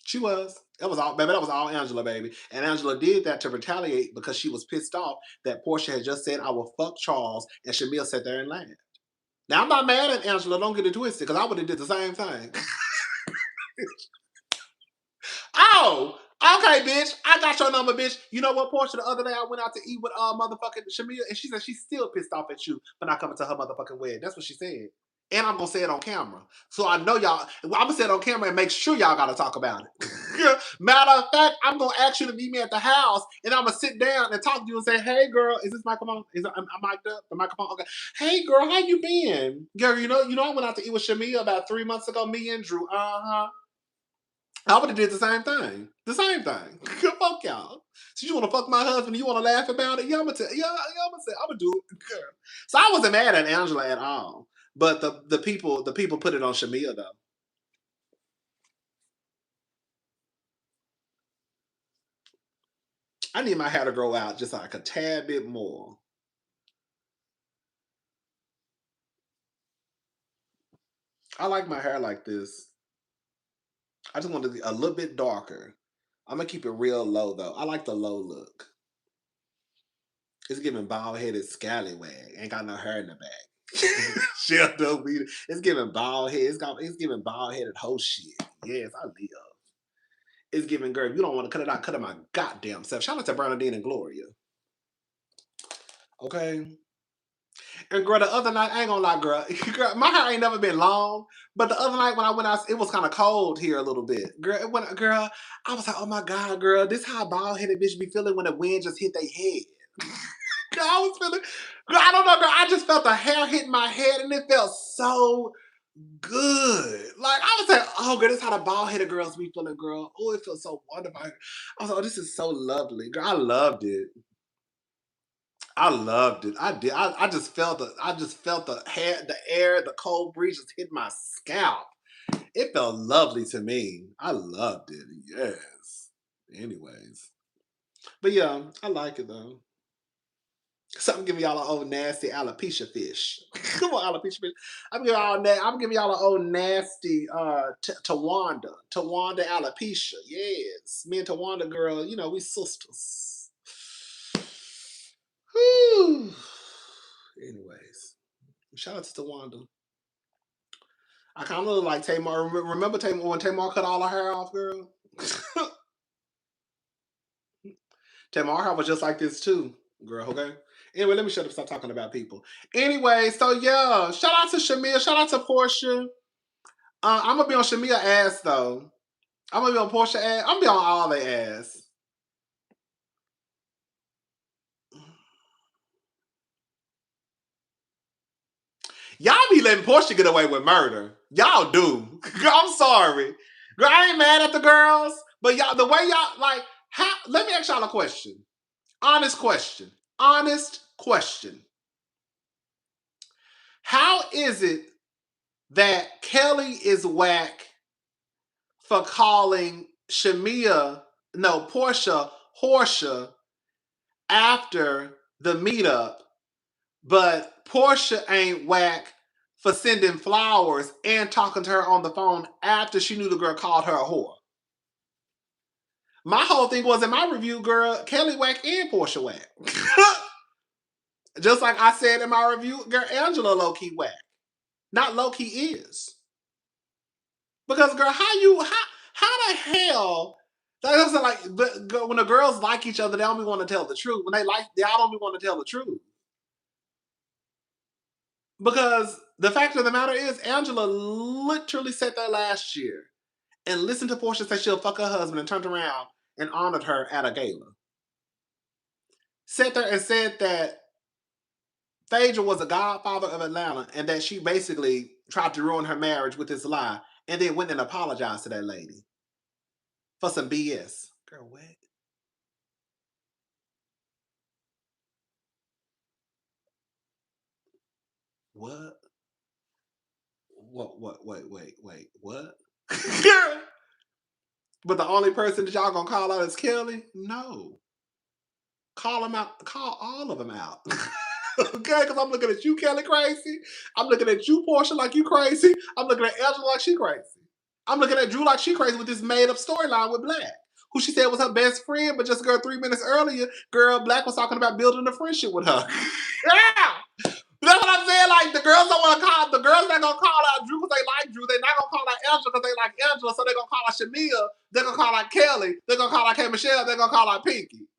She was. That was all, baby. That was all Angela, baby. And Angela did that to retaliate because she was pissed off that Portia had just said, "I will fuck Charles," and Shamia sat there and laughed. Now I'm not mad at Angela. Don't get it twisted, because I would have did the same thing. Oh, okay, bitch. I got your number, bitch. You know what, Portia? The other day I went out to eat with motherfucking Shamia, and she said she's still pissed off at you for not coming to her motherfucking wedding. That's what she said. And I'm gonna say it on camera. So I know y'all, I'm gonna say it on camera and make sure y'all gotta talk about it. Matter of fact, I'm gonna ask you to meet me at the house and I'm gonna sit down and talk to you and say, hey girl, is this microphone? I'm mic'd up? The microphone? Okay. Hey girl, how you been? Girl, you know, I went out to eat with Shamia about 3 months ago, me and Drew. I would have did the same thing. The same thing. Fuck y'all. So you want to fuck my husband and you want to laugh about it? Yeah, I'm gonna tell. Yeah, I'm gonna do it. Girl. So I wasn't mad at Angela at all. But the people put it on Shamia though. I need my hair to grow out just like a tad bit more. I like my hair like this. I just want to be a little bit darker. I'm gonna keep it real low though. I like the low look. It's giving bald headed scallywag. Ain't got no hair in the back. Shut up, it's giving bald head. It's giving bald headed hoe shit. Yes, I live. It's giving girl. If you don't want to cut it out, cut it my goddamn self. Shout out to Bernadine and Gloria. Okay. And girl, the other night, I ain't gonna lie, girl, my hair ain't never been long. But the other night when I went out, it was kind of cold here a little bit. Girl, I was like, oh my God, girl, this how a bald headed bitch be feeling when the wind just hit their head. Girl, I was feeling, girl, I don't know, girl, I just felt the hair hitting my head and it felt so good. Like, I was like, oh, girl, this is how the bald headed girls be feeling, girl. Oh, it feels so wonderful. I was like, oh, this is so lovely. Girl, I loved it. I loved it. I did. I just felt the hair, the air, the cold breeze just hit my scalp. It felt lovely to me. I loved it. Yes. Anyways. But yeah, I like it though. So I'm giving y'all an old nasty alopecia fish. Come on, alopecia fish. I'm giving y'all an old nasty Tawanda. Tawanda alopecia. Yes. Me and Tawanda girl, we sisters. Whew. Anyways, shout out to Tawanda. I kind of look like Tamar. Remember Tamar when Tamar cut all her hair off, girl? Tamar hair was just like this too, girl. Okay. Anyway, let me shut up. Stop talking about people. Anyway, so yeah, shout out to Shamia. Shout out to Portia. I'm gonna be on Shamia ass though. I'm gonna be on Portia ass. I'm gonna be on all their ass. Y'all be letting Portia get away with murder. Y'all do. I'm sorry. Girl, I ain't mad at the girls, but y'all, the way y'all, like, how, let me ask y'all a question. Honest question. Honest question. How is it that Kelly is whack for calling Portia, after the meetup, but Portia ain't whack for sending flowers and talking to her on the phone after she knew the girl called her a whore? My whole thing was, in my review, girl, Kelly whack and Portia whack. Just like I said in my review, girl, Angela low-key whack. Not low-key is. Because, girl, how the hell... Like, when the girls like each other, they don't want to tell the truth. When y'all don't want to tell the truth. Because the fact of the matter is, Angela literally sat there last year and listened to Portia say she'll fuck her husband and turned around and honored her at a gala. Sat there and said that Phaedra was a godfather of Atlanta and that she basically tried to ruin her marriage with this lie, and then went and apologized to that lady for some BS. Girl, what? What? Wait, what? But the only person that y'all gonna call out is Kelly? No. Call them out. Call all of them out. Okay, because I'm looking at you, Kelly, crazy. I'm looking at you, Portia, like you crazy. I'm looking at Angela like she crazy. I'm looking at Drew like she crazy with this made-up storyline with Black, who she said was her best friend, but just, girl, 3 minutes earlier, girl, Black was talking about building a friendship with her. Yeah! That's what I'm saying. Like, the girls don't want to call, the girls not going to call out Drew because they like Drew. They're not going to call out Angela because they like Angela, so they're going to call out Shamia. They're going to call out Kelly. They're going to call out K. Michelle. They're going to call out Pinky.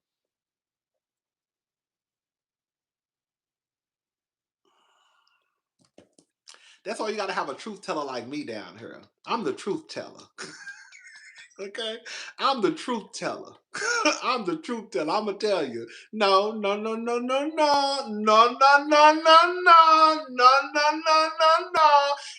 That's why you got to have a truth teller like me down here. I'm the truth teller. Okay? I'm the truth teller. I'm the truth teller. I'm going to tell you. No.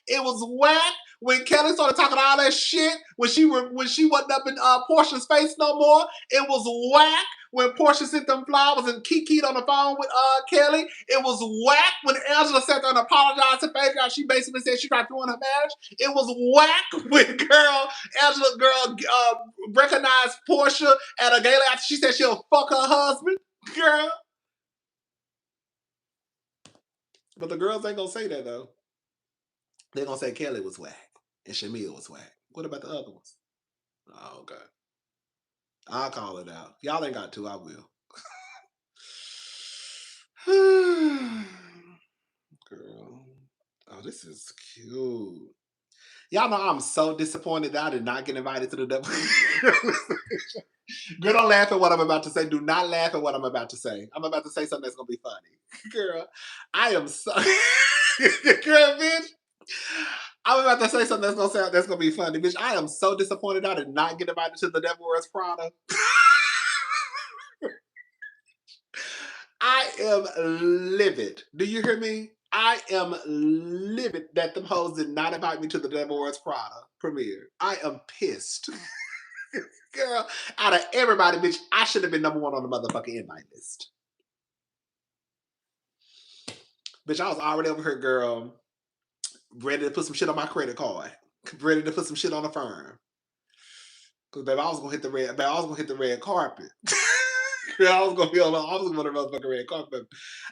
It was whack when Kelly started talking all that shit when she wasn't up in Portia's face no more. It was whack when Portia sent them flowers and kikied on the phone with Kelly. It was whack when Angela sat there and apologized to Phaedra. She basically said she tried to ruin her marriage. It was whack when Angela recognized Portia at a gala after she said she'll fuck her husband. Girl. But the girls ain't gonna say that though. They're gonna say Kelly was whack and Shamia was whack. What about the other ones? Oh, okay. I'll call it out. Y'all ain't got to, I will. Girl. Oh, this is cute. Y'all know I'm so disappointed that I did not get invited to the double. Girl, don't laugh at what I'm about to say. Do not laugh at what I'm about to say. I'm about to say something that's gonna be funny. Girl, I am so girl, bitch. I'm about to say something that's gonna be funny, bitch. I am so disappointed I did not get invited to the Devil Wears Prada. I am livid. Do you hear me? I am livid that them hoes did not invite me to the Devil Wears Prada premiere. I am pissed. Girl, out of everybody, bitch, I should have been number one on the motherfucking invite list. Bitch, I was already over here, girl, ready to put some shit on my credit card. Ready to put some shit on the firm. Cause baby, I was gonna hit the red carpet. Girl, I was gonna be on the motherfucking red carpet.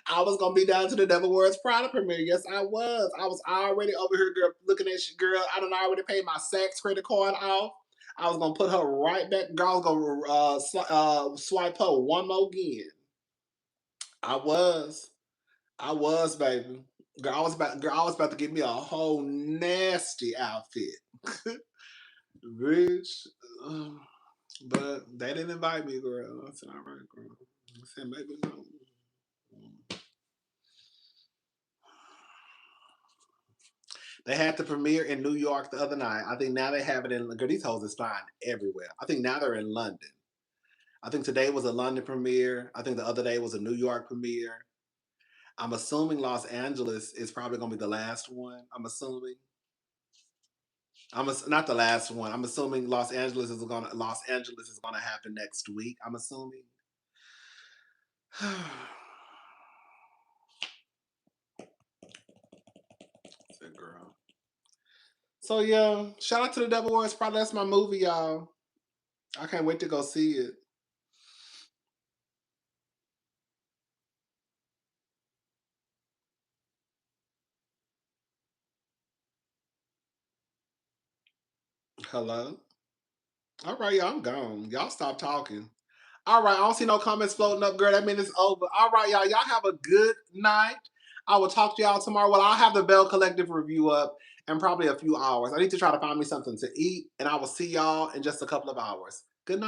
I was gonna be down to the Devil Wears Prada premiere. Yes, I was. I was already over here, girl, looking at you, girl. I done already paid my Saks credit card off. I was gonna put her right back. Girl, I was gonna swipe her one more again. I was, baby. Girl, I was about to get me a whole nasty outfit. Bitch. But they didn't invite me, girl. I said, all right, girl. I said, maybe no. They had the premiere in New York the other night. I think now they have it in, girl, these hoes is flying everywhere. I think now they're in London. I think today was a London premiere. I think the other day was a New York premiere. I'm assuming Los Angeles is probably going to be the last one. I'm assuming. Not the last one. I'm assuming Los Angeles is gonna happen next week. I'm assuming. Good girl. So yeah, shout out to The Devil Wears Prada. That's my movie, y'all. I can't wait to go see it. Hello? All right, y'all, I'm gone. Y'all stop talking. All right, I don't see no comments floating up, girl. That means it's over. All right, y'all. Y'all have a good night. I will talk to y'all tomorrow. Well, I'll have the Bell Collective review up in probably a few hours. I need to try to find me something to eat, and I will see y'all in just a couple of hours.